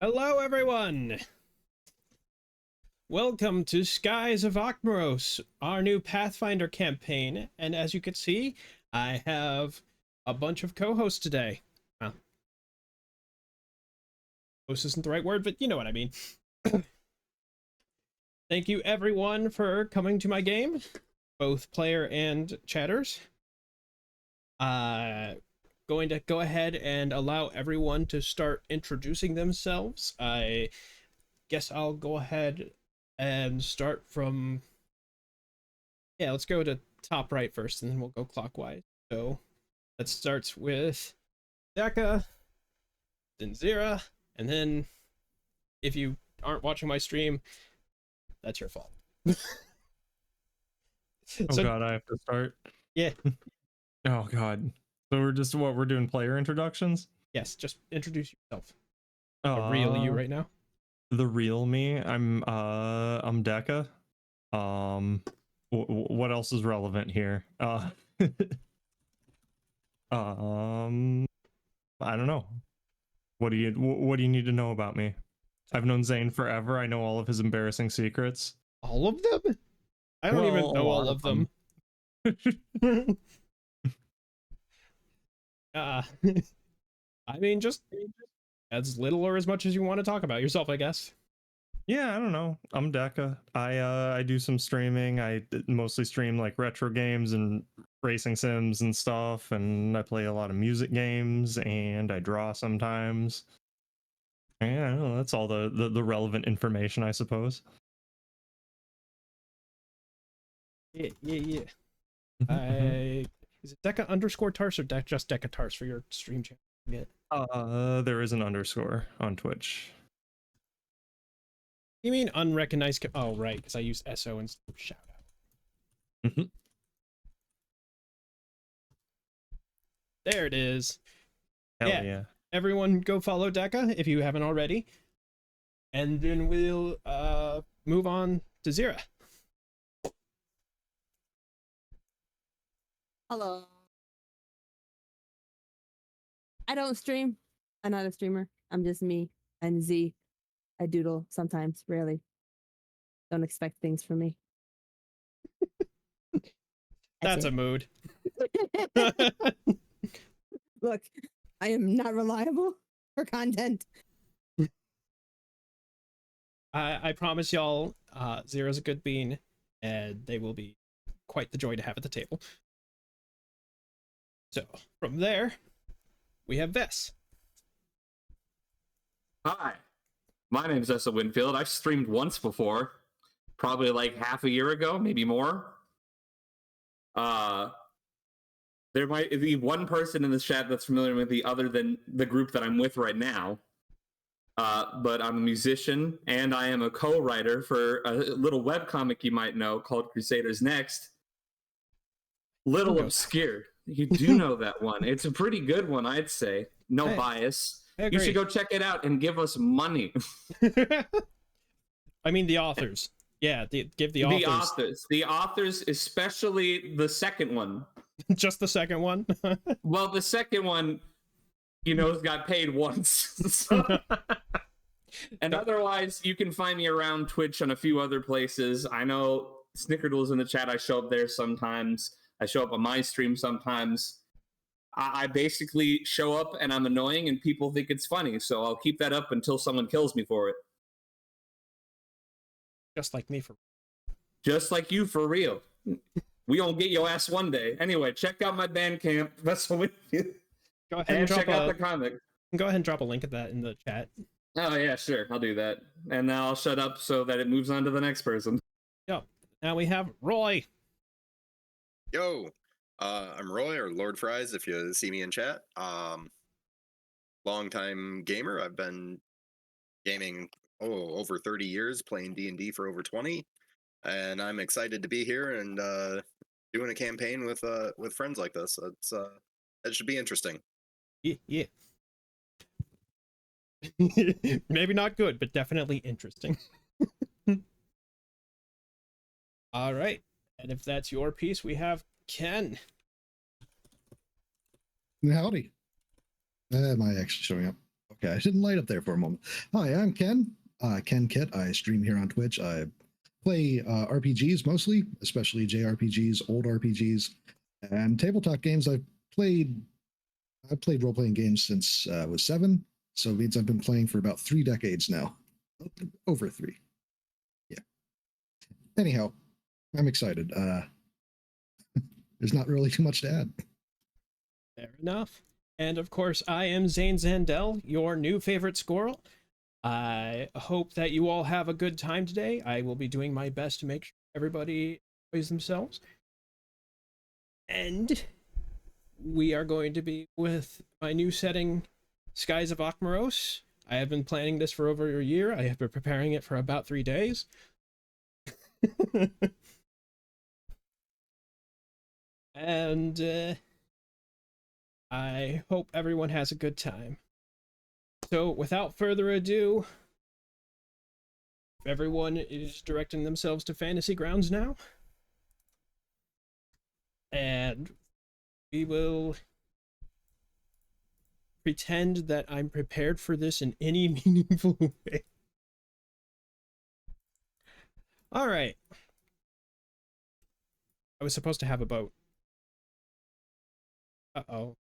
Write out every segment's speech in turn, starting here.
Hello, everyone! Welcome to Skies of Aukmeros, our new Pathfinder campaign. And as you can see, I have a bunch of co-hosts today. Well, host isn't the right word, but you know what I mean. Thank you, everyone, for coming to my game, both player and chatters. Going to go ahead and allow everyone to start introducing themselves. I guess I'll go ahead and start from, let's go to top right first, and then we'll go clockwise. So that starts with Deka, then Zira, and then if you aren't watching my stream, that's your fault. Oh god, I have to start. Yeah. Oh god. So we're doing player introductions? Yes, just introduce yourself. The real you right now. The real me. I'm Deka. What else is relevant here? I don't know. What do you need to know about me? I've known Zane forever. I know all of his embarrassing secrets. All of them? I don't even know all of them. I mean, just as little or as much as you want to talk about yourself, I guess. Yeah, I don't know. I'm Deka. I do some streaming. I mostly stream like retro games and racing sims and stuff, and I play a lot of music games, and I draw sometimes. Yeah, I don't know, that's all the relevant information, I suppose. Yeah. Is it Deka underscore Tars or just Deka Tars for your stream channel? Yeah. There is an underscore on Twitch. You mean unrecognized? Oh, right, because I use SO instead of shout out. There it is. Hell yeah. Everyone go follow Deka if you haven't already. And then we'll move on to Zira. Hello. I don't stream. I'm not a streamer. I'm just me and Z. I doodle sometimes, rarely. Don't expect things from me. That's a mood. Look, I am not reliable for content. I promise y'all, Zira's a good bean, and they will be quite the joy to have at the table. So, from there, we have Vess. Hi, my name is Essa Winfield. I've streamed once before, probably like half a year ago, maybe more. There might be one person in the chat that's familiar with me other than the group that I'm with right now. But I'm a musician, and I am a co-writer for a little webcomic you might know called Crusaders Next. Little obscure. You do know that one. It's a pretty good one, I'd say. No bias. You should go check it out and give us money. I mean, the authors. Yeah, give the authors. The authors, especially the second one. Just the second one? Well, the second one, got paid once. And otherwise, you can find me around Twitch and a few other places. I know Snickerdoodle's in the chat. I show up there sometimes. I show up on my stream sometimes. I basically show up and I'm annoying and people think it's funny. So I'll keep that up until someone kills me for it. Just like me Just like you for real. We gonna get your ass one day. Anyway, check out my Bandcamp. That's what we do. Go ahead and check out the comic. Go ahead and drop a link of that in the chat. Oh yeah, sure. I'll do that. And now I'll shut up so that it moves on to the next person. Yep. Now we have Roy. Yo, I'm Roy, or Lord Fries, if you see me in chat. Long-time gamer. I've been gaming over 30 years, playing D&D for over 20, and I'm excited to be here and doing a campaign with friends like this. It should be interesting. Yeah. Maybe not good, but definitely interesting. All right. And if that's your piece, we have Ken. Howdy. Am I actually showing up? Okay, I didn't light up there for a moment. Hi, I'm Ken. Ken Kit. I stream here on Twitch. I play RPGs mostly, especially JRPGs, old RPGs, and tabletop games. I've played role playing games since I was 7, so it means I've been playing for about 3 decades now, over 3. Yeah. Anyhow, I'm excited. There's not really too much to add. Fair enough. And of course, I am Zane Zandel, your new favorite squirrel. I hope that you all have a good time today. I will be doing my best to make sure everybody enjoys themselves. And we are going to be with my new setting, Skies of Aukmeros. I have been planning this for over a year. I have been preparing it for about 3 days. And I hope everyone has a good time. So, without further ado, everyone is directing themselves to Fantasy Grounds now. And we will pretend that I'm prepared for this in any meaningful way. All right. I was supposed to have a boat. Uh-oh.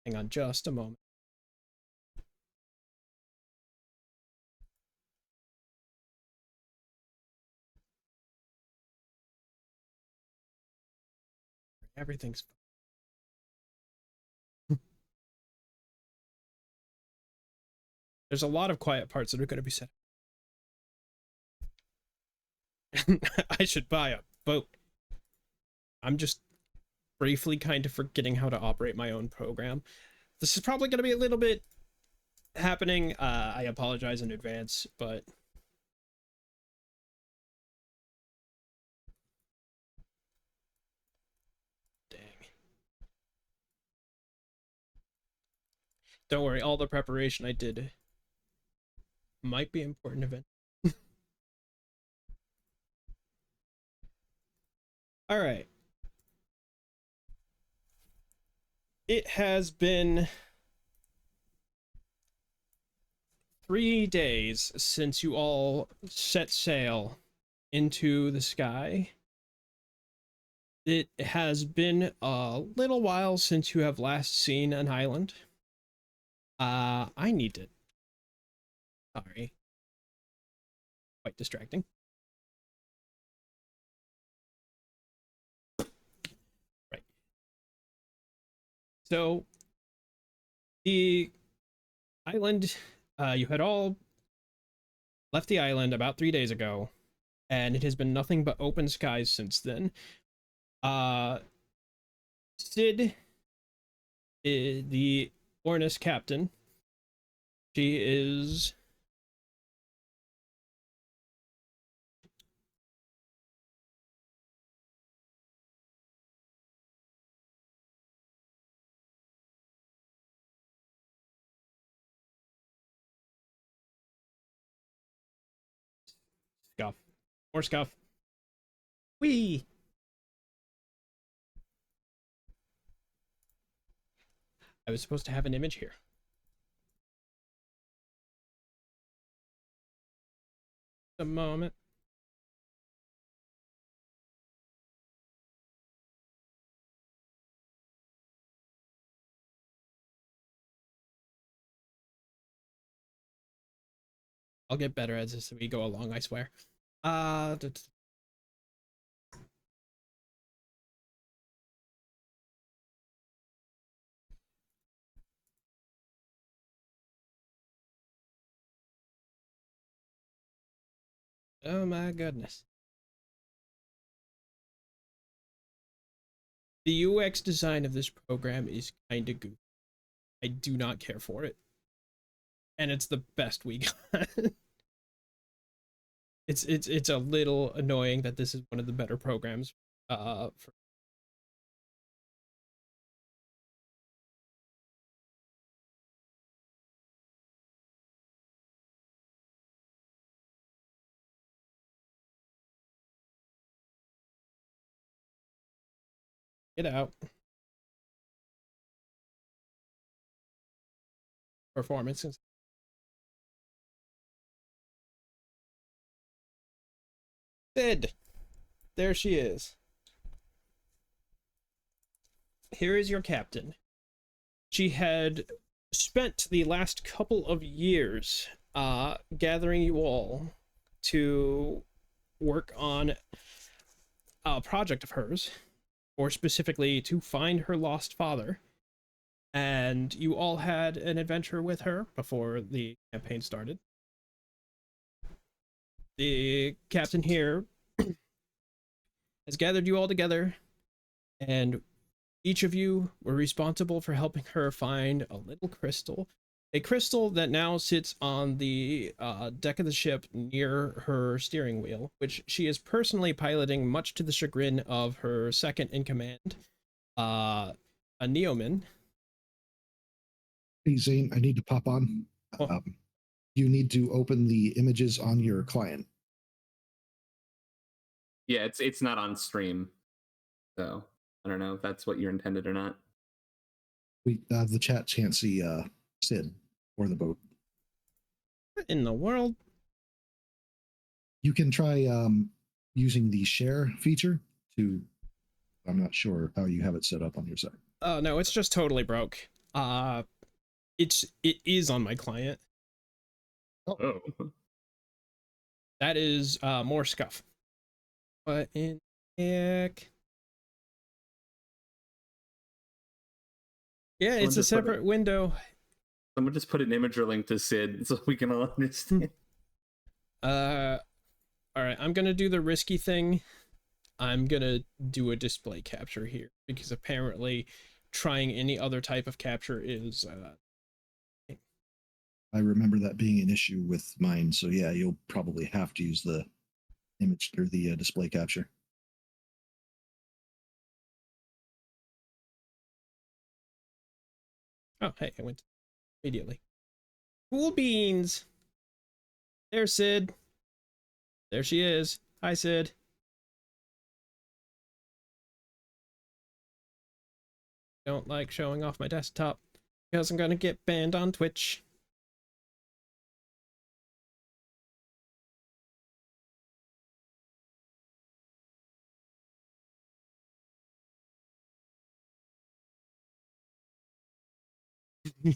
Hang on just a moment. Everything's There's a lot of quiet parts that are going to be said. I should buy a boat. I'm just briefly kind of forgetting how to operate my own program. This is probably going to be a little bit happening. I apologize in advance, but dang. Don't worry, all the preparation I did might be important event. All right. It has been 3 days since you all set sail into the sky. It has been a little while since you have last seen an island. I need it. Sorry. Quite distracting. Right. So, the island, you had all left the island about 3 days ago, and it has been nothing but open skies since then. Sid, the Ornis captain, she is scuff. More scuff. Whee! I was supposed to have an image here. A moment. I'll get better at this as we go along, I swear. Oh my goodness. The UX design of this program is kind of goofy. I do not care for it. And it's the best we got. It's a little annoying that this is one of the better programs for get out. performance. Sid, there she is. Here is your captain. She had spent the last couple of years gathering you all to work on a project of hers, or specifically to find her lost father. And you all had an adventure with her before the campaign started. The captain here has gathered you all together, and each of you were responsible for helping her find a little crystal. A crystal that now sits on the deck of the ship near her steering wheel, which she is personally piloting, much to the chagrin of her second in command, a Neoman. Hey, Zane, I need to pop on. Oh. You need to open the images on your client. Yeah, it's not on stream, so I don't know if that's what you're intended or not. The chat can't see Sid or the boat. What in the world? You can try using the share feature to. I'm not sure how you have it set up on your side. Oh no, it's just totally broke. It is on my client. Oh. That is more scuff. What in the heck? Yeah, Someone it's a just put separate window. Someone just put an imager link to Sid so we can all understand. All right, I'm gonna do the risky thing. I'm gonna do a display capture here because apparently trying any other type of capture is I remember that being an issue with mine, so yeah, you'll probably have to use the image or the display capture. oh hey, I went immediately. Cool beans. There's Sid. There she is. Hi, Sid. Don't like showing off my desktop because I'm gonna get banned on Twitch.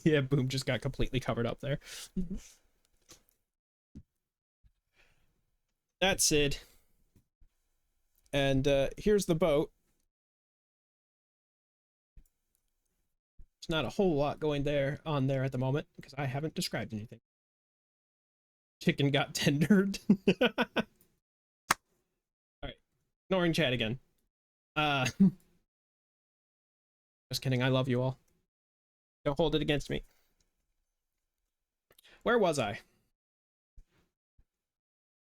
Yeah, boom, just got completely covered up there. That's Sid. And here's the boat. There's not a whole lot going on there at the moment because I haven't described anything. Chicken got tendered. All right, ignoring chat again. Just kidding. I love you all. Don't hold it against me. Where was I?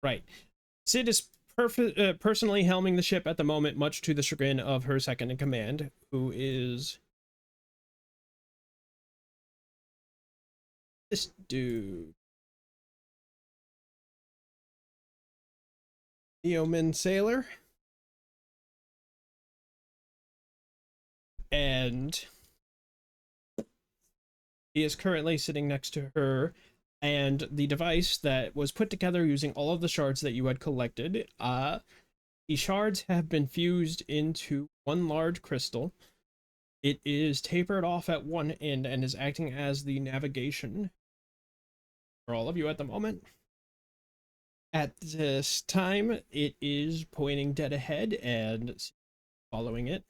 Right. Sid is personally helming the ship at the moment, much to the chagrin of her second in command, who is this dude. Yeoman sailor. And he is currently sitting next to her, and the device that was put together using all of the shards that you had collected, the shards have been fused into one large crystal. It is tapered off at one end and is acting as the navigation for all of you at the moment. At this time, it is pointing dead ahead and following it.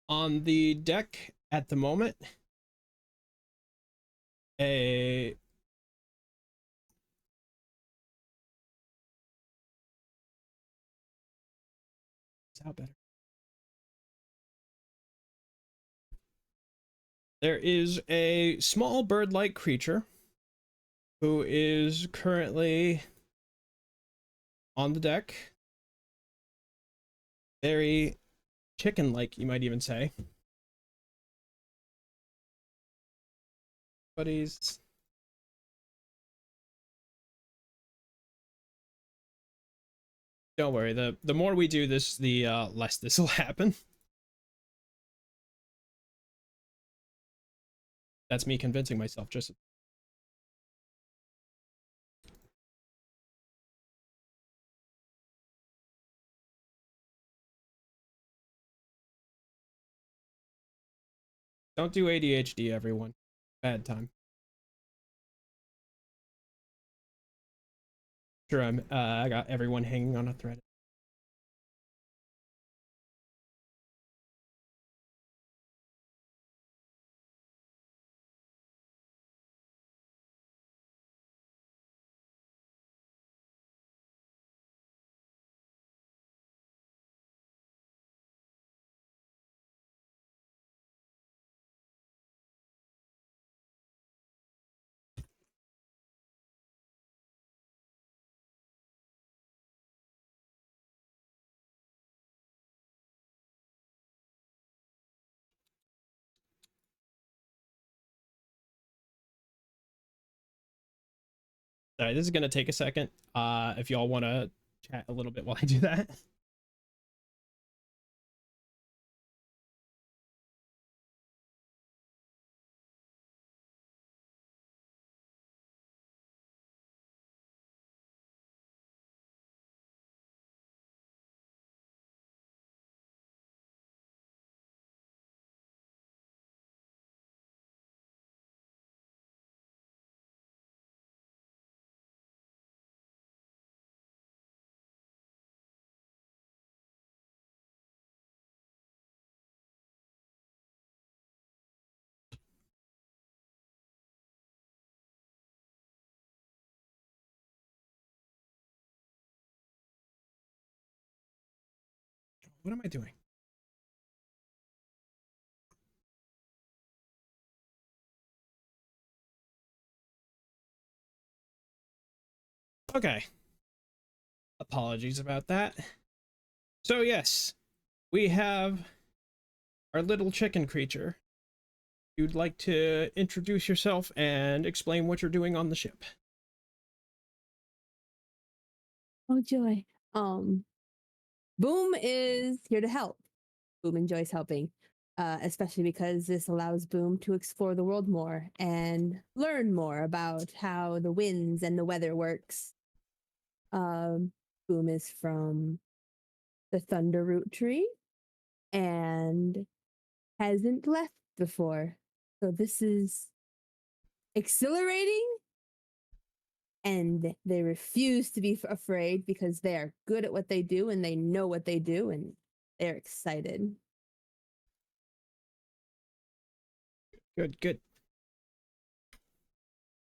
On the deck at the moment, a how better. There is a small bird-like creature who is currently on the deck. Very chicken-like, you might even say. Buddies. Don't worry, the more we do this, the less this will happen. That's me convincing myself. Just don't do ADHD, everyone. Bad time. Sure, I got everyone hanging on a thread. All right, this is gonna take a second. If y'all want to chat a little bit while I do that. What am I doing? Okay. Apologies about that. So yes, we have our little chicken creature. You'd like to introduce yourself and explain what you're doing on the ship. Oh joy. Boom is here to help. Boom enjoys helping, especially because this allows Boom to explore the world more and learn more about how the winds and the weather works. Boom is from the Thunder Root tree and hasn't left before. So this is exhilarating, and they refuse to be afraid because they are good at what they do and they know what they do and they're excited. Good, good.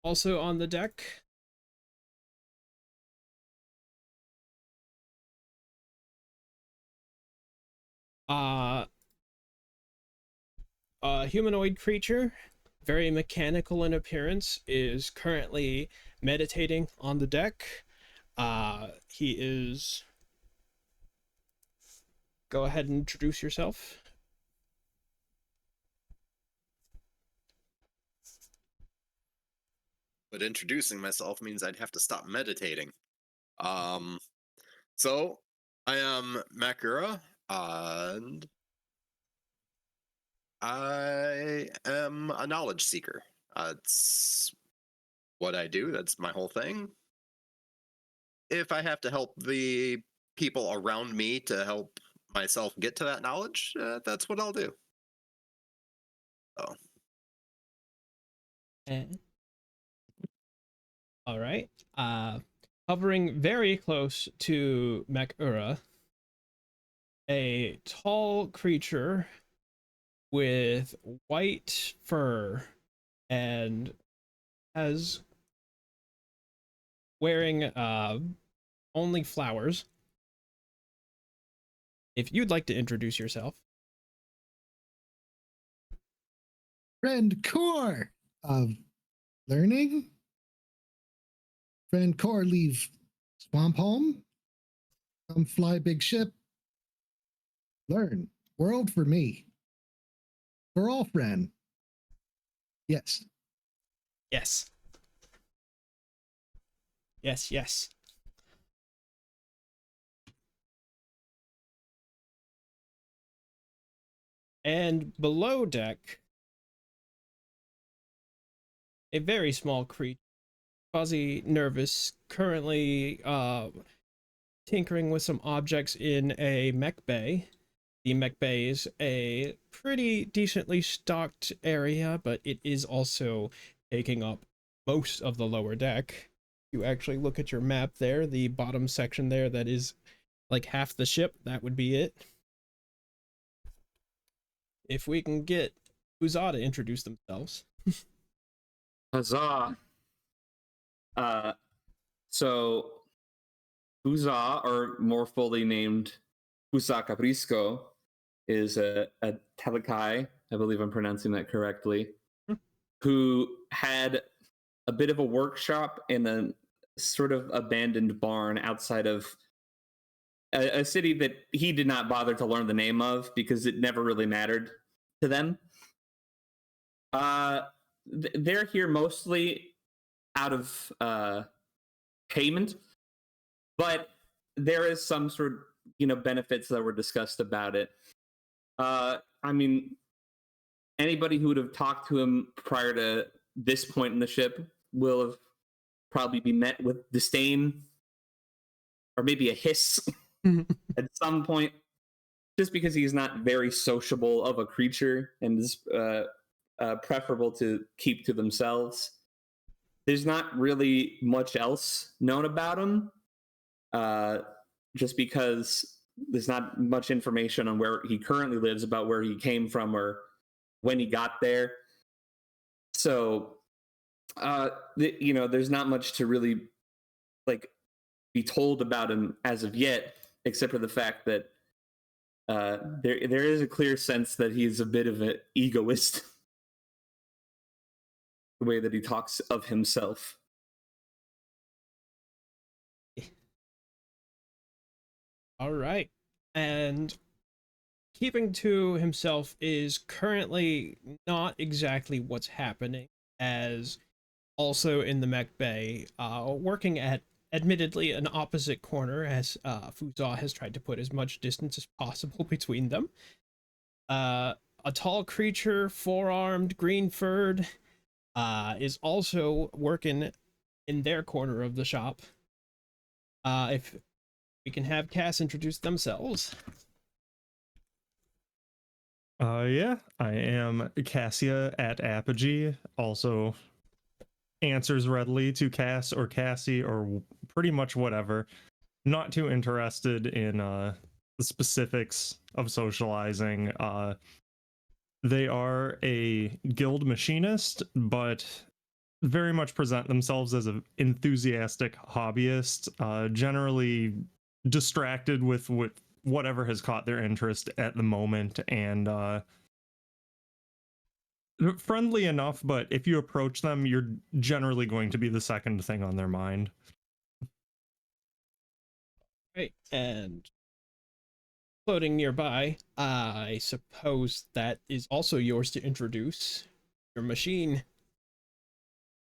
Also on the deck, a humanoid creature, very mechanical in appearance, is currently meditating on the deck. He is. Go ahead and introduce yourself. But introducing myself means I'd have to stop meditating. So I am Makura, and I am a knowledge seeker. It's what I do. That's my whole thing. If I have to help the people around me to help myself get to that knowledge, that's what I'll do. So. And all right. Hovering very close to Makura, a tall creature with white fur and has wearing only flowers. If you'd like to introduce yourself. Friend Core of learning. Friend Core leave Swamp Home. Come fly big ship. Learn. World for me. For all friend. Yes. Yes. Yes, yes. And below deck, a very small creature, fuzzy, nervous, currently tinkering with some objects in a mech bay. The mech bay is a pretty decently stocked area, but it is also taking up most of the lower deck. You actually look at your map there, the bottom section there, that is like half the ship, that would be it. If we can get Huzzah to introduce themselves. Huzzah! So Huzzah, or more fully named Huzzah Caprisco, is a Telekai, I believe I'm pronouncing that correctly, who had a bit of a workshop in a sort of abandoned barn outside of a city that he did not bother to learn the name of because it never really mattered to them. They're here mostly out of payment, but there is some sort of benefits that were discussed about it. I mean, anybody who would have talked to him prior to this point in the ship will have probably been met with disdain or maybe a hiss at some point, just because he's not very sociable of a creature and is preferable to keep to themselves. There's not really much else known about him, just because there's not much information on where he currently lives, about where he came from or when he got there. So, there's not much to really be told about him as of yet, except for the fact that there is a clear sense that he's a bit of an egoist, the way that he talks of himself. All right. And keeping to himself is currently not exactly what's happening, as also in the mech bay, working at admittedly an opposite corner, as Fuzaw has tried to put as much distance as possible between them. A tall creature, four-armed, green-furred, is also working in their corner of the shop. If we can have Cass introduce themselves. Yeah, I am Cassia at Apogee. Also answers readily to Cass or Cassie or pretty much whatever. Not too interested in the specifics of socializing. They are a guild machinist, but very much present themselves as an enthusiastic hobbyist, generally distracted with whatever has caught their interest at the moment, and friendly enough, but if you approach them, you're generally going to be the second thing on their mind. Right, and floating nearby, I suppose that is also yours to introduce, your machine.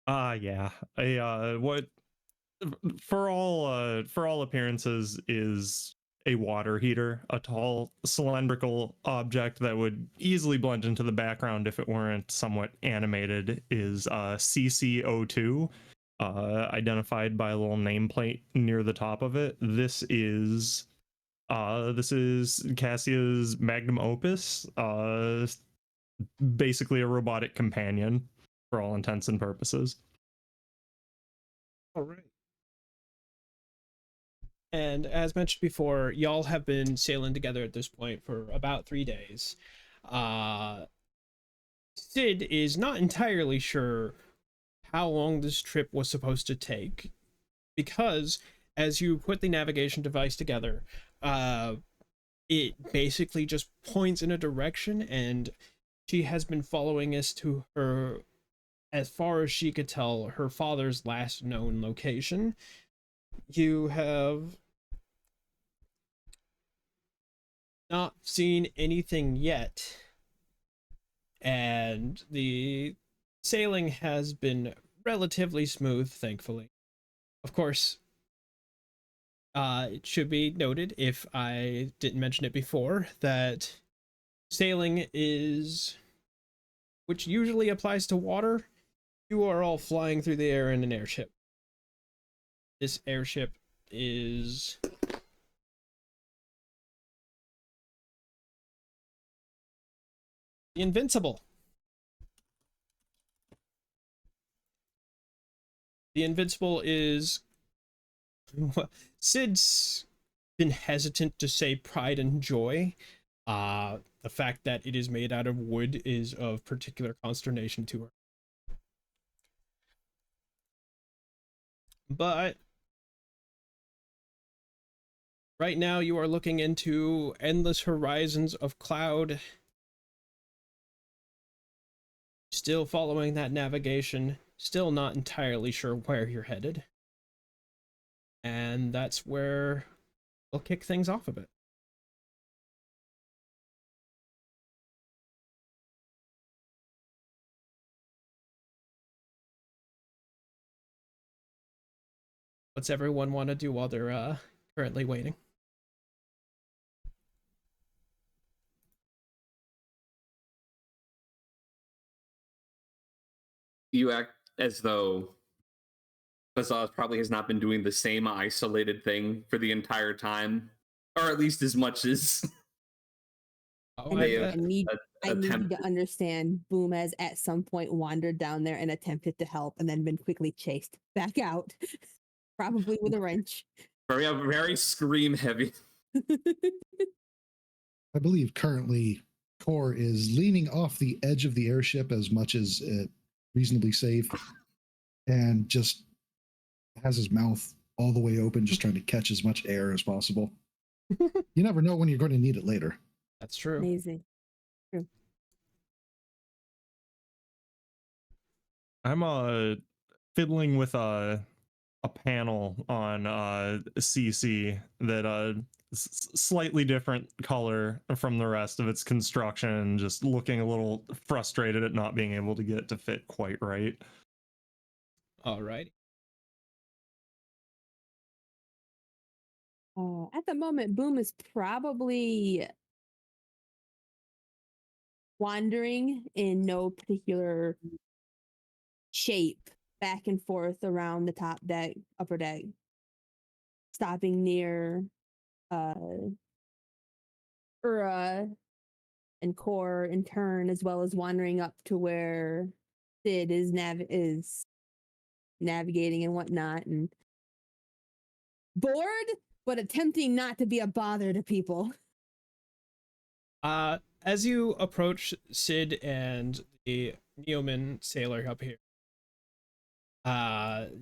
Yeah. What for all appearances is a water heater, a tall cylindrical object that would easily blend into the background if it weren't somewhat animated, is CC02, identified by a little nameplate near the top of it. This is Cassia's magnum opus, basically a robotic companion for all intents and purposes. All right. And as mentioned before, y'all have been sailing together at this point for about 3 days. Sid is not entirely sure how long this trip was supposed to take, because as you put the navigation device together, it basically just points in a direction, and she has been following us to her, as far as she could tell, her father's last known location. You have not seen anything yet, and the sailing has been relatively smooth, thankfully. Of course, it should be noted, if I didn't mention it before, that sailing is, which usually applies to water, you are all flying through the air in an airship. This airship is the Invincible. The Invincible is Sid's been hesitant to say pride and joy. The fact that it is made out of wood is of particular consternation to her. But right now you are looking into endless horizons of cloud, still following that navigation, still not entirely sure where you're headed. And that's where we'll kick things off a bit. What's everyone want to do while they're currently waiting? You act as though Fazaz probably has not been doing the same isolated thing for the entire time, or at least as much as Oh, they I have need you attempted. to understand Boom has at some point wandered down there and attempted to help and then been quickly chased back out, probably with a wrench. Very scream heavy. I believe currently Core is leaning off the edge of the airship as much as reasonably safe, and just has his mouth all the way open, just trying to catch as much air as possible. You never know when you're going to need it later. That's true. Amazing. I'm fiddling with a panel on CC that slightly different color from the rest of its construction, just looking a little frustrated at not being able to get it to fit quite right. All right. At the moment, Boom is probably wandering in no particular shape back and forth around the top deck, upper deck, stopping near Ura and Core in turn, as well as wandering up to where Sid is navigating and whatnot, and bored but attempting not to be a bother to people. As you approach Sid and the Neoman sailor up here,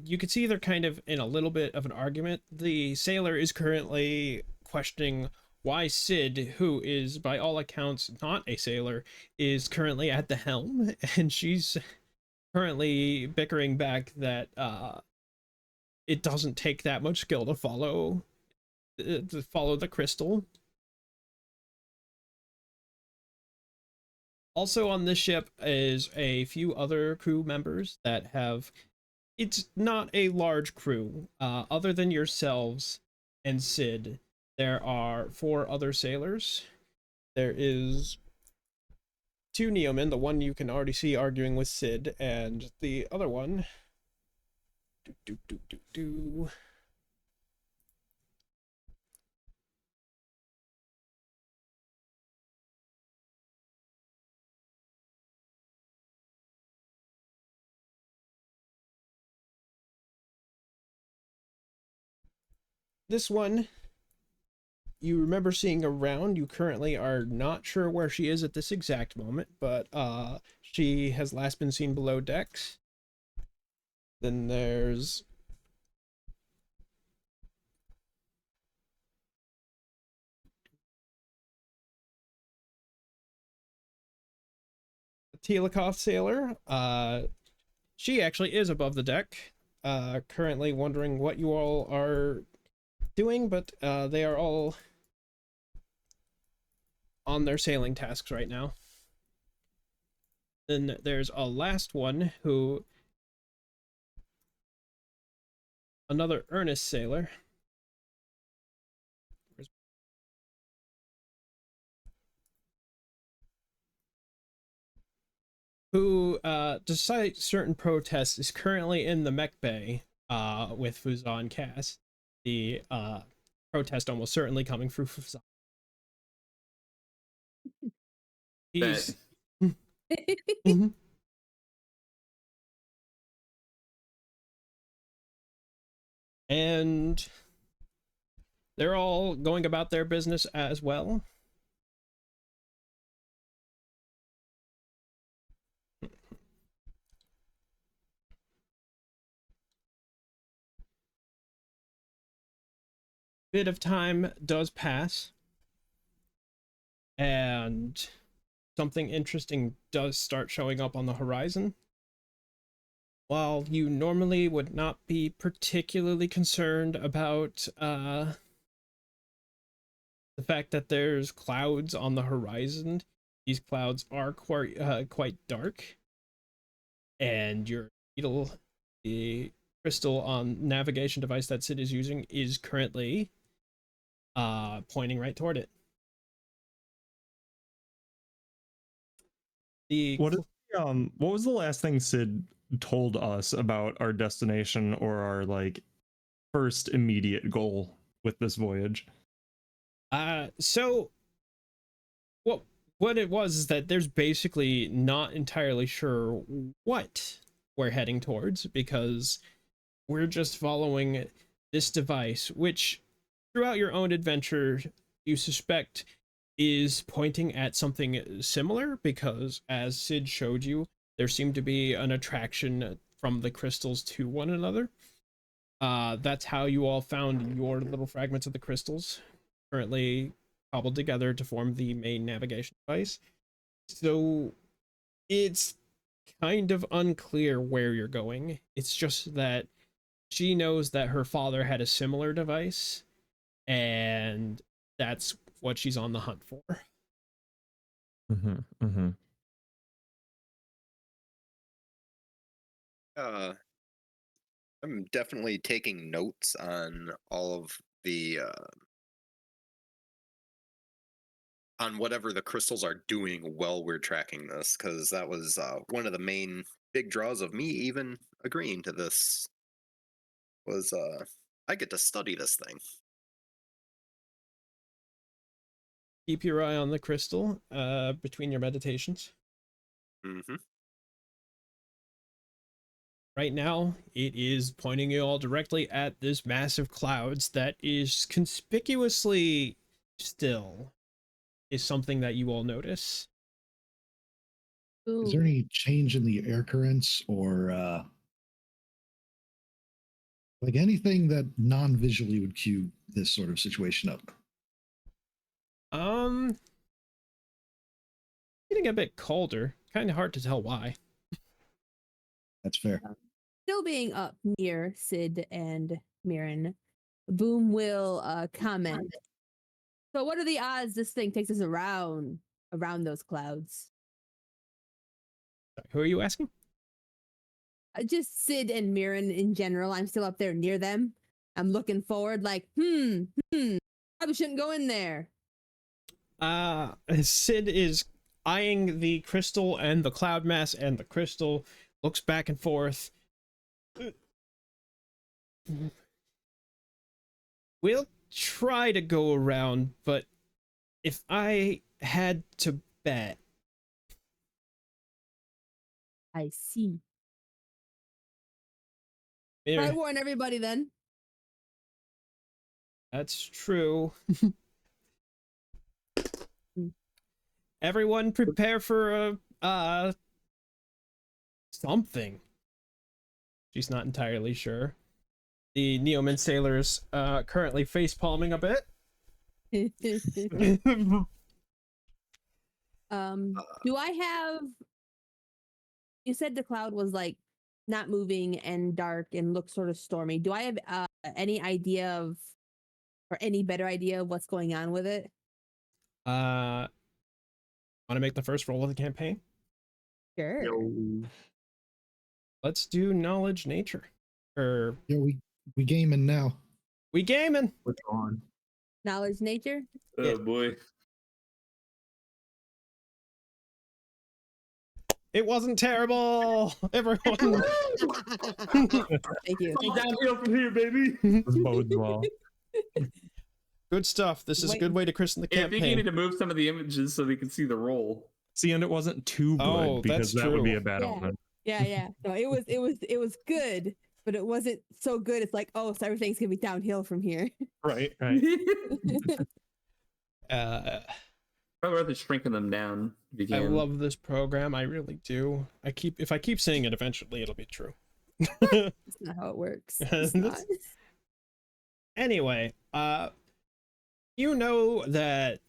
you can see they're kind of in a little bit of an argument. The sailor is currently questioning why Sid, who is by all accounts not a sailor, is currently at the helm, and she's currently bickering back that it doesn't take that much skill to follow the crystal. Also on this ship is a few other crew members that have, it's not a large crew. Other than yourselves and Sid, there are 4 other sailors. There is 2 Neomen, the one you can already see arguing with Sid, and the other one. This one you remember seeing around. You currently are not sure where she is at this exact moment, but she has last been seen below decks. Then there's a Telekoth sailor. She actually is above the deck, currently wondering what you all are doing, but they are all on their sailing tasks right now. Then there's a last one who, another earnest sailor. Who, despite certain protests, is currently in the mech bay with Fuzan Cass. The protest almost certainly coming through Fuzan. He's Mhm. And they're all going about their business as well. Bit of time does pass, and something interesting does start showing up on the horizon. While you normally would not be particularly concerned about the fact that there's clouds on the horizon, these clouds are quite dark, and your needle, the crystal on navigation device that Sid is using, is currently pointing right toward it. What was the last thing Sid told us about our destination or our like first immediate goal with this voyage? So what it was is that there's basically not entirely sure what we're heading towards, because we're just following this device, which throughout your own adventure you suspect is pointing at something similar, because as Sid showed you, there seemed to be an attraction from the crystals to one another. That's how you all found your little fragments of the crystals, currently cobbled together to form the main navigation device. So it's kind of unclear where you're going. It's just that she knows that her father had a similar device, and that's what she's on the hunt for. Mm-hmm, mm-hmm. I'm definitely taking notes on all of the on whatever the crystals are doing while we're tracking this, because that was one of the main big draws of me even agreeing to this. Was I get to study this thing. Keep your eye on the crystal between your meditations. Mm-hmm. Right now, it is pointing you all directly at this massive clouds that is conspicuously still, is something that you all notice. Is there any change in the air currents or like anything that non-visually would cue this sort of situation up? Getting a bit colder. Kind of hard to tell why. That's fair. Still being up near Sid and Mirren, Boom will comment. So what are the odds this thing takes us around those clouds? Who are you asking? Just Sid and Mirren in general. I'm still up there near them. I'm looking forward like, probably shouldn't go in there. Sid is eyeing the crystal and the cloud mass, and the crystal looks back and forth. We'll try to go around, but if I had to bet... I see. Maybe, I warn everybody then. that's true. Everyone prepare for a something. She's not entirely sure. The Neoman sailor's currently face palming a bit. Do I have, you said the cloud was like not moving and dark and looks sort of stormy. Do I have any idea of, or any better idea of what's going on with it? Want to make the first roll of the campaign? Sure. Let's do knowledge nature. Or Yeah, we gaming now. we gaming. What's on? Knowledge nature. Oh boy. It wasn't terrible, everyone. Thank you. It's all downhill from here, baby. This bodes well. Good stuff. This is a good way to christen the Yeah, I think you need campaign. to move some of the images so they can see the roll. See, and it wasn't too good Oh, because that's that would be true. a bad Yeah. omen. Yeah. No, it was good, but it wasn't so good. It's like, oh, so everything's gonna be downhill from here. Right. Probably rather shrinking them down if you I can. love this program. I really do. If I keep saying it, eventually it'll be true. That's not how it works. It's not. Anyway, you know that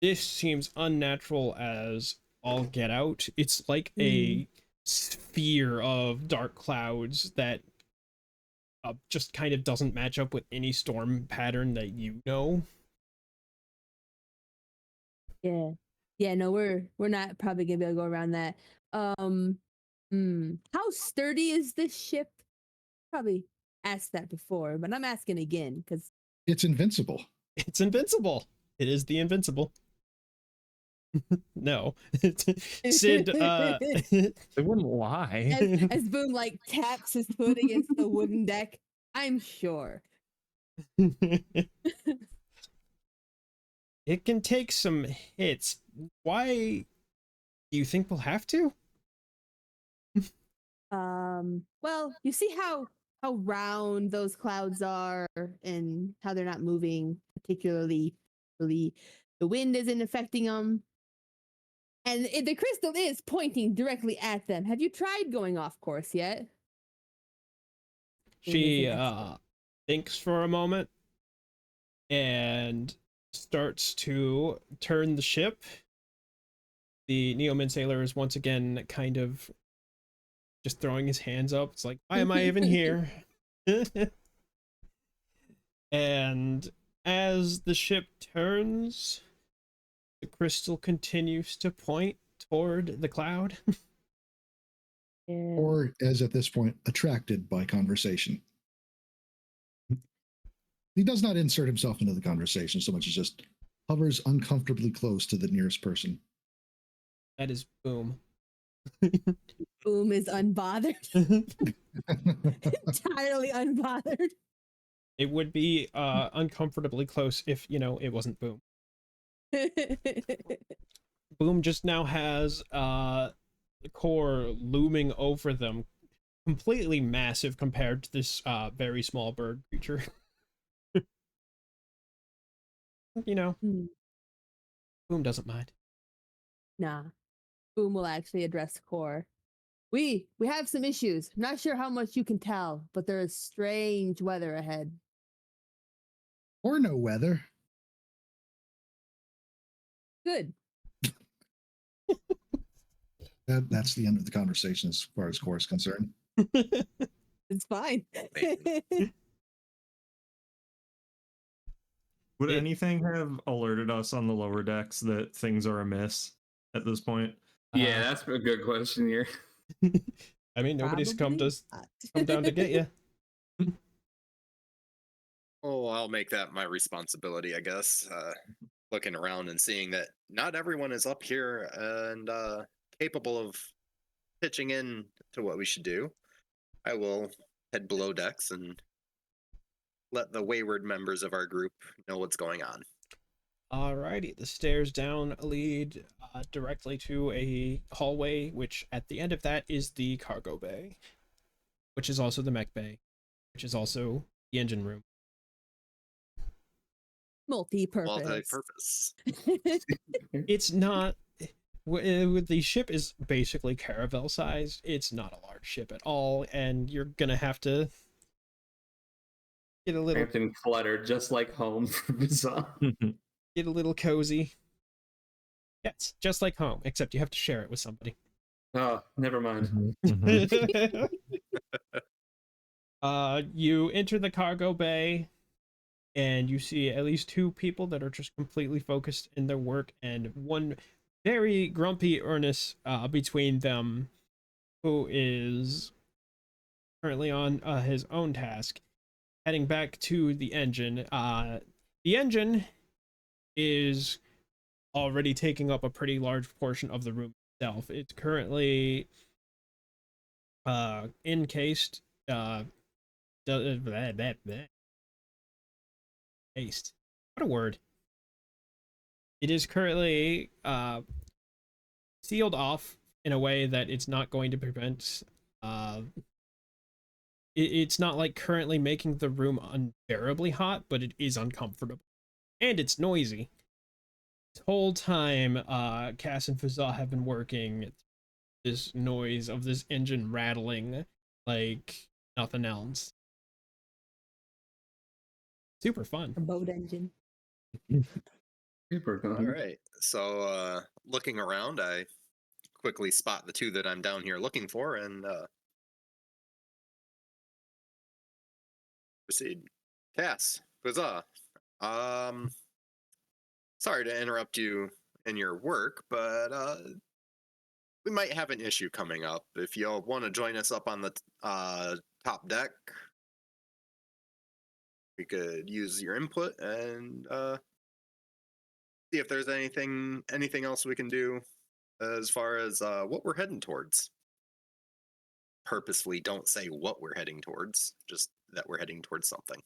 this seems unnatural as all get out. It's like a sphere of dark clouds that just kind of doesn't match up with any storm pattern that you know. Yeah. No, we're not probably gonna be able to go around that. How sturdy is this ship? Probably asked that before, but I'm asking again because It's invincible. It's invincible. It is the Invincible. No. Sid, They wouldn't lie. as Boom like taps his foot against the wooden deck, I'm sure. it can take some hits. Why do you think we'll have to? Well, you see how round those clouds are and how they're not moving particularly really. The wind isn't affecting them. And the crystal is pointing directly at them. Have you tried going off course yet? She thinks for a moment and starts to turn the ship. The Neoman sailor is once again kind of just throwing his hands up. It's like, why am I even here? And as the ship turns, the crystal continues to point toward the cloud. Or, as at this point, attracted by conversation. He does not insert himself into the conversation so much as just hovers uncomfortably close to the nearest person. That is Boom. Boom is unbothered. Entirely unbothered. It would be uncomfortably close if, it wasn't Boom. Boom just now has the core looming over them, completely massive compared to this very small bird creature. Boom doesn't mind. Nah. Boom will actually address Core. We have some issues. Not sure how much you can tell, but there is strange weather ahead. Or no weather. Good. That's the end of the conversation as far as core is concerned. It's fine. Would anything have alerted us on the lower decks that things are amiss at this point? Yeah, that's a good question here. I mean, nobody's come Probably down to get you. Oh, I'll make that my responsibility, I guess. Looking around and seeing that not everyone is up here and capable of pitching in to what we should do. I will head below decks and let the wayward members of our group know what's going on. Alrighty, the stairs down lead directly to a hallway, which at the end of that is the cargo bay, which is also the mech bay, which is also the engine room. Multi-purpose. Multi-purpose. It's not. With the ship is basically caravel sized. It's not a large ship at all, and you're gonna have to get a little Cramped and cluttered, just like home for Bizarre. get a little cozy. Yes, just like home, except you have to share it with somebody. Oh, never mind. You enter the cargo bay, and you see at least two people that are just completely focused in their work, and one very grumpy Ernest between them, who is currently on his own task, heading back to the engine. The engine is already taking up a pretty large portion of the room itself. It's currently encased. Blah, blah, blah. Encased. What a word. It is currently sealed off in a way that it's not going to prevent it's not like currently making the room unbearably hot, but it is uncomfortable and it's noisy. This whole time Cass and Fazal have been working, this noise of this engine rattling like nothing else. Super fun. A boat engine. Super All fun. right. So, looking around, I quickly spot the two that I'm down here looking for and proceed. Cass, huzzah. Sorry to interrupt you in your work, but we might have an issue coming up. If you'll want to join us up on the top deck, we could use your input and see if there's anything else we can do as far as what we're heading towards. Purposefully don't say what we're heading towards, just that we're heading towards something.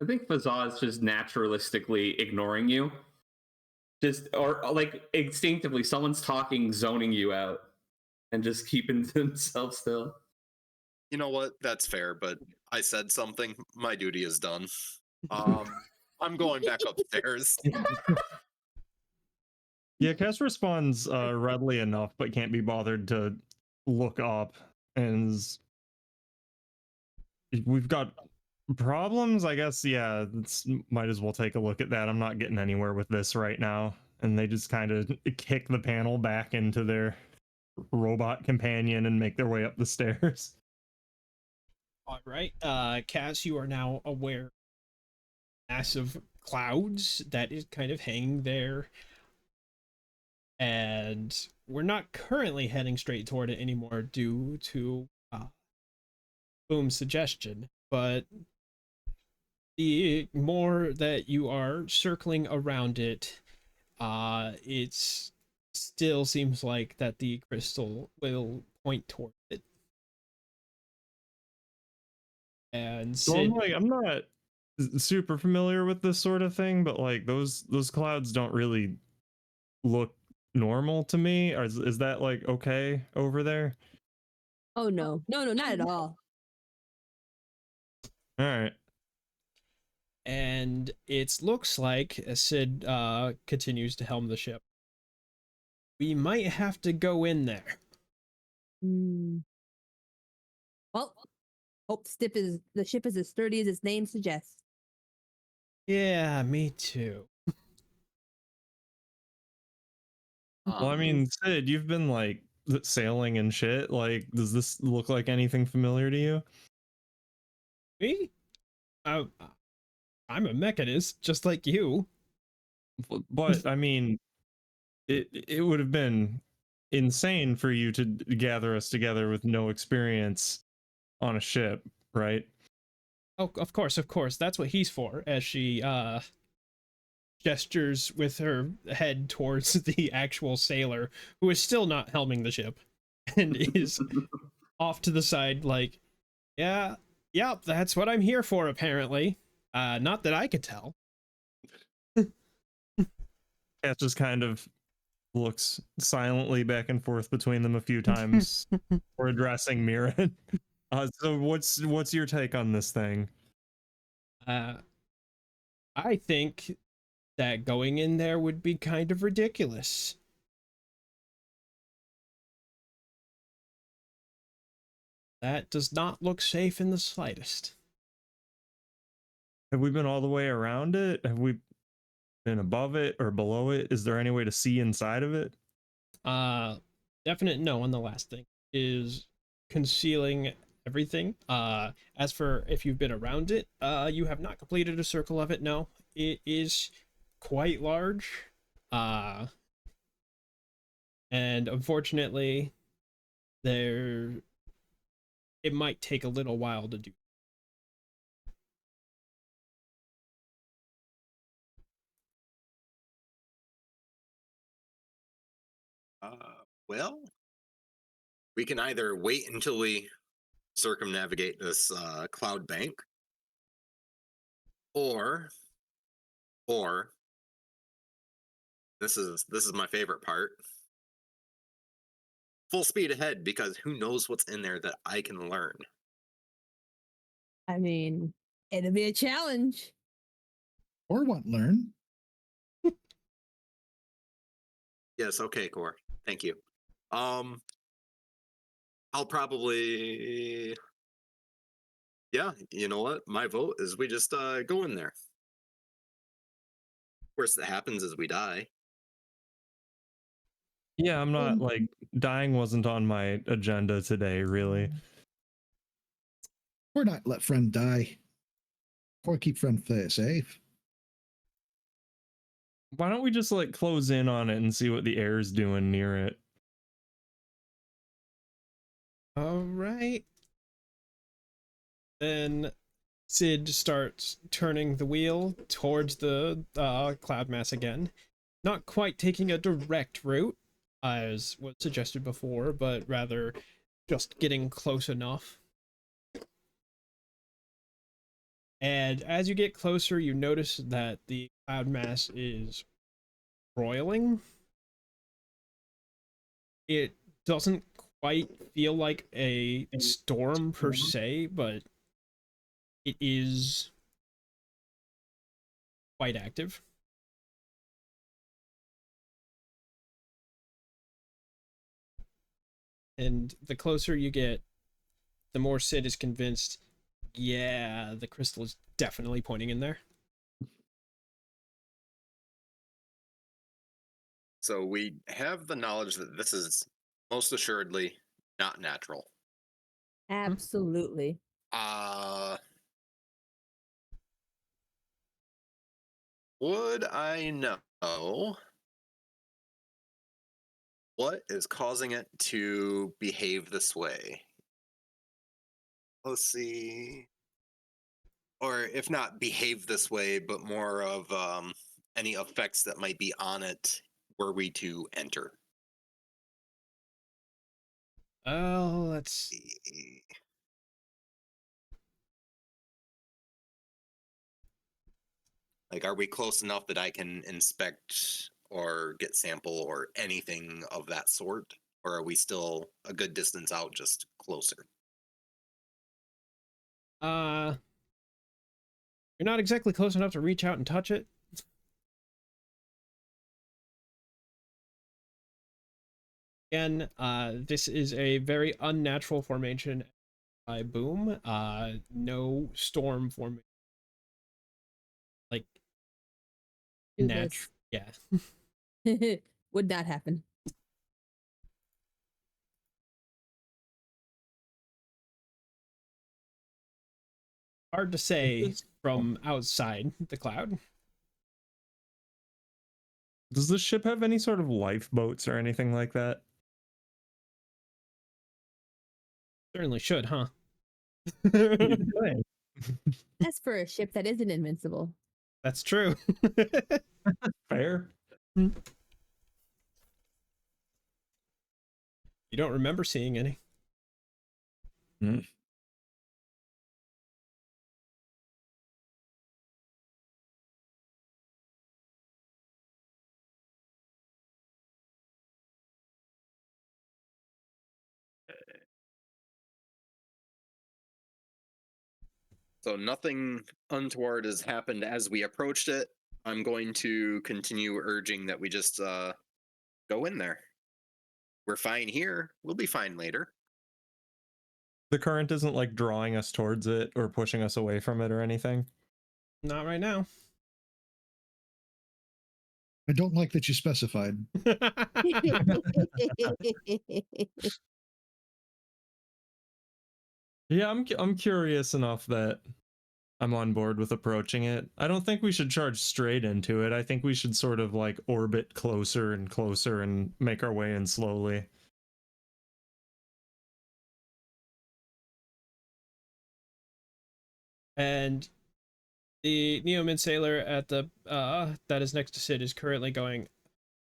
I think Fazaz is just naturalistically ignoring you. Just, or like instinctively, someone's talking, zoning you out, and just keeping to himself still. You know what? That's fair, but I said something. My duty is done. I'm going back upstairs. Yeah, Cass responds readily enough, but can't be bothered to look up. And we've got problems, I guess. Yeah, might as well take a look at that. I'm not getting anywhere with this right now. And they just kind of kick the panel back into their robot companion and make their way up the stairs. All right, Cass, you are now aware of massive clouds that is kind of hanging there. And we're not currently heading straight toward it anymore due to Boom's suggestion, but the more that you are circling around it, it's still seems like that the crystal will point toward it. And So Sid, I'm not super familiar with this sort of thing, but like those clouds don't really look normal to me. Or is that like okay over there? Oh no, not at all. All right. and it looks like, as Sid continues to helm the ship, we might have to go in there. Well, hope the ship is as sturdy as its name suggests. Yeah, me too. Well, I mean, Sid, you've been like sailing and shit. Like, does this look like anything familiar to you? Me? I'm a mechanist, just like you. But I mean, it would have been insane for you to gather us together with no experience on a ship, right? Oh, of course. That's what he's for, as she gestures with her head towards the actual sailor, who is still not helming the ship, and is off to the side like, yeah, that's what I'm here for, apparently. Not that I could tell. Cat just kind of looks silently back and forth between them a few times. We're addressing Mirren. So what's your take on this thing? I think that going in there would be kind of ridiculous. That does not look safe in the slightest. Have we been all the way around it? Have we been above it or below it? Is there any way to see inside of it? Definite no on the last thing. Is concealing everything. As for if you've been around it, you have not completed a circle of it. No, it is quite large. And unfortunately, there it might take a little while to do. Well, we can either wait until we circumnavigate this cloud bank, or this is my favorite part. Full speed ahead, because who knows what's in there that I can learn. I mean, it'll be a challenge. Or what learn. Yes, okay, Core. Thank you. I'll probably, yeah, you know what? My vote is we just go in there. Worst that happens is we die. Yeah, I'm not like dying wasn't on my agenda today, really. Or not let friend die. Or keep friend safe. Why don't we just like close in on it and see what the air's doing near it? All right. Then Sid starts turning the wheel towards the cloud mass again. Not quite taking a direct route, as was suggested before, but rather just getting close enough. And as you get closer, you notice that the cloud mass is roiling. It doesn't quite feel like a storm per se, but it is quite active. And the closer you get, the more Sid is convinced, yeah, the crystal is definitely pointing in there. So we have the knowledge that this is most assuredly not natural. Absolutely. Would I know what is causing it to behave this way? Let's see. Or if not behave this way, but more of any effects that might be on it were we to enter. Oh, let's Like, are we close enough that I can inspect or get sample or anything of that sort? Or are we still a good distance out, just closer? you're not exactly close enough to reach out and touch it. Again, this is a very unnatural formation by Boom. No storm formation. Like, Do natural. Yeah. this. Would not happen. Hard to say from outside the cloud. Does the ship have any sort of lifeboats or anything like that? Certainly should, huh? That's for a ship that isn't invincible. That's true. Fair. You don't remember seeing any. So nothing untoward has happened as we approached it. I'm going to continue urging that we just go in there. We're fine here. We'll be fine later. The current isn't like drawing us towards it or pushing us away from it or anything. Not right now. I don't like that you specified. Yeah, I'm curious enough that I'm on board with approaching it. I don't think we should charge straight into it. I think we should sort of like orbit closer and closer and make our way in slowly. And the Neoman sailor at the that is next to Sid is currently going,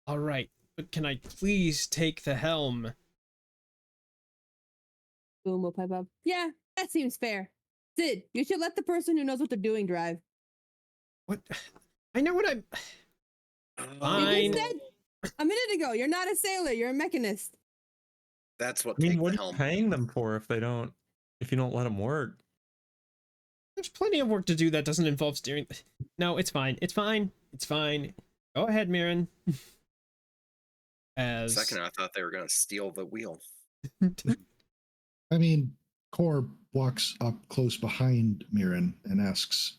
all right, but can I please take the helm? Boom will pipe up. Yeah, that seems fair. Sid, you should let the person who knows what they're doing drive. What? I know what I'm. You Fine. just said a minute ago, you're not a sailor, you're a mechanist. That's what I mean, take what the are you helm. paying them for if you don't let them work? There's plenty of work to do that doesn't involve steering. No, it's fine. It's fine. It's fine. Go ahead, Mirren. As Second, I thought they were gonna steal the wheel. I mean, Core walks up close behind Mirren and asks,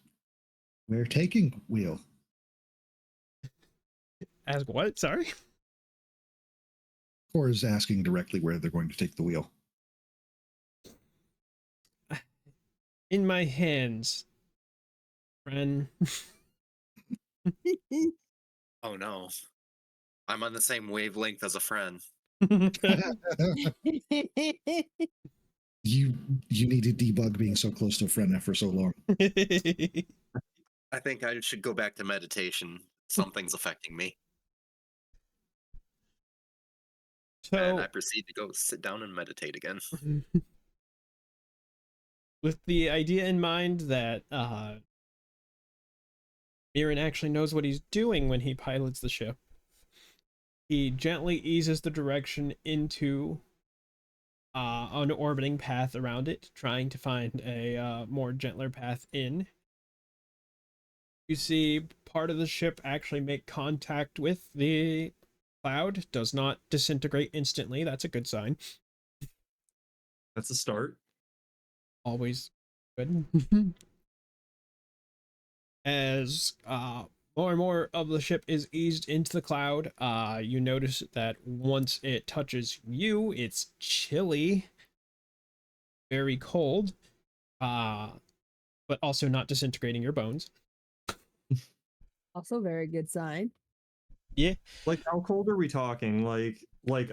"We're taking wheel." Ask what? Sorry. Core is asking directly where they're going to take the wheel. In my hands, friend. Oh no. I'm on the same wavelength as a friend. You need to debug being so close to a friend for so long. I think I should go back to meditation. Something's affecting me. And I So, proceed to go sit down and meditate again. with the idea in mind that Mirren actually knows what he's doing when he pilots the ship, he gently eases the direction into an orbiting path around it, trying to find a more gentler path in. You see part of the ship actually make contact with the cloud, does not disintegrate instantly. That's a good sign. That's a start. Always good. As more and more of the ship is eased into the cloud, you notice that once it touches you, it's chilly, very cold, but also not disintegrating your bones. Also, very good sign. Yeah. Like, how cold are we talking? Like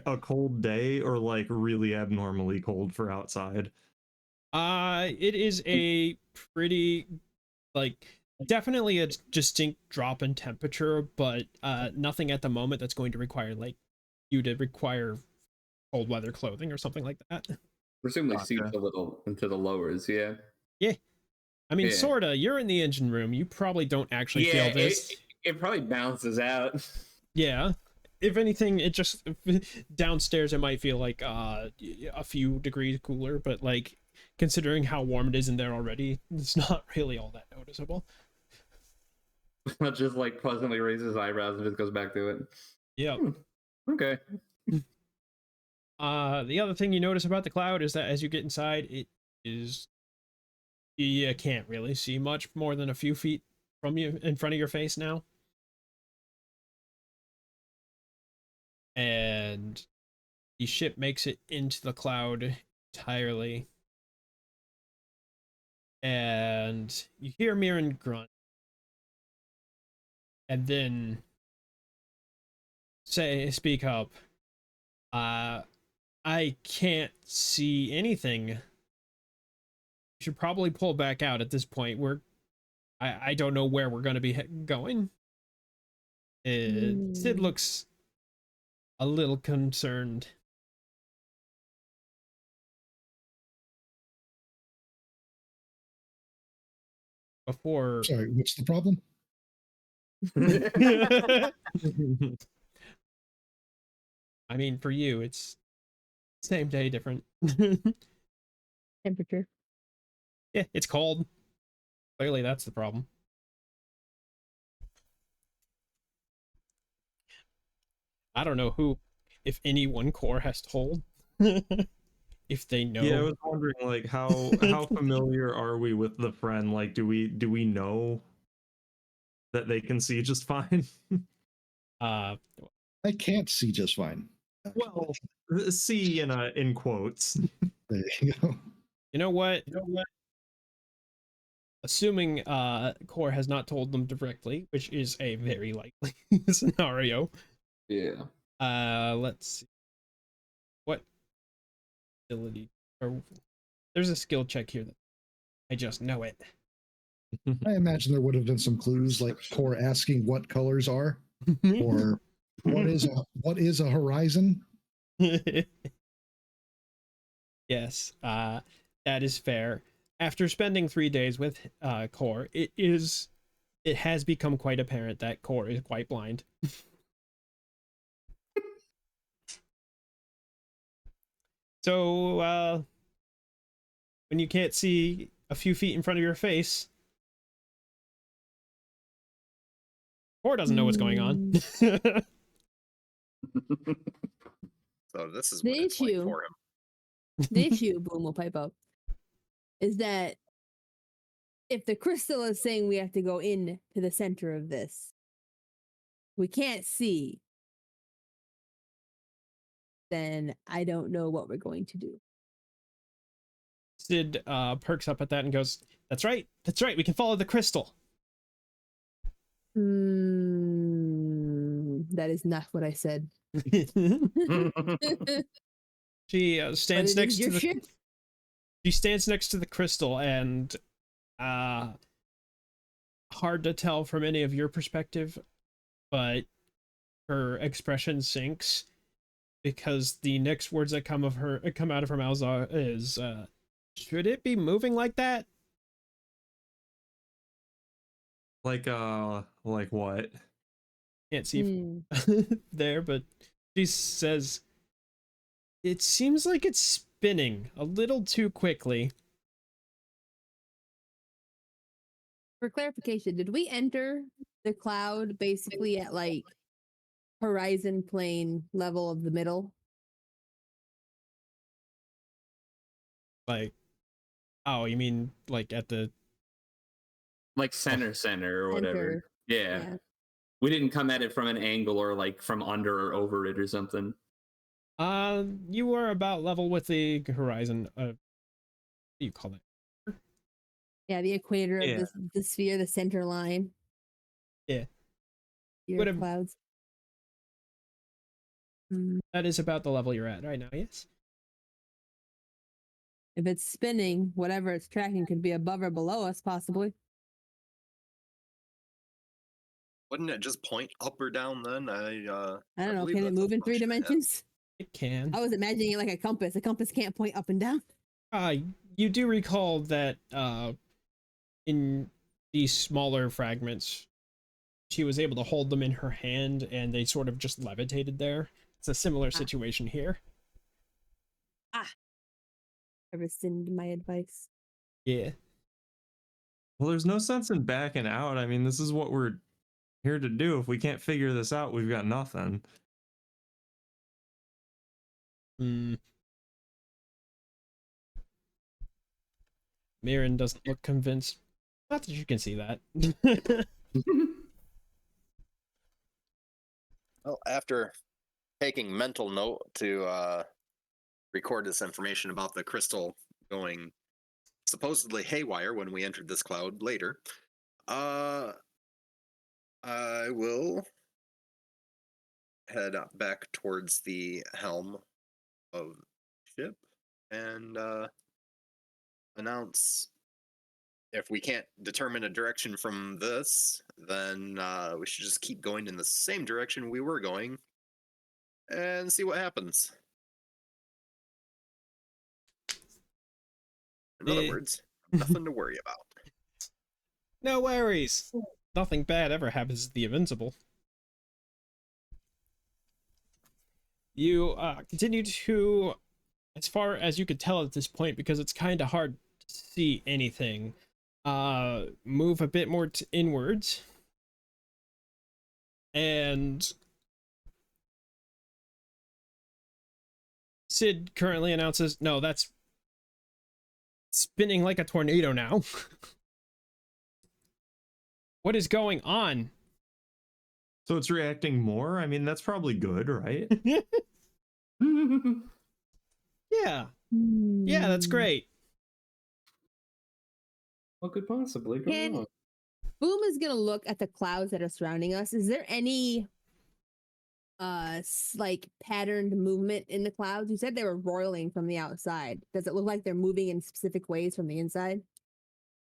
a cold day or like really abnormally cold for outside? It is a pretty, like, definitely a distinct drop in temperature, but nothing at the moment that's going to require like you to require cold weather clothing or something like that. Presumably Gotcha. seeps a little into the lowers, yeah. Yeah. I mean, Yeah. sorta. You're in the engine room. You probably don't actually Yeah, feel this. it probably bounces out. Yeah. If anything, it just downstairs it might feel like a few degrees cooler, but like considering how warm it is in there already, it's not really all that noticeable. Not just like pleasantly raises his eyebrows and just goes back to it. Yeah. Okay. The other thing you notice about the cloud is that as you get inside, it is you can't really see much more than a few feet from you in front of your face now. And the ship makes it into the cloud entirely. And you hear Mirren grunt. And then speak up. I can't see anything. You should probably pull back out at this point. I don't know where we're going to be going. Sid looks a little concerned. Before Sorry, what's the problem? I mean, for you, it's same day, different. Temperature. Yeah, it's cold. Clearly, that's the problem. I don't know who, if any one core has told. If they know. Yeah, I was wondering like how familiar are we with the friend? Like, do we know that they can see just fine? Uh, I can't see just fine. Well, see in quotes. There you go. you know what? assuming Core has not told them directly, which is a very likely scenario. Yeah. Let's see. What ability or there's a skill check here that I just know it. I imagine there would have been some clues like Core asking what colors are or what is a horizon. Yes, that is fair. After spending 3 days with Core, it has become quite apparent that Core is quite blind. So when you can't see a few feet in front of your face, Core doesn't know what's going on. So this is The what it's like issue- for him. The issue, Boom will pipe up, is that if the crystal is saying we have to go in to the center of this, we can't see, then I don't know what we're going to do. Sid perks up at that and goes, that's right, we can follow the crystal. That is not what I said. She stands next to your the ship? she stands next to the crystal, and hard to tell from any of your perspective, but her expression sinks because the next words that come out of her mouth is should it be moving like that? Like what? Can't see there, but she says it seems like it's spinning a little too quickly. For clarification, did we enter the cloud basically at like horizon plane level of the middle? Like, oh, you mean like at the Like center or whatever. Center. Yeah. We didn't come at it from an angle or like from under or over it or something. You were about level with the horizon. What do you call it? Yeah, the equator Yeah. of the sphere, the center line. Yeah. Your Would've- clouds. That is about the level you're at right now, yes? If it's spinning, whatever it's tracking could be above or below us, possibly. Wouldn't it just point up or down then? I don't know. believe Can it that's move in 3 assumption I had. dimensions? It can. I was imagining it like a compass. A compass can't point up and down. You do recall that in these smaller fragments, she was able to hold them in her hand and they sort of just levitated there. It's a similar situation here. I rescind my advice. Yeah. Well, there's no sense in backing out. I mean, this is what we're here to do. If we can't figure this out, we've got nothing. Mirren doesn't look convinced. Not that you can see that. Well, after taking mental note to record this information about the crystal going supposedly haywire when we entered this cloud later, I will head back towards the helm of the ship and announce if we can't determine a direction from this, then we should just keep going in the same direction we were going and see what happens. In other words, nothing to worry about. No worries. Nothing bad ever happens to the Invincible. You continue to, as far as you could tell at this point, because it's kind of hard to see anything, move a bit more inwards. And Sid currently announces, no, that's spinning like a tornado now. What is going on? So it's reacting more? I mean, that's probably good, right? Yeah. Yeah, that's great. What could possibly go Can- wrong? Boom is gonna look at the clouds that are surrounding us. Is there any like patterned movement in the clouds? You said they were roiling from the outside. Does it look like they're moving in specific ways from the inside?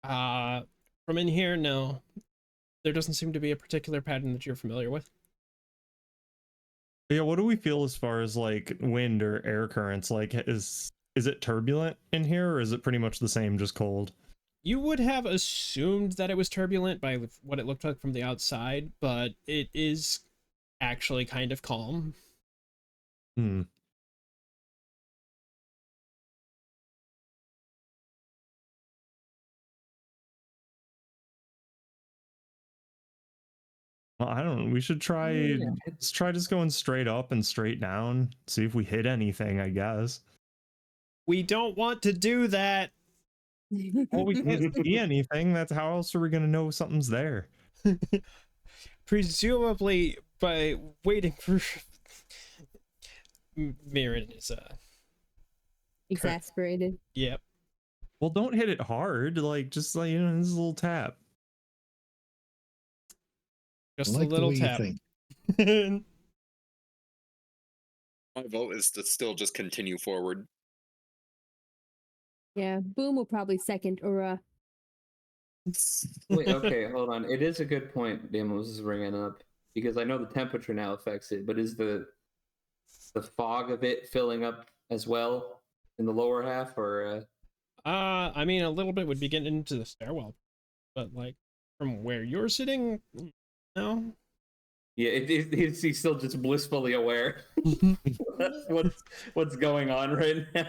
From in here, no. There doesn't seem to be a particular pattern that you're familiar with. Yeah, what do we feel as far as like wind or air currents? Like, is it turbulent in here, or is it pretty much the same, just cold? You would have assumed that it was turbulent by what it looked like from the outside, but it is actually kind of calm. Hmm. Well, I don't know. We should try. Yeah. Let's try just going straight up and straight down. See if we hit anything. I guess. We don't want to do that. Well, we can't see anything. That's how else are we gonna know something's there? Presumably by waiting for Mirren is Exasperated. yep. Well, don't hit it hard. Like just like this little tap. Just I like a little the way tap. You think. My vote is to still just continue forward. Yeah, Boom will probably second Ura. Wait, okay, hold on. It is a good point Damos is bringing up because I know the temperature now affects it, but is the fog of it filling up as well in the lower half, or? I mean, a little bit would be getting into the stairwell, but like from where you're sitting, no. Yeah, he's still just blissfully aware. what's going on right now.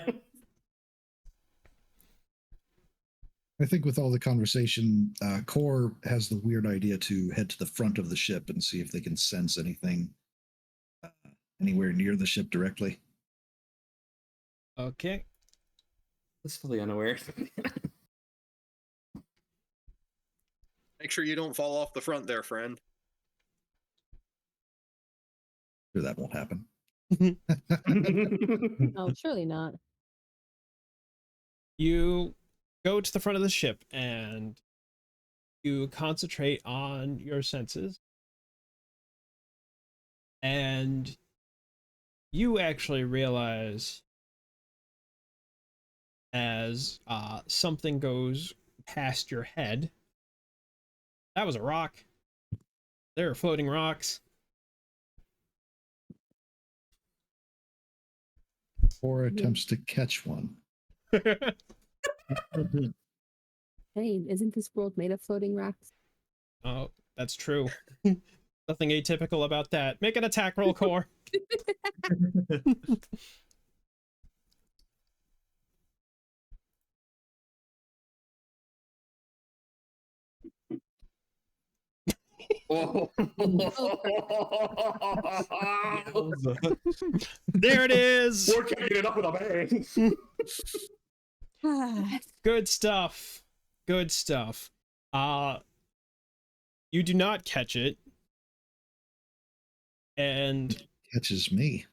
I think with all the conversation, Core has the weird idea to head to the front of the ship and see if they can sense anything anywhere near the ship directly. Okay. Blissfully unaware. Make sure you don't fall off the front there, friend. Sure, that won't happen. Oh, surely not. You go to the front of the ship and you concentrate on your senses. And you actually realize as something goes past your head. That was a rock. There are floating rocks. Core attempts to catch one. Hey, isn't this world made of floating rocks? Oh, that's true. Nothing atypical about that. Make an attack roll, Core. Oh. There it is. We're kicking it up with a bang. Good stuff. Good stuff. You do not catch it. And Catches me.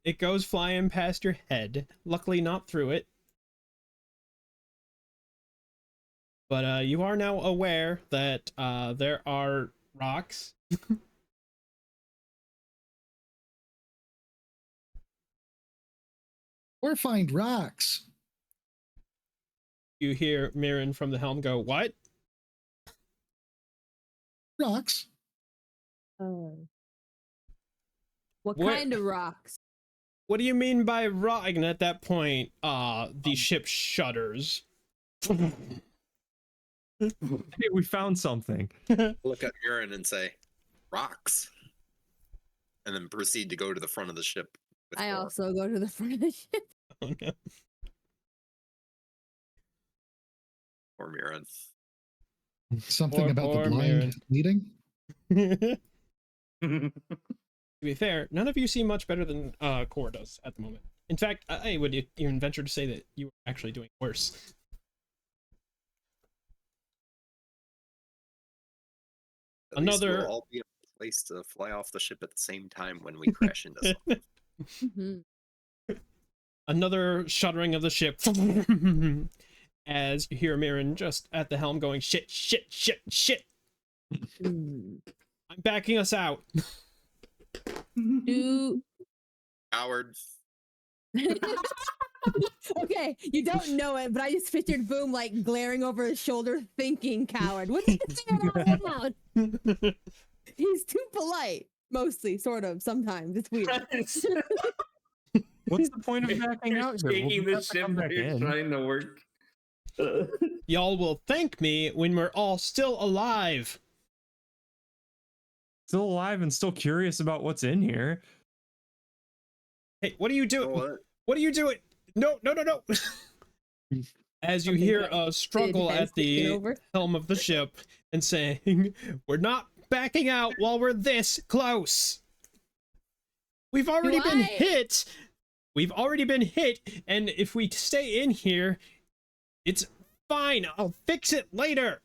it goes flying past your head. Luckily not through it. But you are now aware that there are rocks. Or find rocks. You hear Mirren from the helm go, "What?" Rocks. Oh. What Where- kind of rocks? What do you mean by rock? And at that point, the ship shudders. Hey, we found something. Look at Murin and say, rocks. And then proceed to go to the front of the ship. with I Core. also go to the front of the ship. Oh no. Or Murin. Something Or about the poor blind Mirren. leading. To be fair, none of you seem much better than Core does at the moment. In fact, I would even venture to say that you were actually doing worse. At least Another- we'll all be in a place to fly off the ship at the same time when we crash into something. Mhm. another shuddering of the ship as you hear Mirren just at the helm going, shit, shit, shit, shit. Hmm. I'm backing us out. Do Howard. okay, you don't know it, but I just pictured Boom like glaring over his shoulder, thinking, "Coward." What's he saying out loud? He's too polite, mostly, sort of. Sometimes it's weird. What's the point of backing You're out here? shaking We'll the have to ship come while back you're in. trying to work. Y'all will thank me when we're all still alive. Still alive and still curious about what's in here. Hey, what are you doing? What? What are you doing? No, no, no, no. As you Something hear like a struggle has at taken the over. helm of the ship and saying, we're not backing out while we're this close. We've already been hit. We've already been hit. And if we stay in here, it's fine. I'll fix it later.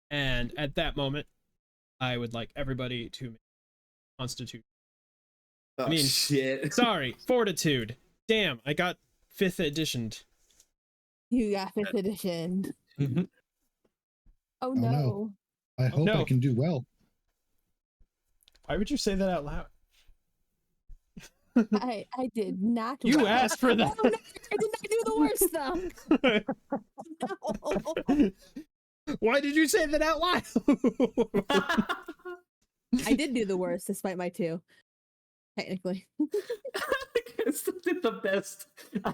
And at that moment, I would like everybody to make Constitution. Oh, I mean, shit. Sorry, Fortitude. Damn, I got 5th editioned. You got 5th edition. Mm-hmm. Oh no. no! I hope no. I can do well. Why would you say that out loud? I did not. You well. asked for that. Oh, no, I did not do the worst though. No. Why did you say that out loud? I did do the worst, despite my 2. Technically. I still did the best.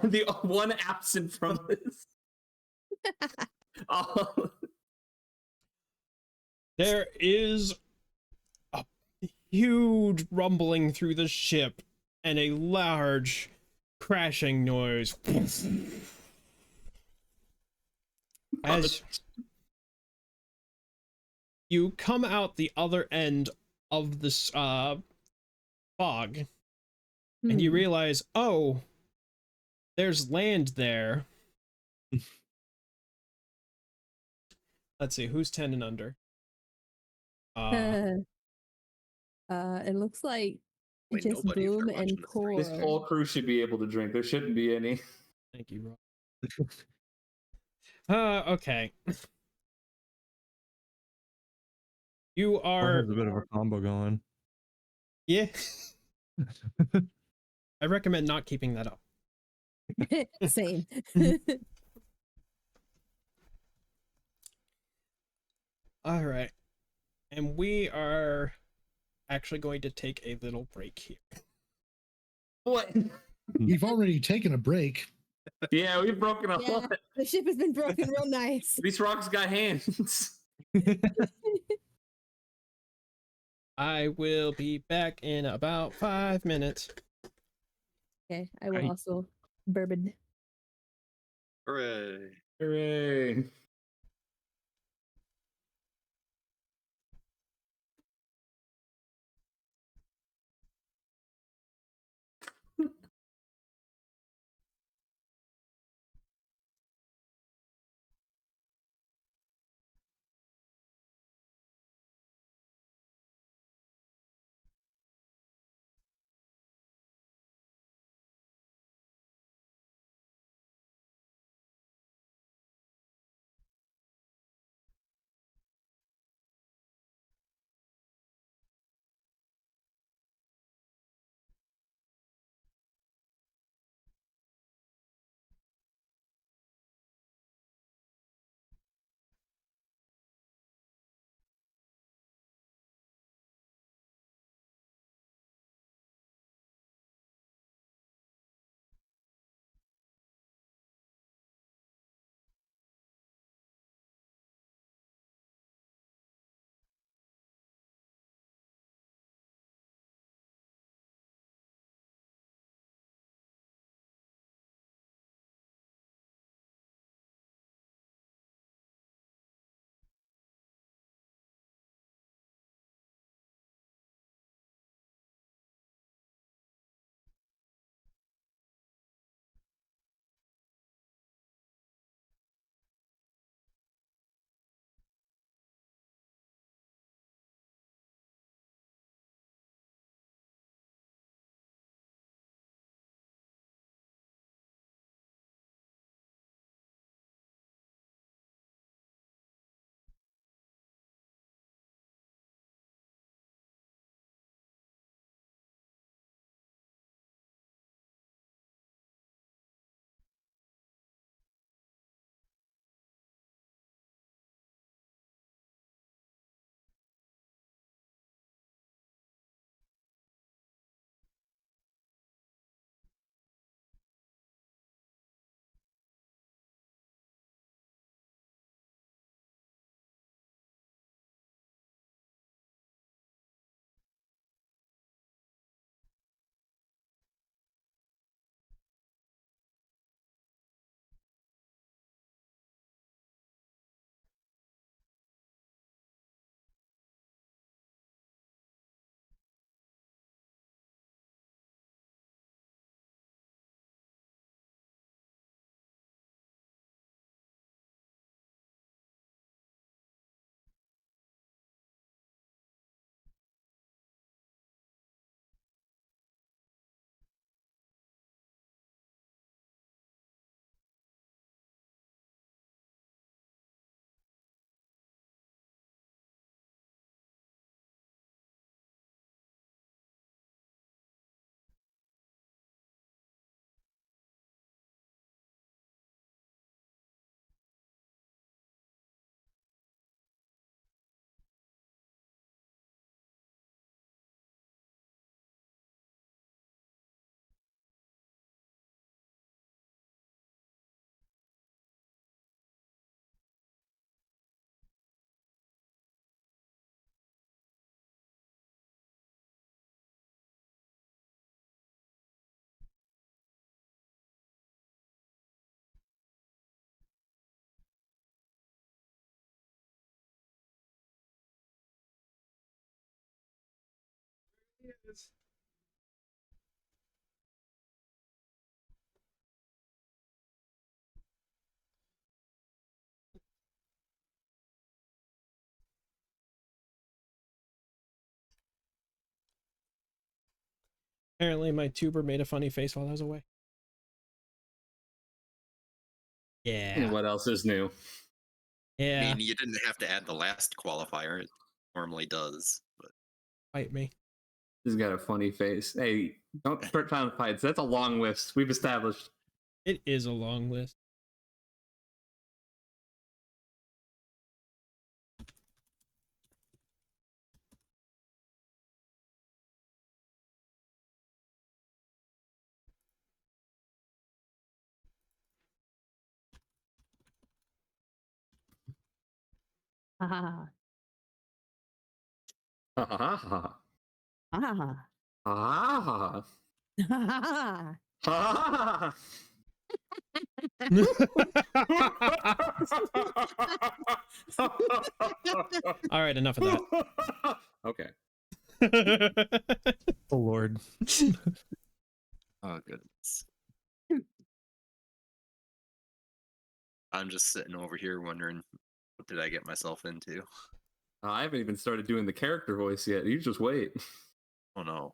The one absent from this. Oh. There is a huge rumbling through the ship and a large crashing noise. As you come out the other end of this fog, and you realize, oh, there's land there. Let's see, who's 10 and under? It looks like Wait, just nobody if Boom they're watching and the stream. Core. This whole crew should be able to drink. There shouldn't be any. Thank you, Rob. Okay. You Or are, has a bit of a combo going. yeah. I recommend not keeping that up. Same. All right. And we are actually going to take a little break here. What? We've already taken a break. Yeah, we've broken a Yeah, lot. the ship has been broken real nice. These rocks got hands. I will be back in about 5 minutes. Okay, I will Right. also bourbon. Hooray. Hooray. Yes. Apparently, my tuber made a funny face while I was away. Yeah. What else is new? I Yeah. mean, you didn't have to add the last qualifier. It normally does. But Fight me. He's got a funny face. Hey, don't start trying to fights. That's a long list. We've established. It is a long list. Ah, Ha ha ha ah, ha ah. ha ha. All right, enough of that. Okay. Oh Lord. oh goodness. I'm just sitting over here wondering, what did I get myself into? I haven't even started doing the character voice yet. You just wait. Oh no.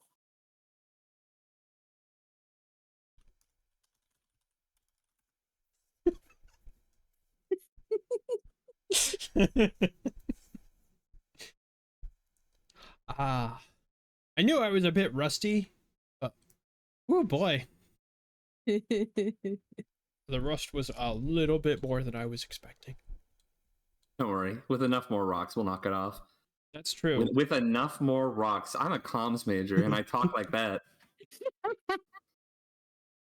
Ah, I knew I was a bit rusty, but oh boy, the rust was a little bit more than I was expecting. Don't worry. With enough more rocks, we'll knock it off. That's true. With enough more rocks. I'm a comms major and I talk like that.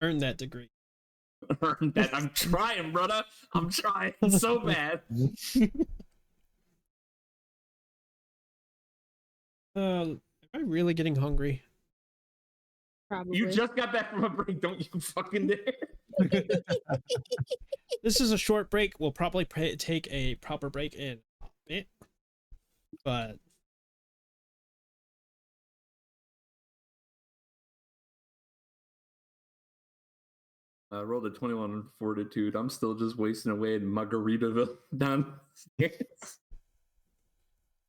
Earn that degree. I'm trying, brother. I'm trying so bad. Am I really getting hungry? Probably. You just got back from a break. Don't you fucking dare. This is a short break. We'll probably take a proper break in a bit, but I rolled a 21 on fortitude. I'm still just wasting away in Margaritaville downstairs.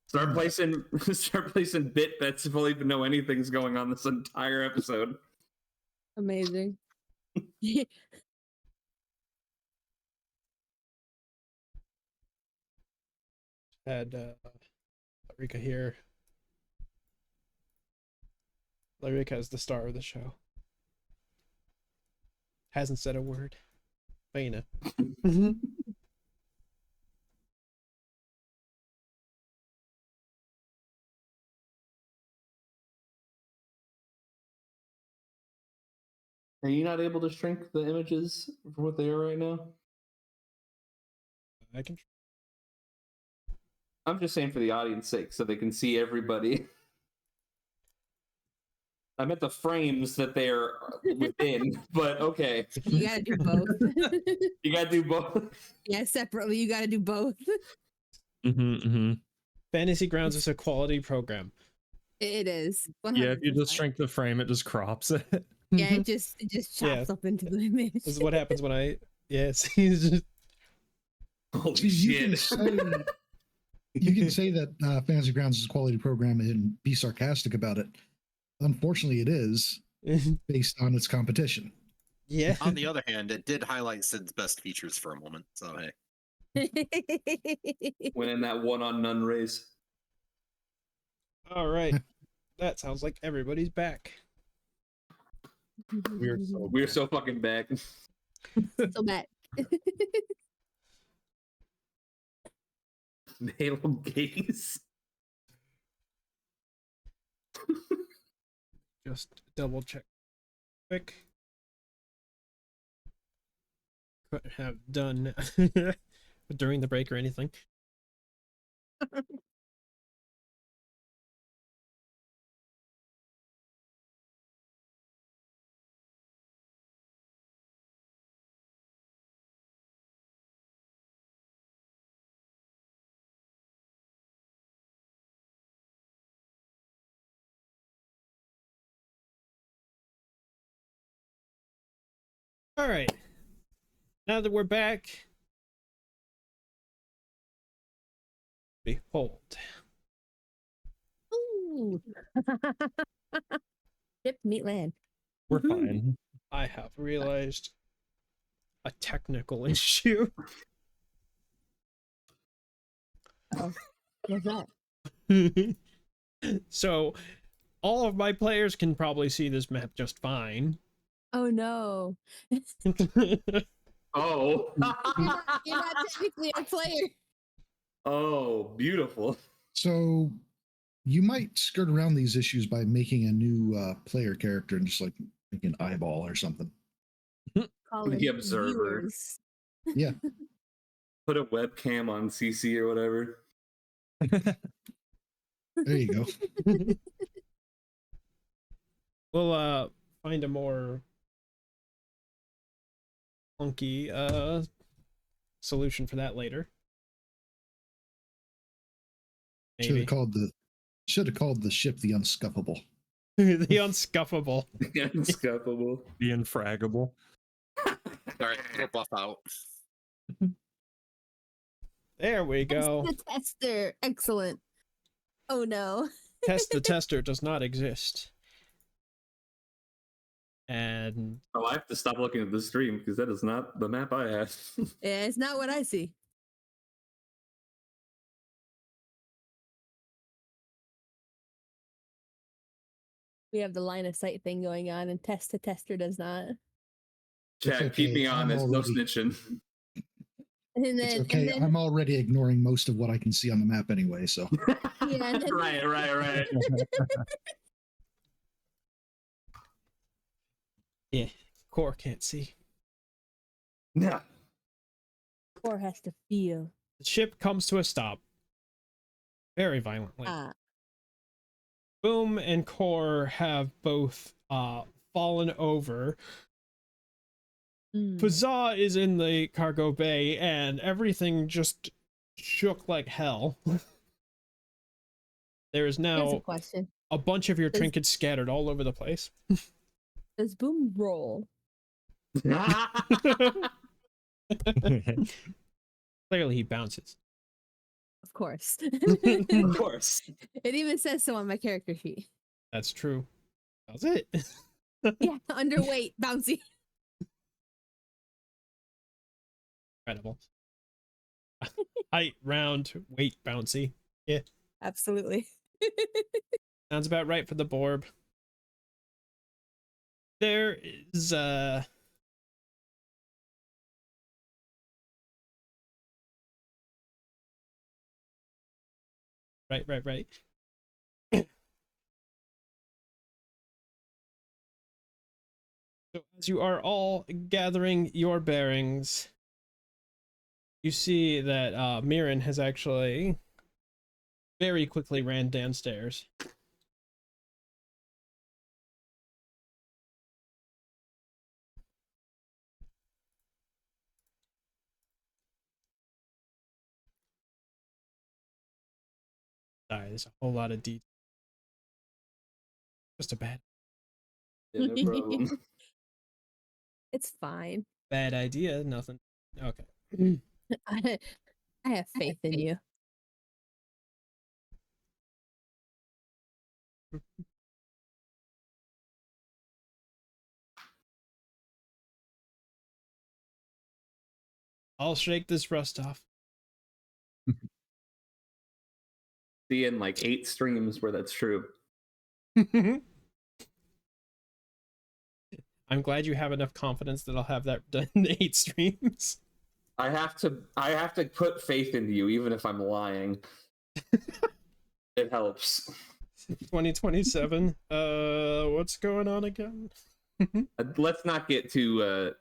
Start placing bit bets if I'll even know anything's going on this entire episode. Amazing. had Larika here. Larika is the star of the show. Hasn't said a word. But you know. Are you not able to shrink the images for what they are right now? I can. I'm just saying for the audience sake, so they can see everybody. I meant the frames that they're within, but okay. You gotta do both. You gotta do both. Yeah, separately. You gotta do both. Fantasy Grounds is a quality program. It is. 100%. Yeah, if you just shrink the frame, it just crops it. Yeah, it just chops up into the image. This is what happens when I. Yes, he's just. Holy You can shit. you can say that Fantasy Grounds is a quality program and be sarcastic about it. Unfortunately, it is based on its competition. Yeah. On the other hand, it did highlight Sid's best features for a moment. So hey. Winning that one on none race. All right. That sounds like everybody's back. We're so fucking back. so bad. Halo gaze. Just double check quick. Couldn't have done during the break or anything. All right. Now that we're back, behold. Ooh. Ship meet land. We're Woohoo. fine. I have realized a technical issue. Oh, what's that? So, all of my players can probably see this map just fine. Oh no. Oh. You're not technically a player. Oh, beautiful. So you might skirt around these issues by making a new player character and just like make an eyeball or something. Call The them observer. viewers. Yeah. Put a webcam on CC or whatever. There you go. We'll find a more funky solution for that later. Should Maybe. have called the ship the Unscuffable. The unscuffable. Unscuffable. The infraggable. All right, we'll buff out. There we go. The tester. Excellent. Oh no. Test the tester does not exist. And Oh, I have to stop looking at the stream because that is not the map I have. Yeah, it's not what I see. We have the line of sight thing going on, and test the tester does not. Chat, It's keep okay, me I'm honest. No already- snitching. And It's then, okay. and then I'm already ignoring most of what I can see on the map anyway, so Yeah, and then- right. yeah, core can't see. No. Core has to feel. The ship comes to a stop. Very violently. Boom and Core have both fallen over. Mm. Fazza is in the cargo bay and everything just shook like hell. There is Here's a now question: a bunch of your trinkets scattered all over the place. Does Boom roll? Clearly he bounces. Of course. Of course. It even says so on my character sheet. That's true. That's it. Yeah, underweight, bouncy. Incredible. Height, round, weight, bouncy. Yeah, Absolutely. sounds about right for the Borb. There is right. So as you are all gathering your bearings, you see that Mirren has actually very quickly ran downstairs. Sorry, there's a whole lot of detail. Just a Yeah, no problem. It's fine. bad idea. Nothing. Okay. I have faith in you. I'll shake this rust off. Seeing like 8 streams where that's true. I'm glad you have enough confidence that I'll have that done in 8 streams. I have to put faith into you, even if I'm lying. It helps. 2027. What's going on again? Let's not get too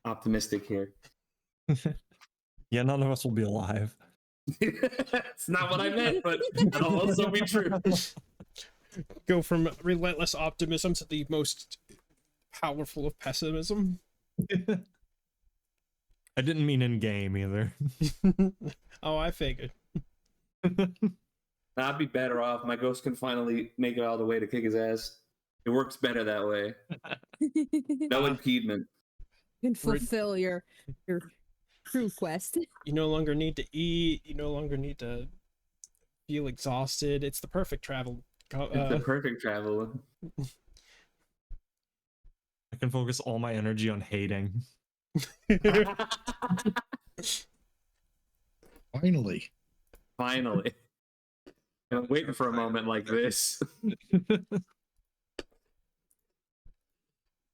optimistic here. Yeah, none of us will be alive. It's not what I meant, but that'll also be true. Go from relentless optimism to the most powerful of pessimism. I didn't mean in game either. Oh, I figured. I'd be better off. My ghost can finally make it all the way to kick his ass. It works better that way. No impediment. can fulfill your crew quest. You no longer need to eat. You no longer need to feel exhausted. It's the perfect travel. It's the perfect travel. I can focus all my energy on hating. Finally. Finally. I'm waiting for a moment like this.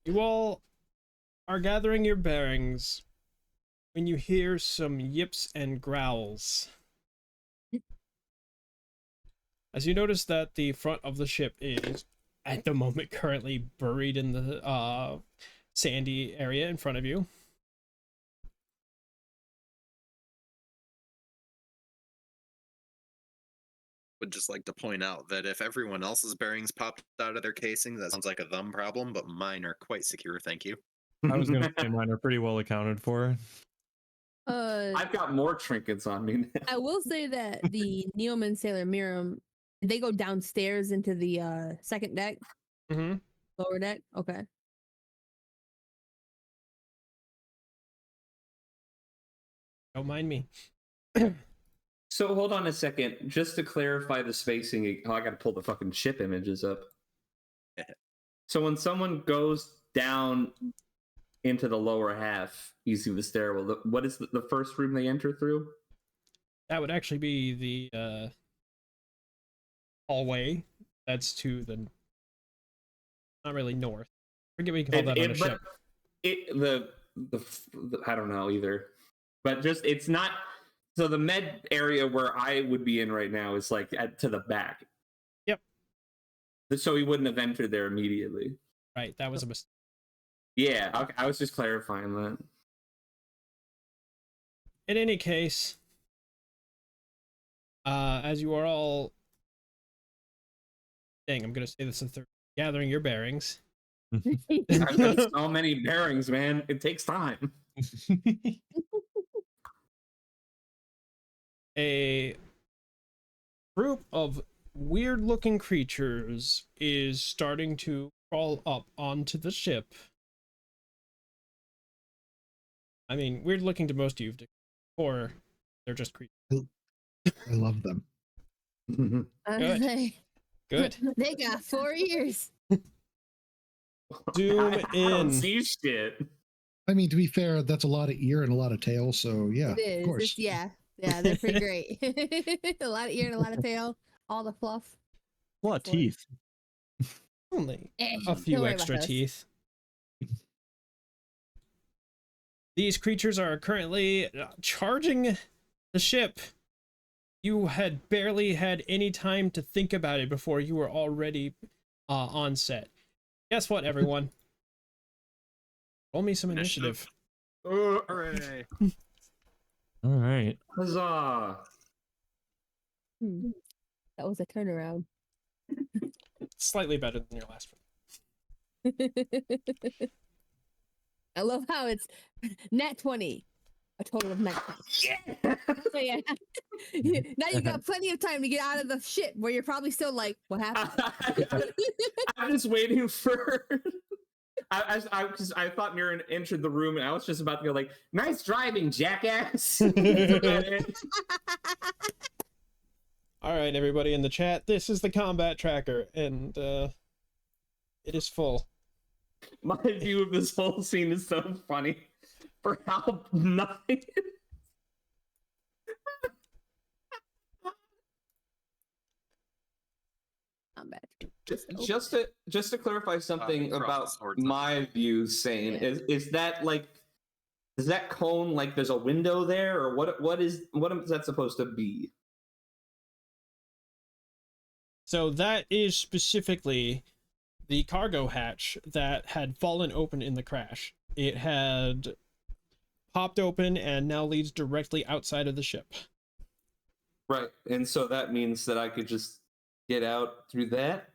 You all are gathering your bearings when you hear some yips and growls. As you notice that the front of the ship is, at the moment, currently buried in the sandy area in front of you. Would just like to point out that if everyone else's bearings popped out of their casing, that sounds like a them problem, but mine are quite secure, thank you. I was going to say mine are pretty well accounted for. I've got more trinkets on me now. I will say that the Neoman Sailor Miriam, they go downstairs into the second deck, Mm-hmm. lower deck. Okay. Don't mind me. So hold on a second, just to clarify the spacing. Oh, I gotta pull the fucking ship images up. So when someone goes down into the lower half using the stairwell, what is the first room they enter through? That would actually be the hallway. That's to the, not really north. Forget we can call that on a ship. I don't know either. But just, it's not, so the med area where I would be in right now is like to the back. Yep. So he wouldn't have entered there immediately. Right, that was a mistake. Yeah, okay, I was just clarifying that. In any case, as you are all, dang, I'm gonna say this in third, gathering your bearings. I've got so many bearings, man. It takes time. A group of weird-looking creatures is starting to crawl up onto the ship. I mean, weird-looking to most of you, or they're just creatures. I love them. Good. Good. They got 4 ears. Zoom I don't in. see shit. I mean, to be fair, that's a lot of ear and a lot of tail, so yeah, It is. of course. Yeah, they're pretty great. A lot of ear and a lot of tail. All the fluff. A lot of teeth. Only a Don't few worry extra about us. teeth. These creatures are currently charging the ship. You had barely had any time to think about it before you were already on set. Guess what, everyone? Roll me some initiative. Hooray. All right. Huzzah. That was a turnaround. Slightly better than your last one. I love how it's nat 20. A total of 19. Yeah. So yeah. Now you got plenty of time to get out of the ship where you're probably still like, what happened? I'm just waiting for. I thought Mirren entered the room and I was just about to go like, "Nice driving, jackass." All right, everybody in the chat, this is the combat tracker, and it is full. My view of this whole scene is so funny for how nothing. Combat. Just to clarify something Cross about swords. my view, Sane, Yeah. is that like, is that cone like there's a window there, or what is that supposed to be? So that is specifically the cargo hatch that had fallen open in the crash. It had popped open and now leads directly outside of the ship. Right, and so that means that I could just get out through that,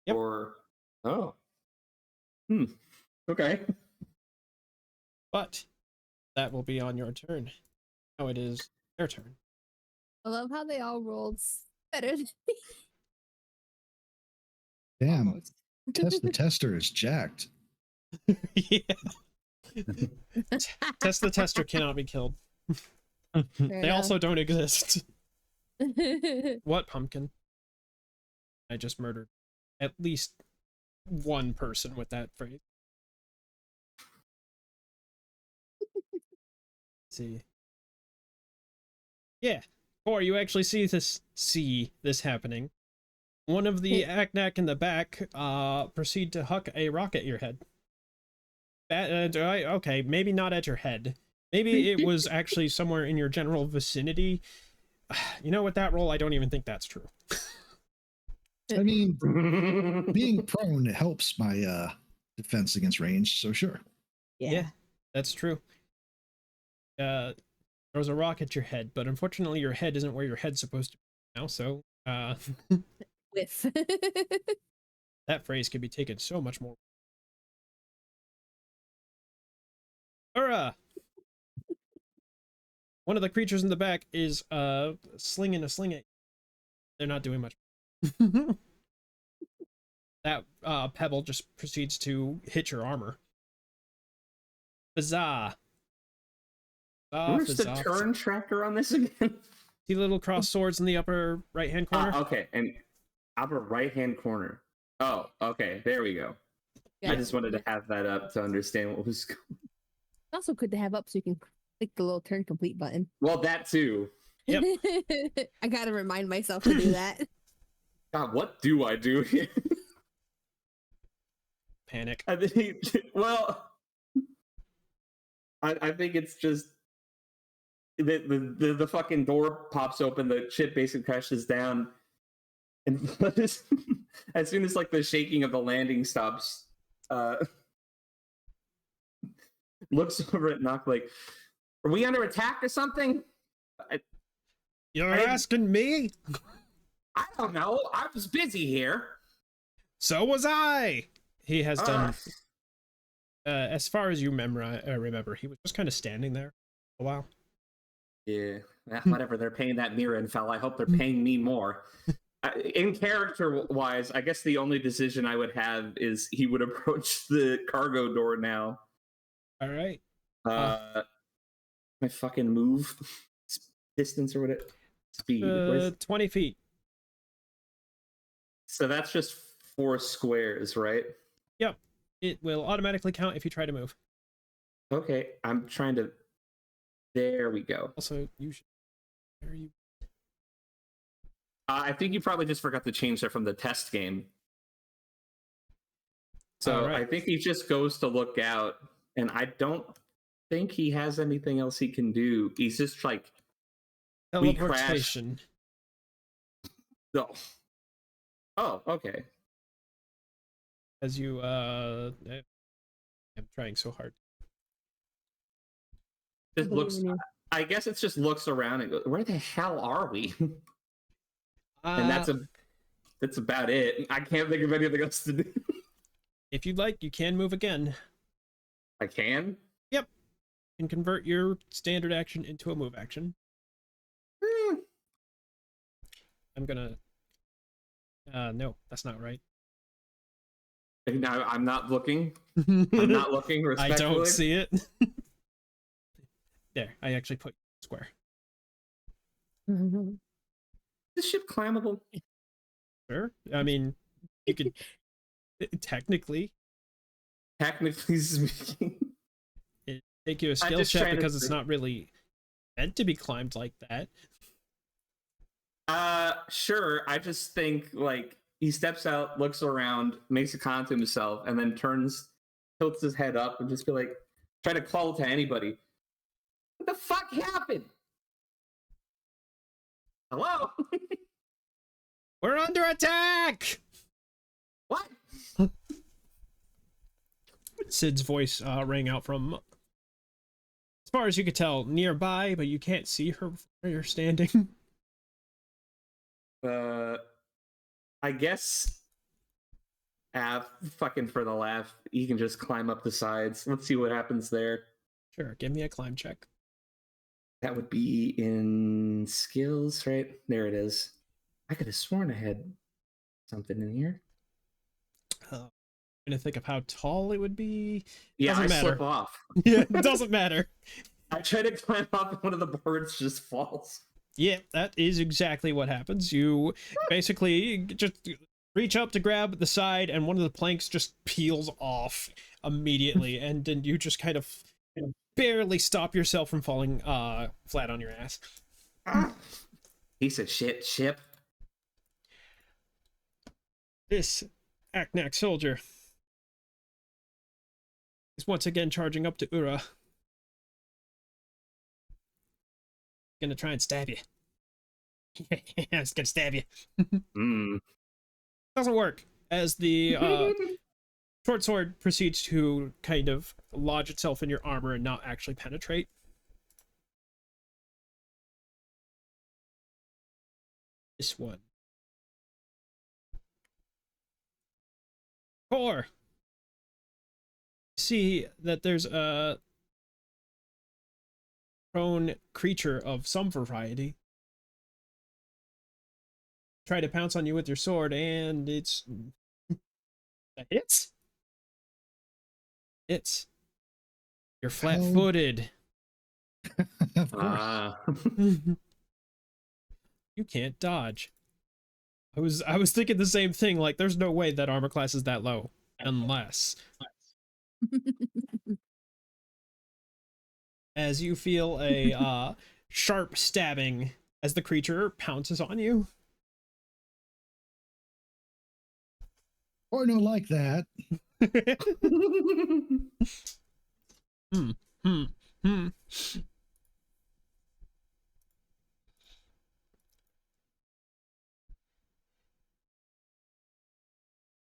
Yep. or okay. But that will be on your turn. Now it is their turn. I love how they all rolled better than me. Damn, Almost. the tester is jacked. Yeah. Test the tester cannot be killed. They also don't exist. What, pumpkin? I just murdered at least one person with that phrase. Let's see. Yeah. Or you actually see this happening. One of the Aknak in the back proceed to huck a rock at your head. Okay, maybe not at your head. Maybe it was actually somewhere in your general vicinity. You know, with that roll, I don't even think that's true. I mean, being prone helps my defense against range, so sure. Yeah, that's true. There was a rock at your head, but unfortunately your head isn't where your head's supposed to be now, so Whiff. that phrase could be taken so much more. Hurrah! One of the creatures in the back is slinging a sling at you. They're not doing much. That pebble just proceeds to hit your armor. Huzzah! Where's the turn tracker on this again? See little cross swords in the upper right-hand corner? Okay, and upper right-hand corner. Oh, okay, there we go. Yeah. I just wanted to have that up to understand what was going on. Also good to have up so you can click the little turn complete button. Well, that too. Yep. I gotta remind myself to do that. God, what do I do here? Panic. I think, well, I think it's just the fucking door pops open, the ship basically crashes down, and as soon as like the shaking of the landing stops, looks over at Nock like, are we under attack or something? You're asking me? I don't know. I was busy here. So was I. He has done. As far as you remember, he was just kind of standing there a while. Yeah, whatever. They're paying that Mirren fella. I hope they're paying me more. In character wise, I guess the only decision I would have is he would approach the cargo door now. All right. My fucking move distance or whatever. Speed. 20 feet. So that's just 4 squares, right? Yep. It will automatically count if you try to move. Okay, I'm trying to. There we go. Also, you should. Where are you? I think you probably just forgot to change that from the test game. So right. I think he just goes to look out, and I don't think he has anything else he can do. He's just like, we crashed. Teleportation. Oh, okay. As you, I'm trying so hard. Just looks. I guess it just looks around and goes, "Where the hell are we?" And that's about it. I can't think of anything else to do. If you'd like, you can move again. I can? Yep. You can convert your standard action into a move action. I'm gonna. No, that's not right. No, I'm not looking. I'm not looking respectfully. I don't see it. There, I actually put square. Is this ship climbable? Sure. I mean, you could technically speaking. it take you a skill check because it's not really meant to be climbed like that. Sure. I just think like he steps out, looks around, makes a comment to himself, and then tilts his head up and just be like, try to call to anybody. What the fuck happened? Hello? We're under attack! What? Sid's voice rang out from, as far as you could tell, nearby, but you can't see her where you're standing. I guess fucking for the laugh, he can just climb up the sides. Let's see what happens there. Sure, give me a climb check. That would be in skills, right? There it is. I could have sworn I had something in here. I'm gonna think of how tall it would be. Yeah, Doesn't I matter. slip off. Yeah, it doesn't matter. I try to climb up and one of the boards just falls. Yeah, that is exactly what happens. You basically just reach up to grab the side, and one of the planks just peels off immediately, and then you just kind of barely stop yourself from falling flat on your ass. Piece of shit ship. This Aknak soldier is once again charging up to Ura. Gonna try and stab you. I was gonna stab you. Doesn't work, as the short sword proceeds to kind of lodge itself in your armor and not actually penetrate. This one. Core. See that there's a prone creature of some variety. Try to pounce on you with your sword, and it's that hits. You're flat-footed. Of course. You can't dodge. I was thinking the same thing. Like, there's no way that armor class is that low, unless. As you feel a sharp stabbing as the creature pounces on you. Or no, like that.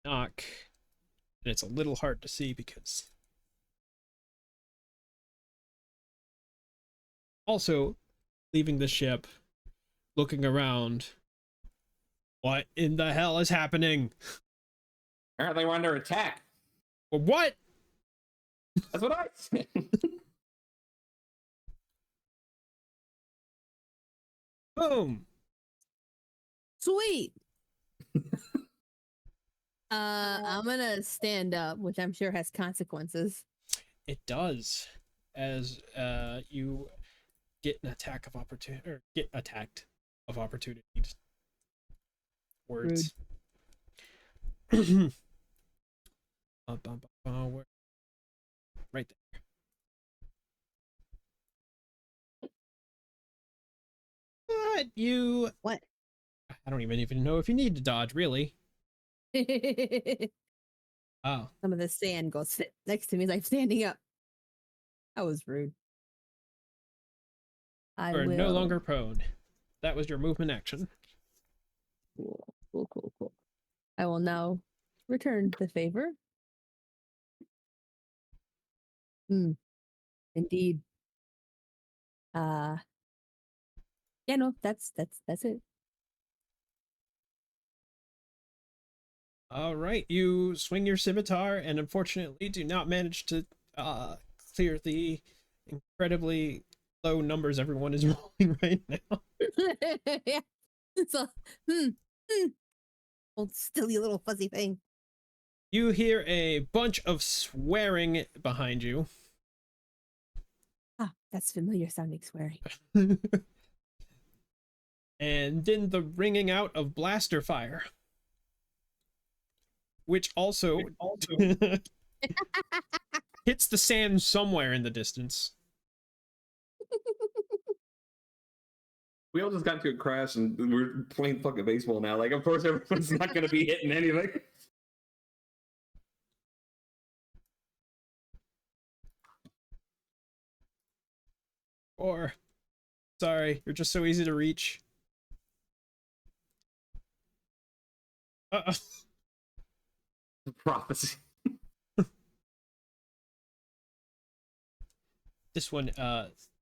Knock. And it's a little hard to see because. Also, leaving the ship, looking around. What in the hell is happening? Apparently we're under attack. What? That's what I said. Boom. Sweet. I'm gonna stand up, which I'm sure has consequences. It does, as you get an attack of opportunity, or get attacked of opportunities. Words. Right there. But you. What? I don't even know if you need to dodge, really. Some Oh. of the sand goes sit next to me as I'm standing up. That was rude. I You're will. no longer prone. That was your movement action. Cool. I will now return the favor. Indeed. Yeah, no, that's it. All right, you swing your scimitar and unfortunately do not manage to clear the incredibly low numbers everyone is rolling right now. Yeah. So, old stilly little fuzzy thing. You hear a bunch of swearing behind you. Ah, that's familiar sounding swearing. And then the ringing out of blaster fire. Which also hits the sand somewhere in the distance. We all just got into a crash and we're playing fucking baseball now. Like, of course, everyone's not going to be hitting anything. Or, sorry, you're just so easy to reach. Prophecy. This one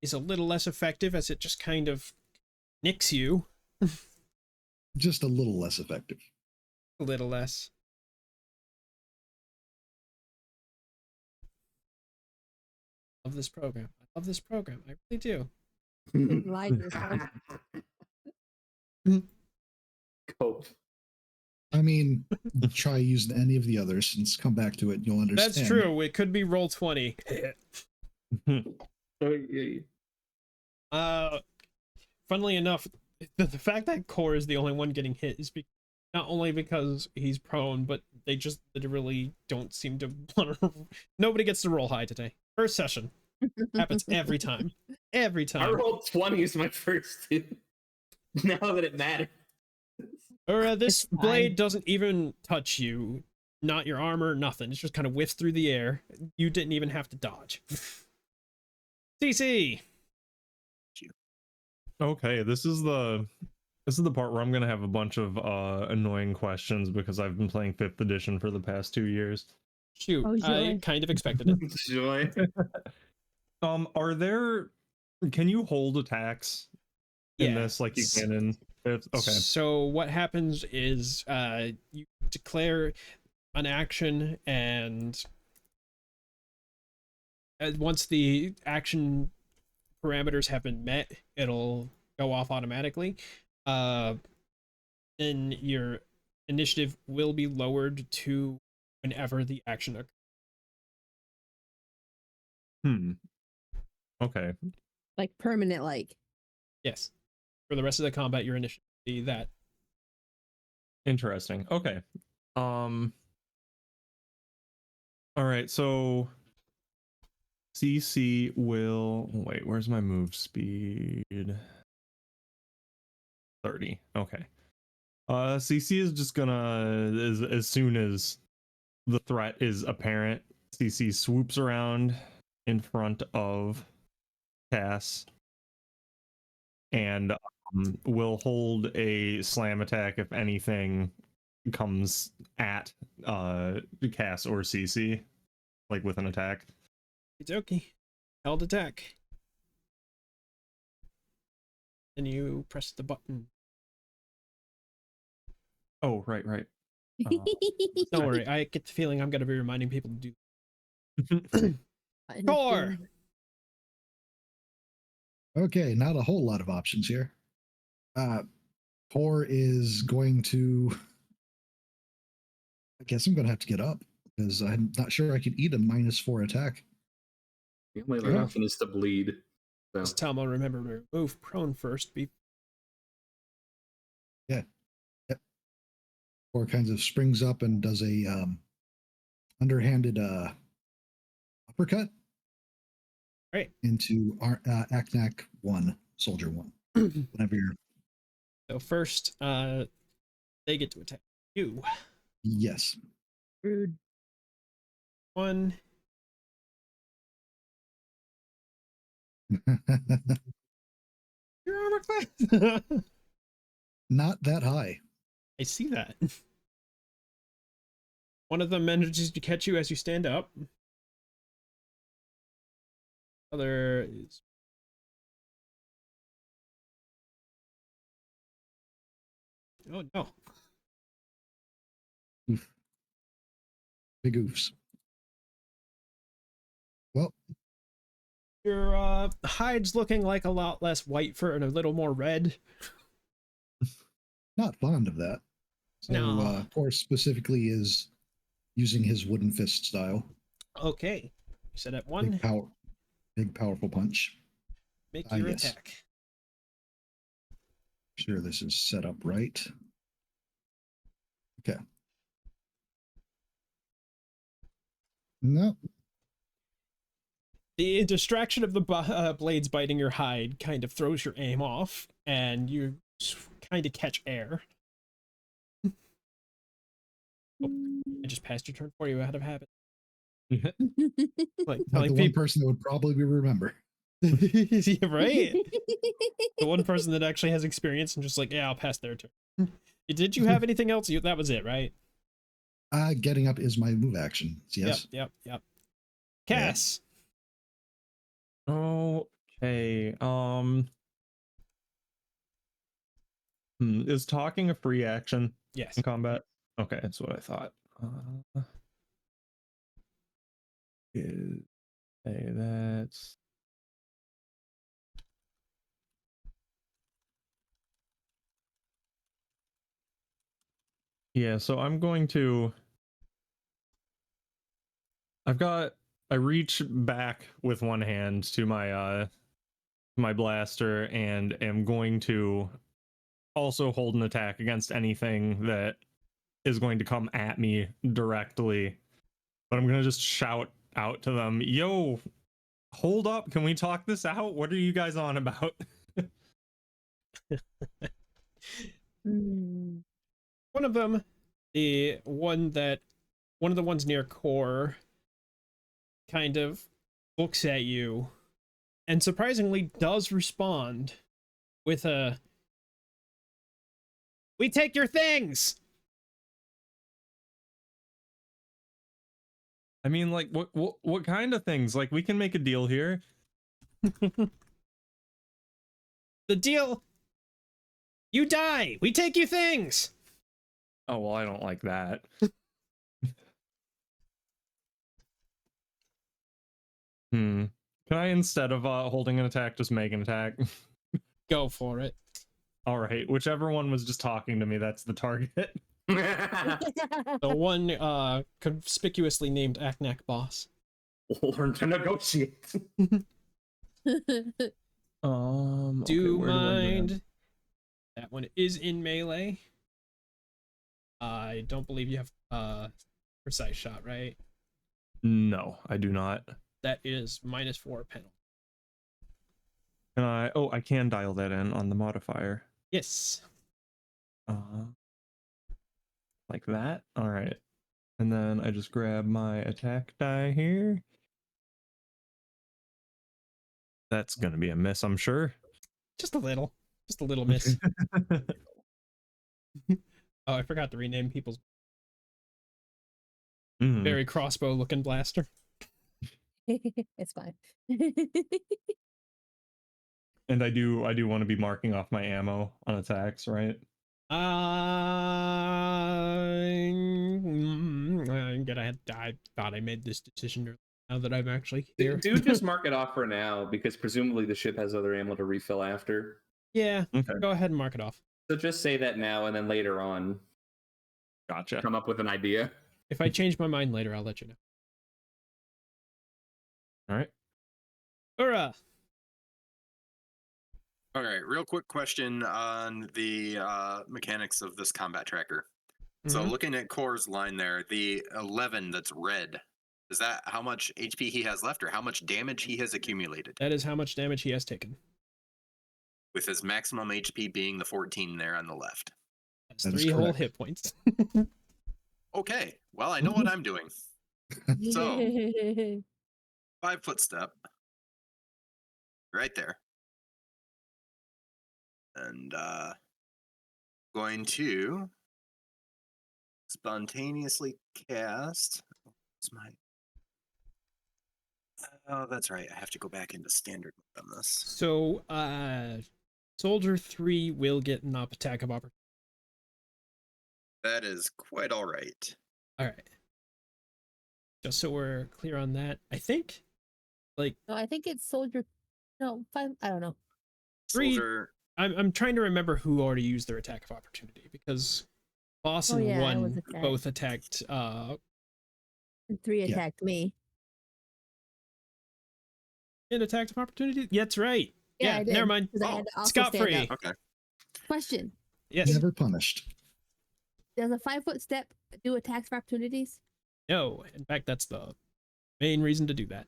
is a little less effective as it just kind of nicks you. Just a little less effective. A little less. Love this program. I love this program. I really do. Lie to yourself. Cope. I mean, try using any of the others and come back to it. And you'll understand. That's true. It could be roll 20. Funnily enough, the fact that Core is the only one getting hit is not only because he's prone, but they just literally don't seem to want to. Nobody gets to roll high today. First session happens every time. Every time. I rolled 20s my first two. Now that it matters. Or this It's fine. blade doesn't even touch you, not your armor, nothing. It's just kind of whiffs through the air. You didn't even have to dodge. CC. Okay, this is the part where I'm gonna have a bunch of annoying questions because I've been playing 5th edition for the past 2 years. Shoot, Oh, I joy. kind of expected it. Joy. Can you hold attacks in this like you can in 5th? Okay. So what happens is you declare an action, and once the action parameters have been met, it'll go off automatically. Then your initiative will be lowered to whenever the action occurs. Okay. Like permanent, like. Yes. For the rest of the combat, your initiative will be that. Interesting. Okay. All right, so CC will wait, where's my move speed? 30. Okay. CC is just gonna as soon as the threat is apparent, CC swoops around in front of Cass and will hold a slam attack if anything comes at Cass or CC, like with an attack. It's okay. Held attack. And you press the button. Oh, right. Don't worry, I get the feeling I'm going to be reminding people to do. Core! Okay, not a whole lot of options here. Core is going to. I guess I'm going to have to get up because I'm not sure I can eat a -4 attack. The only other option is to bleed. So. Just tell me, remember to move prone first. Yeah. Yep. Core kinds of springs up and does a underhanded uppercut. Right. Into Aknak 1, Soldier 1. Whenever you're. So first, they get to attack you. Yes. Rude. 1. Your armor class. Not that high. I see that. One of them manages to catch you as you stand up. Other is. Oh no. Oof. Big oofs. Well, Your hide's looking like a lot less white fur and a little more red. not fond of that. So, No. Core specifically is using his wooden fist style. Okay. You said at 1. Big powerful punch. Make your yes. attack. Sure, this is set up right. Okay. No. The distraction of the blades biting your hide kind of throws your aim off, and you kind of catch air. Oh, I just passed your turn for you out of habit. Like Like telling the one people, person that would probably remember. yeah, right? The one person that actually has experience and just like, yeah, I'll pass their turn. Did you have anything else? That was it, right? Getting up is my move action. Yes. Yep. Cass. Okay. Is talking a free action Yes. in combat? Okay, that's what I thought. That's Yeah, so I'm going to. I reach back with one hand to my blaster and am going to also hold an attack against anything that is going to come at me directly. But I'm gonna just shout out to them, "Yo, hold up! Can we talk this out? What are you guys on about?" Mm. One of them, one of the ones near core, kind of looks at you and surprisingly does respond with a, "We take your things." I mean, like, what kind of things? Like, we can make a deal here. The deal, you die, we take you things. Oh well, I don't like that. Can I, instead of holding an attack, just make an attack? Go for it. All right, whichever one was just talking to me, that's the target. The one conspicuously named Aknak Boss. Learn to negotiate. Okay, Do where do I mind. grab? That one is in melee. I don't believe you have precise shot, right? No, I do not. That is -4 penalty. Can I? Oh, I can dial that in on the modifier. Yes. Like that. All right, and then I just grab my attack die here. That's gonna be a miss, I'm sure. Just a little miss. Oh, I forgot to rename people's very crossbow looking blaster. It's fine. And I do want to be marking off my ammo on attacks, right? I thought I made this decision earlier, now that I'm actually here. Do just mark it off for now, because presumably the ship has other ammo to refill after. Yeah, Okay. go ahead and mark it off. So just say that now, and then later on, Gotcha. come up with an idea. If I change my mind later, I'll let you know. All right. Hurrah! All right, real quick question on the mechanics of this combat tracker. So Mhm. looking at Core's line there, the 11 that's red, is that how much HP he has left or how much damage he has accumulated? That is how much damage he has taken. With his maximum HP being the 14 there on the left. That's That is 3 whole correct. hit points. Okay, well, I know what I'm doing. So, 5-foot step. Right there. And going to spontaneously cast. What's my... Oh, that's right. I have to go back into standard mode on this. So, Soldier 3 will get an attack of opportunity. That is quite all right. All right. Just so we're clear on that, I think, like, No, I think it's soldier. No, 5. I don't know. 3. Soldier. I'm trying to remember who already used their attack of opportunity, because Boss Oh, and yeah, I was 1 attacked. both attacked. And 3 Yeah. attacked me. An attack of opportunity. Yeah, that's right. Yeah, I did, never mind. 'cause I had to also Scot stand free. up. Okay. Question: Yes. Never punished. does a 5-foot step do attacks for opportunities? No. In fact, that's the main reason to do that.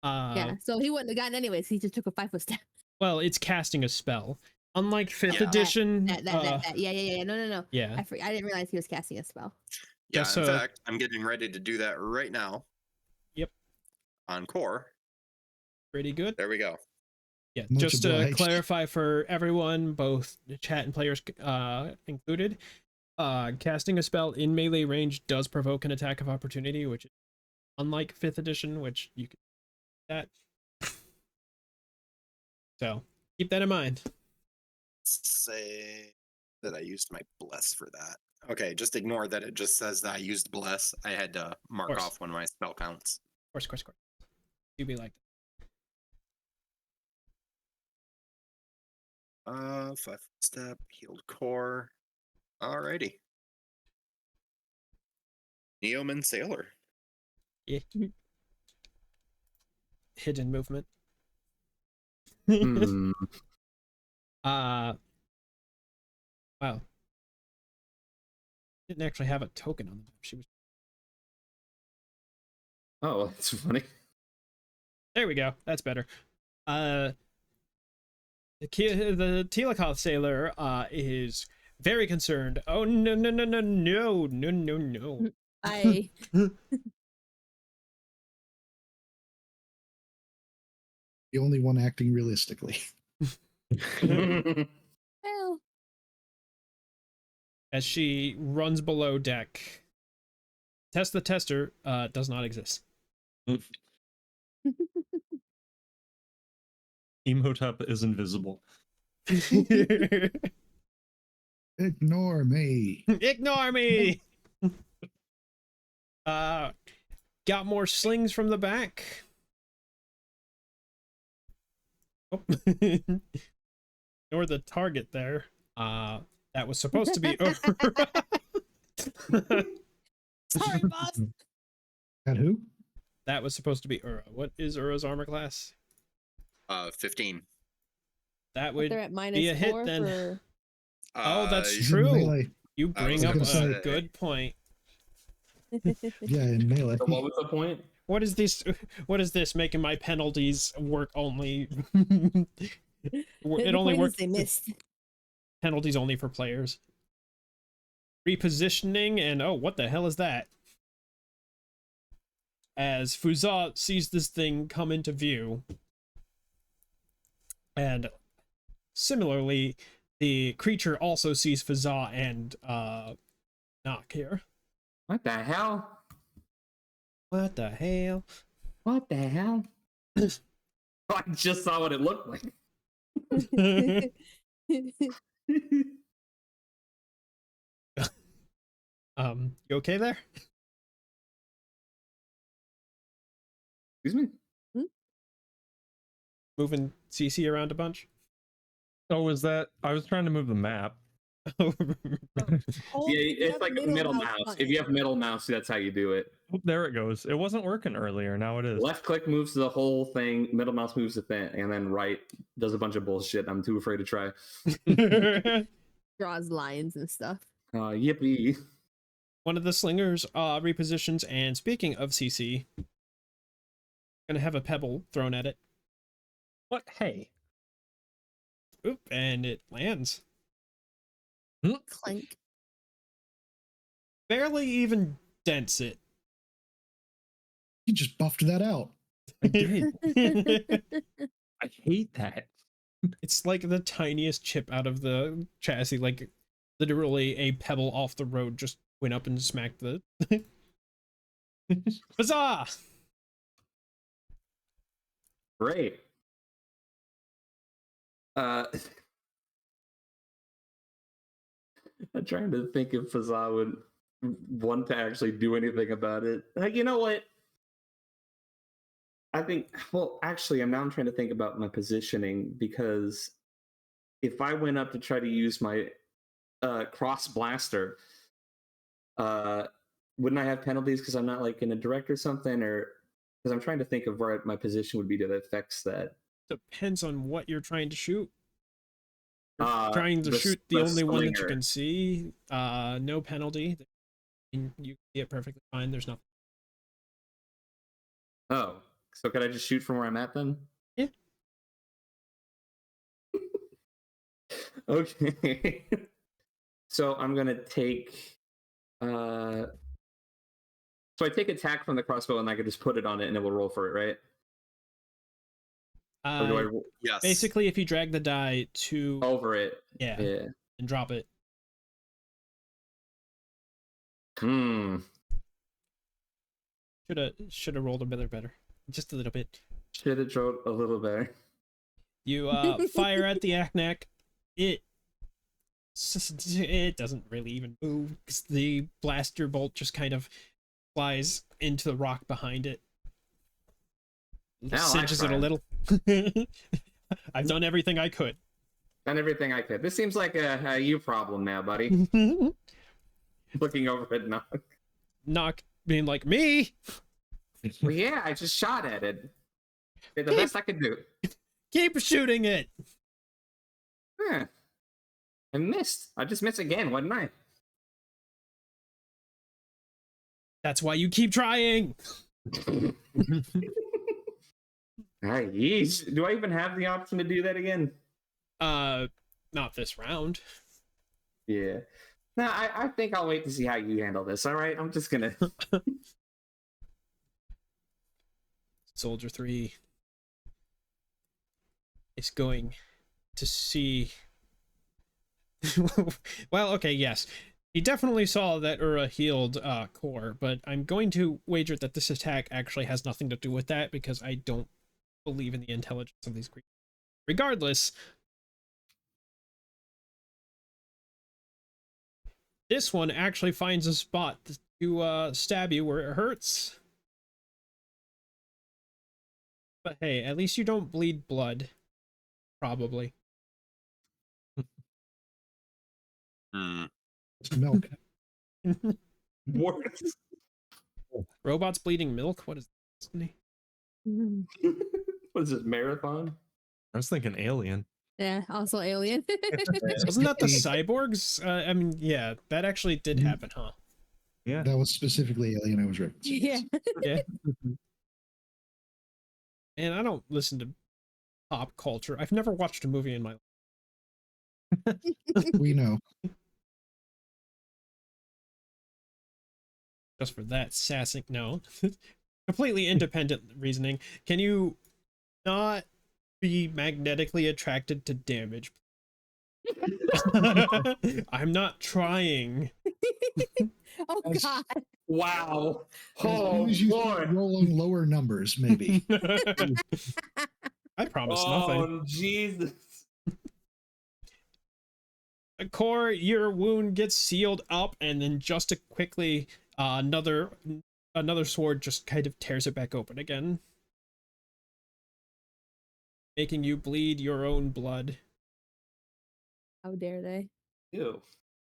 Yeah, so he wouldn't have gotten anyways. He just took a 5-foot step. Well, it's casting a spell. Unlike 5th Yeah. edition. Yeah. No. Yeah. I didn't realize he was casting a spell. Yeah, Just in so- fact, I'm getting ready to do that right now. Yep. On Core. Pretty good. There we go. Yeah, Much just to obliged. clarify for everyone, both the chat and players included, casting a spell in melee range does provoke an attack of opportunity, which is unlike 5th edition, which you can do that. So keep that in mind. Say that I used my bless for that. Okay, just ignore that it just says that I used bless. I had to mark course. off one of my spell counts. Of course. Do be like that. 5-foot step, healed core. Alrighty. Neoman Sailor. Yeah. Hidden movement. Hmm. Wow. Didn't actually have a token on the map. She was. Oh, that's funny. There we go. That's better. The Telekoth sailor is very concerned. Oh no no no no no no no no. I The only one acting realistically. well, As she runs below deck. Test the tester does not exist. Imhotep is invisible. Ignore me. Ignore me. Got more slings from the back. Oh. Ignore the target there. That was supposed to be sorry, boss. At who? That was supposed to be Ura. What is Ura's armor class? 15. That They're would at be a hit -4 then. for Oh, that's He's in true. melee. You I bring was up gonna a say- good point. Yeah, in melee. So what was the point? What is this? What is this making my penalties work only? The It only point is works. they missed. Penalties only for players. Repositioning and oh, what the hell is that? As Fuzat sees this thing come into view, and similarly, the creature also sees Fuzat and Knock here. What the hell? What the hell? What the hell? I just saw what it looked like. You okay there? Excuse me? Moving CC around a bunch? Oh, was that? I was trying to move the map. Hold Yeah, if you it's have like middle mouse. If button. you have middle mouse, that's how you do it. Oh, there it goes. It wasn't working earlier. Now it is. Left click moves the whole thing, middle mouse moves the thing, and then right does a bunch of bullshit. I'm too afraid to try. draws lines and stuff. Yippee. One of the slingers repositions, and speaking of CC, gonna have a pebble thrown at it. What? Hey. Oop, and it lands. Clank. Barely even dents it. You just buffed that out. I did. I hate that. It's like the tiniest chip out of the chassis, like literally a pebble off the road just went up and smacked the Huzzah! Great. I'm trying to think if Fazal would want to actually do anything about it. You know what? I think, well, actually, now I'm trying to think about my positioning, because if I went up to try to use my cross blaster, wouldn't I have penalties because I'm not like in a direct or something? Or because I'm trying to think of where my position would be that affects that. Depends on what you're trying to shoot. You're Uh, trying to shoot the only one that you slinger. can see. No penalty. You can see it perfectly fine. There's nothing. Oh, so could I just shoot from where I'm at then? Yeah. Okay. So I'm gonna take. So I take attack from the crossbow, and I can just put it on it, and it will roll for it, right? Or do I Yes. Basically, if you drag the die to over it? yeah, Yeah. and drop it, should have rolled a bit better, just a little bit. Should have drove a little better. You fire at the Aknak. It doesn't really even move because the blaster bolt just kind of flies into the rock behind it. Ow, Cinches it a tried. little. I've done everything I could. Done everything I could. This seems like a you problem now, buddy. Looking over at Knock. knock, being like, me? Well, yeah, I just shot at it. Did the Keep- best I could do. Keep shooting it. Huh. I missed. I just missed again, wasn't I? That's why you keep trying. Alright, yeesh. Do I even have the option to do that again? Not this round. Yeah. No, I think I'll wait to see how you handle this, alright? I'm just gonna... Soldier 3 is going to see... Well, okay, yes. He definitely saw that Ura healed Core, but I'm going to wager that this attack actually has nothing to do with that because I don't believe in the intelligence of these creatures. Regardless, this one actually finds a spot to stab you where it hurts. But hey, at least you don't bleed blood. Probably. It's milk. What? Robots bleeding milk? What is this? What is this, marathon? I was thinking Alien. Yeah, also Alien. Wasn't that the cyborgs? I mean, yeah, that actually did happen, huh? Yeah. That was specifically Alien I was referencing. Yeah. Yeah. And I don't listen to pop culture. I've never watched a movie in my life. We know. Just for that sassing. No. Completely independent reasoning. Can you not be magnetically attracted to damage? I'm not trying. Oh As- God. Wow. As Oh, long as you boy. start rolling lower numbers, maybe. I promise Oh, nothing. Jesus. Core, your wound gets sealed up, and then just to quickly, another sword just kind of tears it back open again, making you bleed your own blood. How dare they? Ew.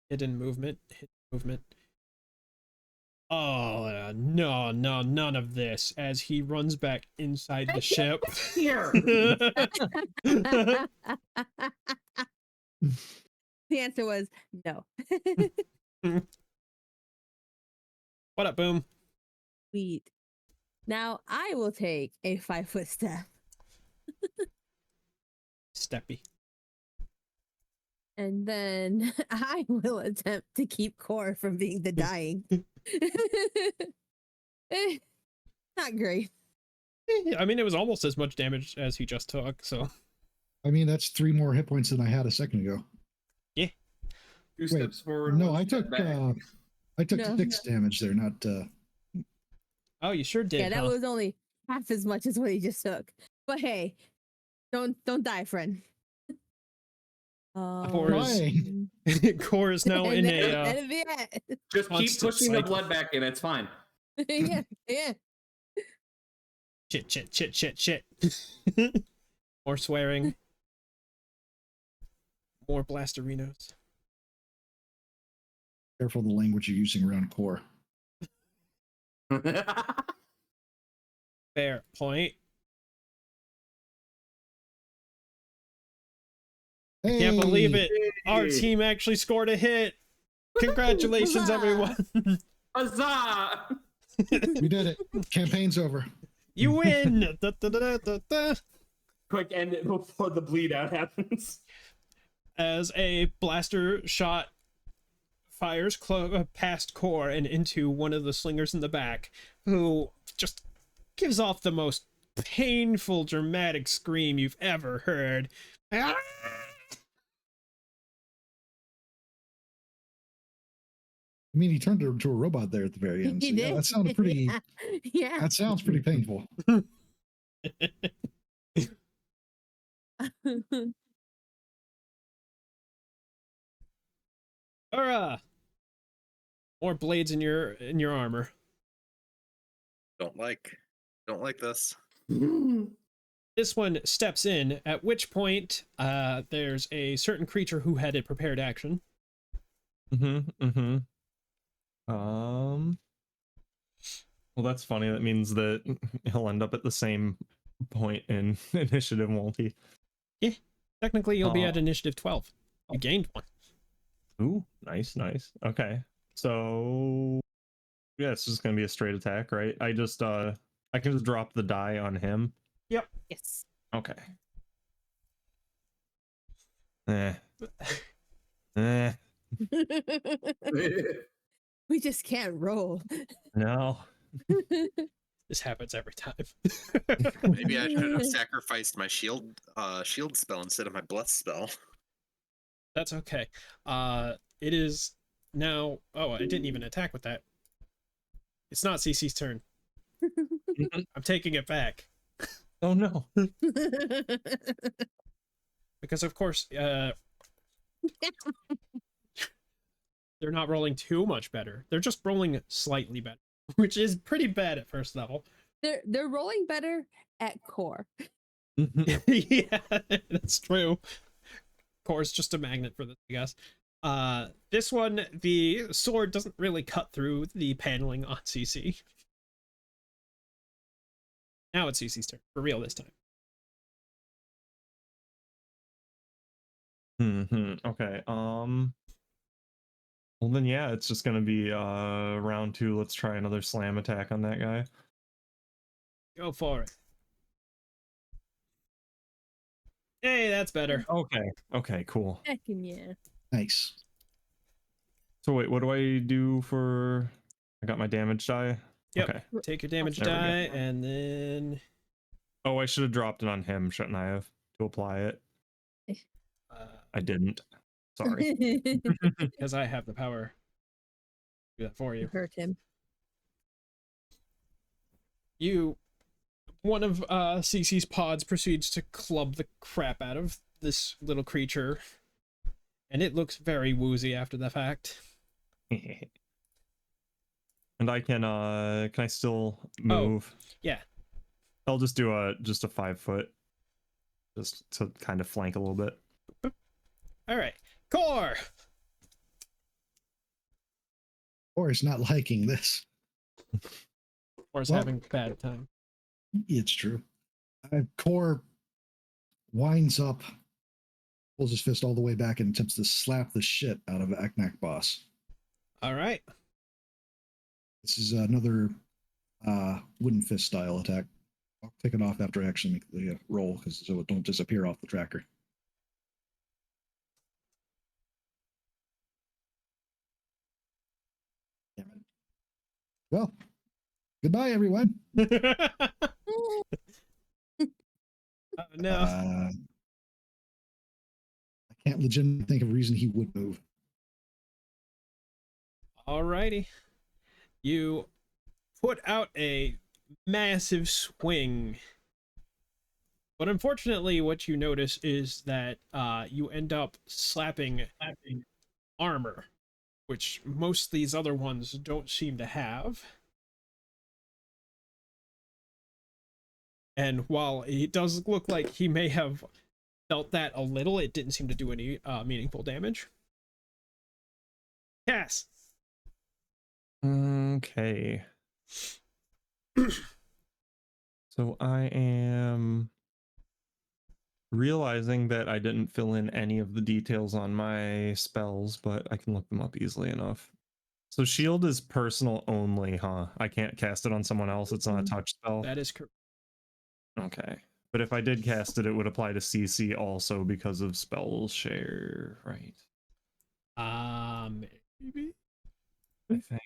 Hidden movement. Oh, no, none of this, as he runs back inside the ship. Here. The answer was no. What up, Boom? Sweet. Now I will take a 5-foot step. Steppy. And then I will attempt to keep Core from being the dying. Not great. I mean, it was almost as much damage as he just took, so. I mean, that's 3 more hit points than I had a second ago. 2 steps forward. No, 1 I step took back. No. 6 damage there, not Oh, you sure did, Yeah, that huh? was only half as much as what he just took. But hey, don't die, friend. Core's- Fine. Core is now in a, That'd be it. Just keep constant pushing the cycle. blood back in. It's fine. yeah, yeah. shit. More swearing. More blasterinos. careful the language you're using around core. Fair point. Hey, Can't believe it. Our Hey. team actually scored a hit. Congratulations, Huzzah. everyone. Huzzah! We did it. Campaign's over. You win. Da, da, da, da, da. Quick, end it before the bleed out happens. As a blaster shot fires past Core and into one of the slingers in the back, who just gives off the most painful, dramatic scream you've ever heard. Ah! I mean, he turned into a robot there at the very end. He So, yeah, did. that sounded pretty. Yeah. That sounds pretty painful. Hurrah! More blades in your armor. Don't like this. This one steps in, at which point there's a certain creature who had a prepared action. Well, that's funny. That means that he'll end up at the same point in initiative, won't he? Yeah. Technically, you'll be Oh. at initiative 12. You gained one. Ooh, nice. Okay. So yeah, it's just gonna be a straight attack, right? I can just drop the die on him. Yep. Yes. Okay. Eh. Eh. We just can't roll. No. This happens every time. Maybe I should have sacrificed my shield spell instead of my bless spell. That's okay. It is now. Oh, I didn't even attack with that. It's not CC's turn. I'm taking it back Oh no. because, of course, they're not rolling too much better. They're just rolling slightly better, which is pretty bad at first level. They're rolling better at core. Yeah, that's true. Core's just a magnet for this, I guess. This one, the sword doesn't really cut through the paneling on CC. Now it's CC's turn, for real this time. Okay. Well then, yeah, it's just gonna be round 2. Let's try another slam attack on that guy. Go for it. Hey, that's better. Okay, cool. Heckin' yeah. Nice. So wait, what do I do for? I got my damage die. Yep. Okay. Take your damage There we go. die, and then Oh, I should have dropped it on him, shouldn't I have, to apply it? I didn't. Sorry. because I have the power to do that for you. Hurt him. One of CC's pods proceeds to club the crap out of this little creature, and it looks very woozy after the fact. And I can I still move? Yeah. I'll just do a 5 foot, just to kind of flank a little bit. All right, Core. Or is not liking this. Core's Well- having a bad time. It's true. Core winds up, pulls his fist all the way back, and attempts to slap the shit out of Aknak Boss. All right. This is another wooden fist style attack. I'll pick it off after I actually make the roll, because so it don't disappear off the tracker. Damn it. Well, goodbye, everyone. Oh, no. I can't legitimately think of a reason he would move. Alrighty. You put out a massive swing. But unfortunately, what you notice is that you end up slapping armor, which most of these other ones don't seem to have. And while it does look like he may have felt that a little, it didn't seem to do any meaningful damage. Yes. Okay. So I am realizing that I didn't fill in any of the details on my spells, but I can look them up easily enough. So shield is personal only, huh? I can't cast it on someone else. It's not a touch spell. That is correct. Okay. But if I did cast it, it would apply to CC also because of spell share, right? Maybe. I think.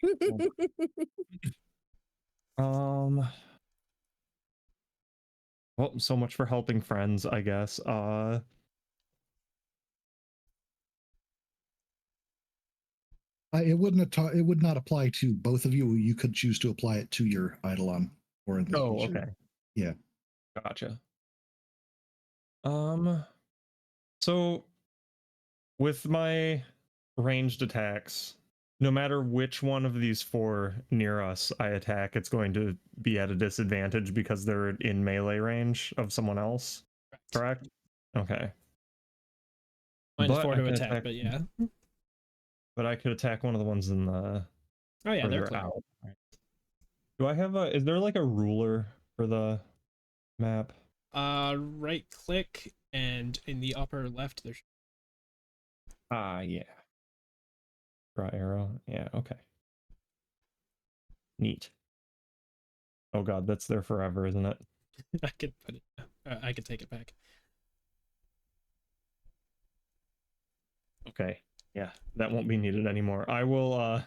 Well, so much for helping friends, I guess. It would not apply to both of you. You could choose to apply it to your Eidolon or in the Oh, future. okay. Yeah. Gotcha. So with my ranged attacks, no matter which one of these 4 near us I attack, it's going to be at a disadvantage because they're in melee range of someone else. Correct? Okay. Minus But 4 I to can attack, but yeah. But I could attack one of the ones in the Oh yeah, they're further clear. out. Right. Do I have a? Is there like a ruler for the map? Right click, and in the upper left, there's. Ah, yeah. Draw arrow. Yeah. Okay. Neat. Oh god, that's there forever, isn't it? I could put it. I could take it back. Okay. Yeah, that won't be needed anymore. I will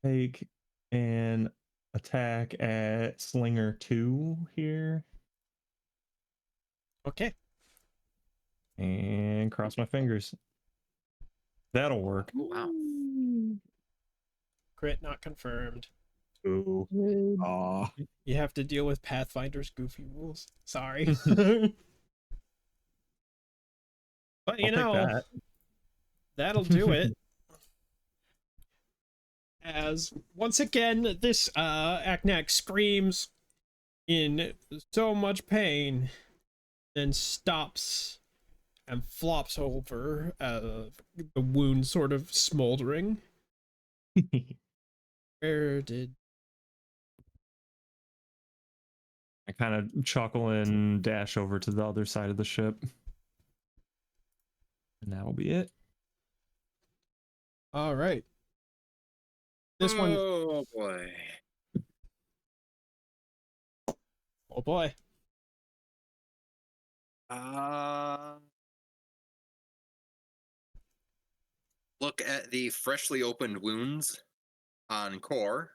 take an attack at Slinger 2 here Okay. and cross my fingers. That'll work. Wow. Crit not confirmed. Ooh. Rude. Aw. You have to deal with Pathfinder's goofy rules. Sorry. But you I'll take know, that. that'll do it. As once again, this Aknak screams in so much pain, then stops and flops over, the wound sort of smoldering. Where did... I kind of chuckle and dash over to the other side of the ship. And that'll be it. All right. This one... Oh boy. Oh boy. Look at the freshly opened wounds on core.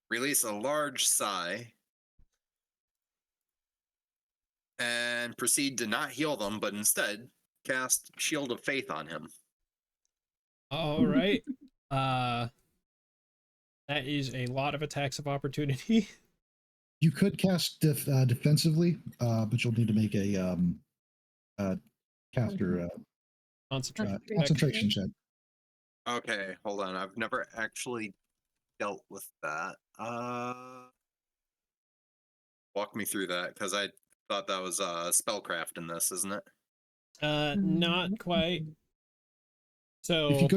Release a large sigh. And proceed to not heal them, but instead cast Shield of Faith on him. All right. That is a lot of attacks of opportunity. You could cast defensively, but you'll need to make a caster concentration check. Okay, hold on. I've never actually dealt with that. Walk me through that, because I thought that was spellcraft in this, isn't it? Not quite. So If you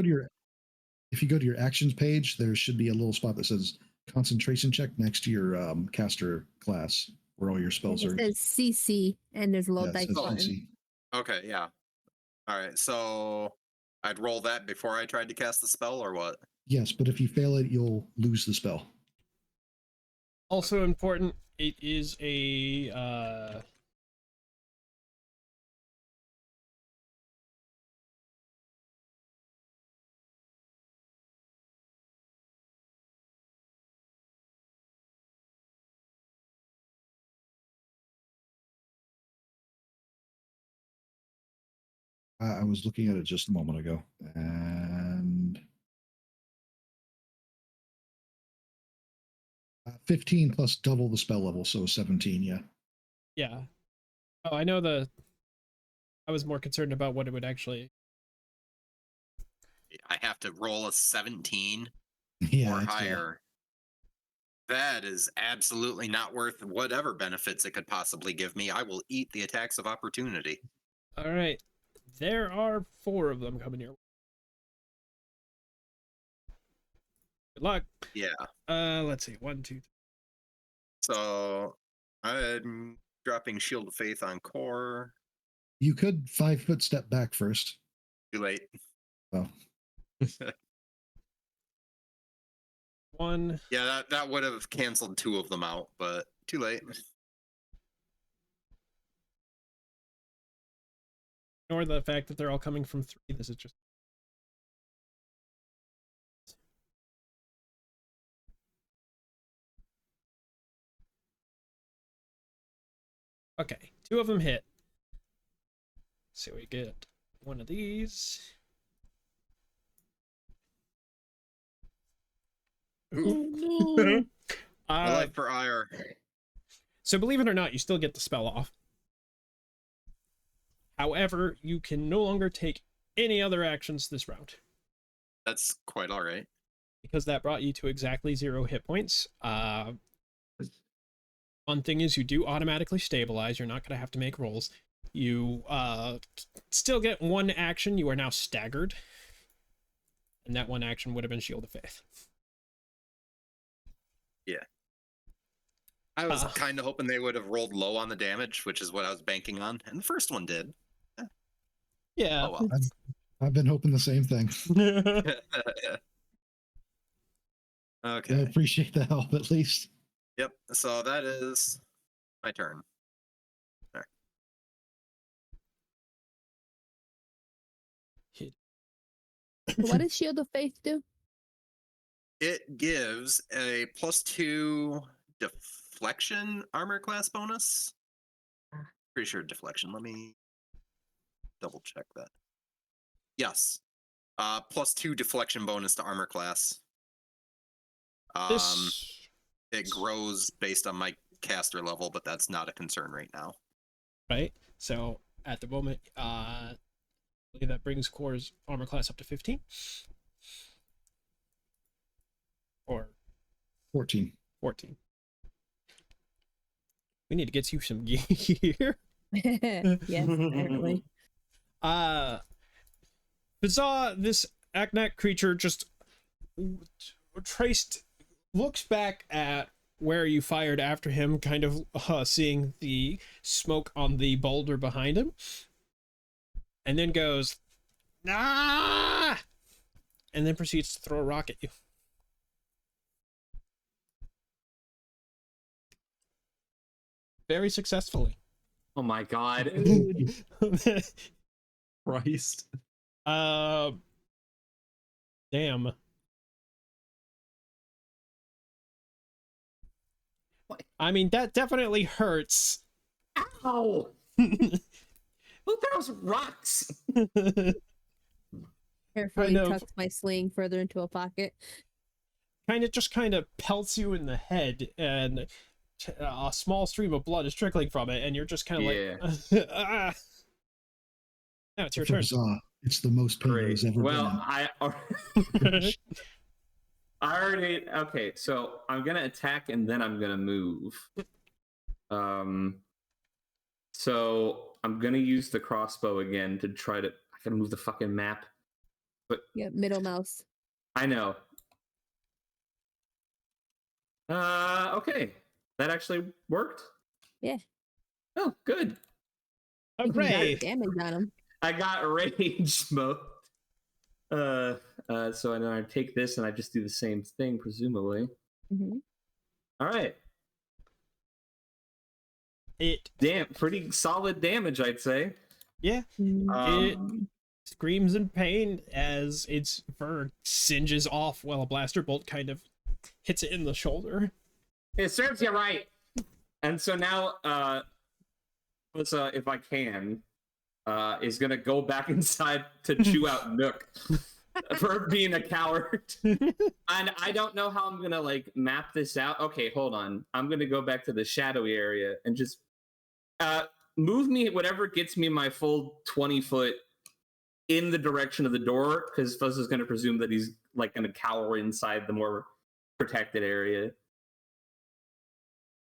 go to your actions page, there should be a little spot that says concentration check next to your caster class, where all your spells are. It says CC, and there's a little Yeah, it dice says button. CC. Okay, yeah. All right, so I'd roll that before I tried to cast the spell, or what? Yes, but if you fail it, you'll lose the spell. also important, it is a I was looking at it just a moment ago, and 15 plus double the spell level, so 17. Yeah. yeah. Oh, I was more concerned about what it would actually... I have to roll a 17 Yeah. or it's, higher. That is absolutely not worth whatever benefits it could possibly give me. I will eat the attacks of opportunity. All right. There are 4 of them coming your way. Good luck. Yeah. Let's see. 1, 2, 3. So I'm dropping Shield of Faith on core. You could 5-foot step back first. Too late. Oh. 1. Yeah, that would have canceled 2 of them out, but too late. Ignore the fact that they're all coming from 3. This is just... Okay, 2 of them hit. So we get one of these. Ooh. My Uh, life for ire. so believe it or not, you still get the spell off. However, you can no longer take any other actions this round, That's quite all right. because that brought you to exactly 0 hit points. One thing is you do automatically stabilize. You're not going to have to make rolls. You still get one action. You are now staggered. And that one action would have been Shield of Faith. I was kind of hoping they would have rolled low on the damage, which is what I was banking on, and the first one did. Yeah. Oh well. I've been hoping the same thing. I Okay. appreciate the help at least. Yep. So that is my turn. There. What does Shield of Faith do? It gives a +2 deflection armor class bonus. Pretty sure deflection. Let me double check that. Yes. +2 deflection bonus to armor class. This... It grows based on my caster level, but that's not a concern right now. Right? So, at the moment, I believe that brings Core's armor class up to 15. Or 14. 14. We need to get you some gear. Yes, apparently. Bizarre, this Aknak creature just looks back at where you fired after him, kind of seeing the smoke on the boulder behind him, and then goes, "Ah!" and then proceeds to throw a rock at you. Very successfully. Oh my god. Christ. Damn. I mean, that definitely hurts. Ow! Who throws rocks? Carefully Kind of. tucks my sling further into a pocket. Kind of pelts you in the head, and a small stream of blood is trickling from it, and you're just kind of like, ah. Now it's your turn. It's the most pain Great. he's ever Well, been in. I already okay. So I'm gonna attack and then I'm gonna move. So I'm gonna use the crossbow again to try to. I gotta move the fucking map. But Yep, middle mouse. I know. Okay, that actually worked. Yeah. Oh, good. You got Hooray! damage on him. I got rage mode. So then I take this and I just do the same thing, presumably. Mm-hmm. All right. Damn, pretty solid damage, I'd say. Yeah. Mm-hmm. It screams in pain as its fur singes off while a blaster bolt kind of hits it in the shoulder. It serves you right. And so now, if I can, is gonna go back inside to chew out Nook for being a coward. And I don't know how I'm gonna like map this out. Okay, hold on. I'm gonna go back to the shadowy area and just move me whatever gets me my full 20 foot in the direction of the door, because Fuzz is gonna presume that he's like gonna cower inside the more protected area,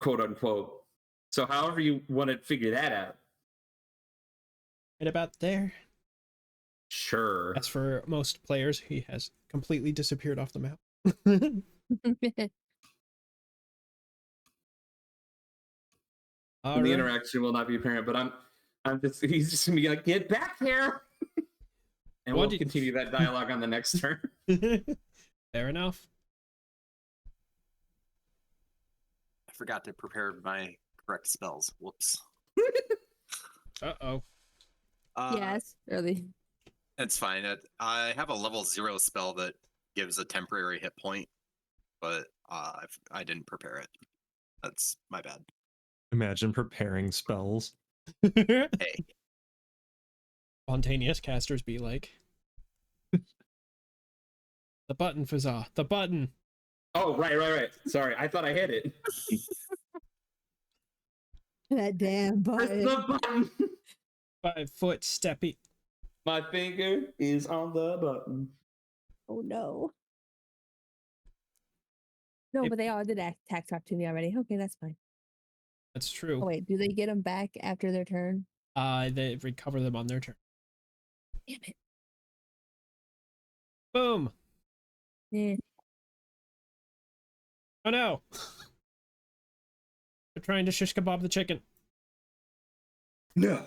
quote unquote. So however you want to figure that out. Right about there. Sure. As for most players, he has completely disappeared off the map. The interaction will not be apparent, but he's just gonna be like, get back here. And we'll continue that dialogue on the next turn. Fair enough. I forgot to prepare my correct spells. Whoops. Uh-oh. Yes, really. It's fine. I have a level 0 spell that gives a temporary hit point, but I didn't prepare it. That's my bad. Imagine preparing spells. Hey. Spontaneous casters be like. The button, Fazza. The button. Oh, right. Sorry, I thought I hit it. That damn Press button. the button. 5 foot steppy. My finger is on the button. Oh no. No, It- but they all did attack talk to me already. Okay, that's fine. That's true. Oh wait, do they get them back after their turn? They recover them on their turn. Damn it. Boom. Yeah. Oh no. They're trying to shish kebab the chicken. No.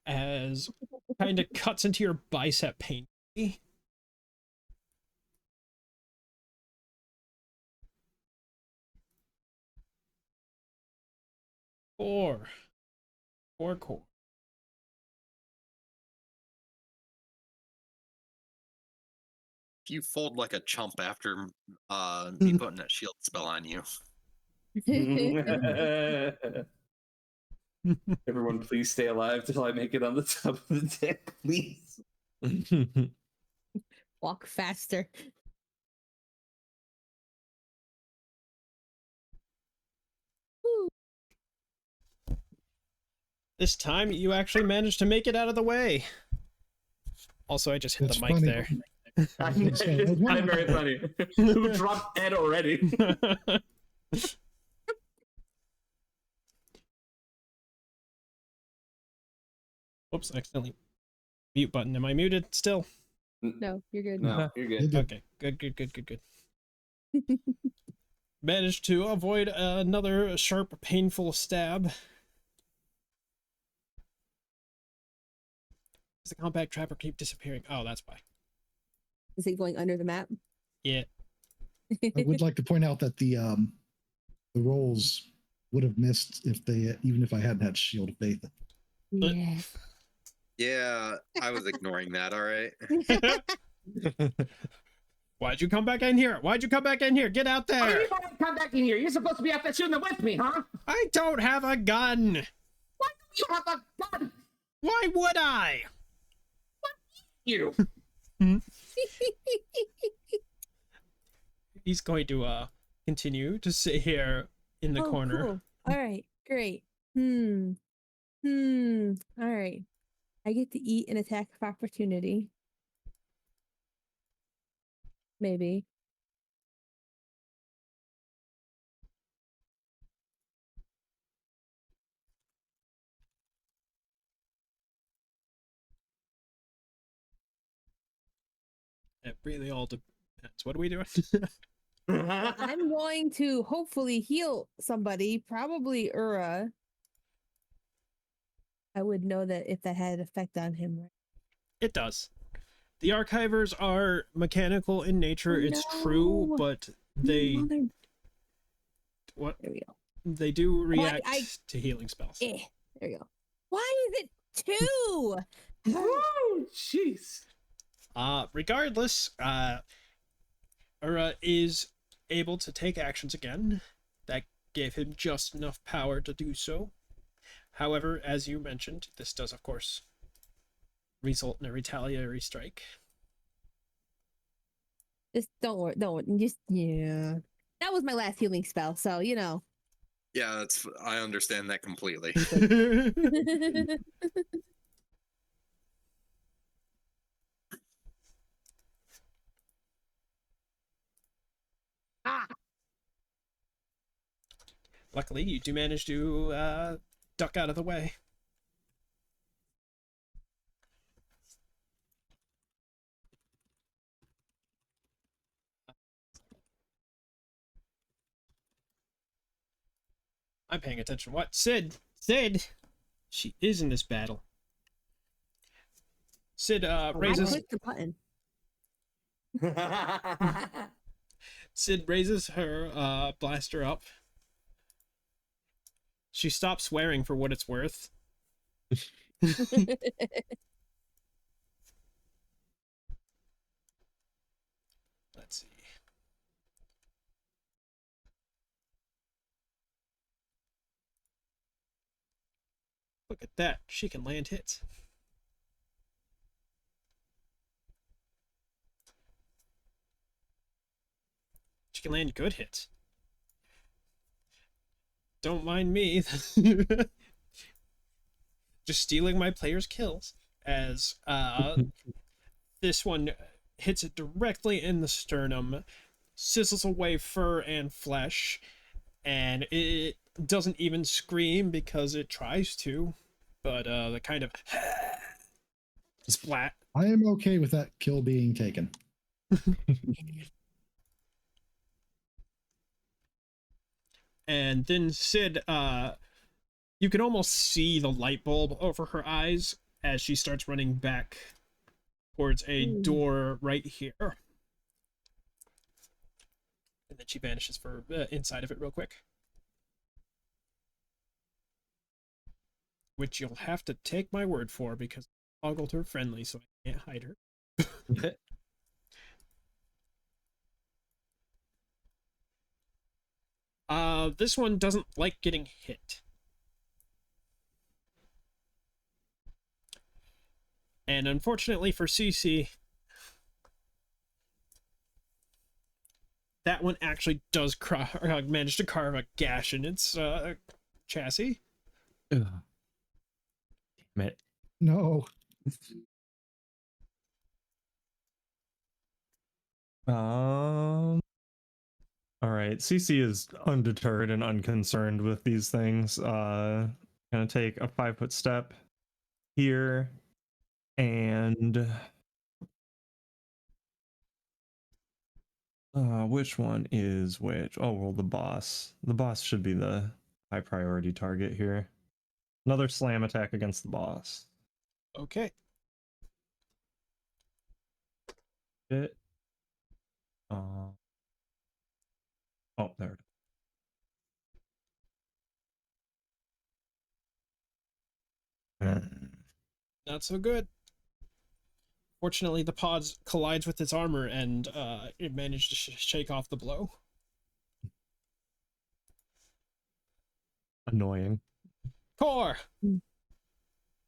As kind of cuts into your bicep painfully. Four core. If you fold like a chump after me putting that shield spell on you. Everyone, please stay alive till I make it on the top of the deck, please. Walk faster. This time you actually managed to make it out of the way. Also, I just hit It's the mic funny. there. It's kind of very funny. Who dropped Ed already? Whoops, accidentally. Mute button. Am I muted still? No, you're good. No, you're good. Okay, good. Managed to avoid another sharp, painful stab. Does the compact trapper keep disappearing? Oh, that's why. Is it going under the map? Yeah. I would like to point out that the rolls would have missed if they even if I hadn't had Shield of Faith. Yeah. Yeah, I was ignoring that, all right? Why'd you come back in here? Why'd you come back in here? Get out Why there! you gotta come back in here? You're supposed to be out there shooting with me, huh? I don't have a gun! Why do you have a gun? Why would I? You. He's going to continue to sit here in the corner. Cool. All right, great. All right. I get to eat an attack of opportunity. Maybe. It really all depends. What are we doing? I'm going to hopefully heal somebody, probably Ura. I would know that if that had an effect on him, right? It does. The archivers are mechanical in nature, it's true, No. but they Mother- what There we go. they do react I- to healing spells. There we go. Why is it 2? Oh, jeez. Regardless, Ura is able to take actions again. That gave him just enough power to do so. However, as you mentioned, this does, of course, result in a retaliatory strike. Just don't worry. Just, yeah. That was my last healing spell, so, you know. Yeah, I understand that completely. Luckily, you do manage to duck out of the way. I'm paying attention. What? Sid! Sid! She is in this battle. Sid I raises clicked the button. Sid raises her blaster up. She stops swearing for what it's worth. Let's see. Look at that. She can land hits. She can land good hits. Don't mind me. Just stealing my players' kills. As this one hits it directly in the sternum, sizzles away fur and flesh, and it doesn't even scream because it tries to, but the kind of splat. I am okay with that kill being taken. And then Sid, you can almost see the light bulb over her eyes as she starts running back towards a door right here. And then she vanishes for inside of it real quick. Which you'll have to take my word for because I toggled her friendly, so I can't hide her. This one doesn't like getting hit. And unfortunately for CC, that one actually does manage to carve a gash in its chassis. Ugh. Damn it. No. All right. CC is undeterred and unconcerned with these things. Gonna take a 5-foot step here, and which one is which? Oh, well, the boss. The boss should be the high priority target here. Another slam attack against the boss. Okay. It. Oh, there. Not so good. Fortunately, the pods collides with its armor, and it managed to shake off the blow. Annoying. Core!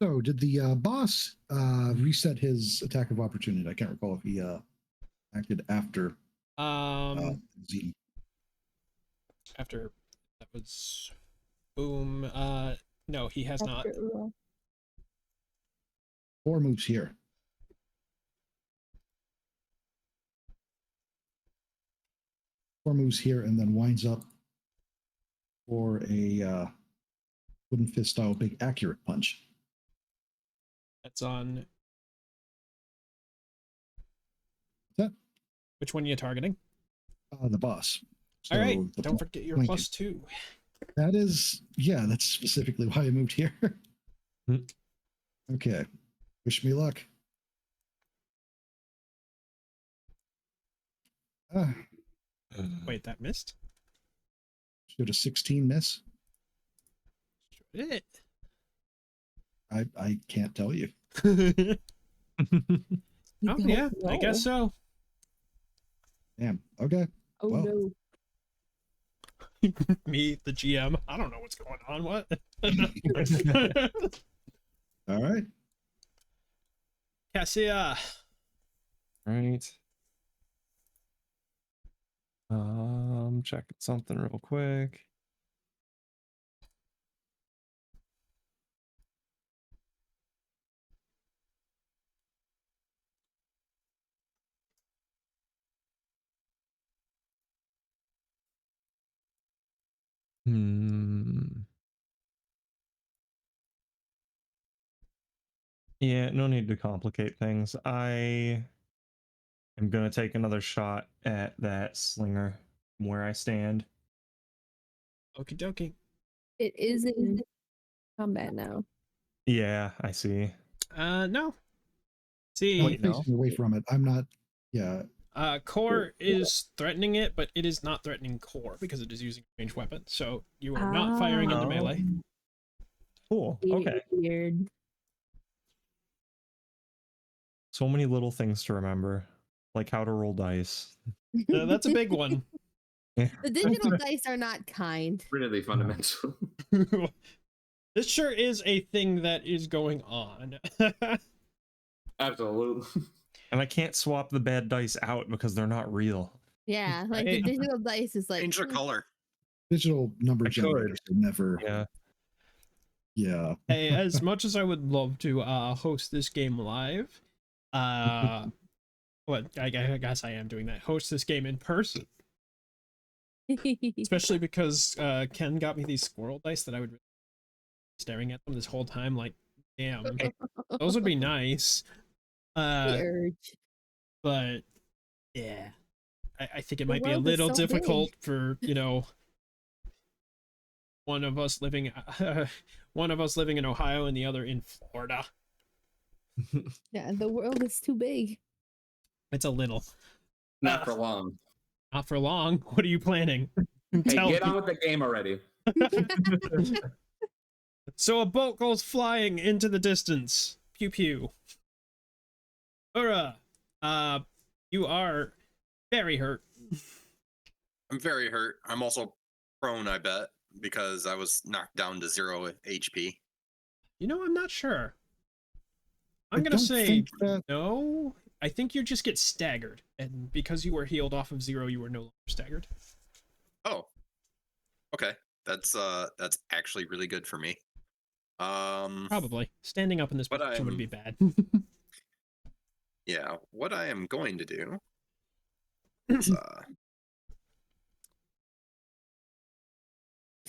So, did the boss reset his attack of opportunity? I can't recall if he acted after Z. After that was boom. No, he has not. 4 moves here. 4 moves here, and then winds up for a wooden fist style big accurate punch. That's on. That Which one are you targeting? the boss. So All right, the don't forget your flanking. +2. That is, yeah, that's specifically why I moved here. Okay, wish me luck. Wait, that missed? Should a 16 miss? Did it? I can't tell you. Oh yeah, I guess so. Damn. Okay. Oh Well. no. Me, the GM. I don't know what's going on. What? All right. Cassia. Right. Checking something real quick. Yeah, no need to complicate things. I am gonna take another shot at that slinger from where I stand. Okie dokie. It is in combat now. Yeah, I see. No. See, I'm Wait, no. facing away from it. I'm not. Yeah. Core is threatening it, but it is not threatening Core because it is using a ranged weapon. So you are not firing into melee. Cool. Okay. Weird. So many little things to remember, like how to roll dice. That's a big one. The digital dice are not kind. Really fundamental. This sure is a thing that is going on. Absolutely. And I can't swap the bad dice out because they're not real. Yeah, like Right. the digital dice is like Change the color. Digital number I could. generators are never. Yeah. Yeah. Hey, as much as I would love to host this game live, well, I guess I am doing that. Host this game in person. Especially because Ken got me these squirrel dice that I would be staring at them this whole time, like, damn, those would be nice. The urge. But yeah, I think it The might be a world is little so difficult big. for, you know, one of us living in Ohio and the other in Florida. Yeah, the world is too big. It's a little. Not for long. Not for long. What are you planning? Hey, Tell get me. on with the game already. So a boat goes flying into the distance. Pew pew. Ura, you are very hurt. I'm very hurt. I'm also prone, I bet, because I was knocked down to 0 HP. You know, I'm not sure. I I'm gonna don't say think that- no. I think you just get staggered, and because you were healed off of 0, you were no longer staggered. Oh, okay. That's actually really good for me. Probably standing up in this But position would I'm- be bad. Yeah, what I am going to do is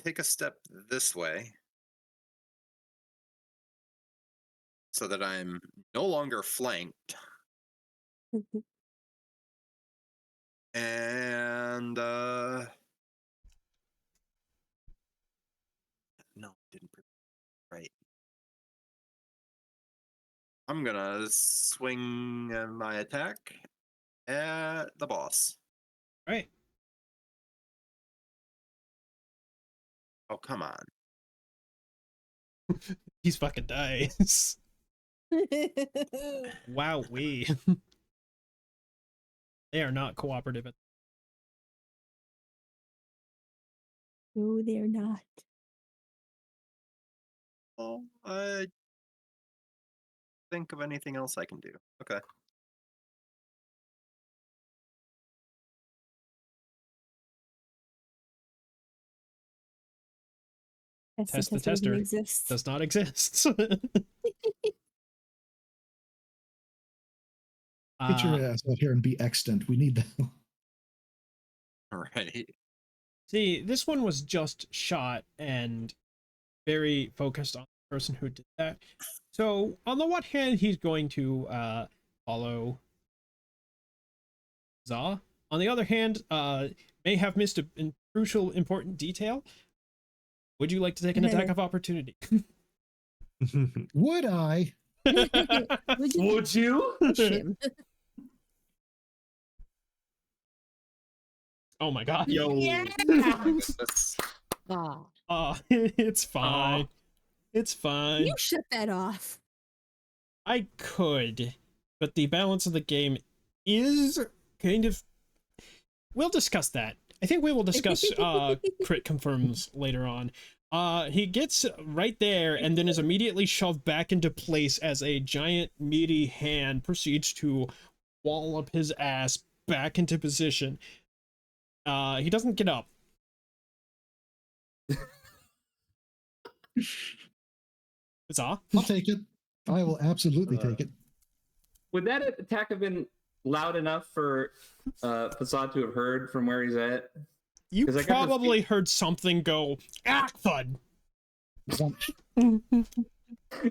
take a step this way so that I'm no longer flanked. And no, didn't right. I'm gonna swing my attack at the boss. Right. Oh, come on. These fucking dice. Wow, we. They are not cooperative. No, they're not. Oh, I think of anything else I can do. Okay. Test the doesn't even tester. exist. Does not exist. Get your ass out here and be extant. We need that. All right. See, this one was just shot and very focused on the person who did that. So, on the one hand, he's going to follow Za. On the other hand, may have missed a crucial, important detail. Would you like to take an attack of opportunity? Would I? Would you? Push him? Oh my god. Yo. Ah, It's fine. It's fine. you shut that off. I could, but the balance of the game is kind of... We'll discuss that. I think we will discuss crit confirms later on. He gets right there and then is immediately shoved back into place as a giant meaty hand proceeds to wallop his ass back into position. He doesn't get up. It's off. I'll take it. I will absolutely take it. Would that attack have been loud enough for Facade to have heard from where he's at? You 'Cause I got this probably heard something go, ah, thud.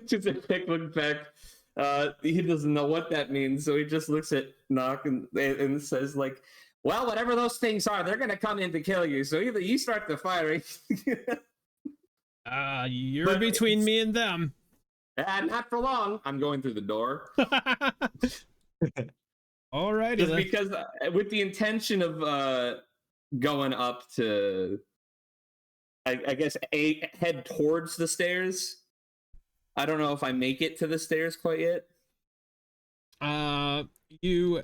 Just a quick look back. He doesn't know what that means, so he just looks at Nock and says, like, well, whatever those things are, they're gonna come in to kill you. So either you start the firing. You're But between me and them. Not for long. I'm going through the door. Alrighty Just then. because with the intention of going up to, I guess, head towards the stairs. I don't know if I make it to the stairs quite yet. You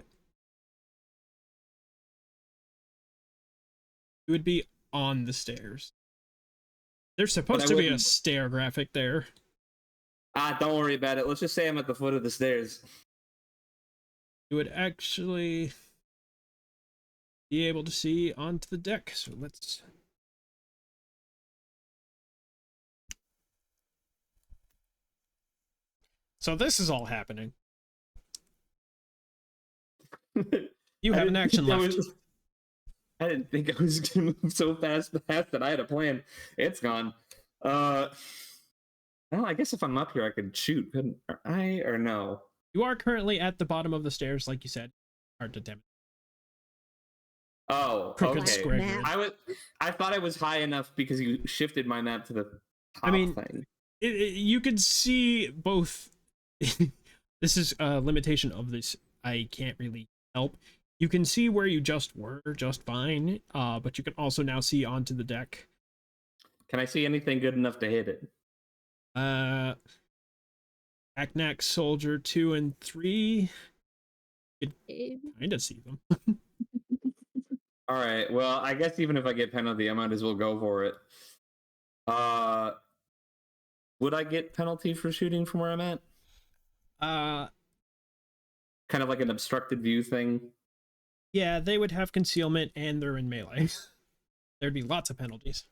would be on the stairs. There's supposed to be a stair graphic there. Don't worry about it. Let's just say I'm at the foot of the stairs. You would actually be able to see onto the deck. So let's... So this is all happening. You have an action left. I didn't think I was gonna move so fast that I had a plan. It's gone. Well, I guess if I'm up here, I could shoot, couldn't I? Or no? You are currently at the bottom of the stairs, like you said. Hard to demonstrate. Oh, Crooked okay. square Map. grid. I thought I was high enough because you shifted my map to the top I mean, thing. You can see both. This is a limitation of this. I can't really help. You can see where you just were just fine, but you can also now see onto the deck. Can I see anything good enough to hit it? Aknak, Soldier 2 and 3. You can kind of see them. All right. Well, I guess even if I get penalty, I might as well go for it. Would I get penalty for shooting from where I'm at? Kind of like an obstructed view thing. Yeah, they would have concealment and they're in melee. There'd be lots of penalties.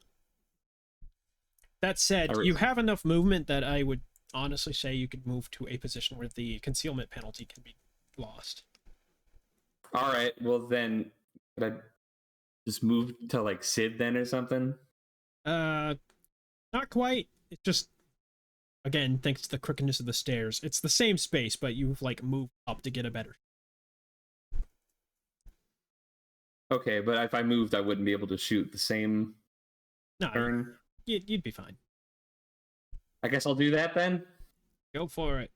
That said, you have enough movement that I would honestly say you could move to a position where the concealment penalty can be lost. All right. Well, then could I just move to like Sid then or something? Not quite. It's just, again, thanks to the crookedness of the stairs, it's the same space, but you've like moved up to get a better. Okay, but if I moved, I wouldn't be able to shoot the same turn. You'd be fine. I guess I'll do that then. Go for it.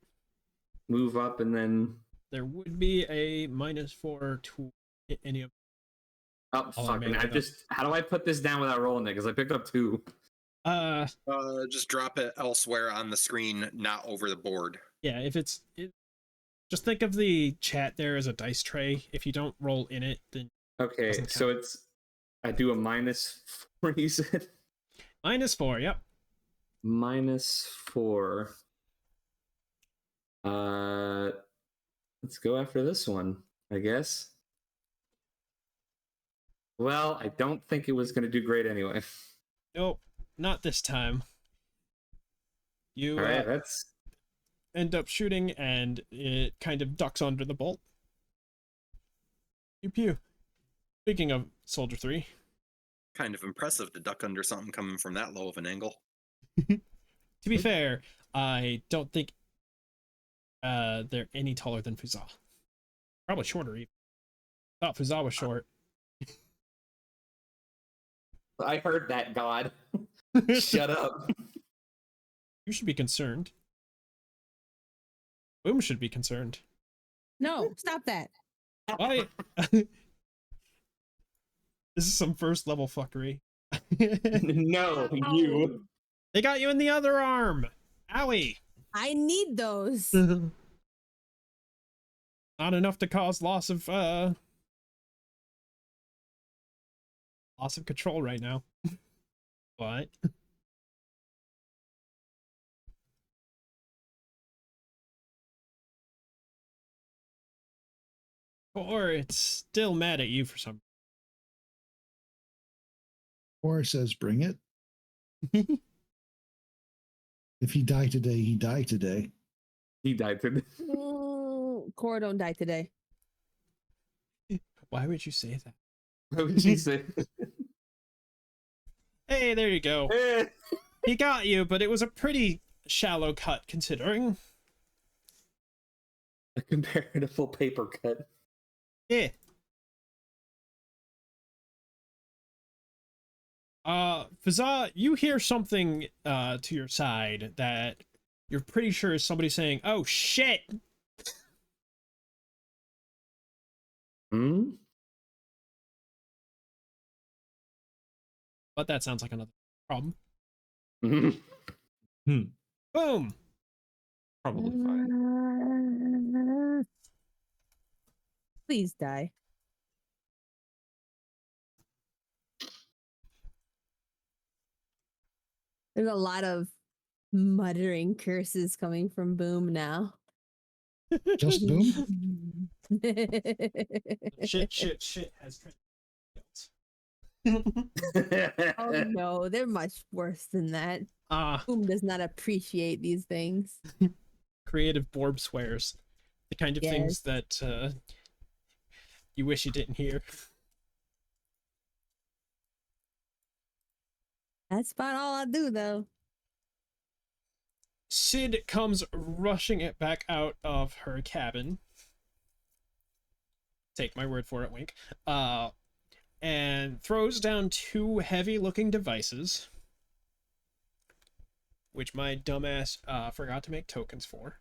Move up and then. There would be a -4 to hit any of. Oh, fucking! I just. How do I put this down without rolling it? Because I picked up 2. Just drop it elsewhere on the screen, not over the board. Yeah, if it's. Just think of the chat there as a dice tray. If you don't roll in it, then. Okay, so it's. I do a -4, you said? -4, yep. -4. Let's go after this one, I guess. Well, I don't think it was going to do great anyway. Nope, not this time. You All right, that's end up shooting, and it kind of ducks under the bolt. Pew pew. Speaking of Soldier 3. Kind of impressive to duck under something coming from that low of an angle. To be fair, I don't think they're any taller than Fuzza. Probably shorter even. Thought Fuzza was short. I heard that, God. Shut up. You should be concerned. Boom should be concerned. No, stop that. Why? This is some first level fuckery. No, you. They got you in the other arm. Owie. I need those. Not enough to cause loss of control right now. But or it's still mad at you for some. Or says, bring it. If he died today, he died today. He died today. Cora don't die today. Why would you say that? What would you say? Hey, there you go. He got you, but it was a pretty shallow cut considering. A comparative paper cut. Yeah. Fazza, you hear something to your side that you're pretty sure is somebody saying, "Oh shit." Hmm? But that sounds like another problem. Hmm. Boom. Probably fine. Please die. There's a lot of muttering curses coming from Boom now. Just Boom? Shit has Oh no, they're much worse than that. Boom does not appreciate these things. Creative Borb swears. The kind of things that you wish you didn't hear. That's about all I do, though. Sid comes rushing it back out of her cabin. Take my word for it, wink. And throws down two heavy-looking devices, which my dumbass forgot to make tokens for.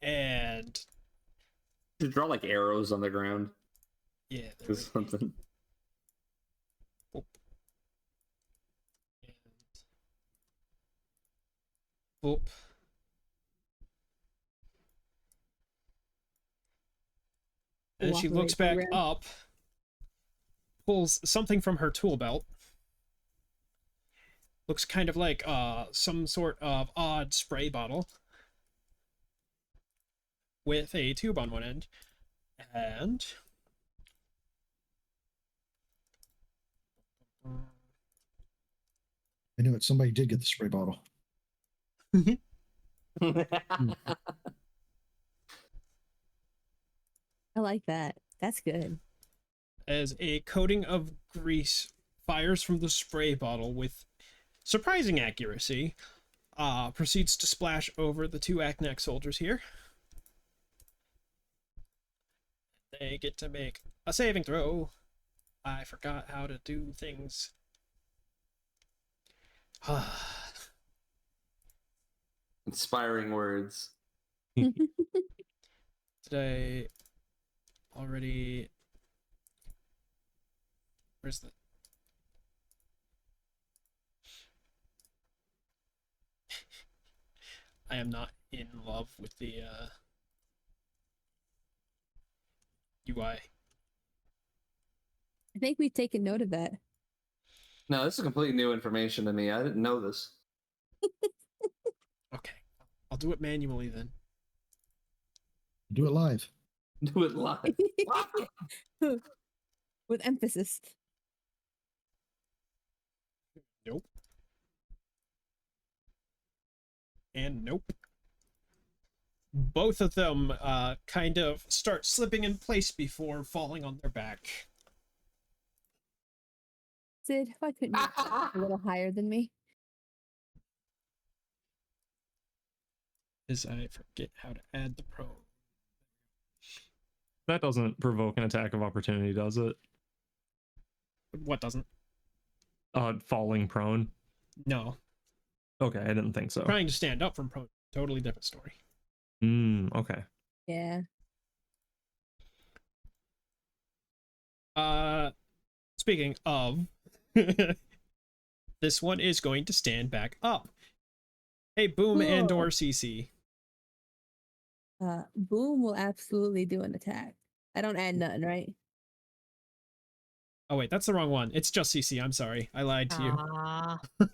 And To draw like arrows on the ground yeah, there or we go. something. Boop. And boop. And she looks back up, pulls something from her tool belt. Looks kind of like some sort of odd spray bottle with a tube on one end. And I knew it. Somebody did get the spray bottle. I like that. That's good. as a coating of grease fires from the spray bottle with surprising accuracy, proceeds to splash over the two Aknek soldiers here. They get to make a saving throw. I forgot how to do things. Inspiring words. Did I already... Where's the... I am not in love with the UI. I think we've taken note of that. No, this is completely new information to me. I didn't know this. Okay, I'll do it manually then. Do it live. Do it live. With emphasis. Nope. And nope. Both of them kind of start slipping in place before falling on their back. Sid, why couldn't you go a little higher than me? As I forget how to add the pro. That doesn't provoke an attack of opportunity, does it? What doesn't? Falling prone. No. Okay, I didn't think so. Trying to stand up from pro. Totally different story. Okay. Yeah. Speaking of, this one is going to stand back up. Hey, Boom Cool. and or CC. Boom will absolutely do an attack. I don't add nothing, right? Oh wait, that's the wrong one. It's just CC. I'm sorry. I lied to you.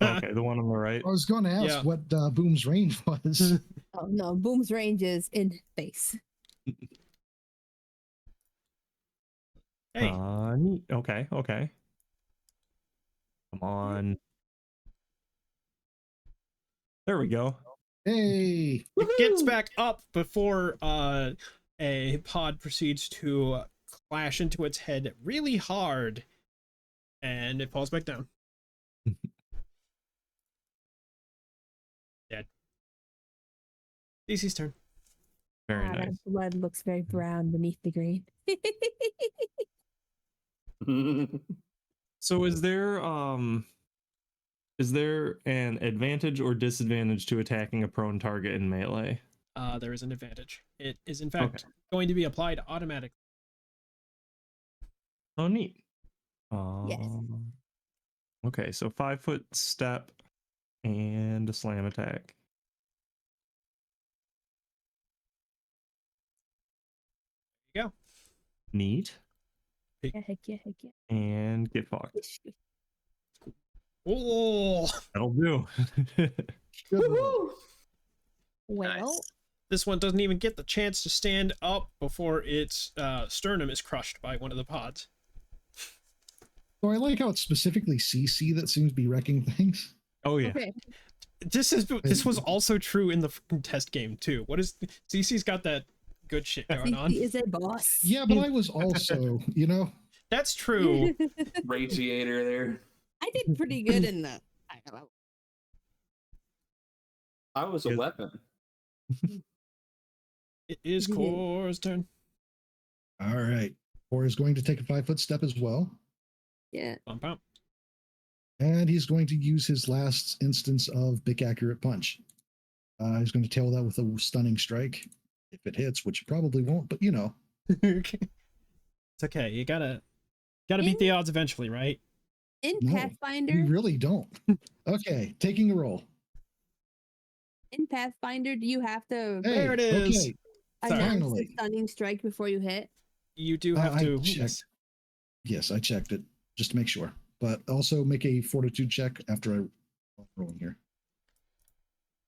Okay, the one on the right. I was going to ask Yeah. what Boom's range was. Oh no, Boom's range is in face. Hey, Neat. Okay, okay. Come on. There we go. Hey, it gets back up before a pod proceeds to clash into its head really hard, and it falls back down. Dead. DC's turn. Very That nice. blood looks very brown beneath the green. So is there an advantage or disadvantage to attacking a prone target in melee? There is an advantage. It is in fact going to be applied automatically. Oh, neat. Yes. Okay, so 5-foot step and a slam attack. There you go. Neat. Yeah, heck yeah, heck yeah. And get fucked. Oh, That'll do. good one. Well, this one doesn't even get the chance to stand up before its sternum is crushed by one of the pods. So I like how it's specifically CC that seems to be wrecking things. Oh yeah. okay. This was also true in the fucking test game too. What is CC's got that good shit going on. CC is a boss. Yeah, but I was also, That's true. Radiator there. I did pretty good in the. I was a Yes. weapon. It is Core's turn. all right. Core is going to take a 5-foot step as well. Yeah. Bump out. And he's going to use his last instance of Big Accurate Punch. He's going to tail that with a stunning strike. If it hits, which it probably won't, but It's okay. You gotta beat the odds eventually, right? In No, Pathfinder, we really don't. Okay, taking a roll. do you have to Hey, There it is. Okay, announce finally. a stunning strike before you hit? You do have I to. checked. Yes, I checked it just to make sure. But also make a fortitude check after I roll here.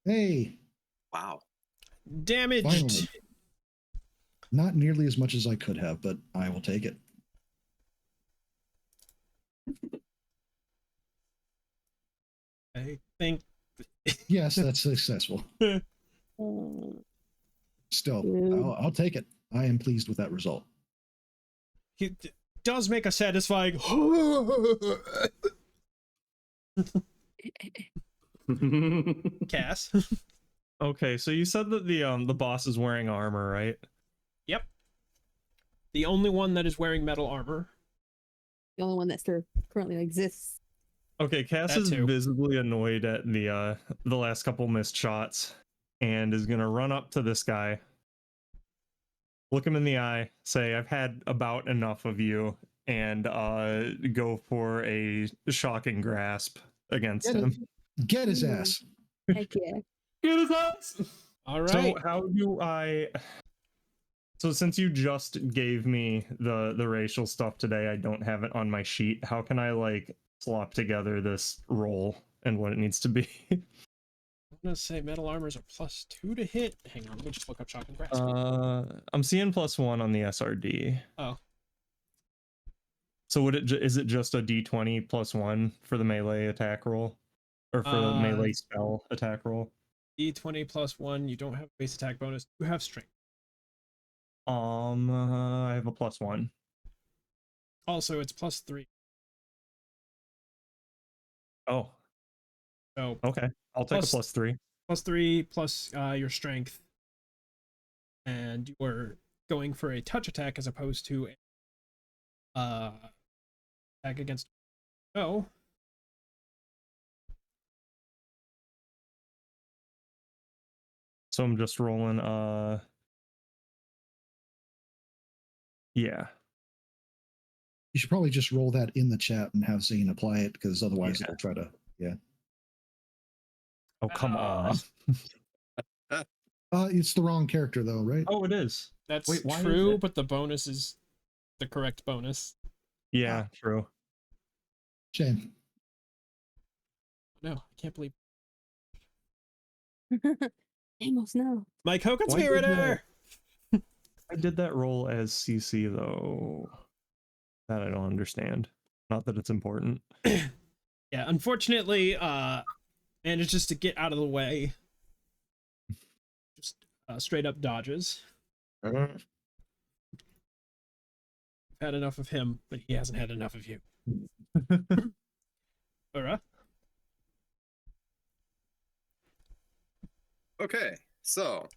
Hey, Wow. Damaged. finally. Not nearly as much as I could have, but I will take it. I think. Yes, that's successful. Still, I'll take it. I am pleased with that result. He does make a satisfying. Cass. Okay, so you said that the boss is wearing armor, right? Yep. The only one that is wearing metal armor. The only one that still currently exists. Okay, Cass That is too. visibly annoyed at the last couple missed shots and is gonna run up to this guy, look him in the eye, say, "I've had about enough of you," and go for a shocking grasp against Get, him. get his ass. Heck yeah. Get his ass! All right. So how do I? So since you just gave me the racial stuff today, I don't have it on my sheet. How can I like slop together this roll and what it needs to be? I'm gonna say metal armors are +2 to hit. Hang on, let me just look up shock and grasp. I'm seeing +1 on the SRD. Oh. So would it is it just a D20 +1 for the melee attack roll, or for the melee spell attack roll? D20 +1. You don't have base attack bonus. You have strength. I have a +1. Also, it's +3. Oh, So okay. I'll take Plus- a +3. +3 plus your strength, and you are going for a touch attack as opposed to a attack against. Oh, So I'm just rolling. Yeah. You should probably just roll that in the chat and have Zane apply it, because otherwise Yeah. it'll try to. Yeah. Oh, come on. It's the wrong character though, right? Oh, it is. that's Wait, why is true, it- but the bonus is the correct bonus. Yeah, true. Shame. No, I can't believe Amos, no. my Why did co-conspirator. I did that roll as CC though. That I don't understand. Not that it's important. Yeah, unfortunately, manages to get out of the way. Just straight up dodges. I've had enough of him, but he hasn't had enough of you. Alright. Okay, so.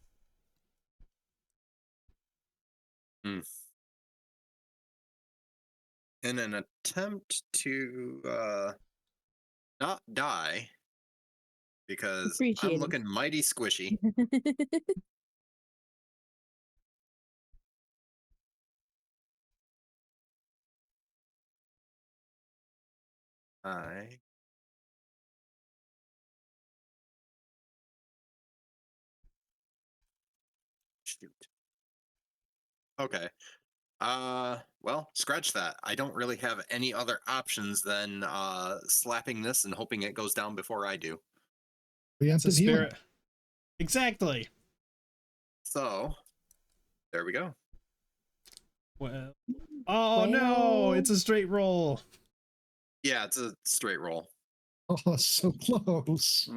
In an attempt to not die, because I'm Appreciated. looking mighty squishy. I shoot. Okay. Well, scratch that. I don't really have any other options than slapping this and hoping it goes down before I do. It's a Preemptive healing. spirit. Exactly. So, there we go. Well. Oh no! It's a straight roll. Yeah, it's a straight roll. Oh, so close.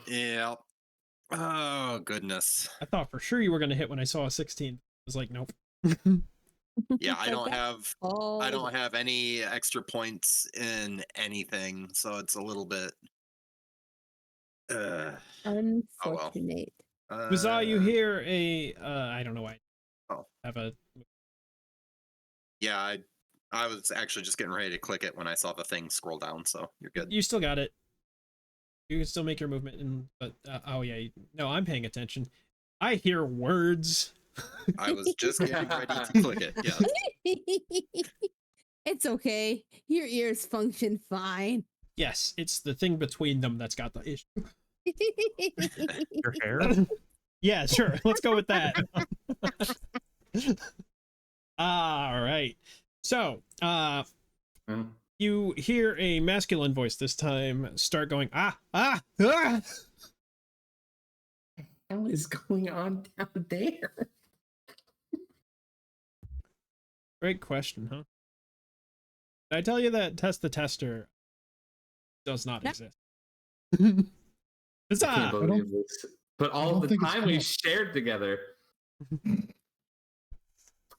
Yeah. Oh, goodness. I thought for sure you were going to hit when I saw a 16. was like, nope. Yeah, I Like don't that. have Oh, I don't have any extra points in anything, so it's a little bit. Oh well. unfortunate. Bizarre, you hear a I don't know why. Oh. Have a Yeah, I was actually just getting ready to click it when I saw the thing scroll down, so you're good. You still got it. You can still make your movement, but oh yeah, no, I'm paying attention. I hear words. I was just getting ready to click it. Yeah. It's okay. Your ears function fine. Yes, it's the thing between them that's got the issue. Your hair? Yeah, sure. Let's go with that. All right. So, you hear a masculine voice this time start going, ah. What is going on down there? Great question, huh? Did I tell you that Test the Tester does not No. exist? I can't Huzzah! believe this. But all don't the think it's time we gonna- shared together.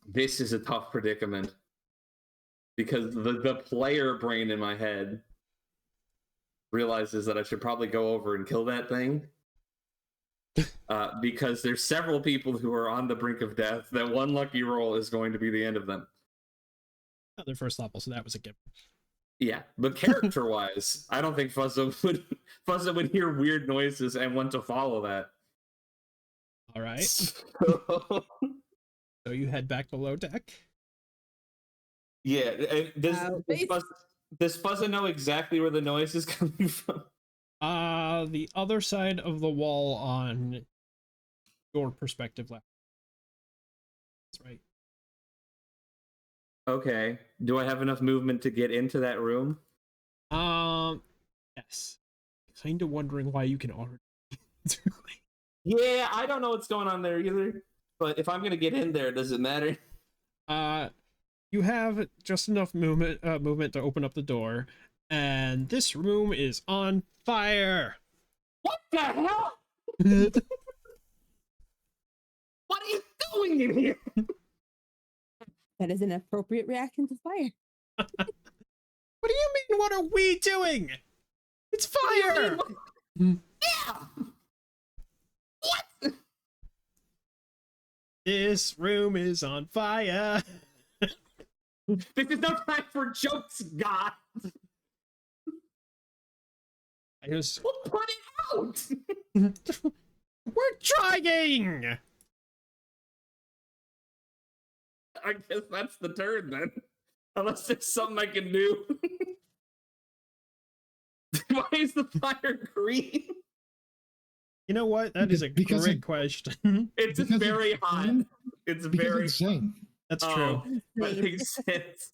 This is a tough predicament. Because the player brain in my head realizes that I should probably go over and kill that thing. Because there's several people who are on the brink of death. That one lucky roll is going to be the end of them. Oh, their first level, so that was a gift. Yeah, but character-wise, I don't think Fuzza would hear weird noises and want to follow that. All right. So, So you head back below deck. yeah, Wow. does Fuzza know exactly where the noise is coming from? The other side of the wall on your perspective left. That's right. Okay. Do I have enough movement to get into that room? Yes. Kinda wondering why you can already. Yeah, I don't know what's going on there either. But if I'm gonna get in there, does it matter? You have just enough movement to open up the door, and this room is on fire. What the hell? What What are you doing in here? That is an appropriate reaction to fire. do you mean? What are we doing? It's fire. Yeah. What? This room is on fire. This is no time for jokes, God. I just We'll put it out. we're trying. I guess that's the turn then. Unless there's something I can do. Why is the fire green? You know what? That is a Because great it- question. It's Because very it's hot. green? It's Because very it's Zane. That's Oh, true. that makes sense.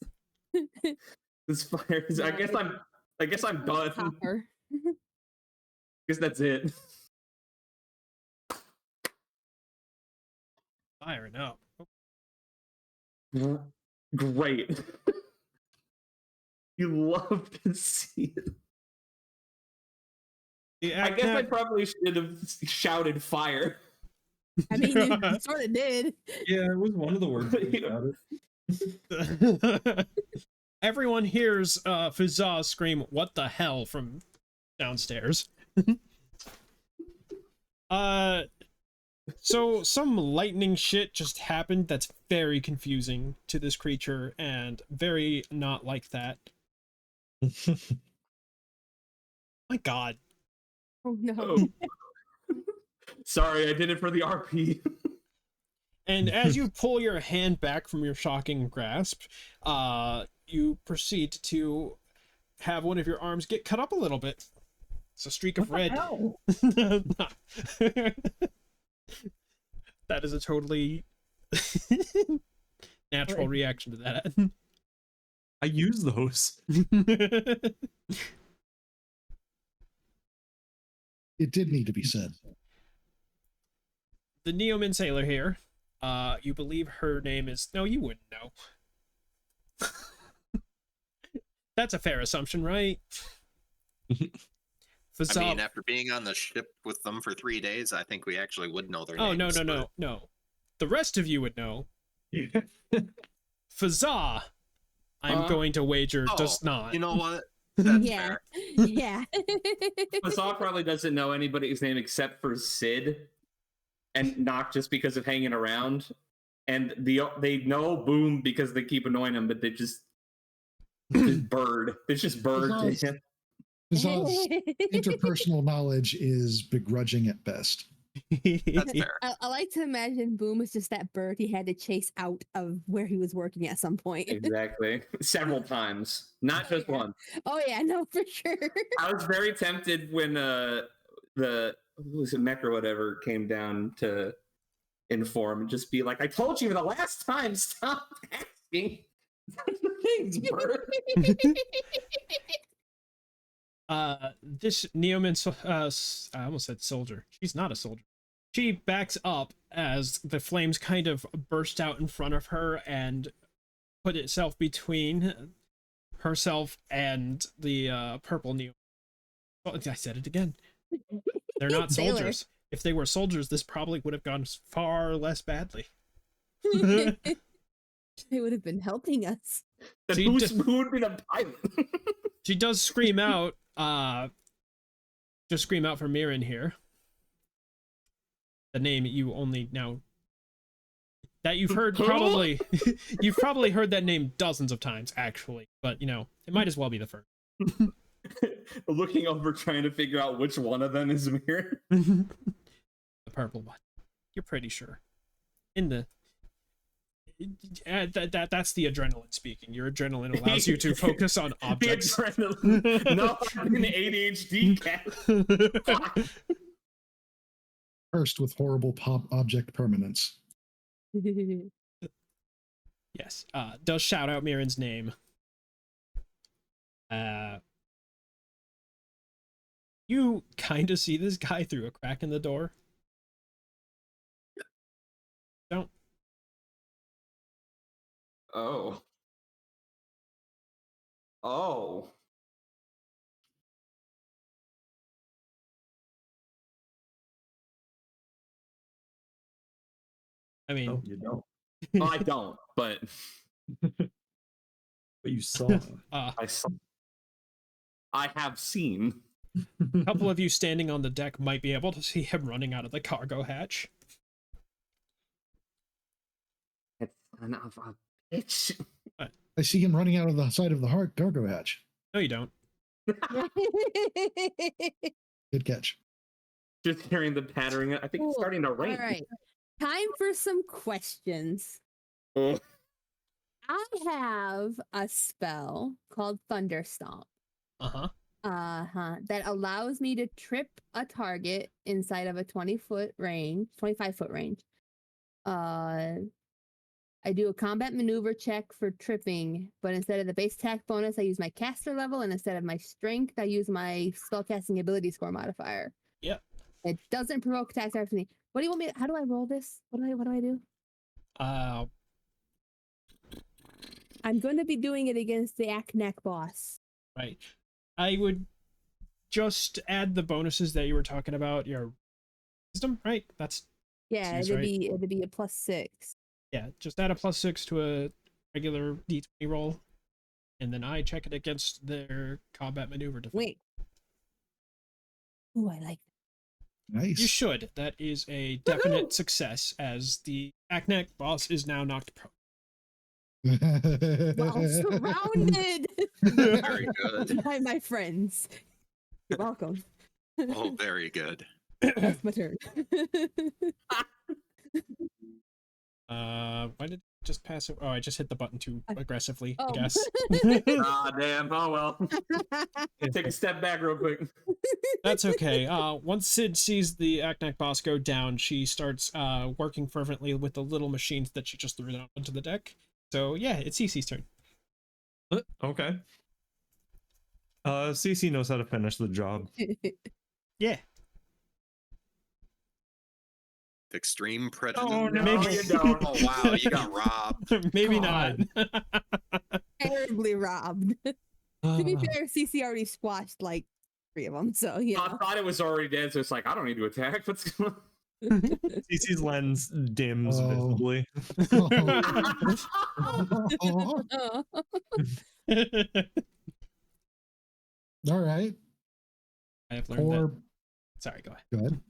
This fire is, I guess I'm done. Copper. Guess that's it. Firing up. Great. You love to see it. I guess I probably should have shouted fire. I mean, you sort of did. Yeah, it was one of the words about it. Everyone hears Fuzza scream, "What the hell?" from downstairs. So some lightning shit just happened that's very confusing to this creature and very not like that. My god. Oh no. Oh. Sorry, I did it for the RP. And as you pull your hand back from your shocking grasp, you proceed to have one of your arms get cut up a little bit. It's a streak of red. That is a totally natural reaction to that. I use those. It did need to be said. The Neoman sailor here, you believe her name is... No, you wouldn't know. That's a fair assumption, right? I mean, after being on the ship with them for 3 days, I think we actually would know their Oh, names. no. the rest of you would know. Fazza, I'm going to wager, does not. You know what? That's Yeah. fair. Yeah. Fasad probably doesn't know anybody's name except for Sid, and not just because of hanging around. And they know Boom because they keep annoying him, but they just bird. It's just bird to him. Fazad's interpersonal knowledge is begrudging at best. That's fair. I like to imagine Boom is just that bird he had to chase out of where he was working at some point. Exactly. Several times. Not just one. Oh yeah, no, for sure. I was very tempted when the who was it, Mech or whatever came down to inform and just be like, I told you the last time, stop asking. Things, bird. This Neoman, I almost said soldier. She's not a soldier. She backs up as the flames kind of burst out in front of her and put itself between herself and the purple Neoman. Oh, I said it again. They're not Sailor. soldiers. If they were soldiers, this probably would have gone far less badly. They would have been helping us. Then She who would be the pilot? She does scream out, just scream out for Mirren here. The name you only now that you've heard probably you've probably heard that name dozens of times actually, but you know, it might as well be the first. Looking over trying to figure out which one of them is Mirror. The purple one. You're pretty sure. In the that's the adrenaline speaking. Your adrenaline allows you to focus on objects. The adrenaline. No, I'm an ADHD cat. Cursed with horrible pop object permanence. Yes. Does shout out Mirren's name. You kind of see this guy through a crack in the door. Don't. Oh. Oh. I mean, No, you don't. Oh, I don't, but But you saw. I saw. I have seen. a couple of you standing on the deck might be able to see him running out of the cargo hatch. It's son of a bitch. I see him running out of the side of the cargo hatch. No, you don't. Good catch. Just hearing the pattering. I think it's Cool. starting to rain. All right. Time for some questions. Oh. I have a spell called Thunderstomp. Uh-huh. That allows me to trip a target inside of a 25-foot range. I do a combat maneuver check for tripping, but instead of the base attack bonus, I use my caster level, and instead of my strength, I use my spellcasting ability score modifier. Yep. It doesn't provoke attacks after me. What do you want me? How do I roll this? What do I do? I'm going to be doing it against the Ackneck boss. Right. I would just add the bonuses that you were talking about. Your wisdom, right? That's Yeah, Seems it'd right. be a +6. yeah. Just add a +6 to a regular D20 roll, and then I check it against their combat maneuver defense. Wait. Ooh, I like Nice. You should. That is a definite success, as the Ackneck boss is now knocked prone. that. Well, surrounded Very good. by my friends. You're welcome. Oh, very good. That's my turn. Why did it just pass it? Oh, I just hit the button too aggressively, Oh. I guess. Ah, damn. Oh, well. Take a step back real quick. That's okay. Once Sid sees the Ackneck boss go down, she starts working fervently with the little machines that she just threw down onto the deck. So yeah, it's Cece's turn. Okay. CC knows how to finish the job. Yeah. Extreme prejudice. Oh, no, Maybe- you don't. Oh, wow. You got robbed. Maybe God. not. Terribly robbed. To be fair, CC already squashed like 3 of them, so yeah. I thought it was already dead, so it's like, I don't need to attack. What's going on? CC's lens dims Oh. visibly. Oh. All right. I have learned that. Core. Sorry, go ahead. Go ahead.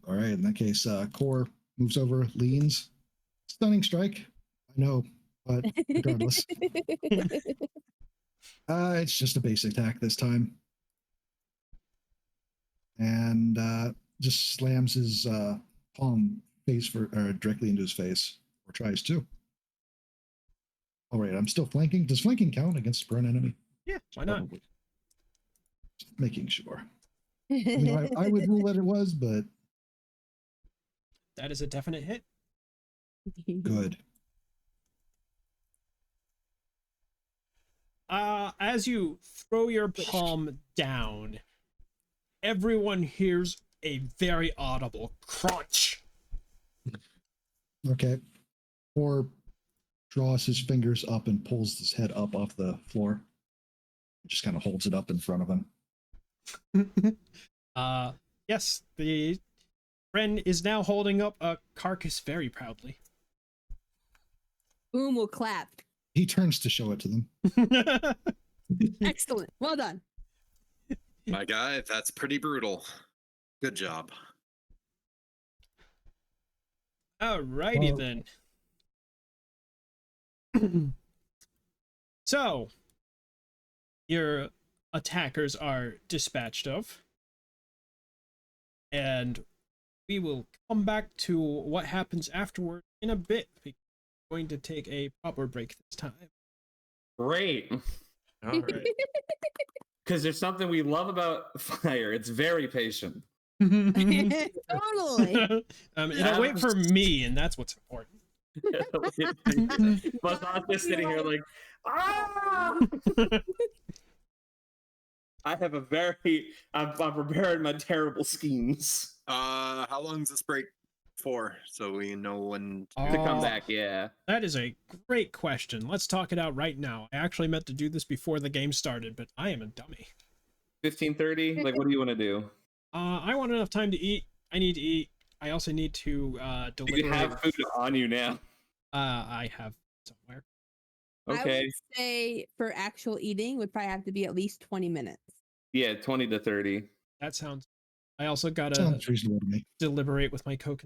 All right. In that case, Core moves over, leans. Stunning strike. I know, but regardless, it's just a basic attack this time, and just slams his palm face directly into his face, or tries to. All right. I'm still flanking. Does flanking count against a prone enemy? Yeah, why not? Probably. Just making sure. I mean, I would rule that it was, but That is a definite hit. good. As you throw your palm down, everyone hears a very audible crunch. Okay. Or draws his fingers up and pulls his head up off the floor. Just kind of holds it up in front of him. Yes, the friend is now holding up a carcass very proudly. Boom will clap. He turns to show it to them. Excellent. Well done. My guy, that's pretty brutal. Good job. Alrighty Well- then. So, your attackers are dispatched of. And we will come back to what happens afterward in a bit. We're going to take a proper break this time. Great. All right. Because there's something we love about fire. It's very patient. Totally. It'll wait for me, and that's what's important. But I'm just sitting here like, ah! I have a very, I'm preparing my terrible schemes How long is this break for? So we know when to come back. Yeah. That is a great question. Let's talk it out right now. I actually meant to do this before the game started, but I am a dummy. 15:30. Like, what do you want to do? I want enough time to eat. I need to eat. I also need to You deliberate. have food on you now. I have somewhere. I Okay. would say for actual eating would probably have to be at least 20 minutes. Yeah, 20 to 30. That sounds. I also gotta Sounds reasonable to me. deliberate with my co.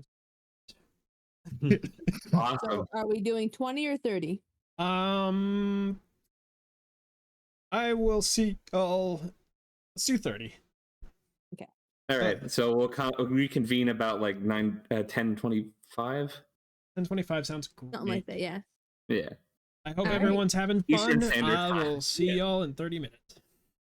Awesome. So are we doing 20 or 30? I will see. Let's do 30. All right. So we'll reconvene about like 10:25. 10:25 sounds great. Something like that, yeah. Yeah. I hope All right. everyone's having Eastern fun. Standard I Time. will see y'all in 30 minutes.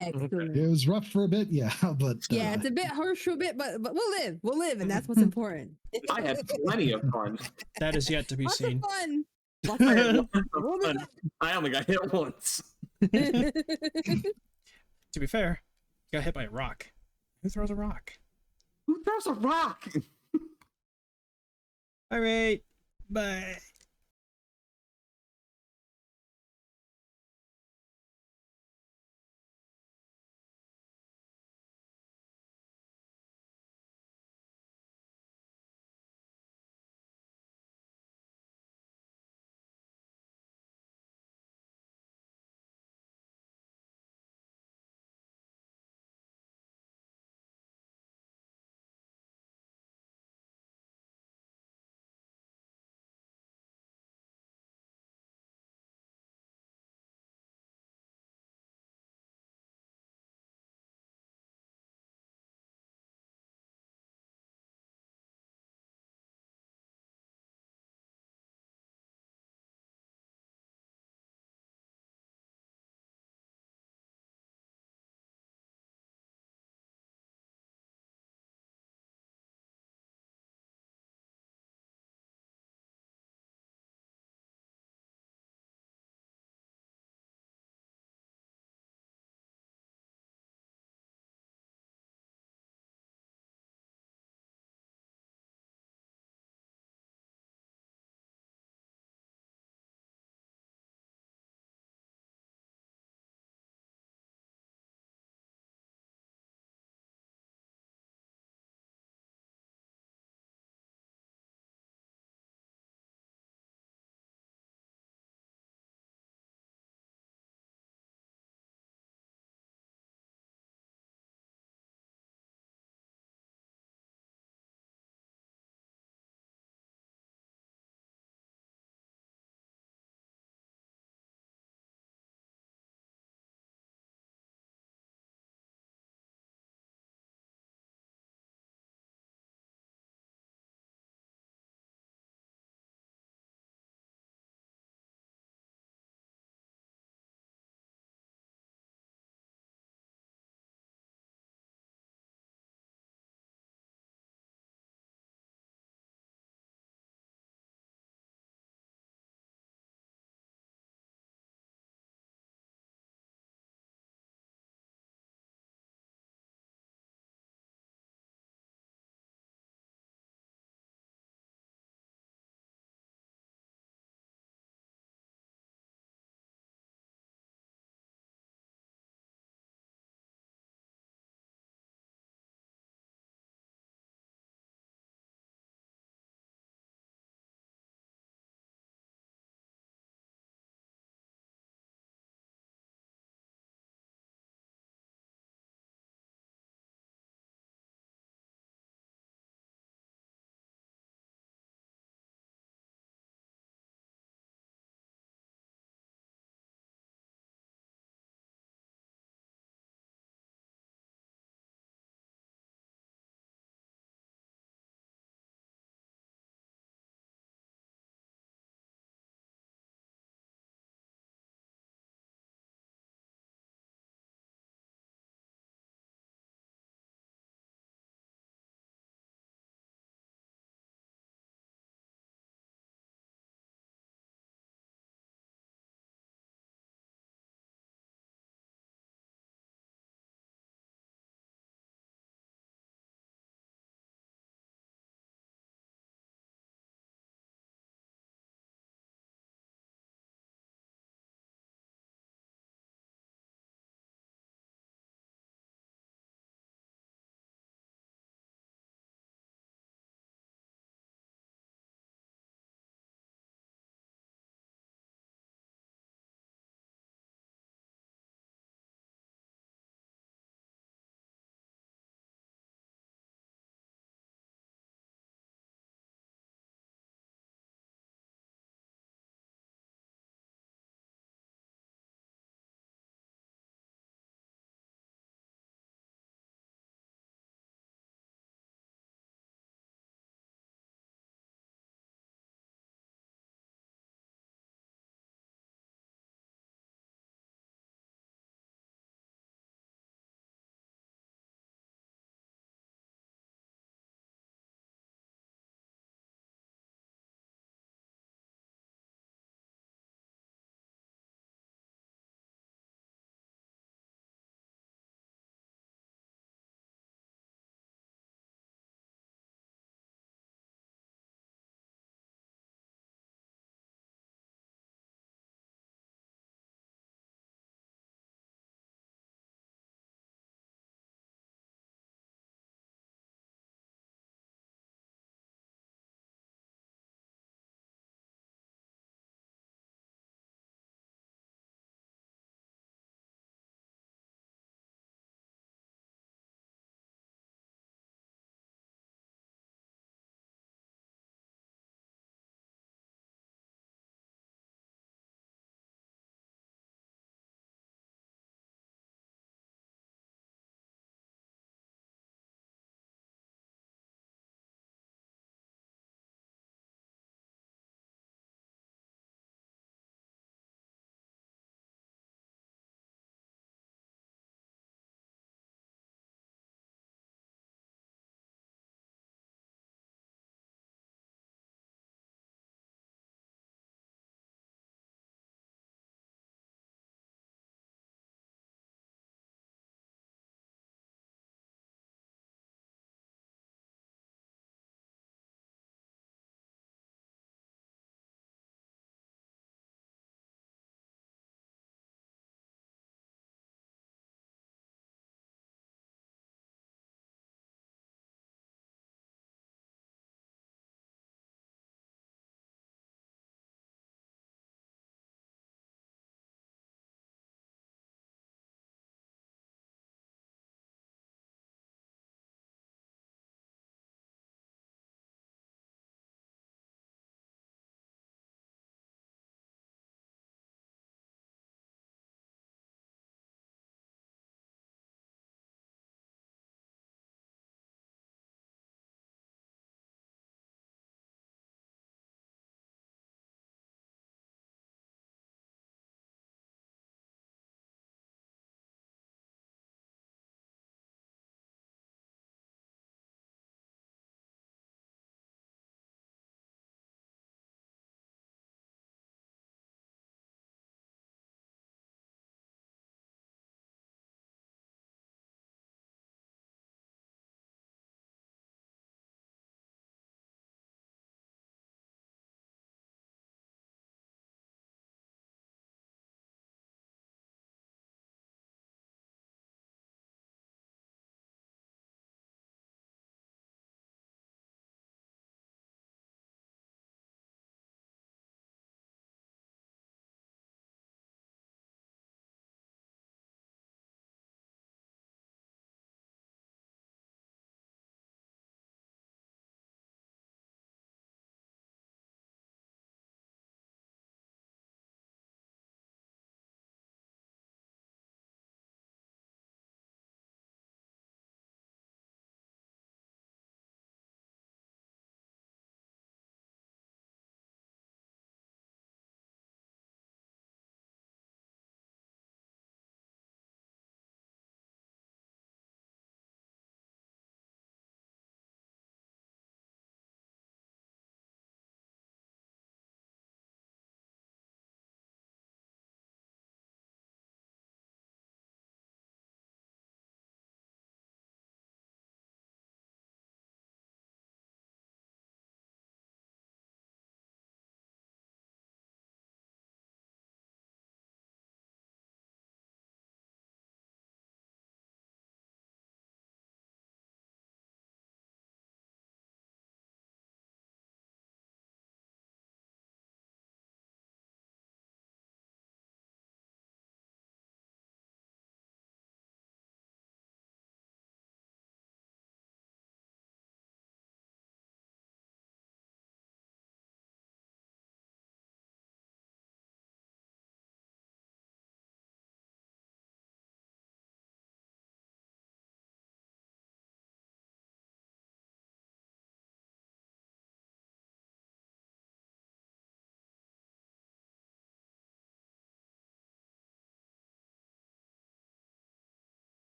Excellent. It was rough for a bit, yeah, but Yeah, it's a bit harsh for a bit, but we'll live. We'll live, and that's what's important. I had plenty of fun. That is yet to be Lots seen. of fun. Lots I, of had fun. lots of fun. I only got hit once. To be fair, got hit by a rock. Who throws a rock? Who throws a rock? All right, bye.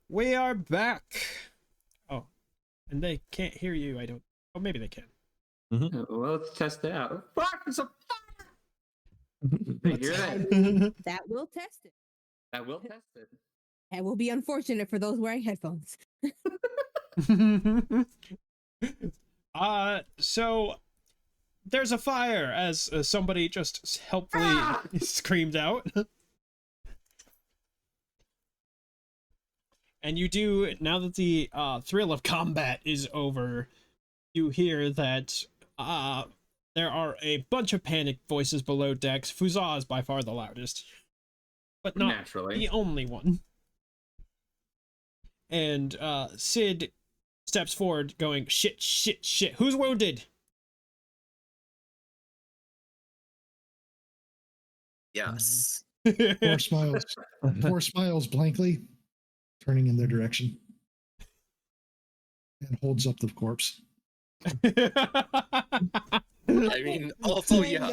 We are back. Oh, and they can't hear you. I don't. Oh, maybe they can. Well, let's test it out. Fuck, there's a fire! You hear I that? mean, that will test it. I will test it. That will be unfortunate for those wearing headphones. So there's a fire as somebody just helpfully screamed out. And you do, now that the thrill of combat is over, you hear that there are a bunch of panicked voices below decks. Fuzza is by far the loudest, but not Naturally. the only one. And Sid steps forward going, shit, shit, shit. Who's wounded? Yes. Four smiles blankly, turning in their direction, and holds up the corpse. I mean, also, yeah.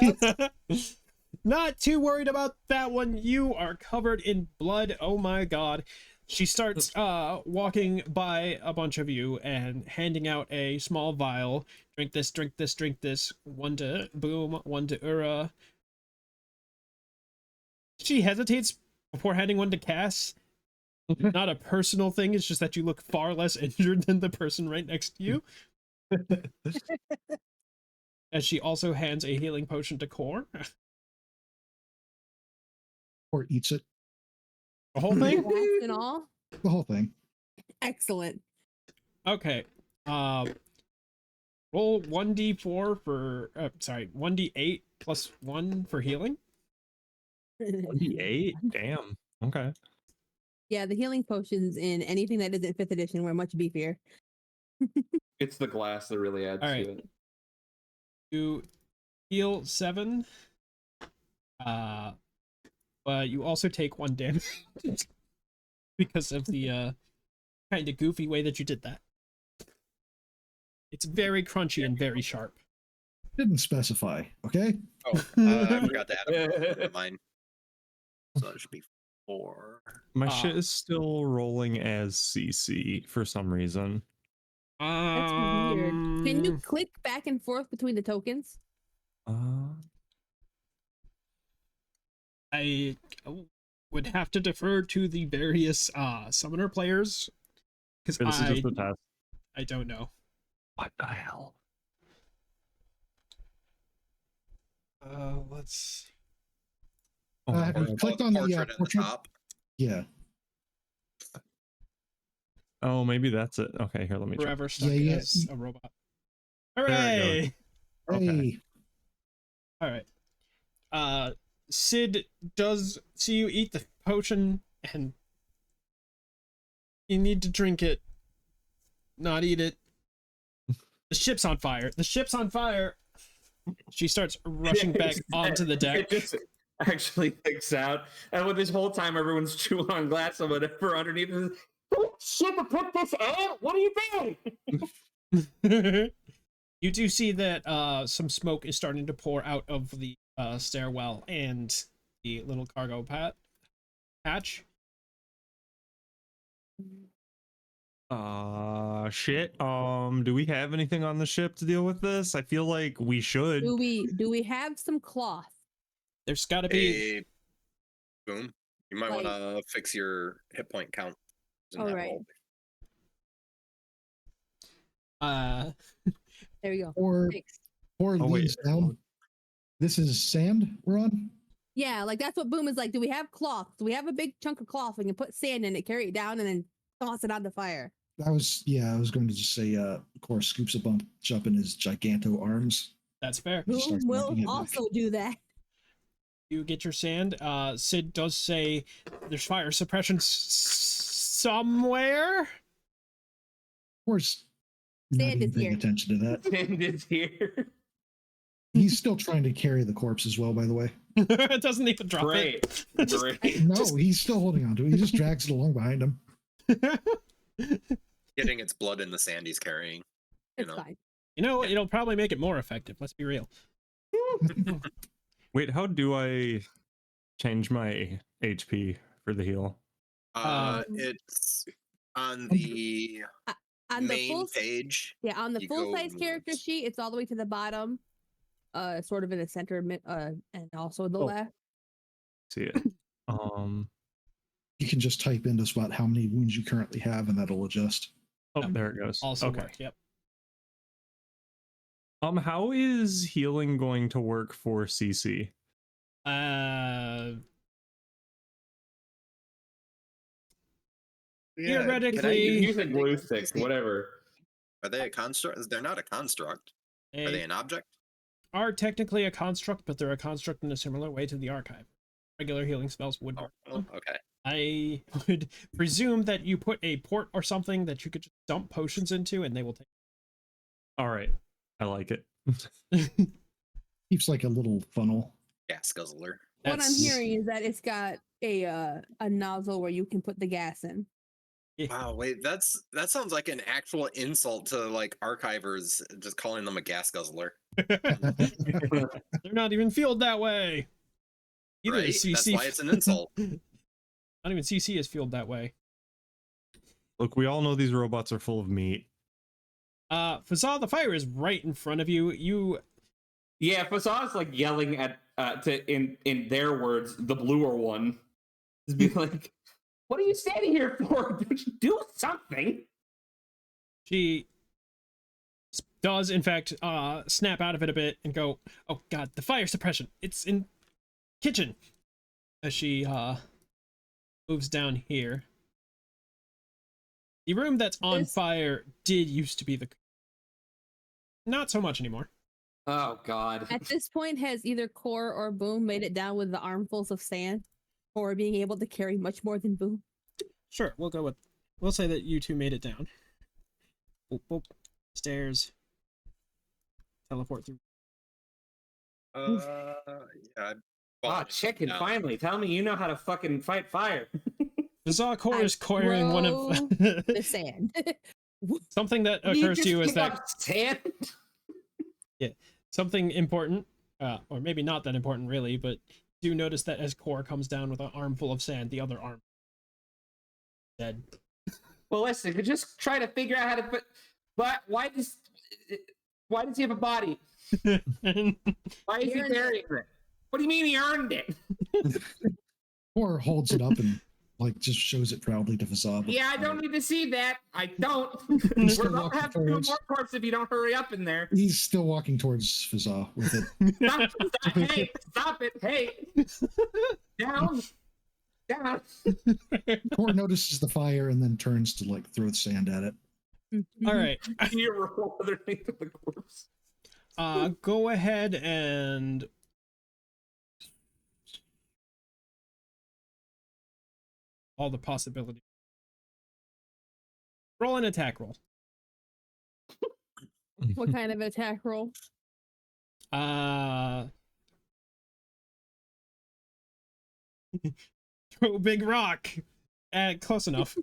Not too worried about that one. You are covered in blood. Oh my god. She starts walking by a bunch of you and handing out a small vial. Drink this, drink this, drink this. One to Boom, one to Ura. She hesitates before handing one to Cass. Not a personal thing, it's just that you look far less injured than the person right next to you. As she also hands a healing potion to Core. Or eats it. The whole thing? Last and all? The whole thing. Excellent. Okay. Roll 1d4 for, sorry, 1d8 plus 1 for healing. 1d8? Damn. Okay. Yeah, the healing potions in anything that isn't 5th edition were much beefier. It's the glass that really adds All right. to it. You heal 7. But you also take 1 damage because of the kind of goofy way that you did that. It's very crunchy and very sharp. Didn't specify, okay? Oh, I forgot to add a mine. So that should be 4. My shit is still rolling as CC for some reason. That's weird. Can you click back and forth between the tokens? I would have to defer to the various summoner players because This is just a test. I don't know. What the hell? Let's. Have you clicked on the portrait at the portrait? top. Yeah. Oh, maybe that's it. Okay, here, let me try. Forever stuck Yeah. as a robot. There it Hooray! Okay. Hey, All right. Sid does see you eat the potion, and you need to drink it, not eat it. The ship's on fire. The ship's on fire. She starts rushing back onto the deck. It just actually picks out. And with this whole time, everyone's chewing on glass or whatever underneath. Oh, shit, to put this out? What are you doing? You do see that some smoke is starting to pour out of the stairwell and the little cargo hatch. Shit. Do we have anything on the ship to deal with this? I feel like we should. Do we have some cloth? There's got to be. Hey, Boom. You might Like- want to fix your hit point count. in All that right. roll. There we go. or Fixed. or Oh, wait. leaves down. This is sand we're on. Yeah, like that's what Boom is like. Do we have cloth? Do we have a big chunk of cloth? We can put sand in it, carry it down, and then toss it on the fire. I was going to just say of course scoops a bunch up in his giganto arms. That's fair. Boom starts will making it also do that. You get your sand. Sid does say there's fire suppression somewhere. Of course, not Sand even is paying here. attention to that. And it's here. He's still trying to carry the corpse as well, by the way. It doesn't even drop Great. it. Great. No, he's still holding on to it. He just drags it along behind him. Getting its blood in the sand he's carrying. It's know. fine. You know, it'll probably make it more effective. Let's be real. Wait, how do I change my HP for the heal? It's On the On the main page. Yeah, on the you full size go- character sheet, it's all the way to the bottom, sort of in the center, and also the Oh. left. See it. You can just type in just about how many wounds you currently have, and that'll adjust. Oh, there it goes. Also Okay. work. Yep. How is healing going to work for CC? Yeah, Theoretically- Use a glue stick, whatever. Are they a construct? They're not a construct. Are they an object? Are technically a construct, but they're a construct in a similar way to the archive. Regular healing spells would work. Oh, okay. I would presume that you put a port or something that you could just dump potions into, and they will take. All right, I like it. Keeps like a little funnel. Gas guzzler. What I'm That's- hearing is that it's got a nozzle where you can put the gas in. Wow, wait, that sounds like an actual insult to like archivers, just calling them a gas guzzler. They're not even fueled that way. Either Right? is CC. That's why it's an insult. Not even CC is fueled that way. Look, we all know these robots are full of meat. Fazal, the fire is right in front of you. Yeah, Fasaw's like yelling at in their words, the bluer one. Just being like, what are you standing here for? Do something. She does, in fact, snap out of it a bit and go, "Oh God, the fire suppression! It's in kitchen." As she moves down here, the room that's on fire did used to be the. Not so much anymore. Oh God. At this point, has either Core or Boom made it down with the armfuls of sand, or being able to carry much more than Boom? Sure, we'll say that you two made it down. Boop, boop. Stairs. Teleport through. Yeah. Oh, chicken! No. Finally, tell me you know how to fucking fight fire. Fazal Core is coring one of the sand. something that occurs to you is that sand. Yeah, something important, or maybe not that important really, but do notice that as Core comes down with an armful of sand, the other arm dead. Well, listen, could just try to figure out how to put. But why does he have a body? Why is he carrying it? What do you mean he earned it? Or holds it up and like just shows it proudly to Fazal. Yeah, I don't need to see that. I don't. He's We're still about to have walking two towards- more corpses if you don't hurry up in there. He's still walking towards Fazal with it. Stop, hey, stop it. Hey. Down. Down. Core notices the fire and then turns to like throw the sand at it. All right. You roll underneath the corpse. Go ahead and all the possibilities. Roll an attack roll. What kind of attack roll? Throw a big rock. Close enough.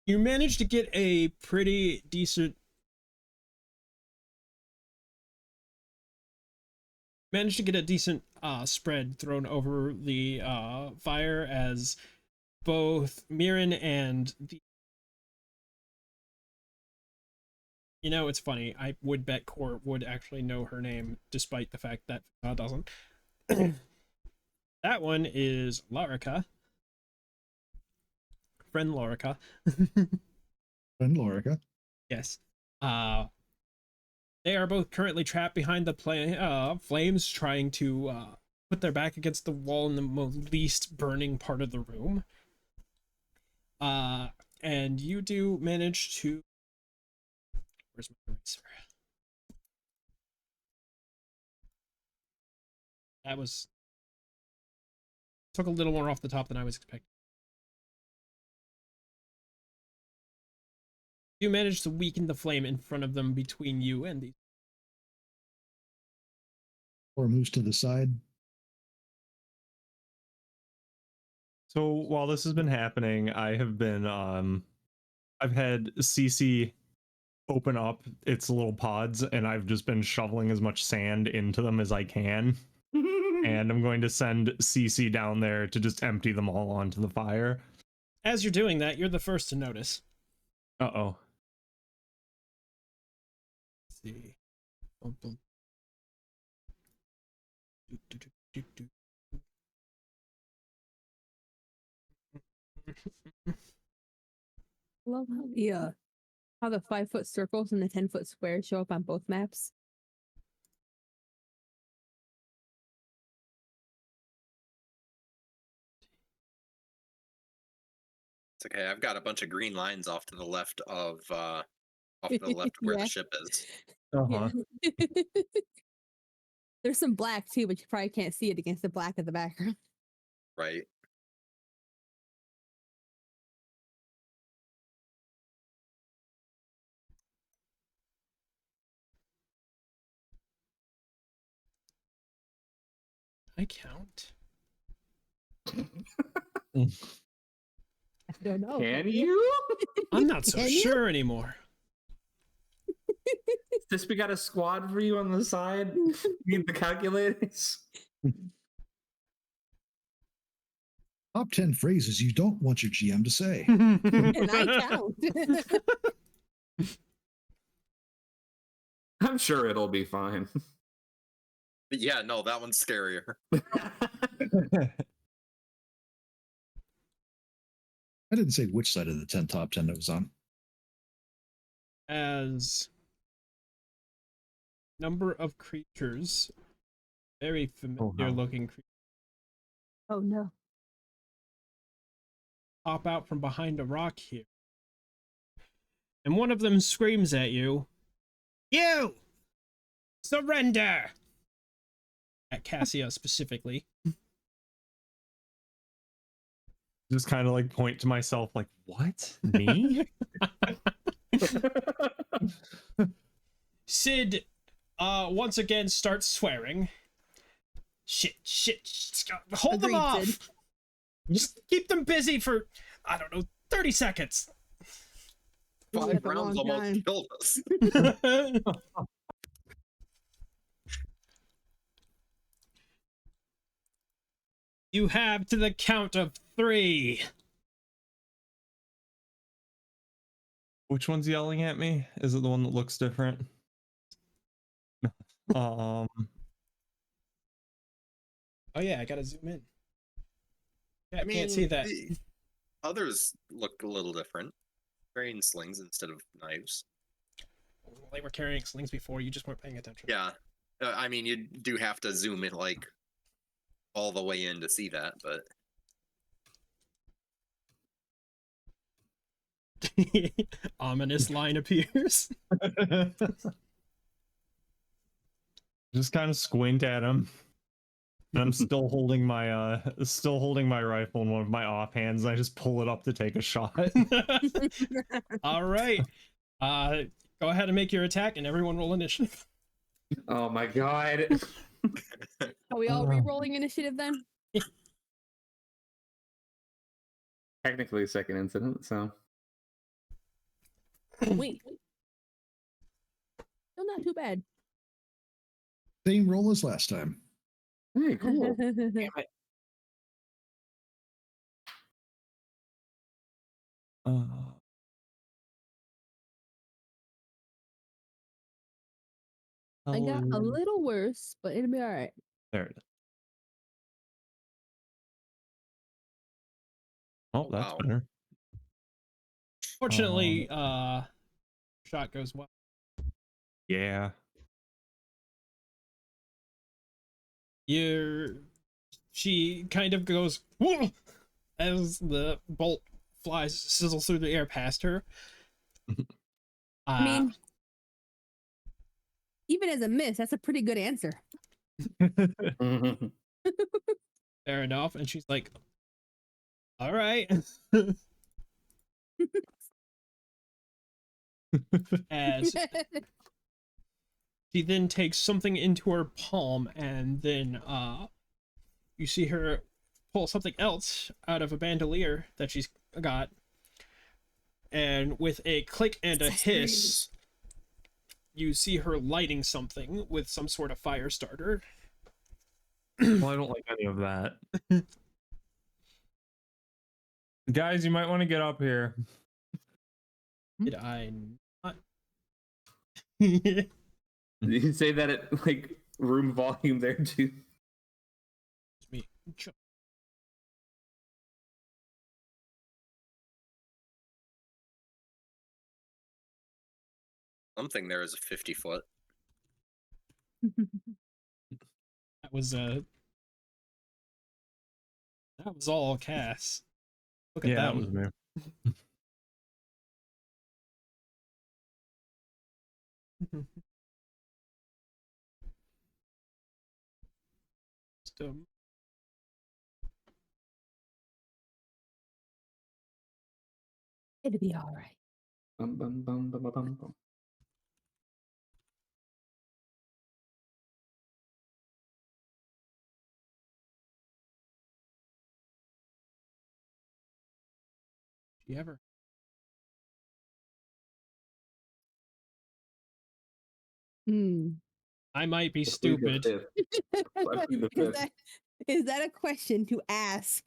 You managed to get a pretty decent. Managed to get a decent spread thrown over the fire as both Mirren and the. You know, it's funny. I would bet Core would actually know her name, despite the fact that doesn't. That one is Lorica. Friend Lorica. And Lorica. Yes. They are both currently trapped behind the flames, trying to put their back against the wall in the least burning part of the room. And you do manage to. Where's my eraser? That was. Took a little more off the top than I was expecting. You managed to weaken the flame in front of them between you and the. Or moves to the side. So while this has been happening, I have been I've had CC open up its little pods and I've just been shoveling as much sand into them as I can. And I'm going to send CC down there to just empty them all onto the fire. as you're doing that, you're the first to notice. Uh-oh. Let's see. Bum, bum. Do, do, do, do, do. Love how the 5-foot circles and the 10-foot squares show up on both maps. It's okay. I've got a bunch of green lines off to the left of where Yeah. the ship is. Uh-huh. Yeah. There's some black too, but you probably can't see it against the black of the background. Right. I count. I don't know. Can you? I'm not so Can you? sure anymore. This we got a squad for you on the side. You need the calculators. Top 10 phrases you don't want your GM to say. And I count. I'm sure it'll be fine. But yeah, no, that one's scarier. I didn't say which side of the top 10 it was on. As number of creatures, very familiar looking creatures, Oh no. pop out from behind a rock here. And one of them screams at you, "You! Surrender!" At Cassia specifically. Just kind of like point to myself like, what? Me? Sid once again starts swearing. Shit, hold them Agreed, off. Sid. Just keep them busy for, I don't know, 30 seconds. This is 5 a rounds long almost time. killed us. You have to the count of 3. Which one's yelling at me? Is it the one that looks different? Oh yeah, I gotta zoom in. Yeah, I can't see that. The others look a little different. Carrying slings instead of knives. They were carrying slings before, you just weren't paying attention. Yeah. I mean, you do have to zoom in like all the way in to see that, but Ominous line appears. Just kind of squint at him. And I'm still holding my rifle in one of my offhands, and I just pull it up to take a shot. All right. Go ahead and make your attack, and everyone roll initiative. Oh my god. Are we all re-rolling initiative then? Technically second incident, so. Wait. Still not too bad. Same roll as last time. Hey, cool. Damn it. I got a little worse, but it'll be all right. There it is. Oh, that's wow. better. Fortunately, shot goes well. Yeah. She kind of goes, "Whoa!" as the bolt flies, sizzles through the air past her. I mean, even as a miss, that's a pretty good answer. Fair enough. And she's like, all right. As she then takes something into her palm, and then you see her pull something else out of a bandolier that she's got, and with a click and a hiss, you see her lighting something with some sort of fire starter. Well, I don't like any of that. Guys, you might want to get up here. Did I not? Did you say that at like room volume there too? Me. Something there is a 50-foot. That was all Cass. Look at Yeah, that them. was me. Still, It'll be all right. Bum, bum, bum, bum, bum, bum, bum. you ever? Hmm. I might be I plead the stupid. fifth. I plead the fifth. Is that a question to ask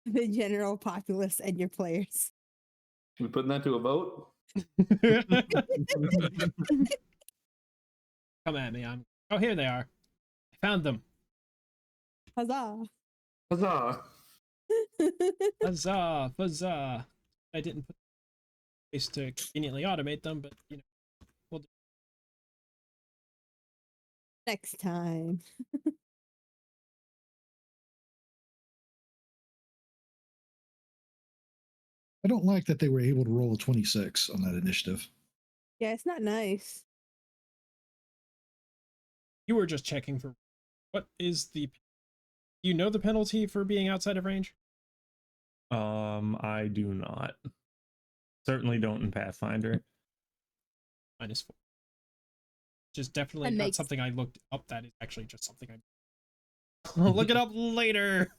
the general populace and your players? Should we put that to a vote? Come at me. Oh, here they are. I found them. Huzzah! Huzzah! Huzzah! Huzzah! I didn't put place to conveniently automate them, but you know, we'll do. Next time. I don't like that they were able to roll a 26 on that initiative. Yeah, it's not nice. You were just checking for what is the. You know the penalty for being outside of range? I do not. Certainly don't in Pathfinder. -4. Which is definitely That not makes- something I looked up. That is actually just something I'll look it up later.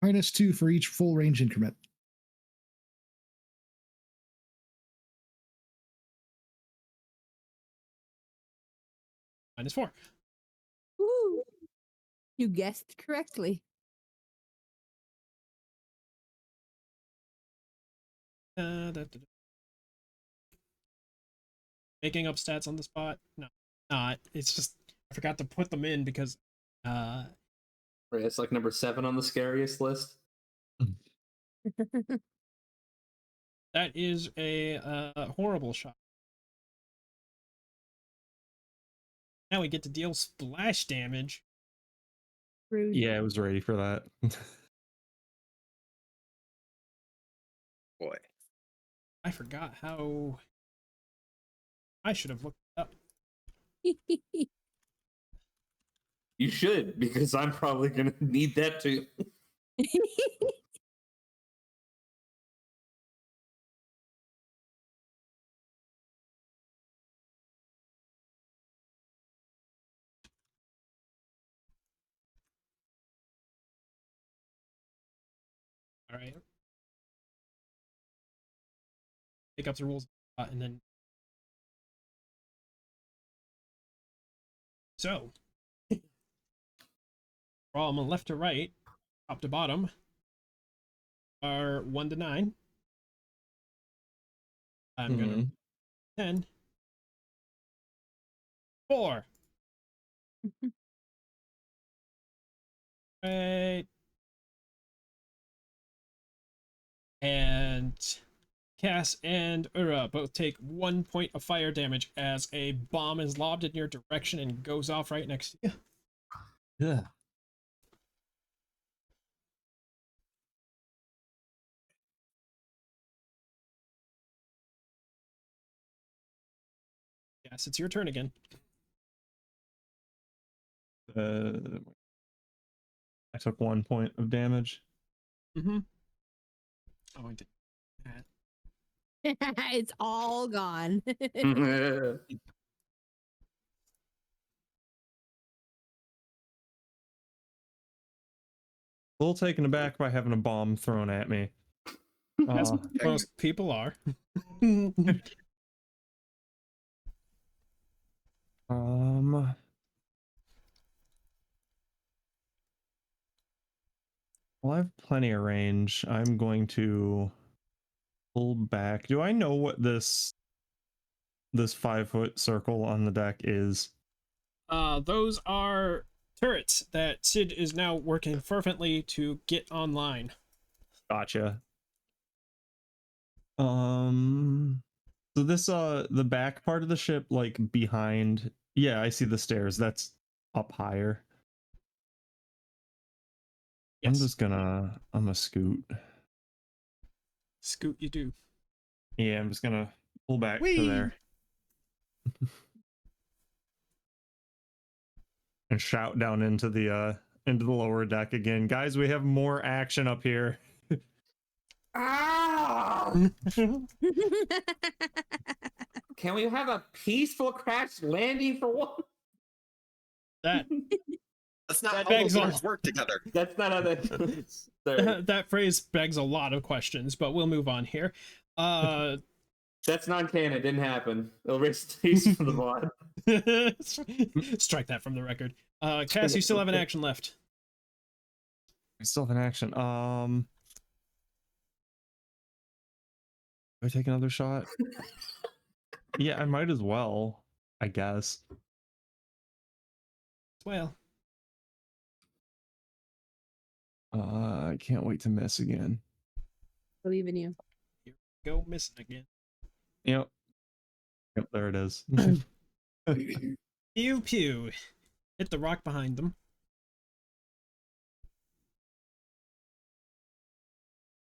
-2 for each full range increment. -4. Woo! You guessed correctly. Da, da, da. Making up stats on the spot? No, not. It's just I forgot to put them in because Right, it's like number 7 on the scariest list. that is a horrible shot. Now we get to deal splash damage. Rude. Yeah, I was ready for that. Boy. I forgot how. I should have looked it up. You should, because I'm probably going to need that too. All right. Pick up the rules and then. So, from left to right, top to bottom, are 1 to 9. I'm gonna 10. 4. Right. And Cass and Ura both take 1 point of fire damage as a bomb is lobbed in your direction and goes off right next to you. Yeah. Yes, it's your turn again. I took 1 point of damage. Mm-hmm. Oh, I did that. It's all gone. A little taken aback by having a bomb thrown at me. As most people are. Um, Well, I have plenty of range. I'm going to pull back. Do I know what this 5-foot circle on the deck is? Those are turrets that Sid is now working fervently to get online. Gotcha. So this the back part of the ship, like behind. Yeah, I see the stairs. That's up higher. Yes. I'm gonna scoot. Scoot you do. Yeah, I'm just gonna pull back to Whee! there. And shout down into the lower deck again. Guys, we have more action up here. Ah! Can we have a peaceful crash landing for one? That That's not That how begs those a- words work together. That's not how that. Sorry. that phrase begs a lot of questions, but we'll move on here. That's non-canon. It didn't happen. It'll raise taste for the mod. Strike that from the record. Cass, you still have an action left. I still have an action. Do I take another shot? Yeah, I might as well, I guess. Well, I can't wait to miss again. Believe in you. go missing again. Yep. Yep, there it is. Pew pew. Hit the rock behind them.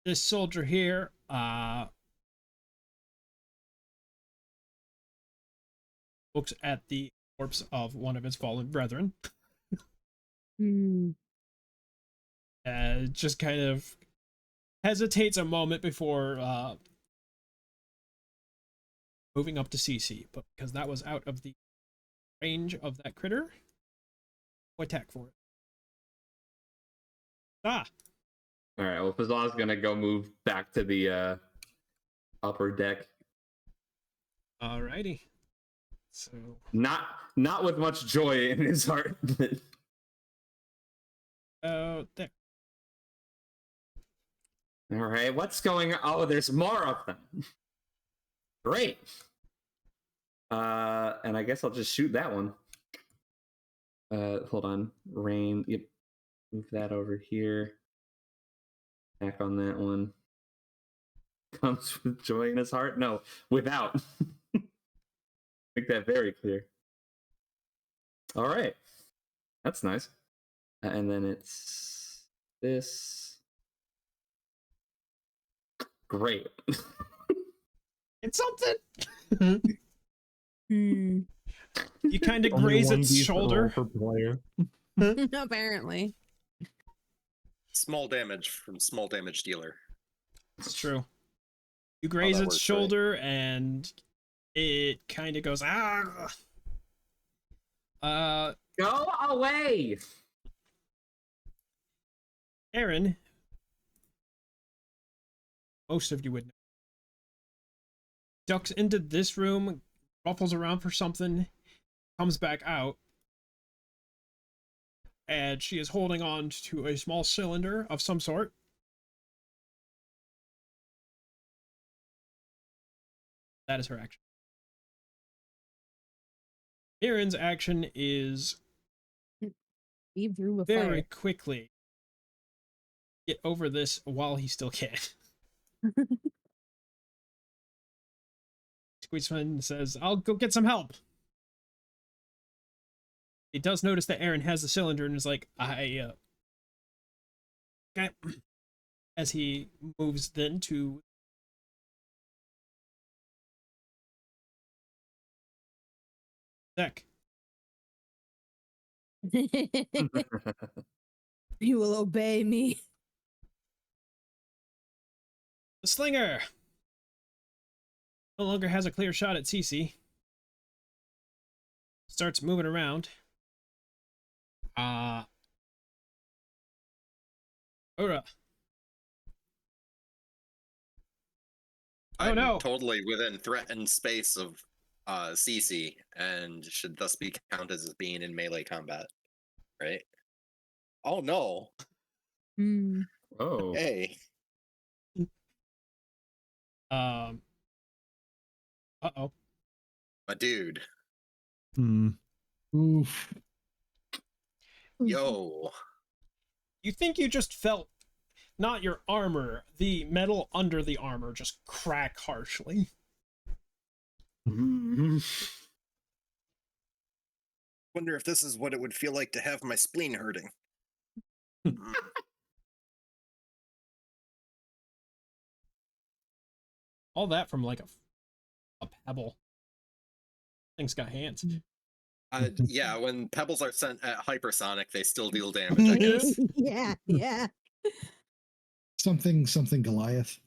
This soldier here, looks at the corpse of one of his fallen brethren. Hmm. Just kind of hesitates a moment before moving up to CC, but because that was out of the range of that critter, we'll attack for it. Ah! All right. Well, Fazal's gonna go move back to the upper deck. Alrighty. So Not with much joy in his heart. there. All right. What's going on? Oh, there's more of them. Great. And I guess I'll just shoot that one. Hold on. Rain. Yep. Move that over here. Back on that one. Comes with joy in his heart? No, without. Make that very clear. All right. That's nice. And then it's this. Great. It's something! Hmm. You kind of Only graze one its decent roll shoulder. per player. Apparently. Small damage from small damage dealer. It's true. You graze that its works, right? shoulder and it kind of goes, ah! Go away. Aaron, most of you would know, ducks into this room, ruffles around for something, comes back out, and she is holding on to a small cylinder of some sort. That is her action. Aaron's action is Leave the room of very fire. quickly get over this while he still can. Squeezeman says, I'll go get some help. He does notice that Aaron has the cylinder and is like, okay. As he moves then to deck. You will obey me. The slinger no longer has a clear shot at Cece. Starts moving around. Ura. I'm no. totally within threatened space of CC and should thus be counted as being in melee combat. Right? Oh no. Hmm. Oh. Hey, Uh-oh. my dude. Hmm. Oof. Yo. You think you just felt not your armor, the metal under the armor just crack harshly. Wonder if this is what it would feel like to have my spleen hurting. All that from like a pebble. Thing's got hands. Yeah, when pebbles are sent at hypersonic, they still deal damage, I guess. Yeah, yeah. Something Goliath.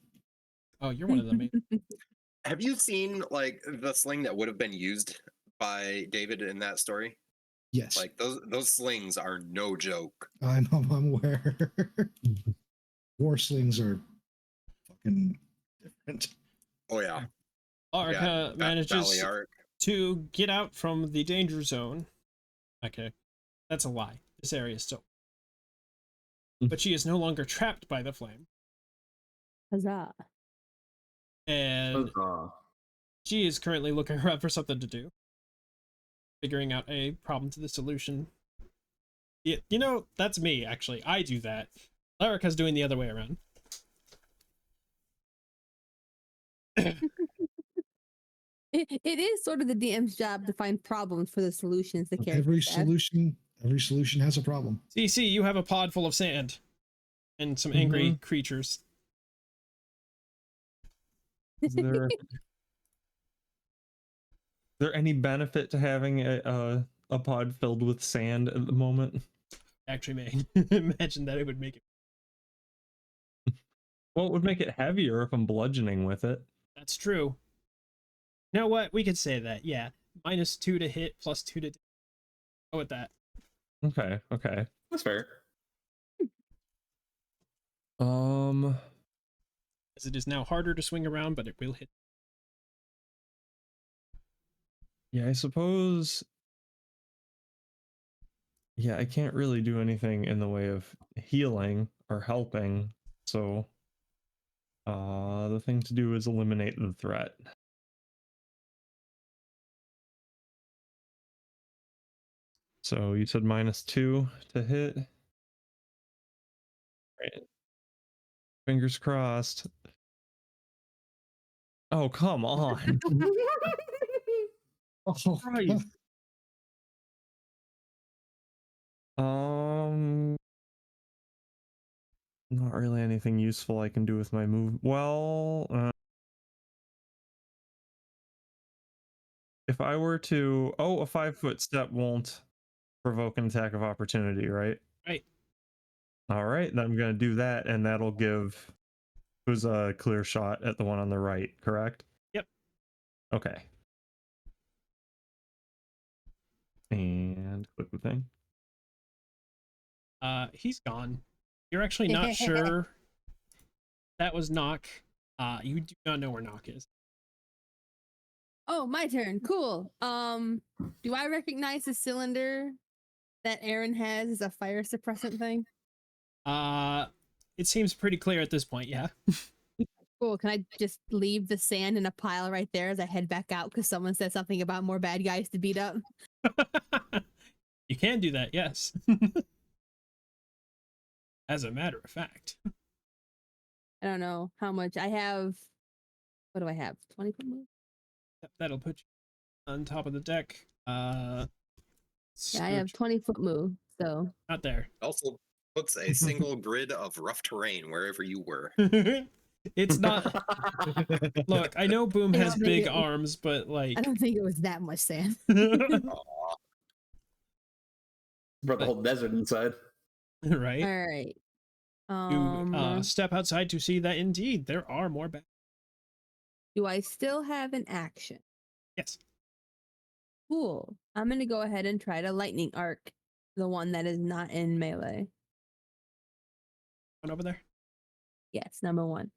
Oh, you're one of them. Have you seen like the sling that would have been used by David in that story? Yes, Like those slings are no joke. I'm aware. War slings are fucking different. Oh yeah. Arca Valley manages Arc. to get out from the danger zone. Okay, that's a lie. This area is still. But she is no longer trapped by the flame. Huzzah. And Huzzah. she is currently looking around for something to do. Figuring out a problem to the solution. Yeah, you know, that's me, actually. I do that. Larica's doing the other way around. It is sort of the DM's job to find problems for the solutions the characters Every have. solution has a problem. CC, you have a pod full of sand. And some angry creatures. Is there any benefit to having a pod filled with sand at the moment? Actually, may imagine that it would make it. Well, it would make it heavier if I'm bludgeoning with it. That's true. You know what? We could say that, yeah. -2 to hit, +2 to... Go with that. Okay. That's fair. As it is now harder to swing around, but it will hit. Yeah, I suppose. Yeah, I can't really do anything in the way of healing or helping, so the thing to do is eliminate the threat. So you said -2 to hit. Right. Fingers crossed. Oh, come on. Oh, Christ. Not really anything useful I can do with my move. Well, if I were to, a 5-foot step won't provoke an attack of opportunity, right? Right. All right, then I'm gonna do that, and that'll give who's a clear shot at the one on the right, correct? Yep. Okay. And click the thing. He's gone. You're actually not sure that was Knock. You do not know where Knock is. Oh, my turn. Cool. Do I recognize the cylinder that Aaron has as a fire suppressant thing? It seems pretty clear at this point, yeah. Cool. Can I just leave the sand in a pile right there as I head back out because someone said something about more bad guys to beat up? You can do that, yes. As a matter of fact. I don't know how much I have. What do I have? 20-foot move? That'll put you on top of the deck. Yeah, I have 20-foot move, so. Not there. Also puts a single grid of rough terrain wherever you were. It's not. Look, I know Boom I has don't big think it- arms, but like. I don't think it was that much sand. Aw. Brought the whole desert inside. Right? All right. You step outside to see that indeed there are more bad. Do I still have an action? Yes. Cool. I'm going to go ahead and try to lightning arc the one that is not in melee. One over there. Yes, number 1.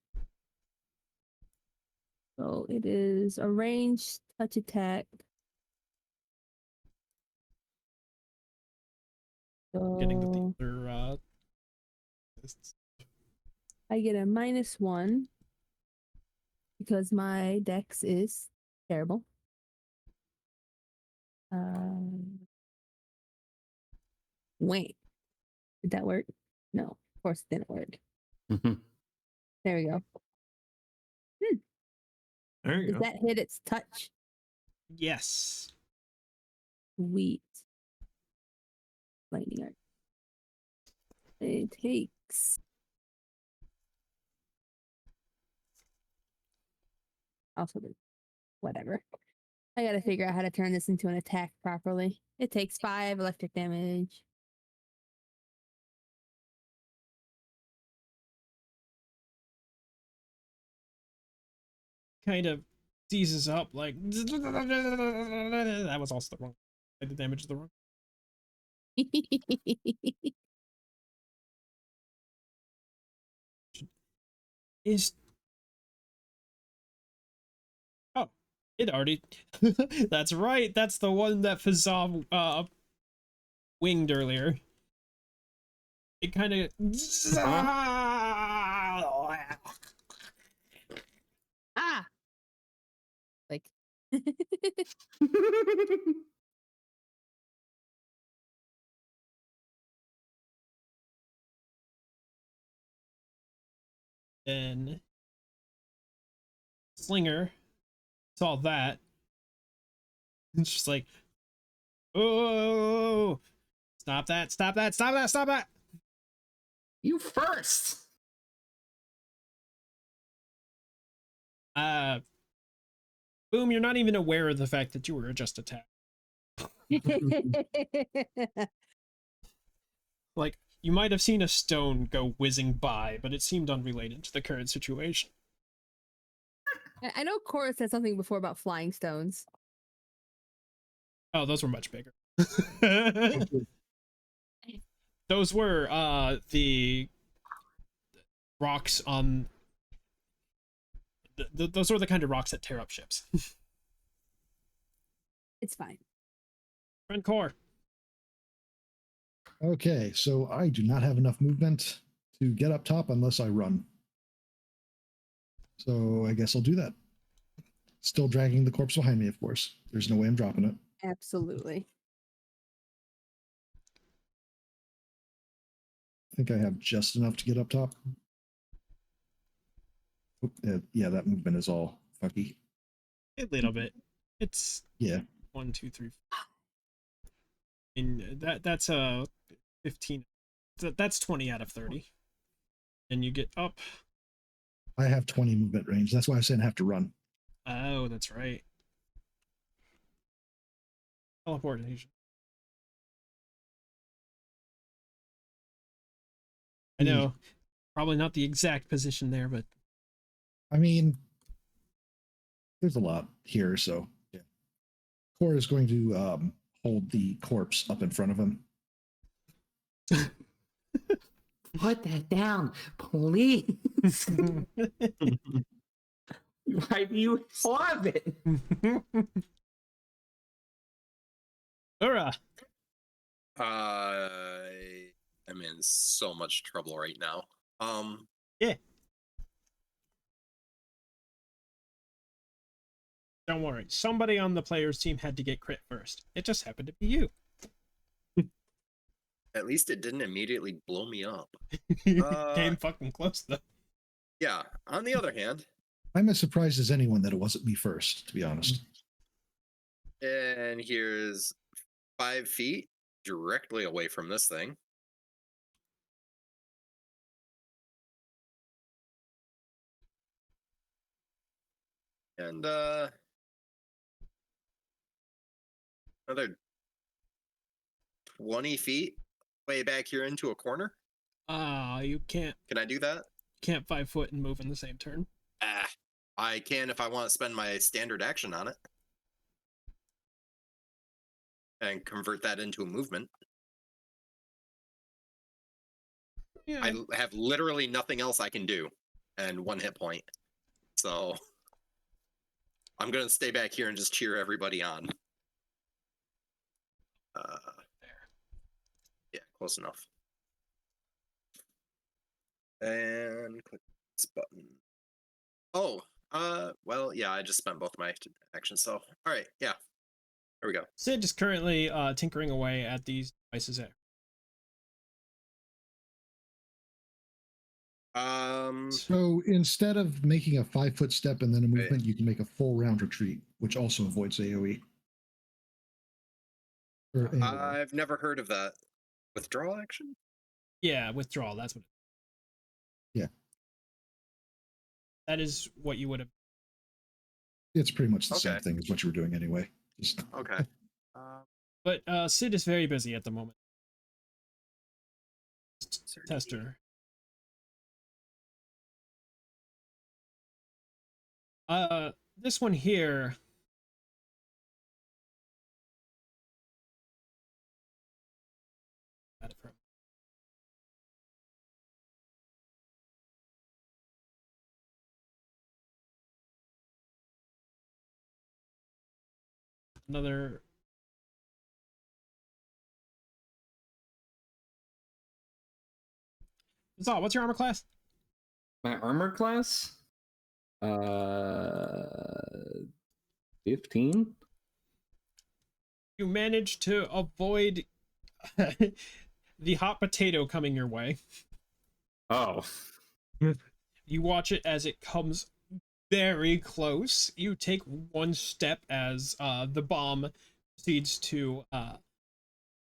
So it is a ranged touch attack. Getting the So other. I get a -1 because my dex is terrible. Wait, did that work? No, of course it didn't work. There we go. There you Does go. that hit its touch? Yes. Sweet. Lightning arc. It takes. Also, whatever. I gotta figure out how to turn this into an attack properly. It takes 5 electric damage. Kind of seizes up like that was also the wrong. I did damage the wrong. Is oh, it already. That's right. That's the one that Fazam winged earlier. It kind of. Ah! Like. Then Slinger saw that. It's just like, oh, stop that, stop that, stop that, stop that. You first. Boom, you're not even aware of the fact that you were just attacked. Like, you might have seen a stone go whizzing by, but it seemed unrelated to the current situation. I know Cora said something before about flying stones. Oh, those were much bigger. Those were the rocks on those are the kind of rocks that tear up ships. It's fine. Friend core. Okay, so I do not have enough movement to get up top unless I run. So I guess I'll do that. Still dragging the corpse behind me, of course. There's no way I'm dropping it. Absolutely. I think I have just enough to get up top. Yeah, that movement is all funky. A little bit. It's Yeah. 1, 2, 3. And that's a 15. That's 20 out of 30. And you get up. I have 20 movement range. That's why I said I have to run. Oh, that's right. Teleportation. I know. Probably not the exact position there, but I mean, there's a lot here, so yeah. Core is going to hold the corpse up in front of him. Put that down, please. Why do you have it? Ura. I'm in so much trouble right now. Yeah. Don't worry. Somebody on the player's team had to get crit first. It just happened to be you. At least it didn't immediately blow me up. Came fucking close though. Yeah. On the other hand, I'm as surprised as anyone that it wasn't me first, to be honest. and here's 5 feet directly away from this thing. And another 20 feet way back here into a corner. You can't Can I do that? 5 foot and move in the same turn. I can if I want to spend my standard action on it. And convert that into a movement. Yeah. I have literally nothing else I can do. And 1 hit point. So I'm going to stay back here and just cheer everybody on. Yeah, close enough. And click this button. Oh, well, yeah, I just spent both my actions, so all right, yeah. There we go. Sid is currently tinkering away at these devices. So instead of making a 5-foot step and then a movement, you can make a full round retreat, which also avoids AoE. Or AoE. I've never heard of that. Withdrawal action? Yeah, withdrawal. That's what. Yeah. That is what you would have. It's pretty much the Okay. same thing as what you were doing anyway. Just Okay. But Sid is very busy at the moment. Tester. This one here. Another. Zal, what's your armor class? My armor class? 15. You managed to avoid the hot potato coming your way. Oh. You watch it as it comes very close. You take one step as the bomb proceeds to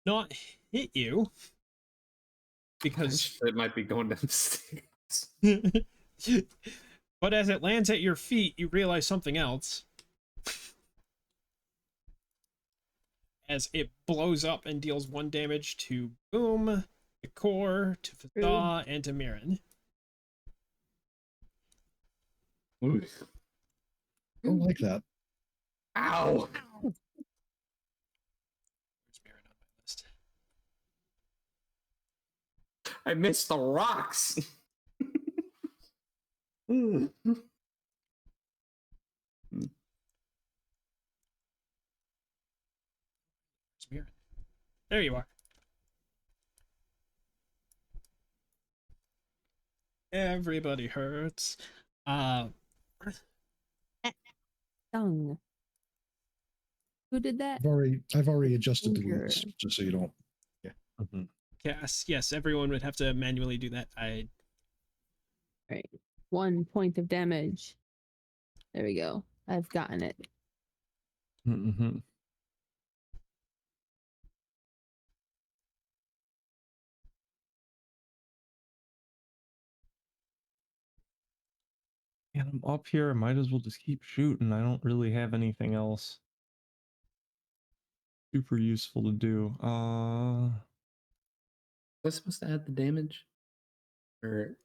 not hit you because it might be going down the stairs. But as it lands at your feet, you realize something else. As it blows up and deals 1 damage to Boom, to Core, to Fatah, and to Mirren. I don't like that. Ow! Where's Mirren on my list? I missed the rocks. Mirren. There you are. Everybody hurts. Tongue. Who did that? I've already adjusted the Finger. rules, just so you don't. Yeah. Yes, everyone would have to manually do that. Right. 1 point of damage. There we go. I've gotten it. Mm-hmm. And I'm up here. I might as well just keep shooting. I don't really have anything else super useful to do. Was I supposed to add the damage? Or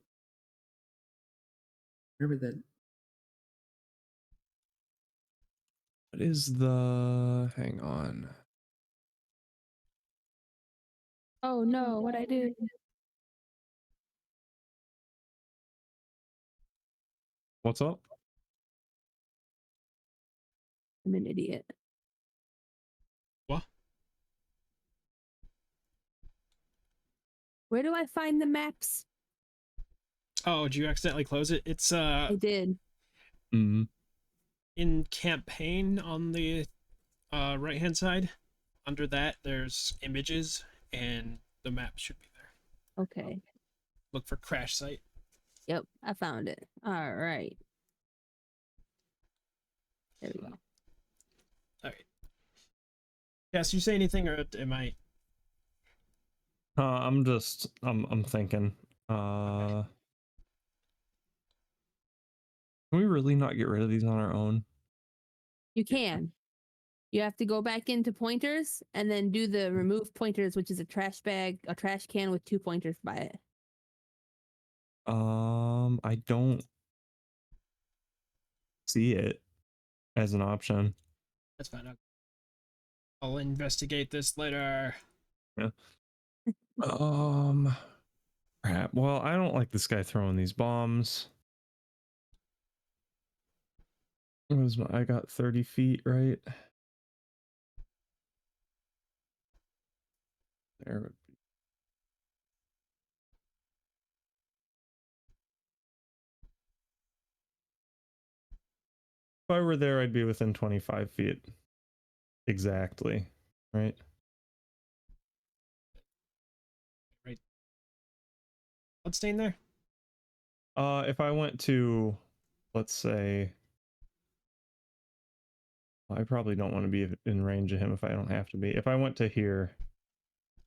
remember that? What is the? Hang on. Oh no, what I do? What's up? I'm an idiot. What? Where do I find the maps? Oh, did you accidentally close it? It's I did. Mm-hmm. in campaign on the right hand side. Under that, there's images, and the map should be there. Okay. Look for crash site. Yep, I found it. All right. There we go. All right. Cass, you say anything, or am I? I'm thinking. Can we really not get rid of these on our own? You can. You have to go back into pointers and then do the remove pointers, which is a trash can with 2 pointers by it. I don't see it as an option. That's fine. I'll investigate this later. Yeah. Crap. Well, I don't like this guy throwing these bombs. I got 30 feet, right? There would be. I were there, I'd be within 25 feet. Exactly. Right? Bloodstain there? If I went to, let's say, I probably don't want to be in range of him if I don't have to be. If I went to here.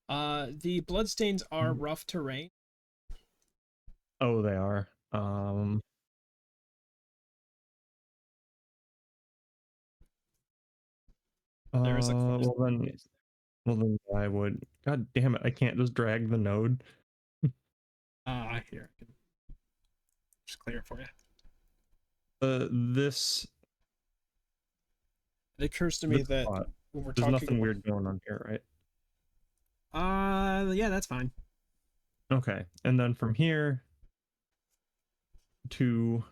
The bloodstains are rough terrain. Oh, they are. There is a corpse. Well then I would. God damn it! I can't just drag the node. Here, I can just clear it for you. This. It occurs to me that spot, when we're there's talking nothing about... weird going on here, right? Yeah, that's fine. Okay, and then from here to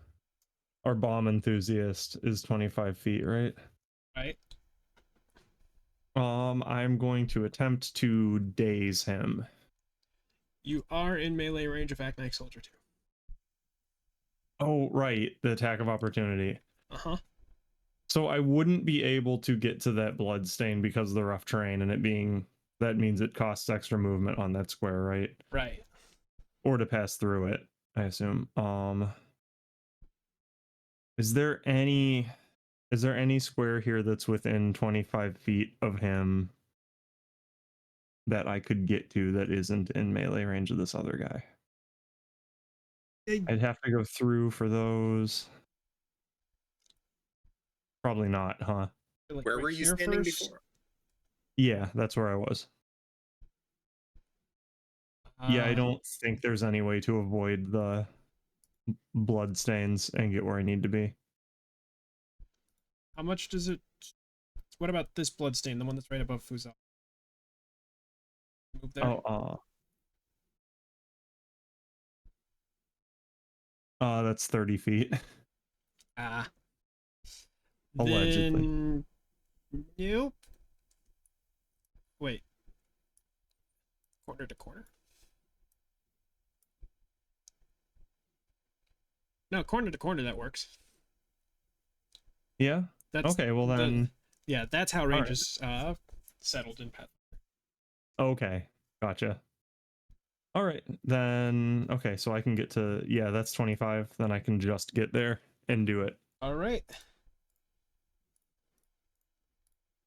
our bomb enthusiast is 25 feet, right? Right. I'm going to attempt to daze him. You are in melee range of Acnic Soldier 2. Oh, right, the attack of opportunity. Uh-huh. So I wouldn't be able to get to that bloodstain because of the rough terrain, and it being that means it costs extra movement on that square, right? Right. Or to pass through it, I assume. Is there any square here that's within 25 feet of him that I could get to that isn't in melee range of this other guy? I'd have to go through for those. Probably not, huh? Like Where right were you here standing first? before? Yeah, that's where I was. Yeah, I don't think there's any way to avoid the bloodstains and get where I need to be. How much does it... What about this bloodstain, the one that's right above Fuzal? Move there? That's 30 feet. Allegedly. Then... Nope. Wait. Corner to corner? No, corner to corner, that works. Yeah? That's okay, well then... Yeah, that's how range is settled in Pathfinder. Okay, gotcha. All right, then... Okay, so I can get to... Yeah, that's 25. Then I can just get there and do it. All right.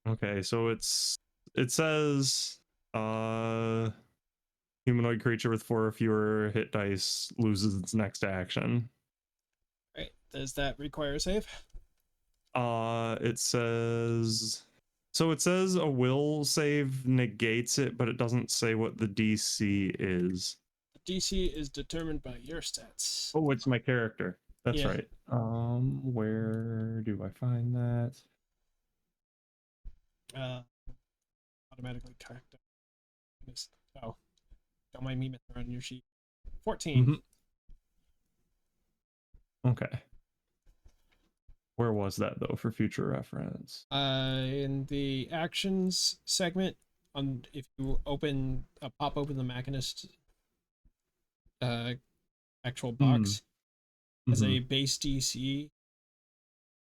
Okay, so it says... humanoid creature with 4 or fewer hit dice loses its next action. Right. Does that require a save? It says... So it says a will save negates it, but it doesn't say what the DC is. The DC is determined by your stats. Oh, it's my character. That's Yeah. right. Where do I find that? Automatically correct. Oh, don't mind me messing around your sheet. 14. Okay. Where was that though for future reference? In the actions segment, if you pop open the Machinist actual box, as a base DC.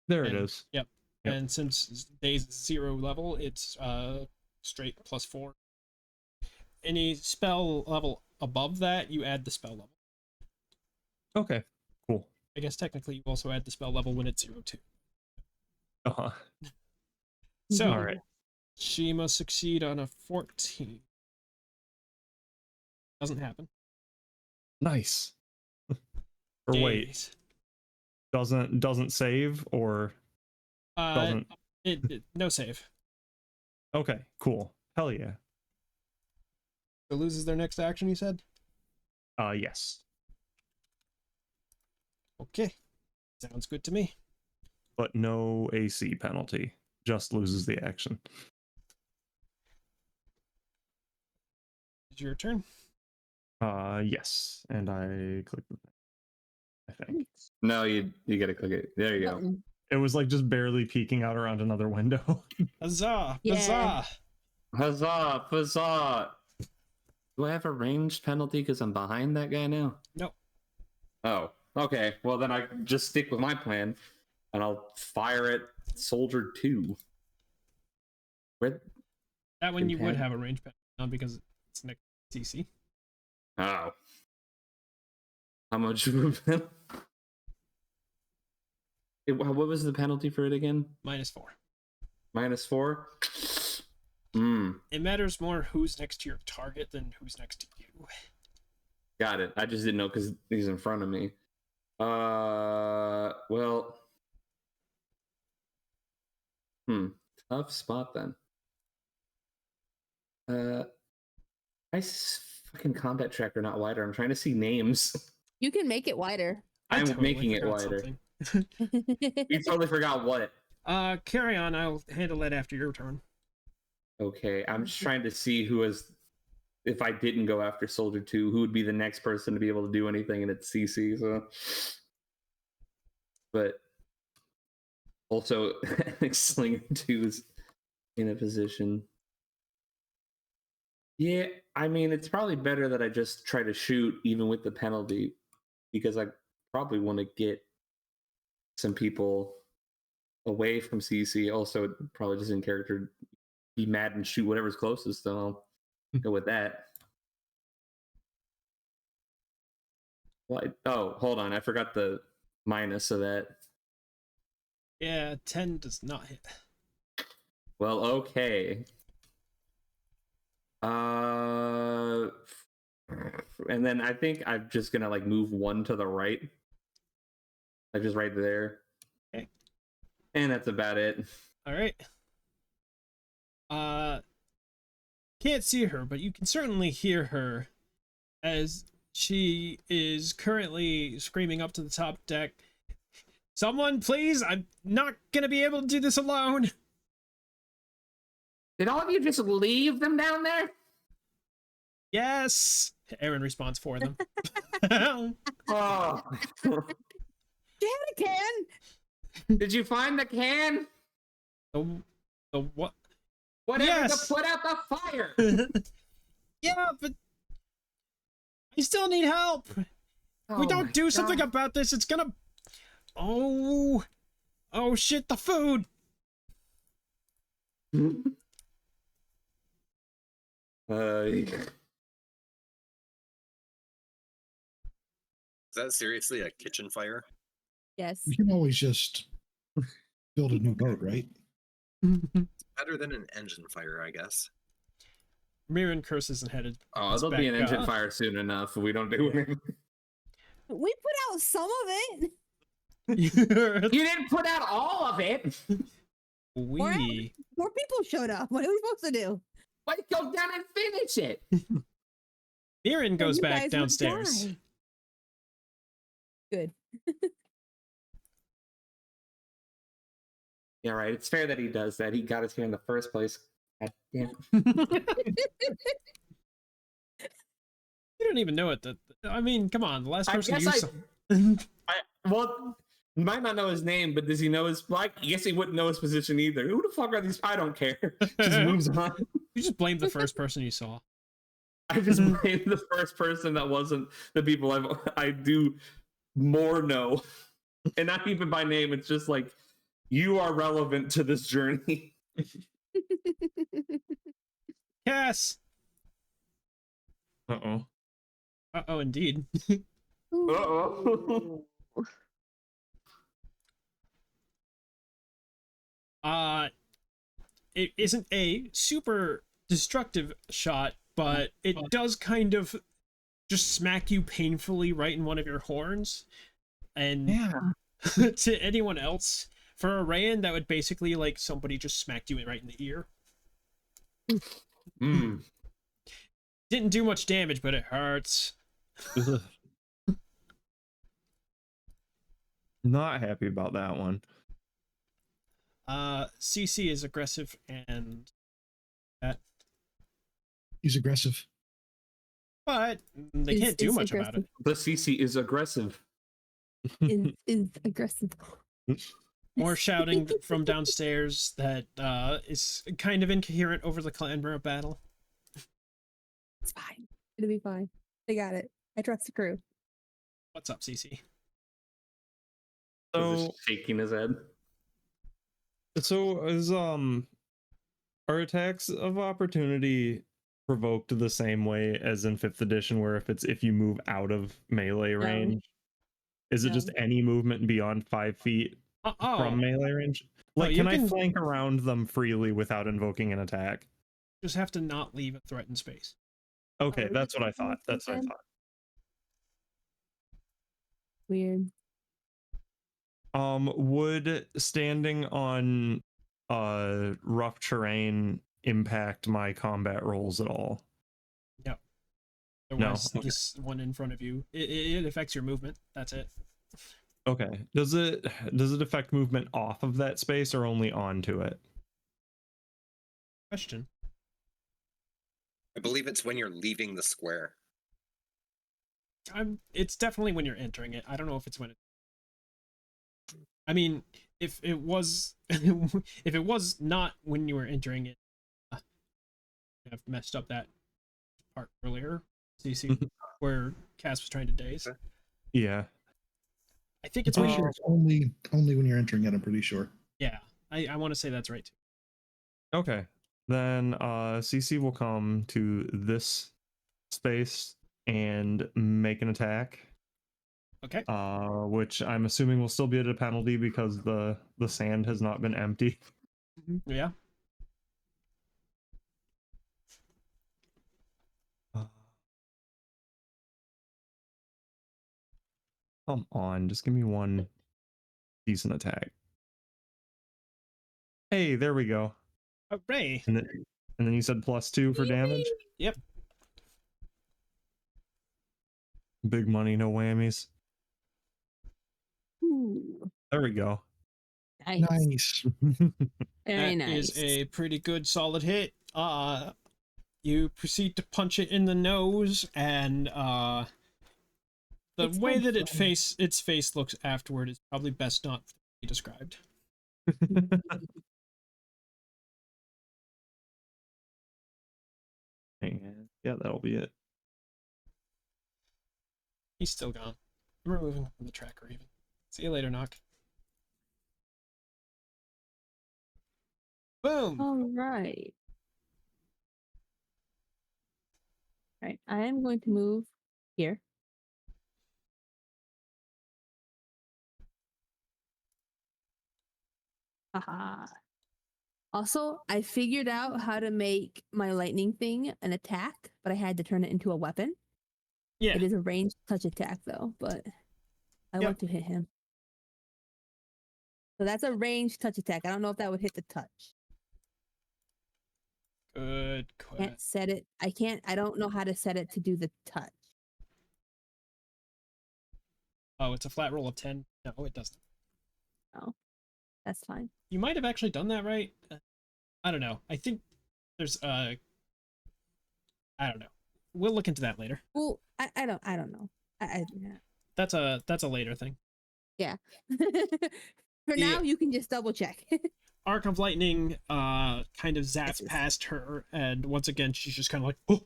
There it is. Yep. And since Daze is 0 level, it's straight +4. Any spell level above that, you add the spell level. Okay, cool. I guess technically you also add the spell level when it's 0 too. So, all right. She must succeed on a 14. Doesn't happen. Nice. Or wait, doesn't save or doesn't? No save. Okay, cool. Hell yeah. So loses their next action, you said? Yes. Okay. Sounds good to me. But no AC penalty. Just loses the action. Is your turn? Yes. And I clicked it, I think. No, you gotta click it. There you go. It was like just barely peeking out around another window. Huzzah! Yeah. Huzzah! Huzzah! Huzzah! Do I have a ranged penalty because I'm behind that guy now? No. Oh, okay. Well, then I just stick with my plan. and I'll fire at Soldier 2. Where? That one you would Impact? have a range penalty because it's next to CC. Oh. How much of a penalty? What was the penalty for it again? -4. -4? It matters more who's next to your target than who's next to you. Got it. I just didn't know because he's in front of me. Well. Tough spot then. Fucking combat tracker, not wider. I'm trying to see names. You can make it wider. I'm totally making it forgot wider. something. You totally forgot what. Carry on. I'll handle it after your turn. Okay, I'm just trying to see who is. If I didn't go after Soldier 2, who would be the next person to be able to do anything, and it's CC. So, but also, Slinger 2 is in a position. Yeah, I mean, it's probably better that I just try to shoot even with the penalty, because I probably want to get some people away from CC. Also, probably just in character, be mad and shoot whatever's closest. So I'll go with that. What? Oh, hold on. I forgot the minus of that. Yeah, 10 does not hit. Well, okay. And then I think I'm just gonna like move one to the right. Like just right there. Okay. And that's about it. All right. Can't see her, but you can certainly hear her as she is currently screaming up to the top deck. Someone, please! I'm not gonna be able to do this alone! Did all of you just leave them down there? Yes! Aaron responds for them. Oh. You had a can. Did you find the can? the what? Whatever Yes. to put out the fire. Yeah, but I still need help. If we Oh don't my do something God. about this, it's gonna. Oh shit! The food. Is that seriously a kitchen fire? Yes. We can always just build a new boat, right? Better than an engine fire, I guess. Mirren curses and headed. Oh, there'll be an engine fire soon enough if we don't do anything. We put out some of it. You didn't put out all of it. More people showed up. What are we supposed to do? Why go down and finish it? Mirren goes You guys back would downstairs. die. Good. Yeah, right. It's fair that he does that. He got us here in the first place. God damn. You don't even know it. I mean, come on. The last person you saw. Well, you might not know his name, but does he know his? Like, I guess he wouldn't know his position either. Who the fuck are these? I don't care. Just moves on. You just blame the first person you saw. I just blame the first person that wasn't the people I do more know, and not even by name. It's just like you are relevant to this journey. Cass. Uh-oh. Uh-oh, indeed. Uh-oh. It isn't a super destructive shot, but it does kind of just smack you painfully right in one of your horns. And to anyone else, for a Rayan, that would basically like somebody just smacked you right in the ear. Didn't do much damage, but it hurts. Not happy about that one. CC is aggressive and He's aggressive. but they can't do much about it. The CC is aggressive. Is aggressive. More shouting from downstairs that is kind of incoherent over the Clanborough battle. It's fine. It'll be fine. They got it. I trust the crew. What's up, CC? So, just shaking his head. so is are attacks of opportunity provoked the same way as in 5th edition, where if you move out of melee range, is it just No. any movement beyond 5 feet from melee range? Like, you can I can- flank around them freely without invoking an attack? Just have to not leave a threatened space. Okay, Oh, that's what I okay, thought. That's what I okay. thought. Weird. Would standing on rough terrain impact my combat rolls at all? Otherwise, Okay. this one in front of you, it affects your movement. That's it. Okay. Does it affect movement off of that space or only onto it? Question. I believe it's when you're leaving the square. It's definitely when you're entering it. I don't know if it's when it... I mean, if it was if it was not when you were entering it, I've messed up that part earlier. CC where Cass was trying to daze. Yeah. I think it's I'm when pretty you... sure it's only when you're entering it. I'm pretty sure. Yeah, I want to say that's right too. Okay. Then CC will come to this space and make an attack. Okay. Which I'm assuming will still be at a penalty because the sand has not been empty. Yeah. Come on, just give me one decent attack. Hey, there we go. Hooray! And then you said +2 for damage? Yep. Big money, no whammies. Ooh, There we go. nice. Nice. Very That nice. is a pretty good solid hit. You proceed to punch it in the nose, and the It's way fun that fun. its face looks afterward is probably best not to be described. And yeah, that'll be it. He's still gone. I'm removing him from the tracker even. See you later, Knock. Boom! All right. Right. I am going to move here. Haha. Also, I figured out how to make my lightning thing an attack, but I had to turn it into a weapon. Yeah. It is a ranged touch attack though, but I want to hit him. So that's a ranged touch attack. I don't know if that would hit the touch. Good question. Can't set it. I don't know how to set it to do the touch. Oh, it's a flat roll of 10. No, it doesn't. Oh, that's fine. You might have actually done that right. I don't know. I think there's I don't know. We'll look into that later. Well, I don't know. Yeah. That's a later thing. Yeah. For now, you can just double check. Arc of Lightning kind of zaps past her, and once again she's just kind of like, oh.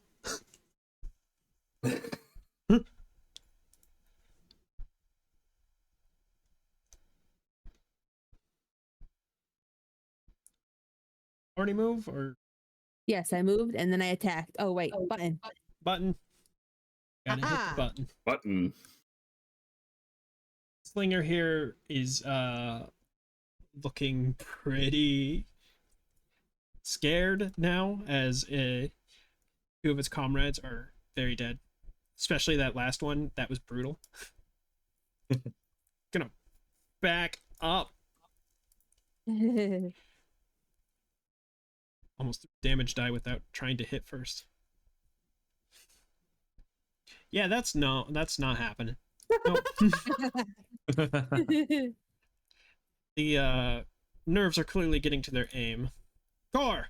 Already move or Yes, I moved and then I attacked. Oh wait, button. button? Gotta hit the button. Button. Slinger here is looking pretty scared now, as two of its comrades are very dead. Especially that last one. That was brutal. Gonna back up. Almost damage die without trying to hit first. Yeah, that's not happening. Nope. The nerves are clearly getting to their aim. Core!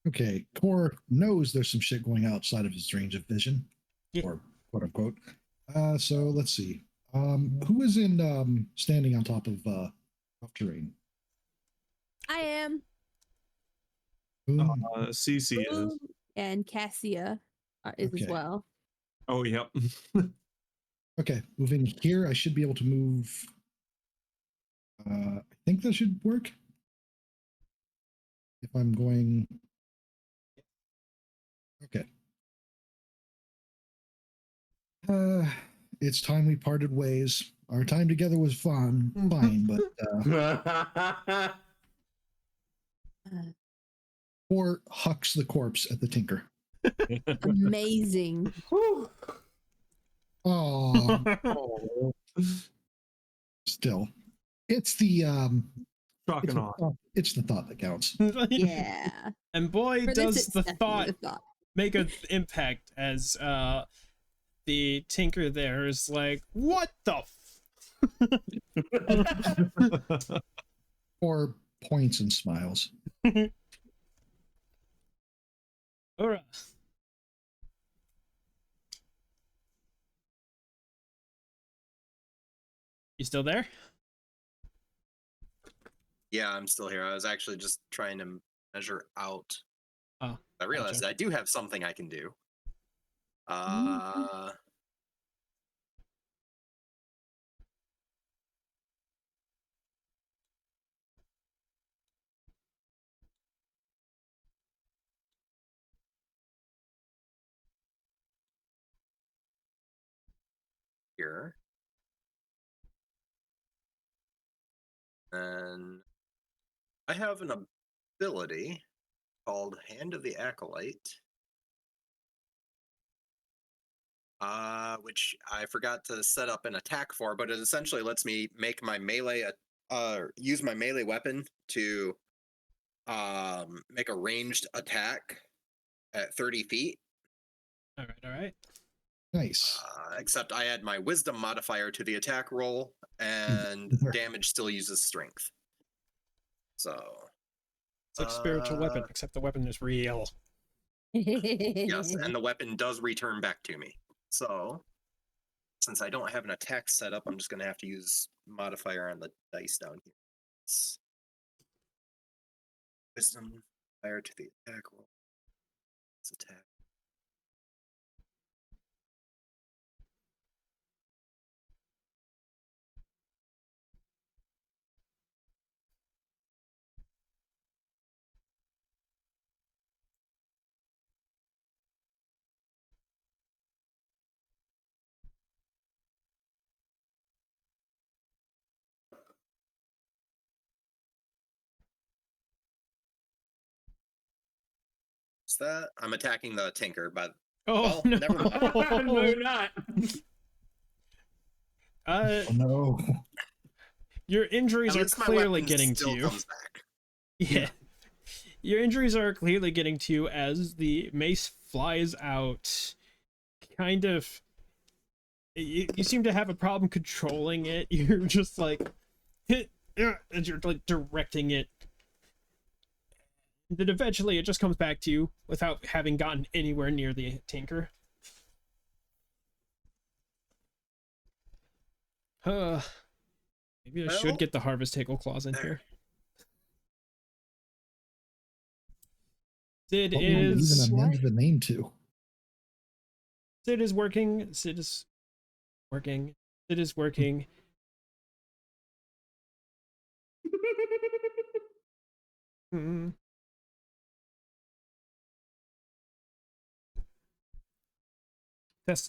Okay, Core knows there's some shit going outside of his range of vision, Yeah. or quote unquote. So let's see. Who is in standing on top of terrain? I am. CC is. And Cassia is as Okay. well. Oh, yep. Okay, moving here, I should be able to move. I think that should work. If I'm going. Okay. It's time we parted ways. Our time together was fine, but or hucks the corpse at the tinker. Amazing. Oh, still, it's the Shocking off. it's the thought that counts. Yeah. And boy, For this, does it's the definitely thought make an impact as the tinker there is like, what the Or points and smiles. All right. You still there? Yeah, I'm still here. I was actually just trying to measure out. Oh, I realized gotcha. I do have something I can do. Here. And I have an ability called Hand of the Acolyte, which I forgot to set up an attack for, but it essentially lets me make my melee, use my melee weapon to make a ranged attack at 30 feet. All right, all right. Nice. Except I add my wisdom modifier to the attack roll, and damage still uses strength. So it's like spiritual weapon, except the weapon is real. yes, and the weapon does return back to me. So since I don't have an attack set up, I'm just going to have to use modifier on the dice down here. It's wisdom modifier to the attack roll. It's attack. That I'm attacking the tinker, but Oh, well, no. never mind. No, you're not. Oh no. Your injuries At are least my clearly weapon getting to still you. comes back. Yeah. Your injuries are clearly getting to you as the mace flies out. Kind of. You seem to have a problem controlling it. You're just like, hit, and you're like directing it. Then eventually it just comes back to you without having gotten anywhere near the tinker. Maybe I should get the harvest table clause in here. Sid What would we is even amend the name to? Sid is working. Sid is working. Sid is working.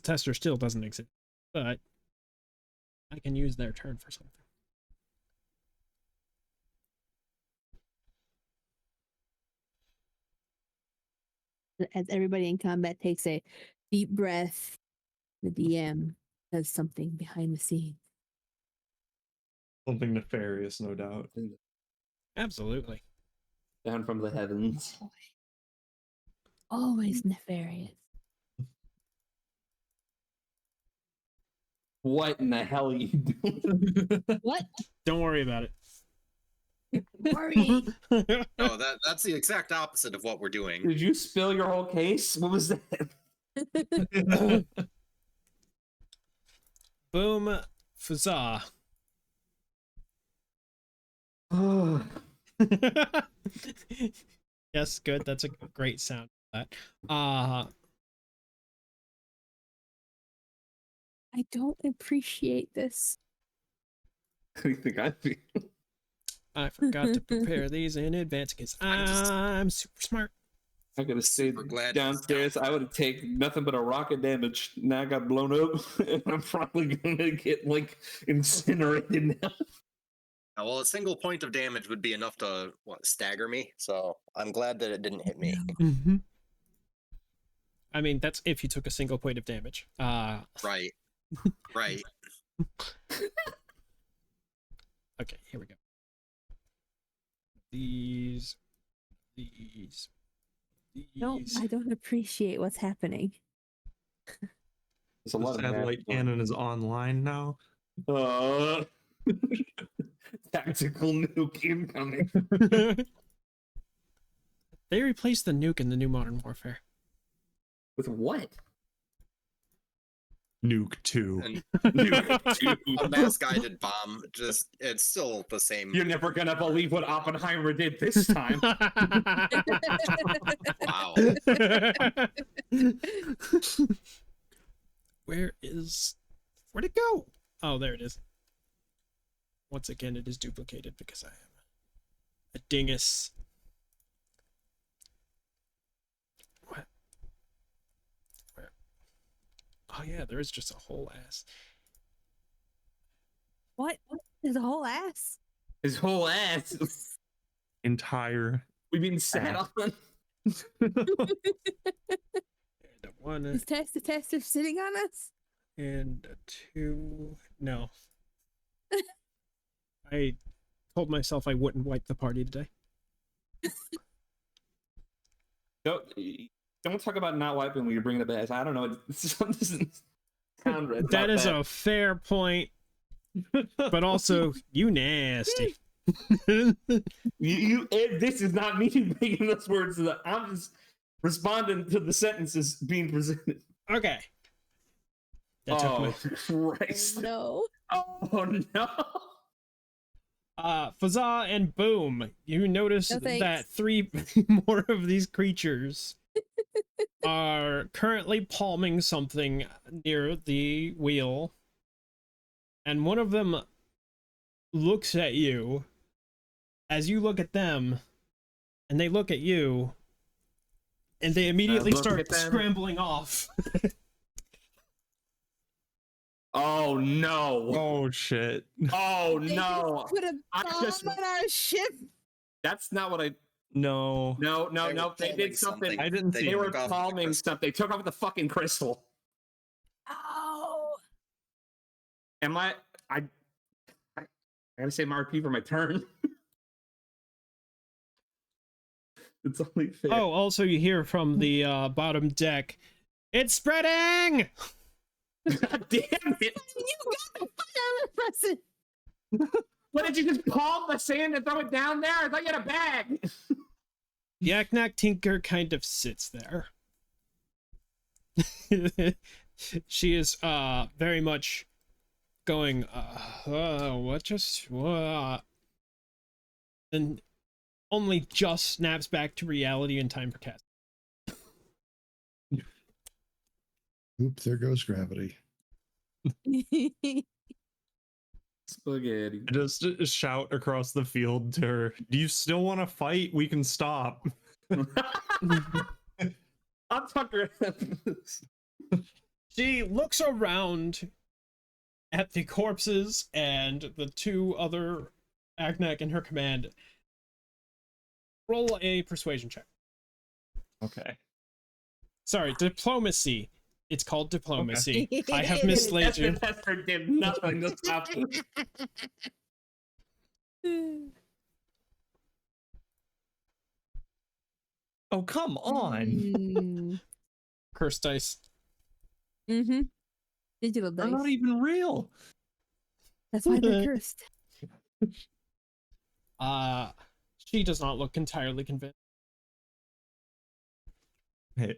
Tester still doesn't exist, but I can use their turn for something. As everybody in combat takes a deep breath, the DM does something behind the scenes. Something nefarious, no doubt. Absolutely. Down from the heavens. Always nefarious. What in the hell are you doing? What? Don't worry about it. Worry. No, that's the exact opposite of what we're doing. Did you spill your whole case? What was that? Boom. Fuzza. Yes, good. That's a great sound for that. I don't appreciate this. What do you think I feel? I forgot to prepare these in advance because I'm super smart. I could have stayed Super glad downstairs. I would have taken nothing but a rocket damage. Now I got blown up, and I'm probably gonna get like incinerated now. Well, a single point of damage would be enough to stagger me. So I'm glad that it didn't hit me. Mm-hmm. I mean, that's if you took a single point of damage. Right. Right. Okay, here we go. These. I don't appreciate what's happening. There's a The lot of satellite math going cannon is online now. on. Tactical nuke incoming. They replaced the nuke in the new Modern Warfare. With what? Nuke 2. And Nuke 2. a mass guided bomb. Just it's still the same. You're never gonna believe what Oppenheimer did this time. Wow. Where'd it go? Oh, there it is. Once again, it is duplicated because I am a dingus. What? Where? Oh yeah, there is just a whole ass. What? There's a whole ass? His whole ass. Entire. We've been sat on. And one Is the tester sitting on us? and a two. No. I told myself I wouldn't wipe the party today. Don't talk about not wiping when you're bringing it back. I don't know. This doesn't sound right. That is a fair point, but also you nasty. This is not me making those words. I'm just responding to the sentences being presented. Okay. That took Oh me. Christ! No. Oh no! Fazza and Boom, you notice No thanks. that 3 more of these creatures are currently palming something near the wheel, and one of them looks at you as you look at them, and they look at you, and they immediately look start at them. scrambling off. Oh no! Oh shit. Oh They no! just put a I bomb just- on our ship. That's not what I. No. No. They were They palming did something. I didn't see They were took off the palming crystal. something. They took off the fucking crystal. Oh. Am I gotta say my RP for my turn. It's only fair. Oh, also you hear from the bottom deck, it's spreading! God damn it! You got the fire person. What did you just palm the sand and throw it down there? I thought you had a bag. Yak Tinker kind of sits there. She is very much going, what just what? And only just snaps back to reality in time for cast. Oop, there goes gravity. Spaghetti. Just shout across the field to her, do you still want to fight? We can stop. I'll talk her. She looks around at the corpses and the 2 other Agnak in her command. Roll a persuasion check. Okay. Sorry, diplomacy. It's called diplomacy. I have mislaid you. Tester did nothing to stop her. Oh, come on. Curse dice. Mm-hmm. Digital They're dice. not even real. That's why they're cursed. She does not look entirely convinced. Hey,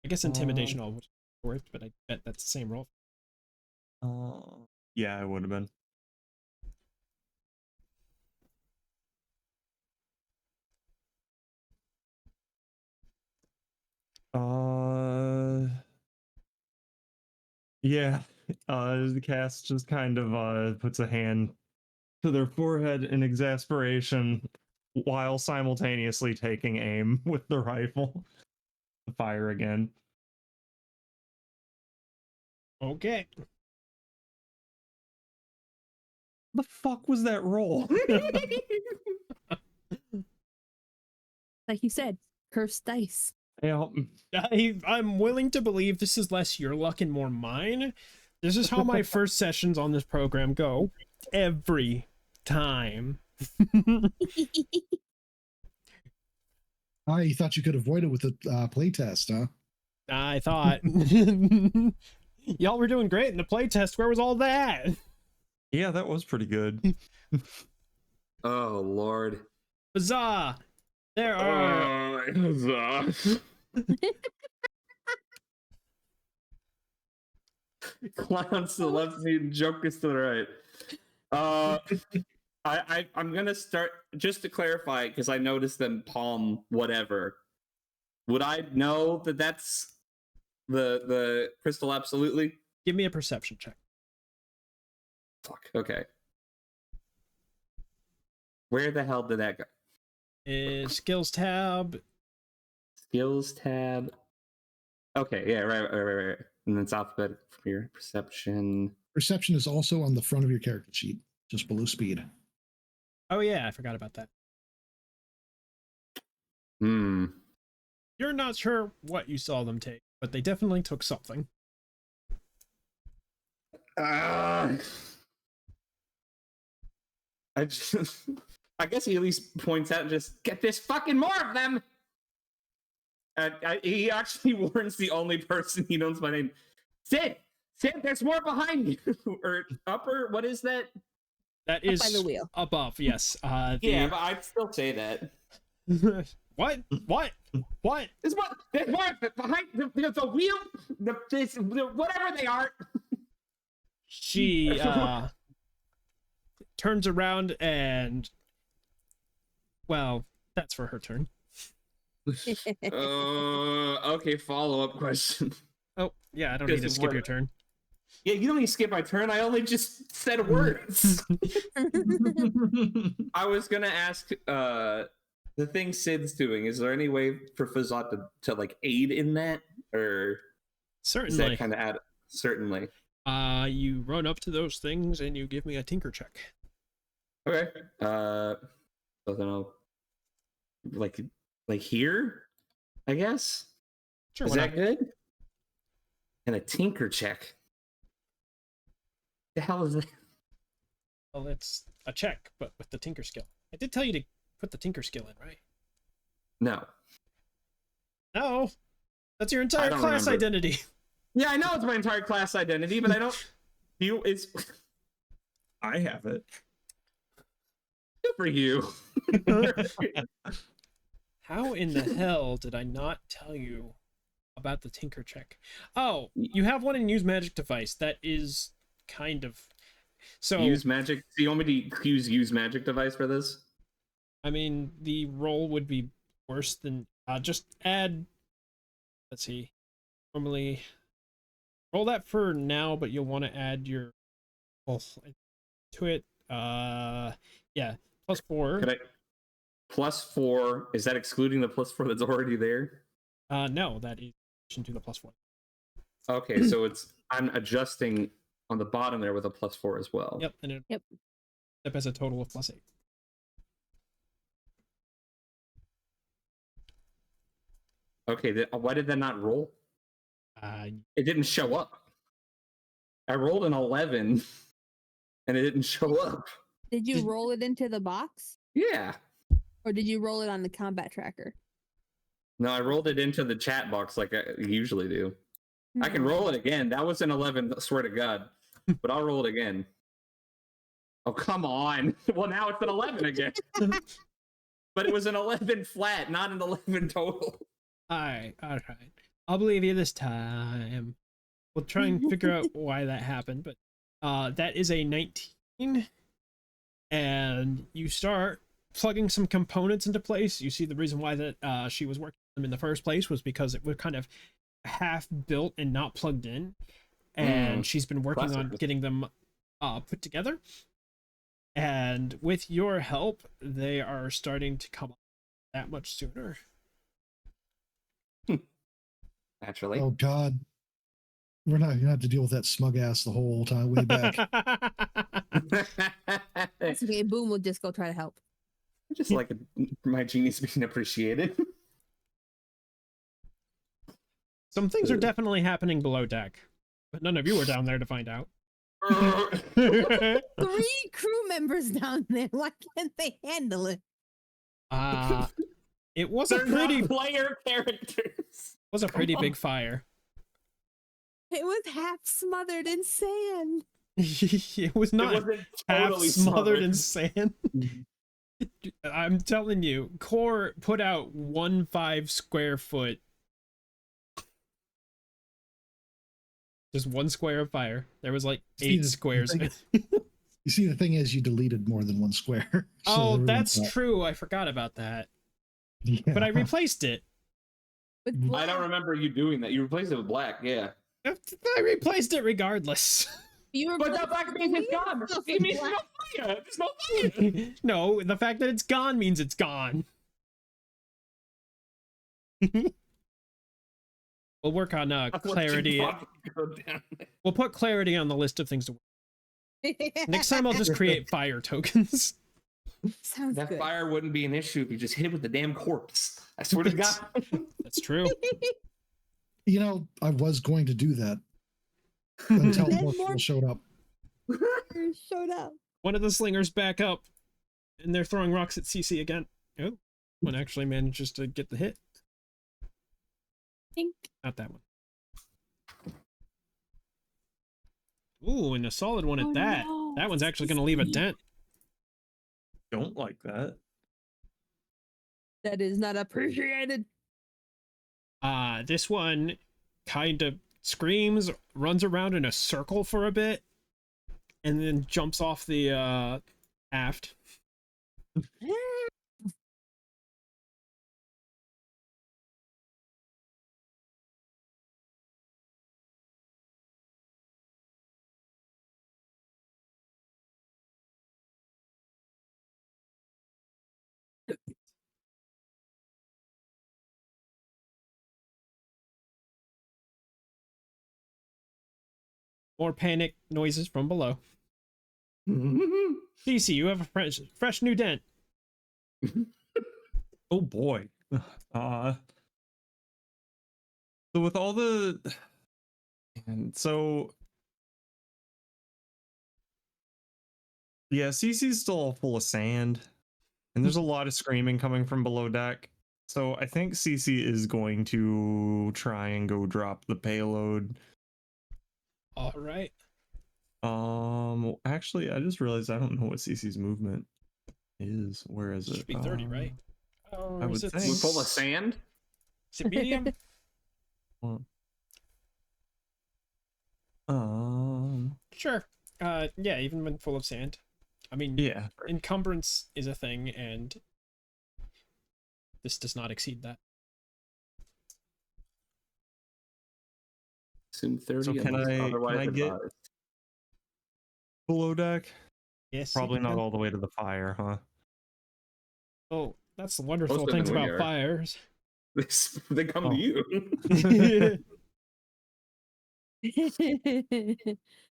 I guess intimidation almost worked, but I bet that's the same roll. yeah, it would have been. Yeah, the cast just kind of puts a hand to their forehead in exasperation while simultaneously taking aim with the rifle. Fire again. Okay. The fuck was that roll? Like you said, cursed dice. Yeah, I'm willing to believe this is less your luck and more mine. This is how my first sessions on this program go. Every time. You thought you could avoid it with a playtest, huh? I thought. Y'all were doing great in the playtest. Where was all that? yeah, that was pretty good. Oh Lord. Huzzah! There are. Huzzah. Clowns to the left, and jokers to the right. I'm gonna start just to clarify because I noticed them palm whatever. Would I know that that's the crystal? Absolutely. Give me a perception check. Fuck. Okay. Where the hell did that go? Skills tab. Skills tab. Okay. Yeah. Right. And it's alphabet for your perception. Perception is also on the front of your character sheet, just below speed. Oh yeah, I forgot about that. Hmm. You're not sure what you saw them take, but they definitely took something. I guess he at least points out, just get this fucking more of them. He actually warns the only person he knows by name. Sid, there's more behind you. Or upper, what is that? That is by the wheel. Above, yes. Yeah, but I'd still say that. What? There's more behind the wheel, whatever they are. She turns around and, well, that's for her turn. Okay, follow-up question. Oh, yeah, I don't need to skip your turn. Yeah, you don't need to skip my turn. I only just said words. I was gonna ask the thing Sid's doing. Is there any way for Fazat to like aid in that, or certainly? Is that kind of add? Certainly. You run up to those things and you give me a tinker check. Okay. I don't know. Like here, I guess. Sure. Is that good? And a tinker check. The hell is that? Well, it's a check, but with the tinker skill. I did tell you to put the tinker skill in, right? No. No. That's your entire class identity. Yeah, I know it's my entire class identity, but I don't. It's. I have it. Good for you. How in the hell did I not tell you about the tinker check? Oh, you have one in use magic device. That is kind of so. Use magic. Do you want me to use magic device for this? I mean, the roll would be worse than just add. Let's see. Normally, roll that for now, but you'll want to add your to it. Yeah, +4. Could I? +4. Is that excluding the +4 that's already there? No, that is in addition to the +4. Okay, so I'm adjusting on the bottom there with a +4 as well. Yep, and it up as a total of +8. Okay, why did that not roll? It didn't show up. I rolled an 11, and it didn't show up. Did you roll it into the box? Yeah. Or did you roll it on the combat tracker? No, I rolled it into the chat box like I usually do. I can roll it again. That was an 11, I swear to God. But I'll roll it again. Oh, come on. Well, now it's an 11 again. But it was an 11 flat, not an 11 total. All right. I'll believe you this time. We'll try and figure out why that happened, but that is a 19. And you start plugging some components into place. You see the reason why that she was working them in the first place was because it was kind of half built and not plugged in. and she's been working on classic. getting them put together. And with your help, they are starting to come up that much sooner. Naturally. Oh God, we're not gonna have to deal with that smug ass the whole time way back. That's okay. Boom will just go try to help. Just like my genius being appreciated. Some things are definitely happening below deck, but none of you are down there to find out. 3 crew members down there. Why can't they handle it? It was a They're pretty not player characters. was a pretty big fire. It was half smothered in sand. It was It not wasn't half totally smothered in sand. Mm-hmm. I'm telling you, Core put out 1 square foot. Just 1 square of fire. There was like See, 8 the squares. thing- You see, the thing is, you deleted more than 1 square. so Oh, everyone that's thought- true. I forgot about that. Yeah. But I replaced it. With I I don't black. remember you doing that. You replaced it with black, yeah. I replaced it regardless. You were But the black means it's gone. It means no fire. There's no fire. No, the fact that it's gone means it's gone. We'll work on That's what you clarity. thought would go down. We'll put clarity on the list of things to work. Next time I'll just create fire tokens. Sounds That good. fire wouldn't be an issue if you just hit it with the damn corpse. I swear to God. That's true. You know, I was going to do that until Then more more- people showed up. Showed up. One of the slingers back up, and they're throwing rocks at CC again. Oh, one actually manages to get the hit. Tink. Not that one. Ooh, and a solid one at Oh, that. no. That one's actually going to leave a dent. Don't like that. That is not appreciated. This one kind of screams, runs around in a circle for a bit, and then jumps off the aft. More panic noises from below. CC, you have a fresh new dent. Oh boy. So with all the and so yeah, CC's still all full of sand. And there's a lot of screaming coming from below deck. So I think CC is going to try and go drop the payload. All right. Actually, I just realized I don't know what CC's movement is. Where is it? Should be 30, right? Or I is would it think. We're full of sand. Is it medium? Well, Sure. Yeah, even when full of sand. I mean, yeah. encumbrance is a thing, and this does not exceed that. Assume 30. So can unless I otherwise get advised. Below deck? Yes. Probably you not can. all the way to the fire, huh? Oh, that's the wonderful Most of things them about are. fires. They come Oh. to you. They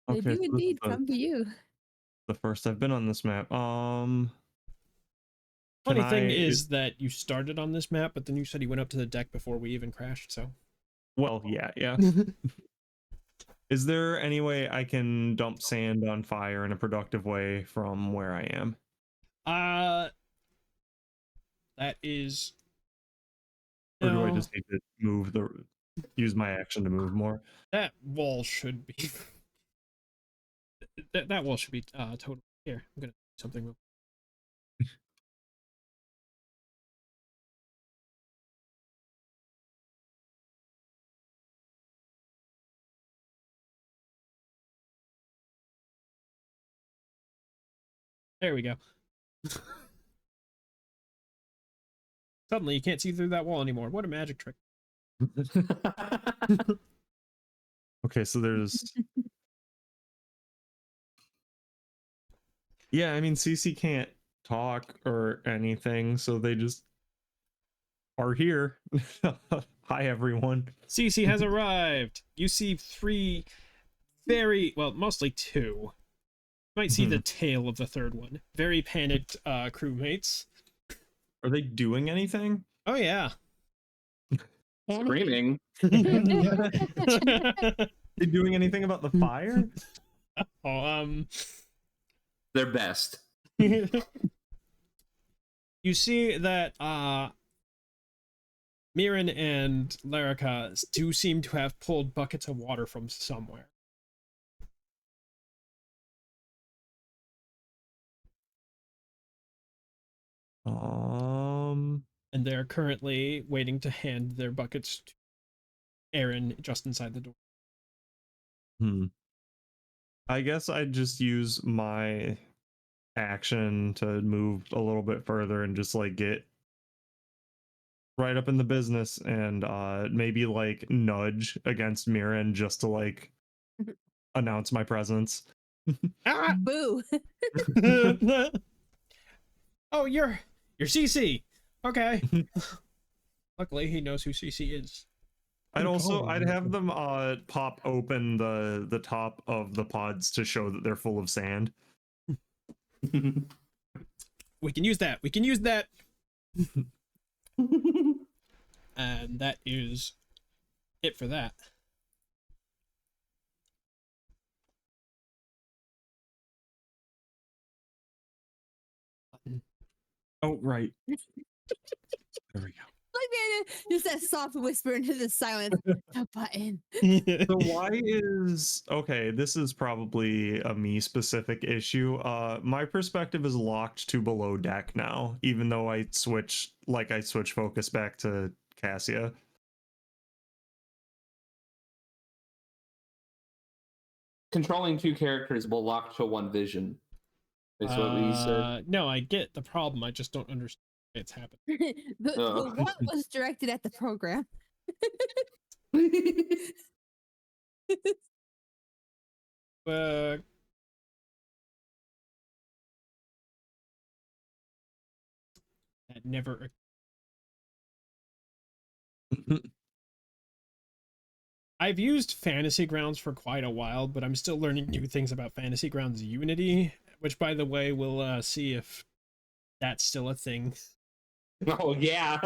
Okay, so do this is indeed come to you. the first I've been on this map. Funny Can thing I- is that you started on this map, but then you said you went up to the deck before we even crashed, so. Well, yeah. Is there any way I can dump sand on fire in a productive way from where I am? That is. Or do I No, just need to use my action to move more? that wall should be. that wall should be total. Here, I'm gonna do something real. There we go. Suddenly you can't see through that wall anymore. What a magic trick. Okay, so there's. Yeah, I mean, CC can't talk or anything, so they just are here. Hi, everyone. CC has arrived. You see three well, mostly two. You might see the tail of the third one. Very panicked crewmates. Are they doing anything? Oh, yeah. Screaming. They doing anything about the fire? Their best. You see that Mirren and Larica do seem to have pulled buckets of water from somewhere. And they're currently waiting to hand their buckets to Aaron just inside the door. I guess I'd just use my action to move a little bit further and just like get right up in the business and maybe like nudge against Mirren just to like announce my presence. Boo. Oh, you're CC. Okay. Luckily, he knows who CC is. I'd have them pop open the top of the pods to show that they're full of sand. We can use that. We can use that. And that is it for that. Oh, right. There we go. Like man, just that soft whisper into the silence. A button. So why is okay, this is probably a me specific issue. My perspective is locked to below deck now, even though I switch focus back to Cassia. Controlling two characters will lock to one vision. Is what we said. No, I get the problem. I just don't understand why it's happening. the what was directed at the program. That never. I've used Fantasy Grounds for quite a while, but I'm still learning new things about Fantasy Grounds Unity, which, by the way, we'll see if that's still a thing. Oh, yeah.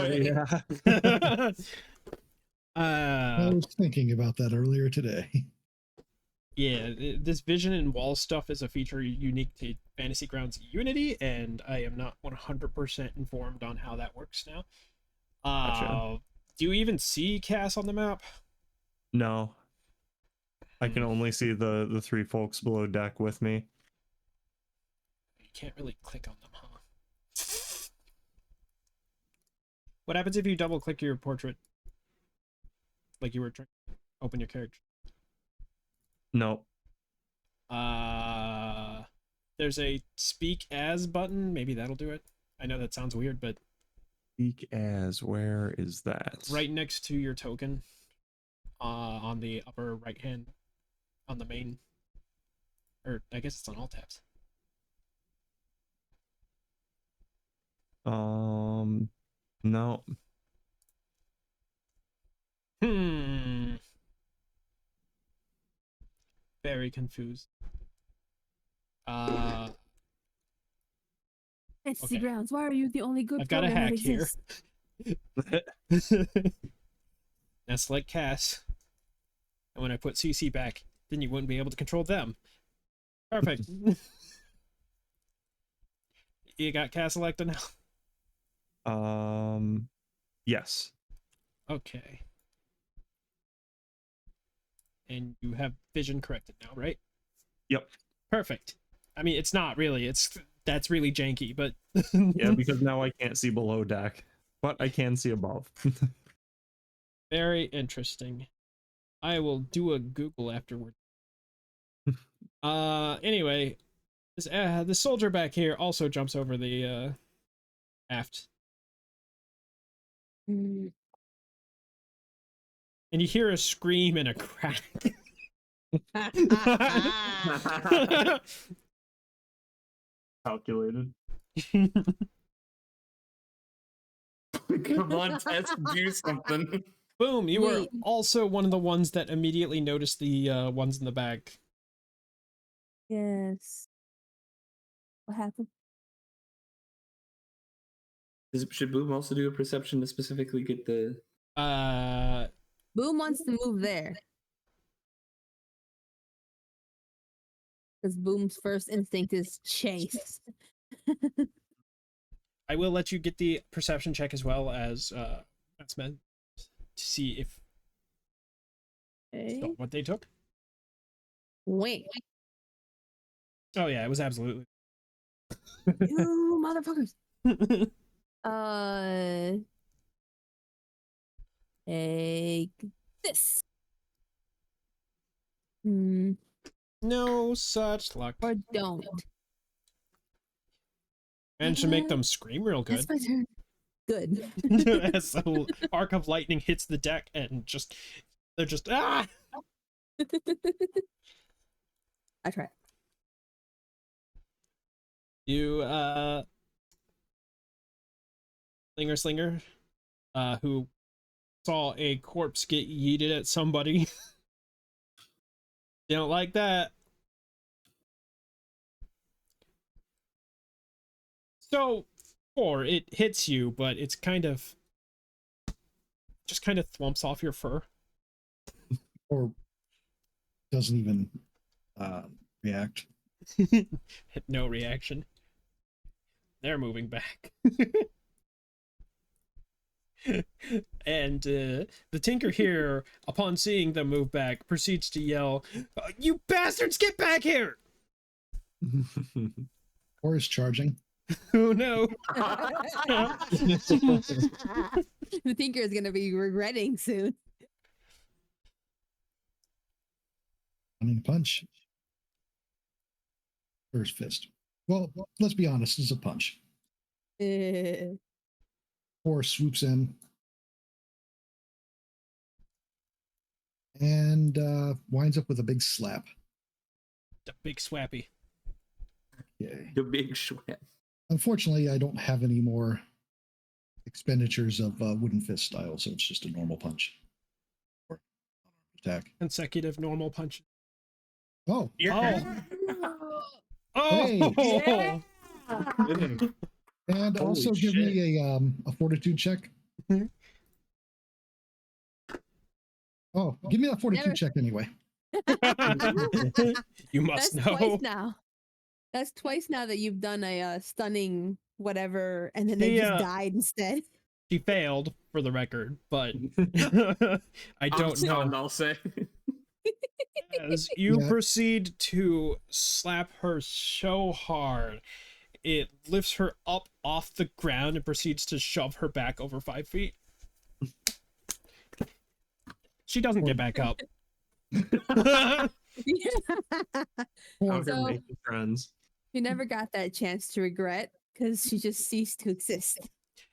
I was thinking about that earlier today. Yeah, this vision and wall stuff is a feature unique to Fantasy Grounds Unity, and I am not 100% informed on how that works now. Gotcha. Do you even see Cass on the map? No. I can only see the three folks below deck with me. You can't really click on them, huh? What happens if you double click your portrait? Like you were trying to open your character? Nope. There's a speak as button. Maybe that'll do it. I know that sounds weird, but Speak as, where is that? right next to your token. On the upper right hand, on the main, or I guess it's on all tabs. No. Very confused. Fantasy Grounds, why are you the only good I've got a program hack that here. Now select Cass. And when I put CC back, then you wouldn't be able to control them. Perfect. You got Cass selected now? Yes. Okay. And you have vision corrected now, right? Yep. Perfect. I mean, it's not really. That's really janky, but Yeah, because now I can't see below deck, but I can see above. Very interesting. I will do a Google afterward. Anyway, this soldier back here also jumps over the aft. And you hear a scream and a crack. Calculated. Come on, Tess, do something. Boom, you were Wait. also one of the ones that immediately noticed the ones in the bag. Yes. What happened? Should Boom also do a perception to specifically get the... Boom wants to move there. Because Boom's first instinct is chase. I will let you get the perception check as well as that's meant to see if Okay. what they took. Wait. Oh yeah, it was absolutely. You motherfuckers. Take this. Hmm. No such luck. Or don't. And to make them scream real That's good. my turn. Good. As the arc of lightning hits the deck and just they're just ah. I try. You Slinger who saw a corpse get yeeted at somebody. They don't like that. So 4, it hits you, but it's just kind of thwumps off your fur. Or doesn't even react. No reaction. They're moving back. And the tinker here, upon seeing them move back, proceeds to yell, "You bastards, get back here!" Or is charging. Oh no. The Tinker is going to be regretting soon. Running punch. First fist. Well, let's be honest, it's a punch. Or swoops in. And winds up with a big slap. The big swappy. Yay. The big sweat. Unfortunately, I don't have any more expenditures of wooden fist style, so it's just a normal punch. Or attack. Consecutive normal punches. Oh, Yeah. Oh. Hey. Kidding. and Holy also give shit. me a fortitude check. Oh, give me that fortitude Never- check anyway. You must That's know. twice now. That's twice now that you've done a stunning whatever, and then they just died instead. She failed, for the record, but I don't stunned, know. I'll say. As you Yeah. proceed to slap her so hard, it lifts her up off the ground and proceeds to shove her back over 5 feet. She doesn't get back up. Out here So- making friends. You never got that chance to regret because she just ceased to exist.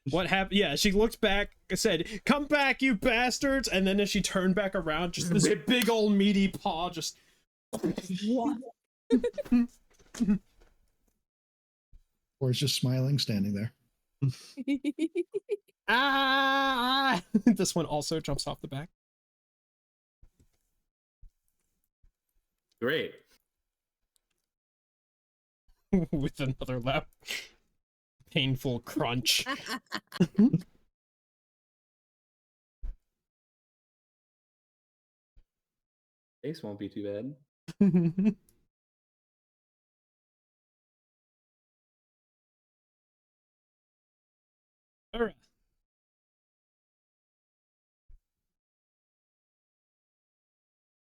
What happened? Yeah, she looked back, said, "Come back, you bastards!" And then as she turned back around, just this big old meaty paw just... What? Or is just smiling, standing there. Ah! This one also jumps off the back. Great. With another loud, painful crunch. Face won't be too bad. All right.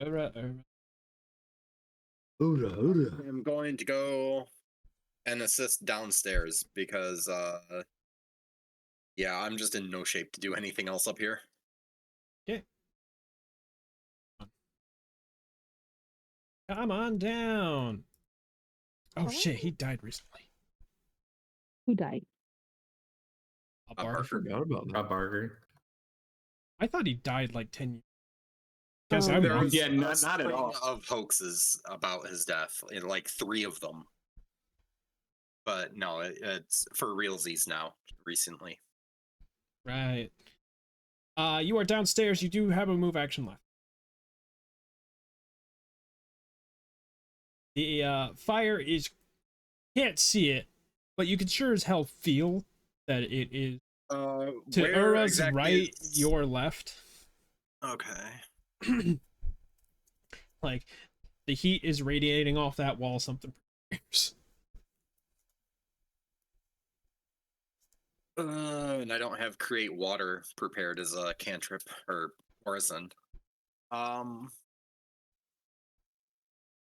All right. I'm going to go and assist downstairs because, yeah, I'm just in no shape to do anything else up here. Come on down. Oh shit, he died recently. Who died? A Parker. Barker. Forgot about that. Rob Barker. I thought he died like 10 years. Guess Oh, I'm There wrong. was Yeah, a not at string all. of hoaxes about his death, like 3 of them. But no, it's for realsies now. Recently, Right. You are downstairs. You do have a move action left. The fire is, can't see it, but you can sure as hell feel that it is to where Ura's exactly right, is- your left. Okay. Like the heat is radiating off that wall. Something. And I don't have create water prepared as a cantrip or orison.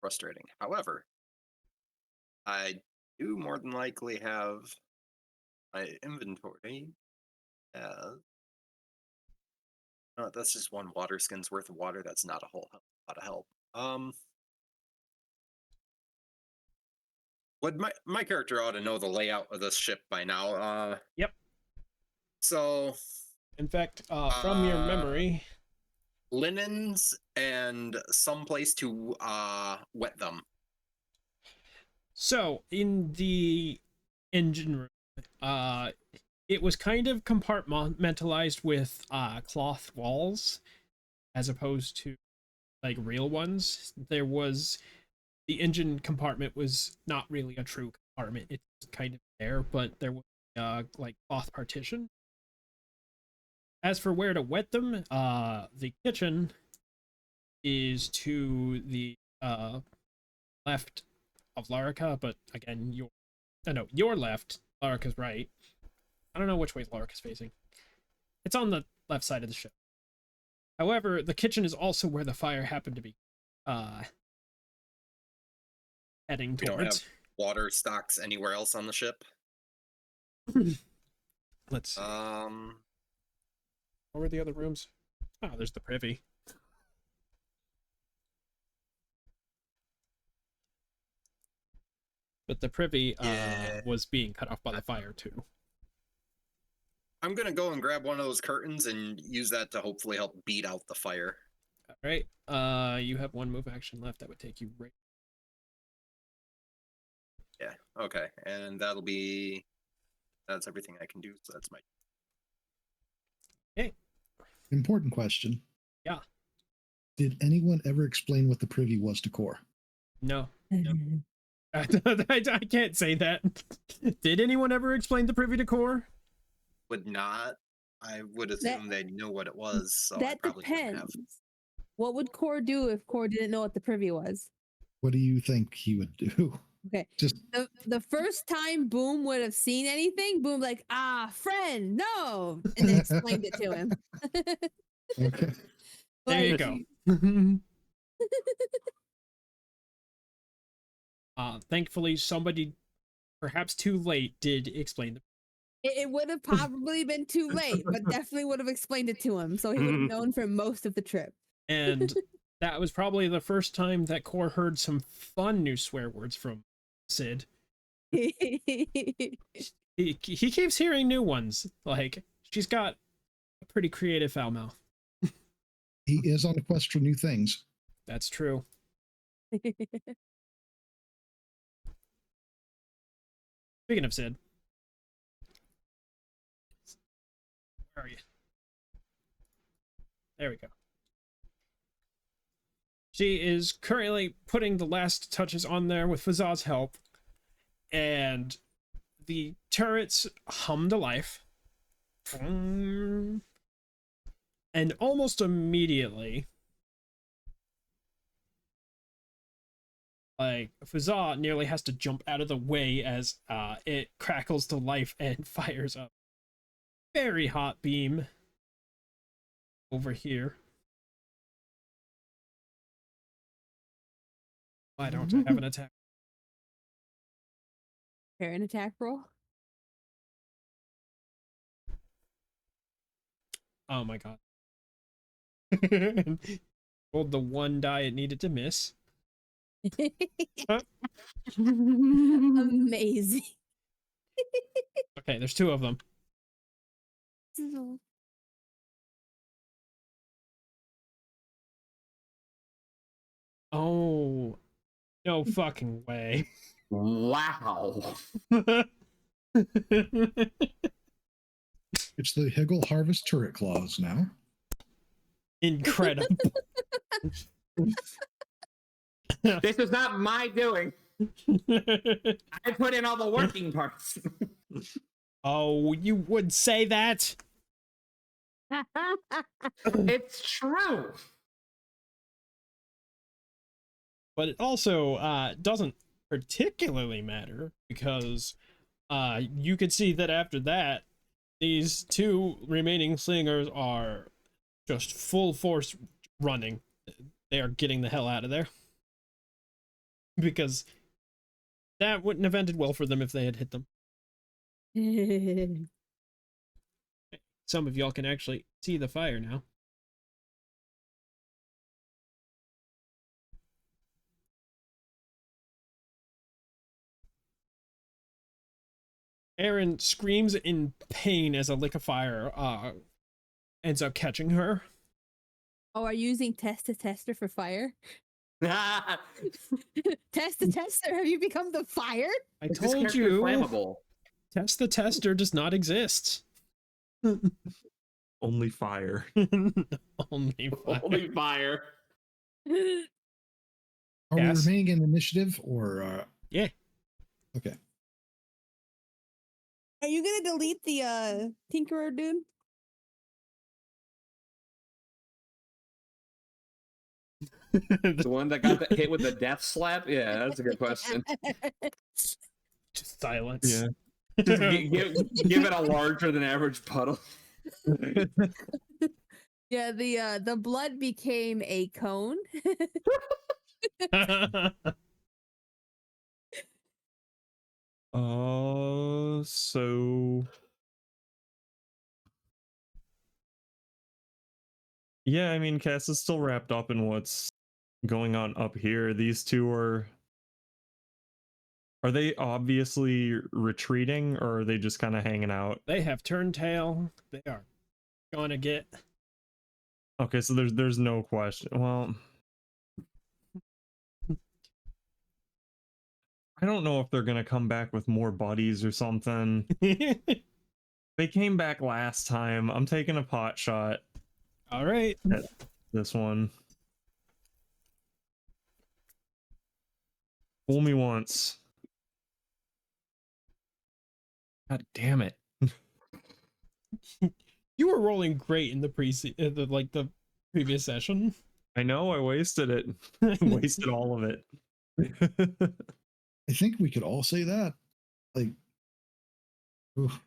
Frustrating. However, I do more than likely have my inventory as. No, that's just 1 water skin's worth of water. That's not a whole lot of help. Would my character ought to know the layout of this ship by now. Yep. So, In fact, from your memory, linens and some place to wet them. so in the engine room, it was kind of compartmentalized with cloth walls as opposed to like real ones. There was the engine compartment was not really a true compartment. It's kind of there, but there was like cloth partition. As for where to wet them, the kitchen is to the left of Larica, but again, your left, Larica's right. I don't know which way Larica's facing. It's on the left side of the ship. However, the kitchen is also where the fire happened to be heading We don't have towards. water stocks anywhere else on the ship. Let's see. Um, What were the other rooms? Oh, there's the privy. But the privy Yeah. was being cut off by the fire too. I'm gonna go and grab one of those curtains and use that to hopefully help beat out the fire. All right. You have 1 move action left. That would take you right. Yeah. Okay, and that's everything I can do. So that's my. Important question. Yeah. Did anyone ever explain what the privy was to Core? No. I can't say that. Did anyone ever explain the privy to core? Would not. I would assume they'd know what it was. So I That probably wouldn't depends. have. What would Core do if Core didn't know what the privy was? What do you think he would do? Okay. Just The first time Boom would have seen anything, Boom like, friend, no, and then explained it to him. okay. There you go. Thankfully, somebody, perhaps too late, did explain the. It would have probably been too late, but definitely would have explained it to him, so he would have known for most of the trip. And that was probably the first time that Core heard some fun new swear words from Sid. He keeps hearing new ones. Like, she's got a pretty creative foul mouth. He is on a quest for new things. That's true. Speaking of Sid. Where are you? There we go. She is currently putting the last touches on there with Fazad's help. And the turrets hum to life. And almost immediately, like, Fazad nearly has to jump out of the way as it crackles to life and fires up. Very hot beam over here. Why don't I have an attack? Prepare an attack roll. Oh my god. Rolled the 1 die it needed to miss. Amazing. Okay, there's 2 of them. Oh, no fucking way. Wow. It's the Higgle Harvest turret clause now. Incredible. This is not my doing. I put in all the working parts. Oh, you would say that? It's true. But it also doesn't particularly matter because you could see that after that, these two remaining slingers are just full force running. They are getting the hell out of there. Because that wouldn't have ended well for them if they had hit them. Some of y'all can actually see the fire now. Aaron screams in pain as a lick of fire ends up catching her. Oh, are you using tester for fire? Tester, have you become the fire? I This told character you, flammable. Test the Tester does not exist. Only fire. Only fire. Only fire. Are Yes. we remaining in initiative or? Yeah. Okay. Are you gonna delete the Tinkerer dude? The one that got hit with the death slap? Yeah, that's a good question. Just silence. Yeah. Just give it a larger than average puddle. Yeah, the blood became a cone. So yeah, I mean, Cass is still wrapped up in what's going on up here. These two are they obviously retreating, or are they just kind of hanging out? They have turned tail. They are gonna get. Okay, so there's no question. Well, I don't know if they're gonna come back with more buddies or something. They came back last time. I'm taking a pot shot All right. at this one. Fool me once. God damn it. You were rolling great in the the previous session. I know, I wasted it. Wasted all of it. I think we could all say that. Like, oof.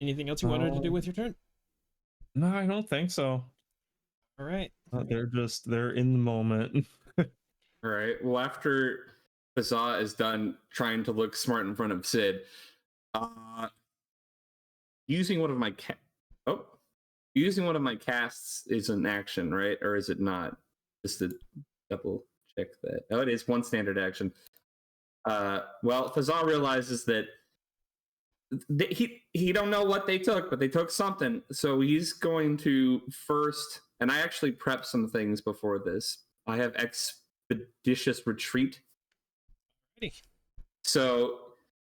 Anything else you wanted to do with your turn? No, I don't think so. All right. They're in the moment. All right. Well, after Huzzah is done trying to look smart in front of Sid, using one of my using one of my casts is an action, right? Or is it not? Just to double check that. Oh, it is one standard action. Well, Huzzah realizes that he don't know what they took, but they took something. So he's going to first, and I actually prepped some things before this. I have expeditious retreat. Ready. So,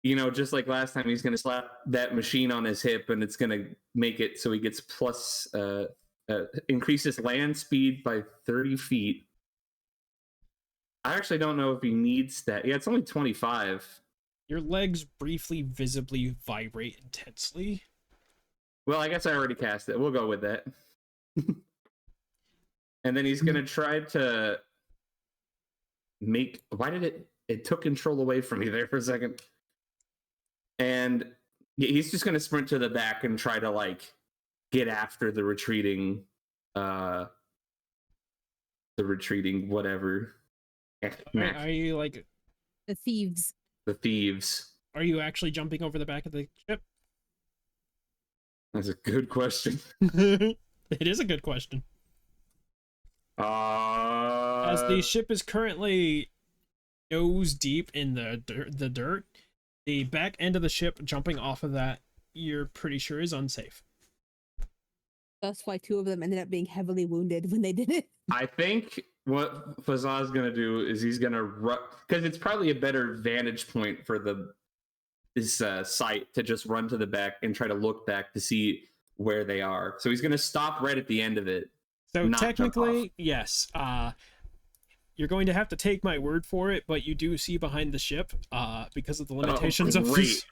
just like last time, he's going to slap that machine on his hip, and it's going to make it so he gets plus increases land speed by 30 feet. I actually don't know if he needs that. Yeah, it's only 25. Your legs briefly, visibly vibrate intensely. Well, I guess I already cast it. We'll go with that. And then he's going to try to make... Why did it took control away from me there for a second. And he's just going to sprint to the back and try to, get after the retreating whatever. Are you, The thieves. The thieves. Are you actually jumping over the back of the ship? That's a good question. It is a good question. As As the ship is currently nose deep in the dirt, the back end of the ship jumping off of that, you're pretty sure is unsafe. That's why 2 of them ended up being heavily wounded when they did it. I think what Fazaz's gonna do is he's gonna run, because it's probably a better vantage point for this site to just run to the back and try to look back to see where they are. So he's gonna stop right at the end of it. So not jump technically, off. yes. You're going to have to take my word for it, but you do see behind the ship, because of the limitations of this,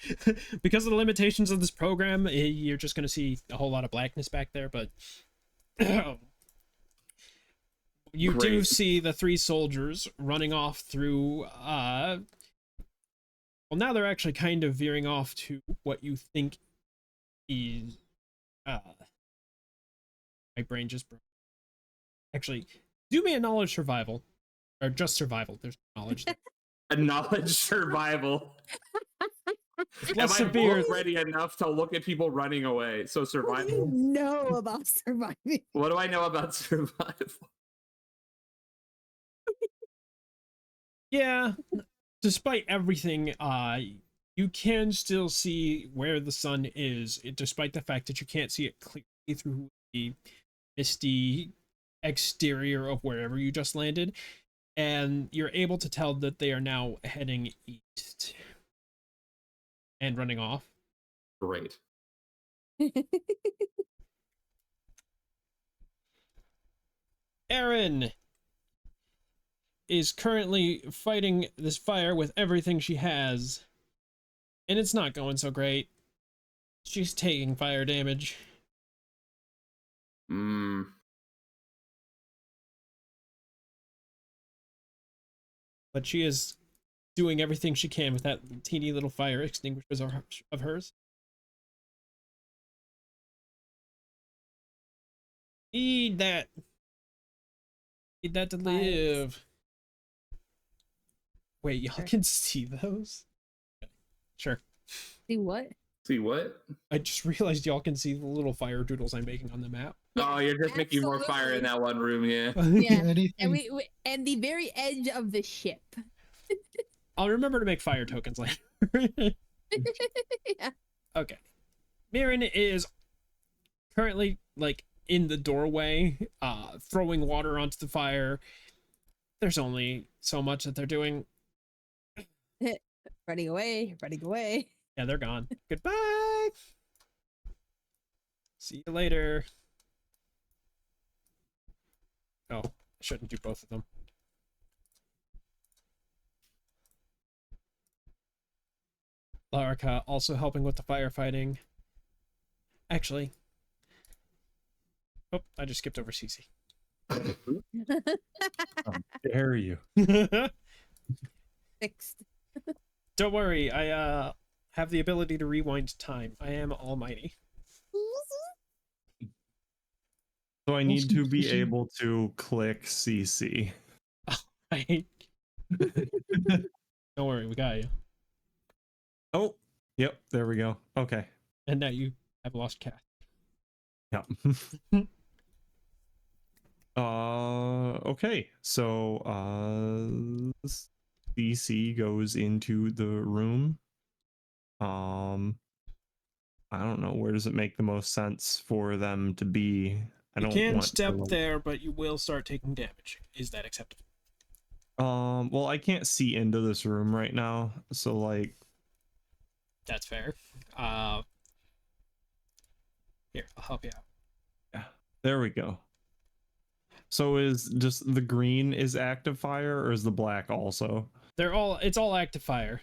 because of the limitations of this program, you're just going to see a whole lot of blackness back there. But you do Great. see the 3 soldiers running off through. Well, now they're actually kind of veering off to what you think is. My brain just broke. Actually, do me a knowledge survival. Or just survival. There's knowledge there. A knowledge survival. Less Am I severe. both ready enough to look at people running away? So What do you survival. know about surviving? What do I know about survival? Yeah, despite everything, you can still see where the sun is, despite the fact that you can't see it clearly through the misty exterior of wherever you just landed. And you're able to tell that they are now heading east and running off. Great. Erin is currently fighting this fire with everything she has, and it's not going so great. She's taking fire damage. But she is doing everything she can with that teeny little fire extinguishers of hers. Need that. Need that to live. Wait, y'all can see those? Sure. See what? See what? I just realized y'all can see the little fire doodles I'm making on the map. Oh, you're just making more fire in that one room, yeah. Yeah. Anything? And we and the very edge of the ship. I'll remember to make fire tokens later. Yeah. Okay. Mirren is currently like in the doorway, throwing water onto the fire. There's only so much that they're doing. Running away, running away. Yeah, they're gone. Goodbye. See you later. Oh, I shouldn't do both of them. Larica also helping with the firefighting. Actually, oh, I just skipped over Cece. How dare you? Fixed. Don't worry, I have the ability to rewind time. I am almighty. So I need to be able to click CC. Right. Don't worry, we got you. Oh, yep, there we go. Okay. And now you have lost cat. Yep. Okay. So CC goes into the room. I don't know, where does it make the most sense for them to be? You can step there, but you will start taking damage. Is that acceptable? Well, I can't see into this room right now, so like That's fair. Here, I'll help you out. yeah, there we go. So is just the green is active fire, or is the black also? It's all active fire.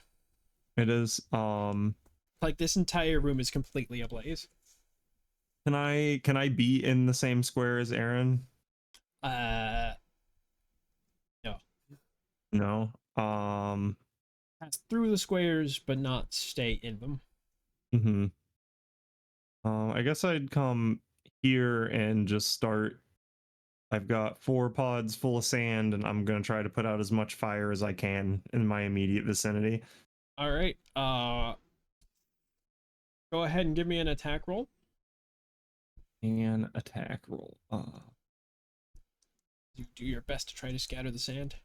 It is. Like this entire room is completely ablaze. Can I be in the same square as Aaron? No. No. Pass through the squares, but not stay in them. Mm-hmm. I guess I'd come here and just start. I've got 4 pods full of sand, and I'm gonna try to put out as much fire as I can in my immediate vicinity. All right. Go ahead and give me an attack roll. An attack roll. You do your best to try to scatter the sand.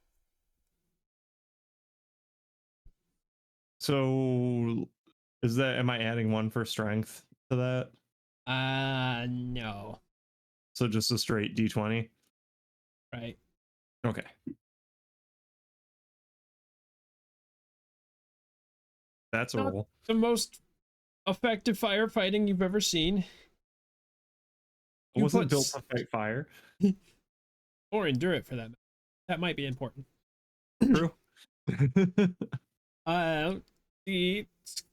So, am I adding 1 for strength to that? No. So just a straight D20. Right. Okay. That's a Not roll. the most effective firefighting you've ever seen. It You wasn't put built to fight fire. or endure it for that. That might be important. True. The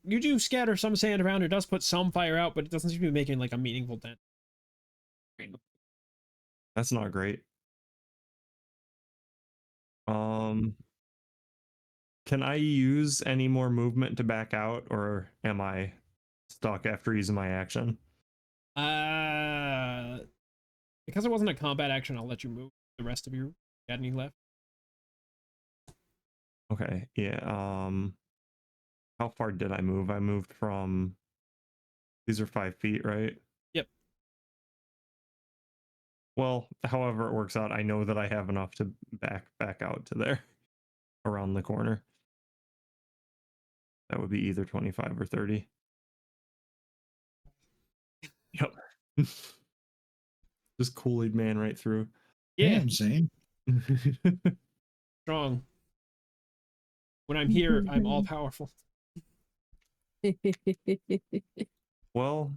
you do scatter some sand around. It does put some fire out, but it doesn't seem to be making like a meaningful dent. That's not great. Can I use any more movement to back out, or am I stuck after using my action? Because it wasn't a combat action, I'll let you move the rest of you. Got any left? Okay, yeah. How far did I move? I moved from. These are 5 feet, right? Yep. Well, however it works out, I know that I have enough to back out to there, around the corner. That would be either 25 or 30. Yep. Just Kool-Aid man right through. Yeah, Damn, Zane. strong. When I'm here, I'm all powerful. Well,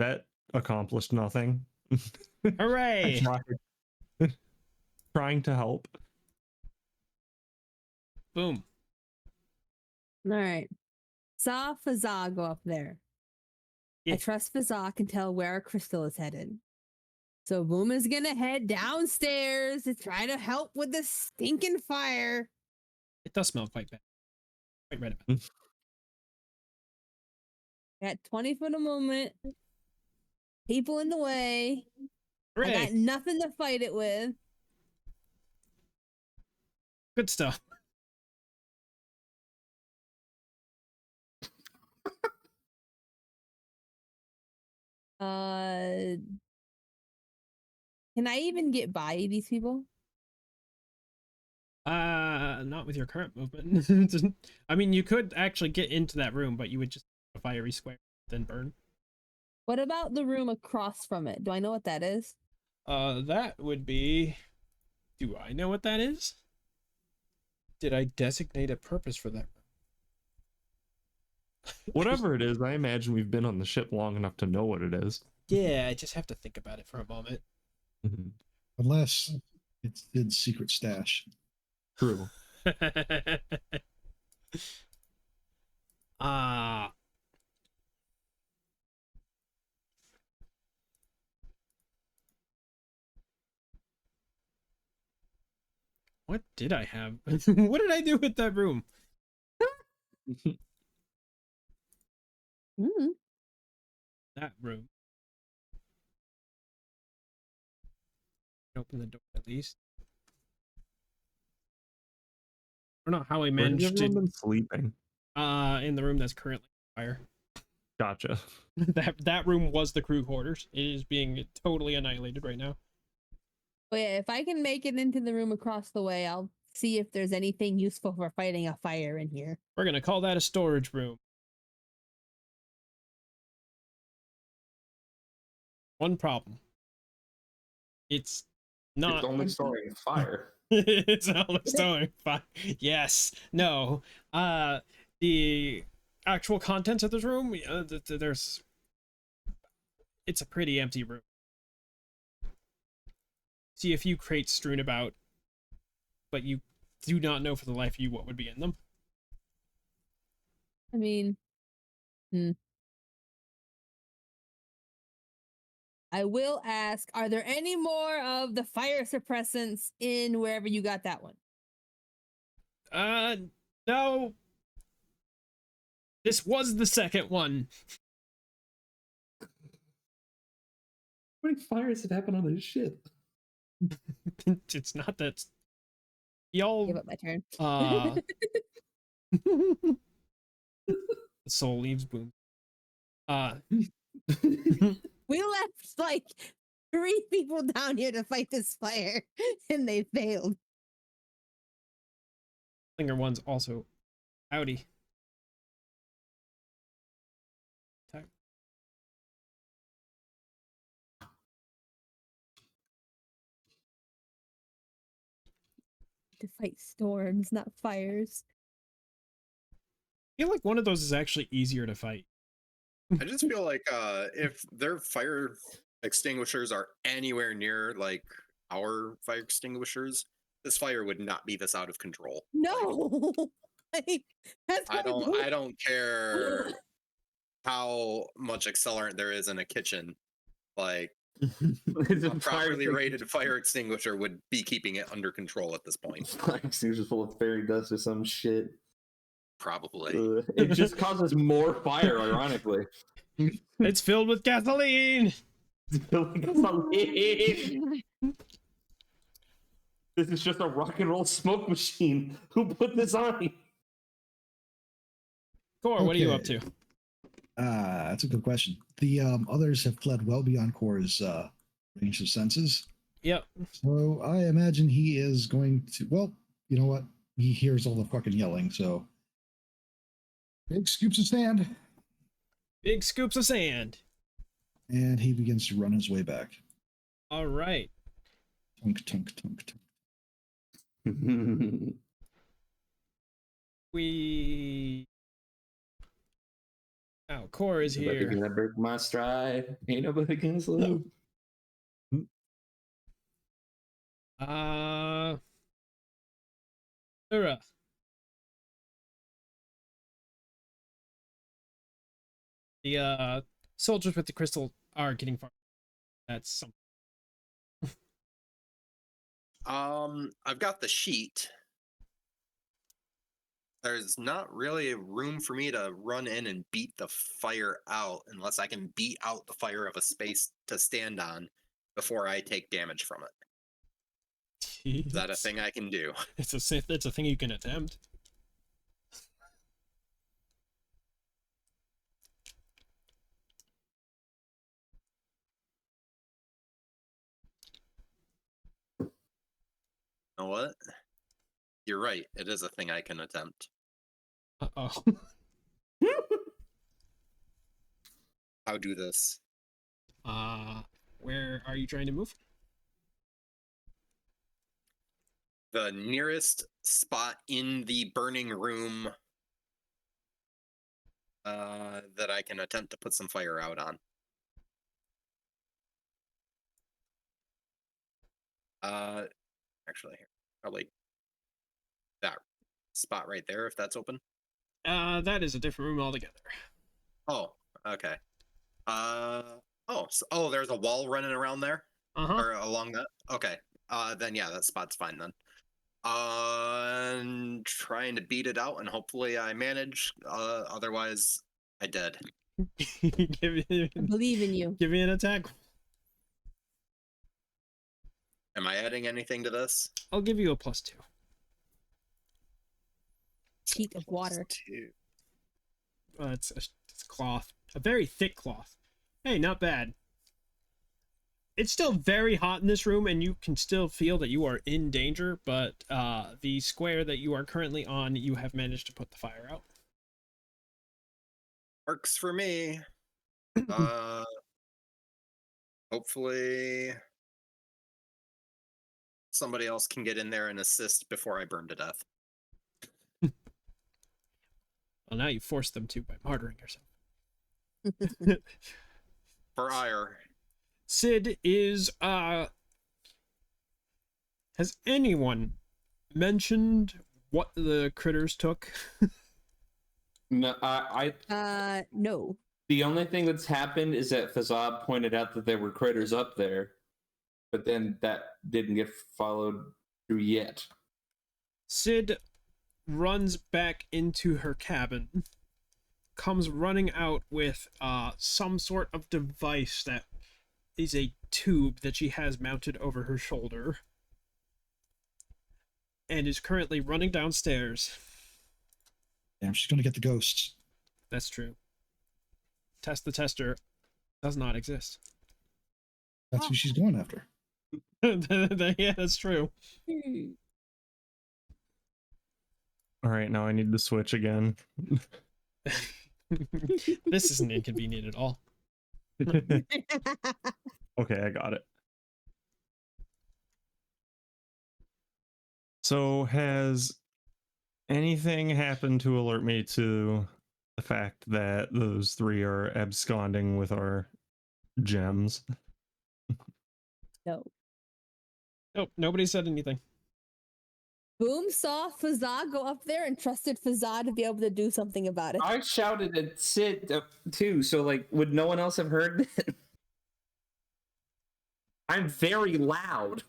that accomplished nothing. Hooray! Trying to help. Boom. All right. Saw Fazah go up there. Yeah. I trust Fazah can tell where our crystal is headed. So Boom is gonna head downstairs to try to help with the stinking fire. It does smell quite bad. Quite red about it. Got 20 for the moment. People in the way. Hooray! I got nothing to fight it with. Good stuff. Can I even get by these people? Not with your current movement. I mean, you could actually get into that room, but you would just a fiery square, then burn. What about the room across from it? Do I know what that is? That would be. Do I know what that is? Did I designate a purpose for that? Whatever it is, I imagine we've been on the ship long enough to know what it is. Yeah, I just have to think about it for a moment. Unless it's Sid's secret stash. True. What did I have? What did I do with that room? That room. Open the door at least. I don't know how I Where has managed everyone to. been sleeping? In the room that's currently on fire. Gotcha. That room was the crew quarters. It is being totally annihilated right now. But yeah, if I can make it into the room across the way, I'll see if there's anything useful for fighting a fire in here. We're gonna call that a storage room. One problem. It's not. It's only storing fire. It's only storing fire. Yes. No. The actual contents of this room. There's. It's a pretty empty room. See a few crates strewn about, but you do not know for the life of you what would be in them. I mean, I will ask, are there any more of the fire suppressants in wherever you got that one? No. This was the second one. How many fires have happened on this ship? It's not that. Y'all. Give up my turn. Soul leaves Boom. We left like 3 people down here to fight this fire, and they failed. Slinger one's also howdy. to fight storms, not fires. I feel like one of those is actually easier to fight. I just feel like if their fire extinguishers are anywhere near like our fire extinguishers, this fire would not be this out of control. No, like, that's I how don't. I don't care how much accelerant there is in a kitchen. Like It's a properly rated fire extinguisher would be keeping it under control at this point. fire extinguisher full of fairy dust or some shit. Probably. It just causes more fire, ironically. It's filled with gasoline. This is just a rock and roll smoke machine. Who put this on? Core, what are you up Okay. to? That's a good question. The others have fled well beyond Core's range of senses. Yep. So I imagine he is going to, well, you know what? He hears all the fucking yelling, so big scoops of sand, Big scoops of sand. and he begins to run his way back. All right. Tunk, tunk, tunk, tunk. We. Oh, Core is Nobody here. gonna break my stride. Ain't nobody gonna slow. Sarah. The soldiers with the crystal are getting far. That's something. I've got the sheet. There's not really room for me to run in and beat the fire out unless I can beat out the fire of a space to stand on before I take damage from it. Is that a thing I can do? It's a thing you can attempt. You know what? You're right. It is a thing I can attempt. Uh-oh. I'll do this. Where are you trying to move? The nearest spot in the burning room that I can attempt to put some fire out on. Actually, here, probably that spot right there, if that's open. That is a different room altogether. Oh, okay. Oh, there's a wall running around there, or along that. Okay. Then yeah, that spot's fine then. Trying to beat it out, and hopefully I manage. Otherwise, I did. give I believe in you. me an attack. Am I adding anything to this? I'll give you a +2. Sheet of water. Two. It's cloth, a very thick cloth. Hey, not bad. It's still very hot in this room, and you can still feel that you are in danger. But the square that you are currently on, you have managed to put the fire out. Works for me. Hopefully somebody else can get in there and assist before I burn to death. Well, now you forced them to by martyring yourself. For ire. Sid is has anyone mentioned what the critters took? No, I No. the only thing that's happened is that Fazab pointed out that there were critters up there, but then that didn't get followed through yet. Sid runs back into her cabin, comes running out with some sort of device that is a tube that she has mounted over her shoulder, and is currently running downstairs. Damn, she's gonna get the ghosts. That's true. Test the tester does not exist. That's who she's going after. Yeah, that's true. All right, now I need to switch again. This isn't inconvenient at all. Okay, I got it. So has anything happened to alert me to the fact that those three are absconding with our gems? No. Nope, nobody said anything. Boom saw Fazad go up there and trusted Fazad to be able to do something about it. I shouted at Sid too, so like, would no one else have heard it? I'm very loud.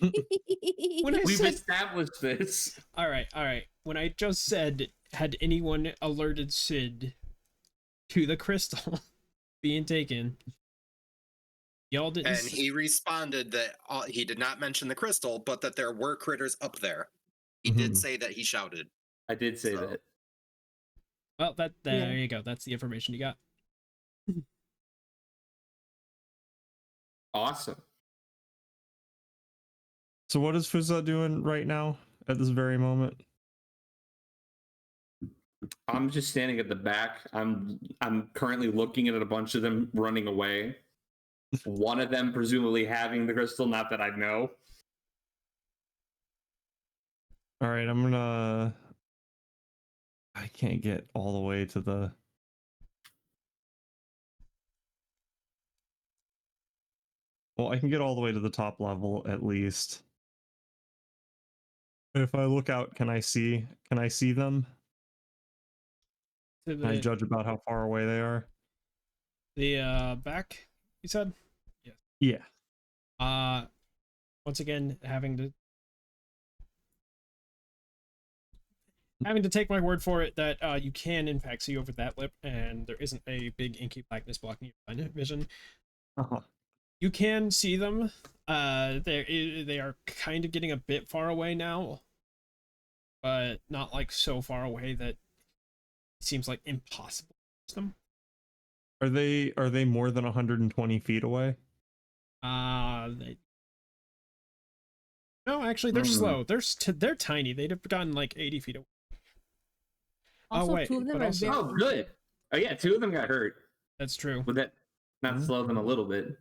When I We've said, established this. all right. When I just said, had anyone alerted Sid to the crystal being taken, y'all didn't. And he responded that he did not mention the crystal, but that there were critters up there. He did Mhm. say that he shouted. I did say So. that. Well, there Yeah. you go. That's the information you got. Awesome. So what is Fuza doing right now at this very moment? I'm just standing at the back. I'm currently looking at a bunch of them running away. One of them presumably having the crystal, not that I know. All right, I can't get all the way to the. Well, I can get all the way to the top level at least. If I look out, can I see them? To Can I judge about how far away they are? the back, you said? Yeah. Once again, having to take my word for it that you can in fact see over that lip, and there isn't a big inky blackness blocking your vision. Uh-huh. You can see them. They are kind of getting a bit far away now, but not like so far away that it seems like impossible to reach them. Are they more than 120 feet away? No, actually, they're slow. They're tiny. They'd have gotten like 80 feet away. Also, wait, two of them but are also- very. Oh, good. Oh yeah, two of them got hurt. That's true. Would that not slow them a little bit?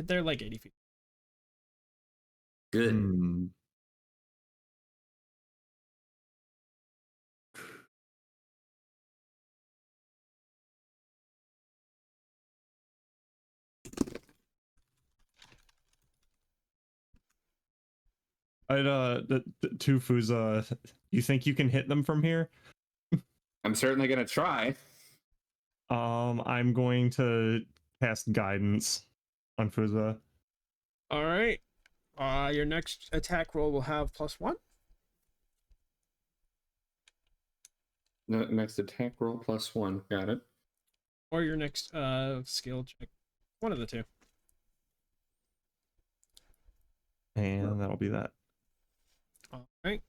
They're like 80 feet. Good. Hmm. I'd two Fuza. You think you can hit them from here? I'm certainly gonna try. I'm going to cast guidance on Fuza. All right. Your next attack roll will have +1. No, next attack roll +1. Got it. Or your next skill check. One of the two. And that'll be that. All right.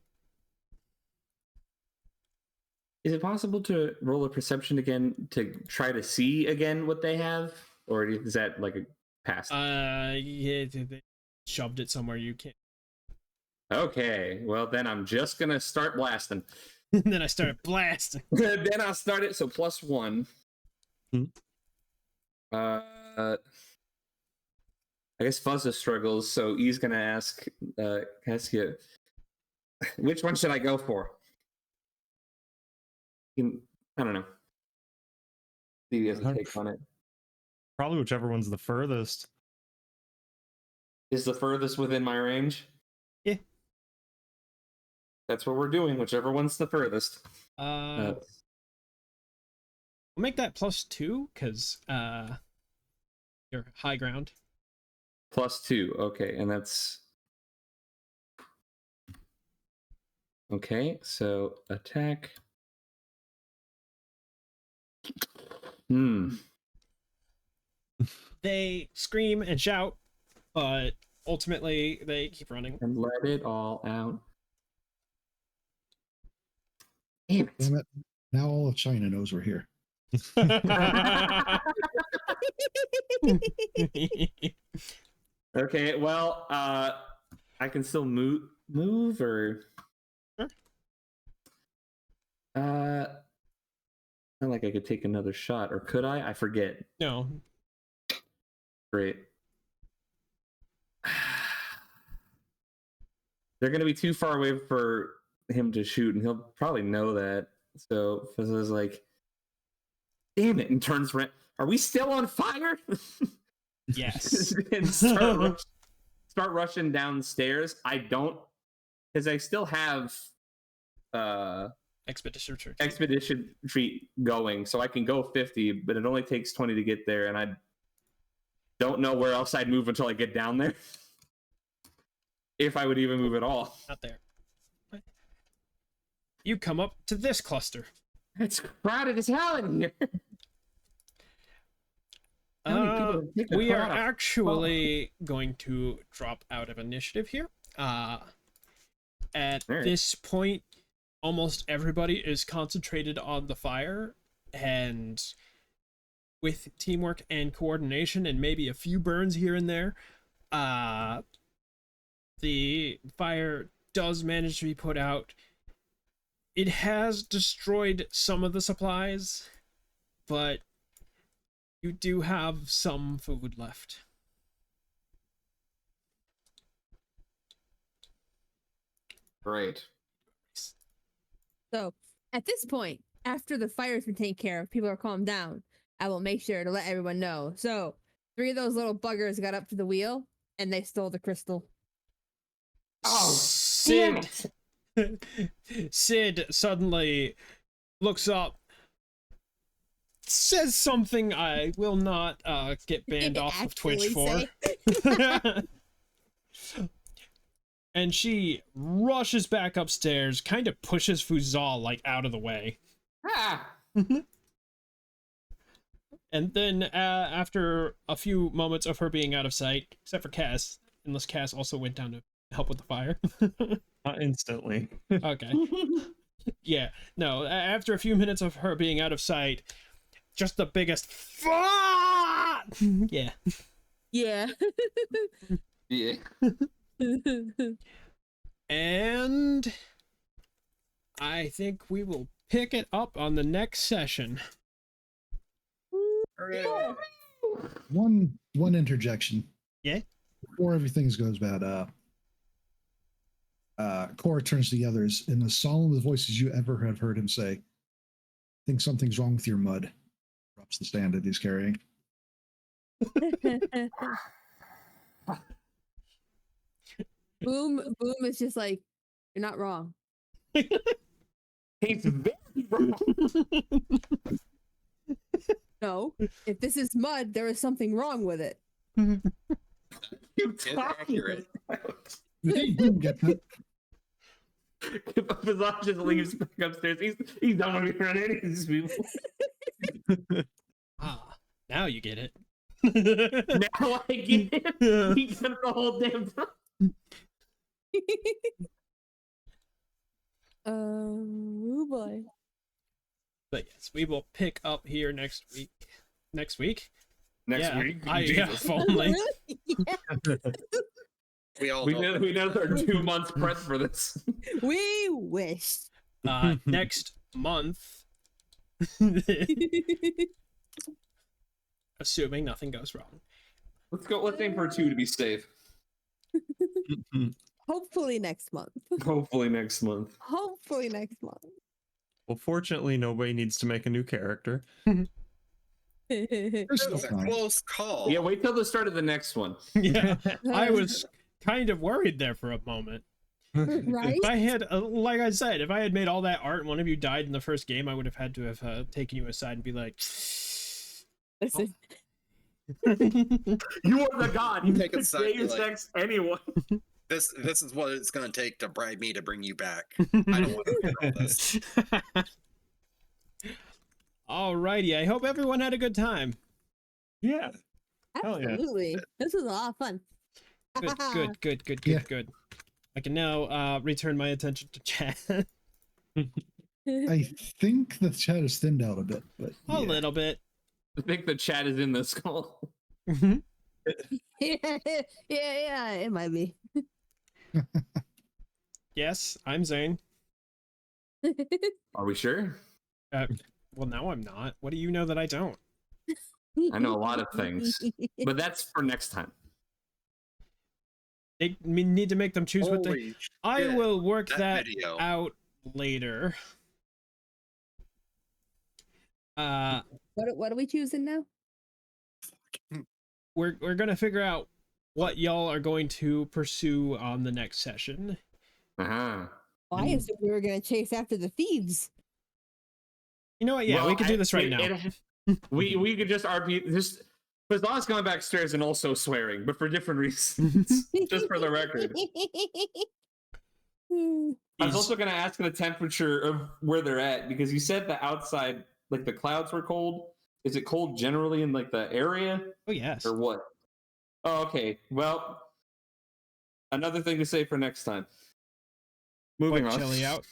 Is it possible to roll a perception again to try to see again what they have, or is that like a pass? Yeah, they shoved it somewhere you can't. Okay, well then I'm just gonna start blasting. And then I started blasting. Then I'll start it. So +1. Hmm. I guess Fuzza struggles, so he's gonna ask you, which one should I go for? I don't know. See if he has a take on it. Probably whichever one's the furthest. Is the furthest within my range? Yeah. That's what we're doing. Whichever one's the furthest. We'll make that +2 because you're high ground. +2. Okay, and that's okay. So attack. They scream and shout, but ultimately they keep running. And let it all out. Damn it. Damn it. Now all of China knows we're here. Okay, well, I can still move or Sure. Not like I could take another shot, or could I? I forget. No. Great. they're going to be too far away for him to shoot, and he'll probably know that. So Fizza's like, damn it, and turns around. Are we still on fire? Yes. And start rushing downstairs. I don't, because I still have Expedition retreat going, so I can go 50, but it only takes 20 to get there, and I don't know where else I'd move until I get down there. If I would even move at all. Not there. You come up to this cluster. It's crowded as hell in here. We are actually going to drop out of initiative here. At this point, almost everybody is concentrated on the fire, and with teamwork and coordination and maybe a few burns here and there, the fire does manage to be put out. It has destroyed some of the supplies, but you do have some food left. Great. So, at this point, after the fire's been taken care of, people are calmed down. I will make sure to let everyone know. So, 3 of those little buggers got up to the wheel, and they stole the crystal. Oh, Sid! Sid suddenly looks up, says something I will not get banned off of Twitch for. And she rushes back upstairs, kind of pushes Fuzal like out of the way. Ah. And then after a few moments of her being out of sight, except for Cass, unless Cass also went down to help with the fire. Instantly. Okay. Yeah, no, after a few minutes of her being out of sight, just the biggest yeah. Yeah. Yeah. And I think we will pick it up on the next session. One interjection. Yeah. Before everything goes bad, Cora turns to the others in the solemnest voices you ever have heard him say, "I think something's wrong with your mud." Drops the stand that he's carrying. Boom is just like, you're not wrong. He's very wrong. No, if this is mud, there is something wrong with it. You It's accurate. Hey, boom, get that. Fazal just leaves back upstairs. He's done with hearing any of these people. Ah, now you get it. Now I get it. He done it the whole damn time. Oh boy. But yes, we will pick up here next week. Next week? Next Yeah, week. yeah, Jesus. if only. Yeah. We all We know. know our 2 months prep for this. We wish. Next month, assuming nothing goes wrong. Let's aim for 2 to be safe. Hopefully next month. Hopefully next month. Hopefully next month. Well, fortunately, nobody needs to make a new character. It was a close call. Yeah, wait till the start of the next one. Yeah, I was kind of worried there for a moment. Right? If I had, like I said, if I had made all that art and one of you died in the first game, I would have had to have taken you aside and be like, Listen. You are the god. You Take can a sec, Deus like- Ex anyone. This is what it's going to take to bribe me to bring you back. I don't want to hear all this. Alrighty, I hope everyone had a good time. Yeah. Hell yeah. Absolutely. This was a lot of fun. Good. Yeah. Good. I can now return my attention to chat. I think the chat is thinned out a bit, but A yeah. little bit. I think the chat is in the skull. Mhm. yeah, it might be. Yes, I'm Zane. Are we sure? Well, now I'm not. What do you know that I don't? I know a lot of things, but that's for next time. they need to make them choose what they. Holy I shit, will work that that video. out later. What are we choosing now? We're gonna figure out what y'all are going to pursue on the next session. Uh-huh. Well, I assumed we were gonna chase after the thieves. You know what? Yeah, we can do this right now. We could just RP just Fazla's going backstairs and also swearing, but for different reasons. Just for the record. I was also going to ask the temperature of where they're at, because you said the outside, like the clouds were cold. Is it cold generally in like the area? Oh yes. Or what? Oh, okay. Well, another thing to say for next time. Moving Quite on. chilly out.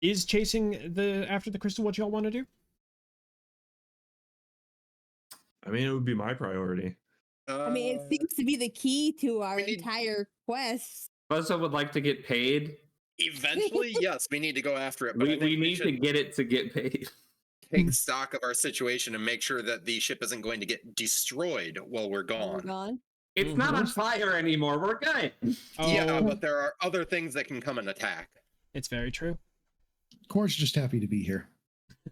Is chasing the after the crystal what y'all want to do? I mean, it would be my priority. I mean, it seems to be the key to our entire quest. Fuzza would like to get paid. Eventually, yes, we need to go after it. But I We think need to should get it to get paid. take stock of our situation and make sure that the ship isn't going to get destroyed while we're gone. It's not on fire anymore. We're good. Yeah, Oh. but there are other things that can come and attack. It's very true. Core's just happy to be here.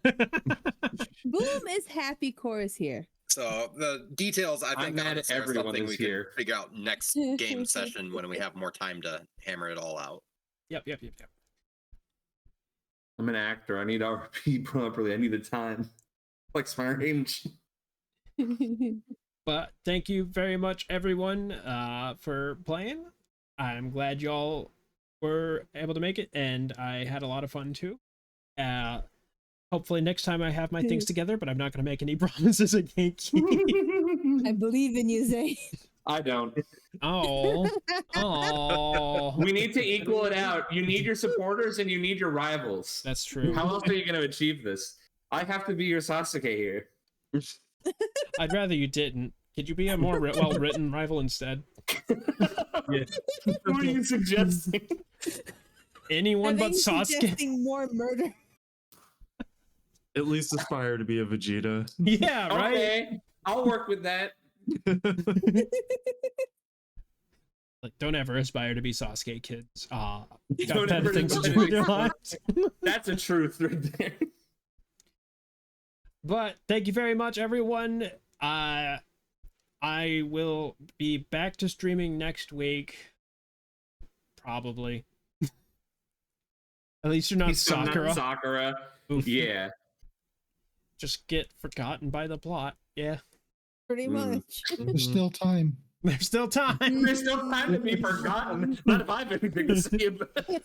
Boom is happy Core is here. So the details, I I'm think, mad honestly, are everyone something is we here. can figure out next game session when we have more time to hammer it all out. Yep. I'm an actor. I need to RP properly. I need the time. Flex my range. But thank you very much, everyone, for playing. I'm glad y'all were able to make it, and I had a lot of fun too. Hopefully next time I have my things together, but I'm not going to make any promises. I can't keep. I believe in you, Zay. I don't. Oh. We need to equal it out. You need your supporters and you need your rivals. That's true. How else are you going to achieve this? I have to be your Sasuke here. I'd rather you didn't. Could you be a more well-written rival instead? Yeah. What are you suggesting? Anyone but I think Sasuke? suggesting more murder. At least aspire to be a Vegeta. Yeah, right? Okay, I'll work with that. Like, don't ever aspire to be Sasuke, kids. You got Don't better ever things to aspire do to with your be lives. That's a truth right there. But thank you very much, everyone. I will be back to streaming next week. Probably. At least you're not He's still Sakura. Sakura. Oof. Yeah. Just get forgotten by the plot. Yeah. Pretty much. There's still time. There's still time. There's still time to be forgotten. Not if I have anything to say about it.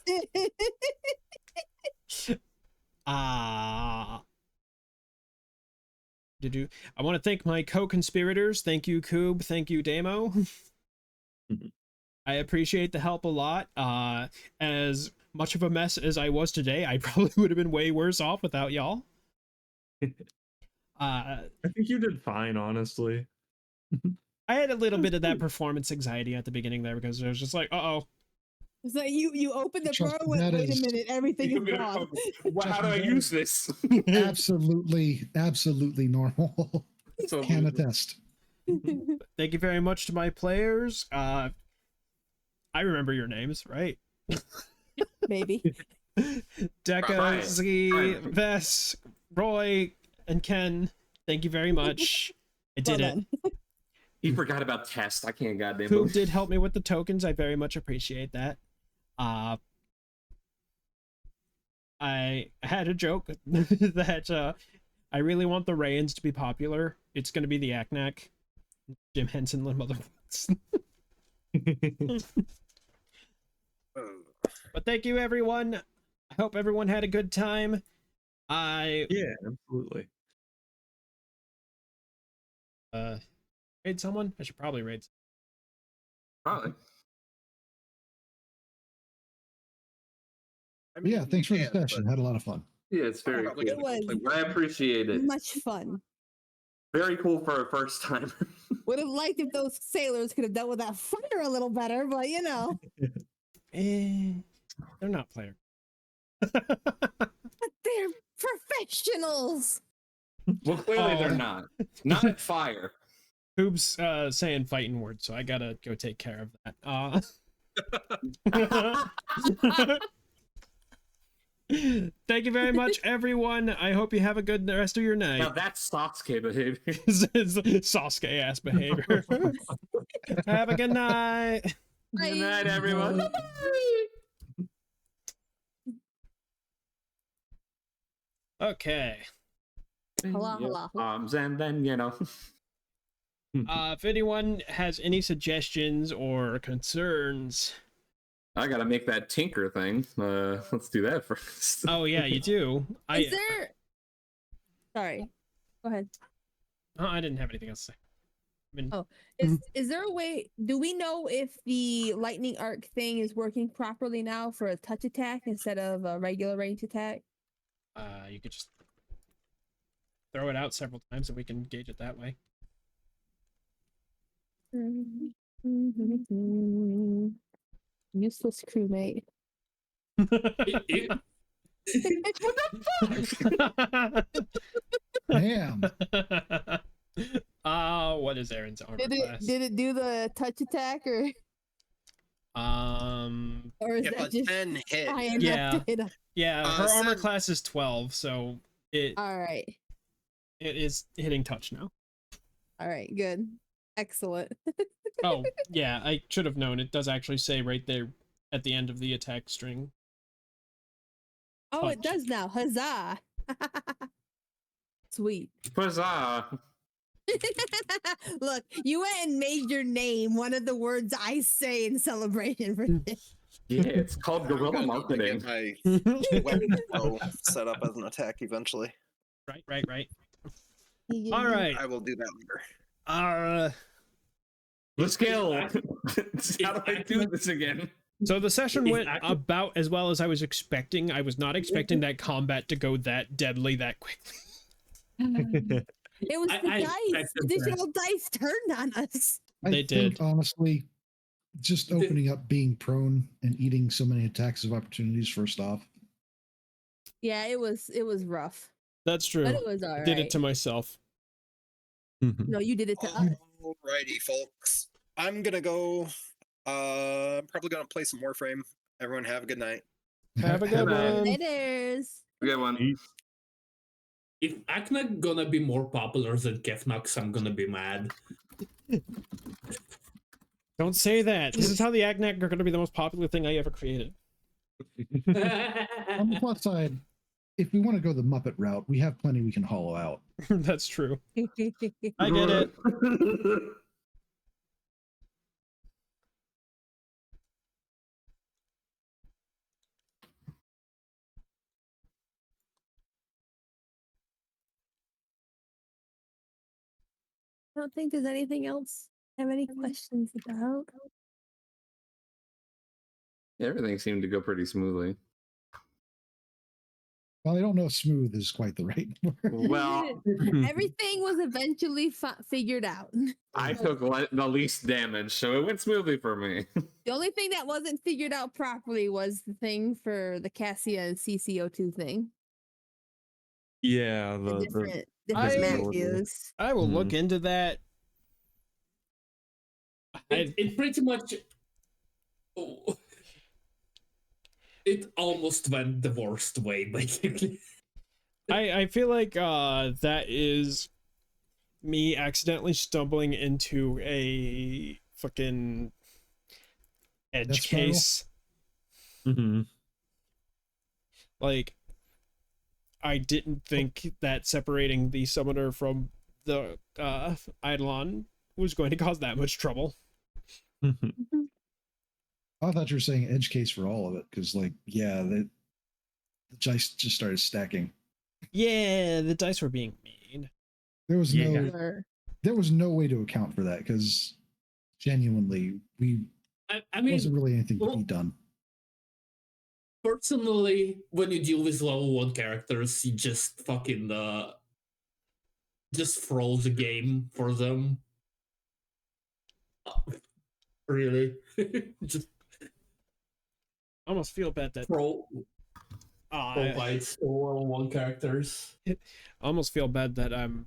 I want to thank my co-conspirators. Thank you, Koob. Thank you, Damo. I appreciate the help a lot. As much of a mess as I was today, I probably would have been way worse off without y'all. I think you did fine, honestly. I had a little bit of that performance anxiety at the beginning there because I was just like, uh-oh. It's like you open the Trust door, me, that wait a is- minute, everything is gone. How do I use this? Absolutely normal. So Can attest. Thank you very much to my players. I remember your names, right? Maybe. Deca, Right. Z, Right. Vess, Roy, and Ken. Thank you very much. I did Well it. He forgot about test. I can't goddamn Who believe. did help me with the tokens. I very much appreciate that. I had a joke that I really want the Rayans to be popular. It's going to be the Aknak. Jim Henson, the motherfuckers. But thank you, everyone. I hope everyone had a good time. Yeah, absolutely. Raid someone? I should probably raid. Probably. I Yeah, thanks for the yeah, session. Had a lot of fun. Yeah, it's very Probably cool. It was I appreciate it. much fun. Very cool for a first time. Would have liked if those sailors could have dealt with that fire a little better, but you know. They're not player. But they're professionals. Well, clearly Oh. they're not. Not at fire. Hoob's saying fighting words, so I gotta go take care of that. Thank you very much, everyone. I hope you have a good rest of your Now night. that's Sasuke behavior. Sasuke ass behavior. Have a good night. Good night, everyone. Okay. Hola, hola, hola. And then If anyone has any suggestions or concerns. I gotta make that tinker thing. Let's do that first. Oh yeah, you do. Is there? Sorry, go ahead. Oh, I didn't have anything else to say. I mean, Oh, is there a way? Do we know if the lightning arc thing is working properly now for a touch attack instead of a regular range attack? you could just throw it out several times and we can gauge it that way. Useless crewmate. Damn. What is Aaron's armor Did class? it do the touch attack or is If that a just 10 hit, high enough Yeah. to hit Yeah, her armor Sid- class is 12, so it All right, is hitting touch now. good, excellent. Oh, yeah, I should have known. It does actually say right there at the end of the attack string. Oh, it Touch. does now. Huzzah! Sweet. Huzzah! Look, you went and made your name one of the words I say in celebration for this. Yeah, it's called I'm guerrilla gonna need to marketing. get my weapon bow set up as an attack eventually. Right. All right. I will do that later. The skill. How do I do this again? So the session It's went active- about as well as I was expecting. I was not expecting that combat to go that deadly that quickly. It was the I dice. expected Additional dice turned on us. I They think, did. honestly, just opening up, being prone, and eating so many attacks of opportunities first off. Yeah, it was rough, That's true. but it was all right. Did it to myself. No, you did it to us. Alrighty, folks. I'm gonna go. I'm probably gonna play some Warframe. Everyone have a good night. Have a good one. Laters. Good one. If Aknak gonna be more popular than Kefnox, I'm gonna be mad. Don't say that. This is how the Agnak are going to be the most popular thing I ever created. On the plus side, if we want to go the Muppet route, we have plenty we can hollow out. That's true. I get it. I don't think there's anything else I have any questions about. Everything seemed to go pretty smoothly. Well, I don't know if smooth is quite the right word. Well, Everything was eventually figured out. I took the least damage, so it went smoothly for me. The only thing that wasn't figured out properly was the thing for the Cassia and CCO2 thing. Yeah, The the different I- map views. I will look into that. It pretty much. Oh, it almost went the worst way, basically. I feel like that is me accidentally stumbling into a fucking edge Death spiral? case. Like, I didn't think that separating the summoner from the Eidolon was going to cause that much trouble. I thought you were saying edge case for all of it, because, like, yeah, the dice just started stacking. Yeah, the dice were being mean. There was Yeah. there was no way to account for that, because genuinely, I mean, wasn't really anything to well, be done. personally, when you deal with level 1 characters, you just fucking just throw the game for them. Really? Just I almost feel bad that throw I bites for level 1 characters. almost feel bad that I'm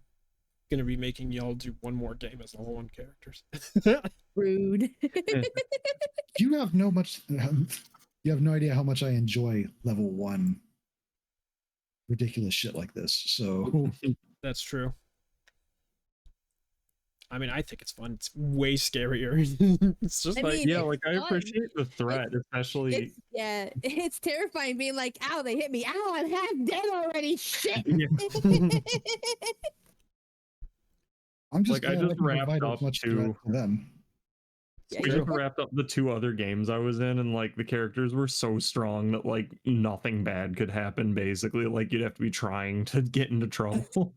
gonna be making y'all do one more game as level 1 characters. Rude. You have no idea how much I enjoy level 1 ridiculous shit like this. So That's true. I mean, I think it's fun. It's way scarier. It's just I like mean, Yeah, it's like I fun. appreciate the threat, especially. It's terrifying being like, ow, they hit me. Ow, I'm half dead already. Shit. Yeah. I'm just Like, I glad just can wrapped provide up as much to- threat to them. Yeah, I just wrapped up the 2 other games I was in, and like the characters were so strong that like nothing bad could happen. Basically, like you'd have to be trying to get into trouble.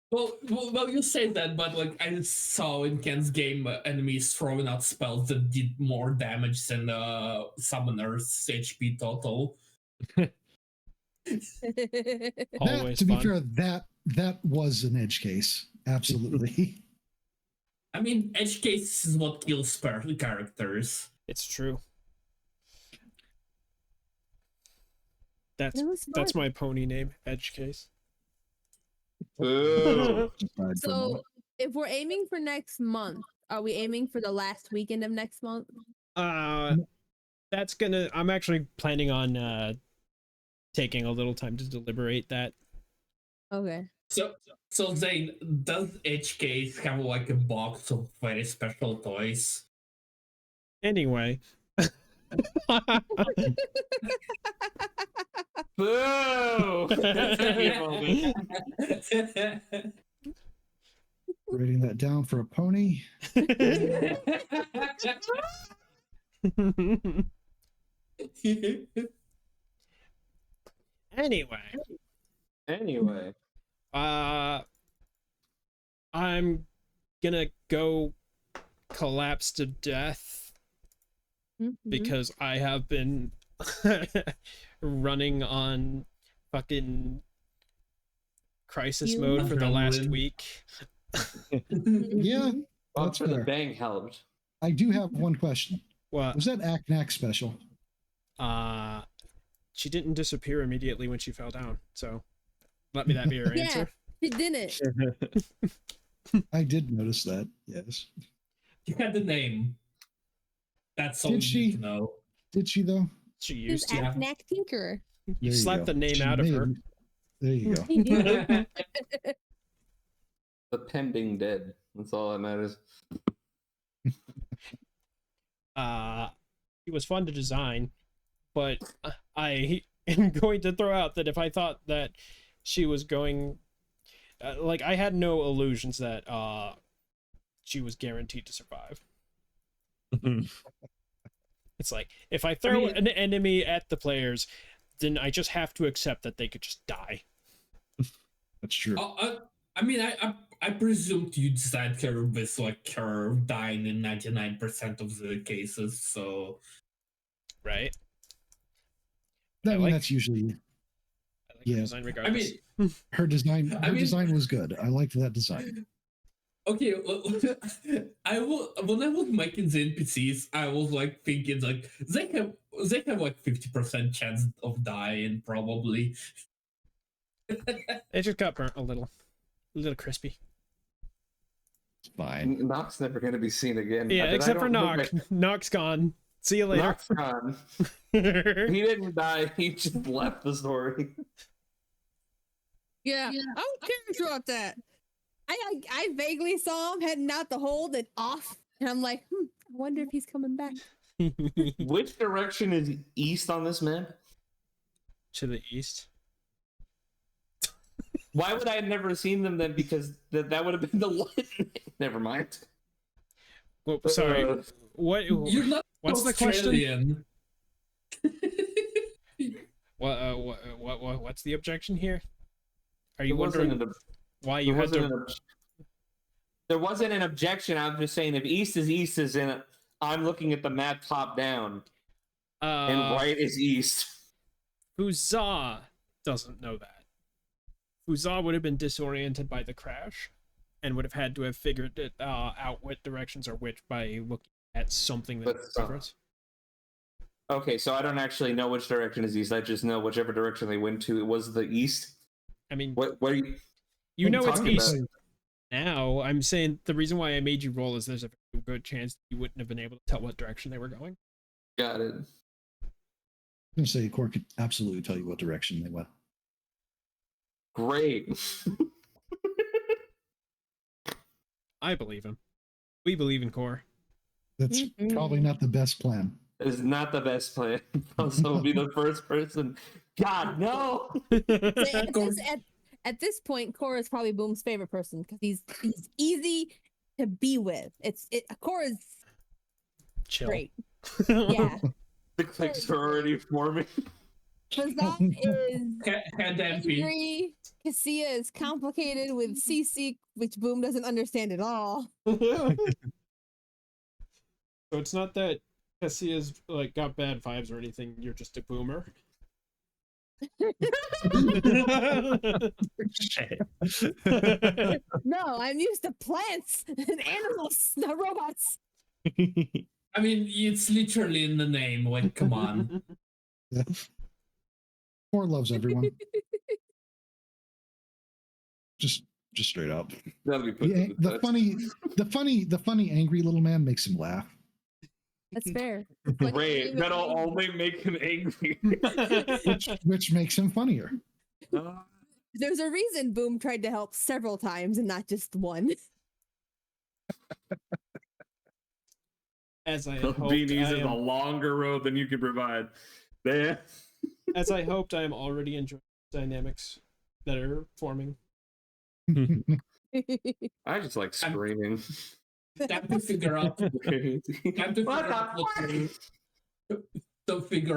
Well, you say that, but like I saw in Ken's game, enemies throwing out spells that did more damage than summoner's HP total. always To be fun. fair, that was an edge case. Absolutely. I mean, edge case is what kills characters. It's true. That's It was that's fun. my pony name, Edge Case. Boo. Aside from So if we're aiming for next month, are we aiming for the last weekend of next month? That's gonna. I'm actually planning on taking a little time to deliberate that. Okay. So Zane, does edge case have like a box of very special toys? Anyway. Boo. writing that down for a pony. Anyway. I'm gonna go collapse to death because I have been running on fucking crisis You mode for the last Adrenaline. week. Yeah, Well, that's for the fair. bang helped. I do have one question. What? Was that Acknack special? She didn't disappear immediately when she fell down, so let me that be your Yeah. answer. It didn't. I did notice that. Yes. You had the name. That's all Did you she? need to know. Did she though? She Who's used to. Acknack Tinker? You There slapped go. the name She out of may her. have- There you go. He did. The pending dead. That's all that matters. It was fun to design, but I am going to throw out that if I thought that she was going, like, I had no illusions that she was guaranteed to survive. It's like, if I throw an enemy at the players, then I just have to accept that they could just die. That's true. I mean, I presumed you designed her with like her dying in 99% of the cases, so Right? I mean, like- that's usually I like Yeah. the design I regardless. mean, her design. Her I mean- design was good. I liked that design. okay, well, I will when I was making the NPCs, I was like thinking like they have like 50% chance of dying probably. It just got burnt a little crispy. It's fine. Nock's never going to be seen again. Yeah, But I except for don't Nock. think Nock's gone. See you later. Nock's gone. He didn't die. He just left the story. Yeah, I don't care about that. I vaguely saw him heading out the hold and off, and I'm like, I wonder if he's coming back. Which direction is east on this map? To the east. Why would I have never seen them then? Because that would have been the light. Never mind. Well, sorry. What? You're not What's the question? Australian. What's the objection here? Are you There wasn't wondering an why you there had wasn't to? an there wasn't an objection. I'm just saying if east is in it, I'm looking at the map top down, and right is east. Huzzah doesn't know that. Huzzah would have been disoriented by the crash, and would have had to have figured it out what directions are which by looking at something that But, different. Okay, so I don't actually know which direction is east. I just know whichever direction they went to, it was the east. I mean, What are you? you know it's talking east. about? now. I'm saying the reason why I made you roll is there's a very good chance that you wouldn't have been able to tell what direction they were going. Got it. I'm gonna say Core could absolutely tell you what direction they went. Great. I believe him. We believe in Core. That's probably not the best plan. It's not the best plan. Also, be the first person. God, no! At this point, Cora is probably Boom's favorite person because he's easy to be with. Cora is Chill. great. Yeah. The clicks are already forming. Fazan is Head empty. angry. Cassia is complicated with CC, which Boom doesn't understand at all. So it's not that Cassia's like got bad vibes or anything. You're just a boomer. No, I'm used to plants and animals, not robots. I mean, it's literally in the name. Like, come on. Core loves everyone. just straight up. That'll be put to The funny angry little man makes him laugh. That's fair. Great. That'll only make him angry. which makes him funnier. There's a reason Boom tried to help several times and not just one. As I had hoped, Beanies is a longer road than you can provide. There. as I hoped, I am already enjoying the dynamics that are forming. I just like screaming. Time to figure out. Time to figure out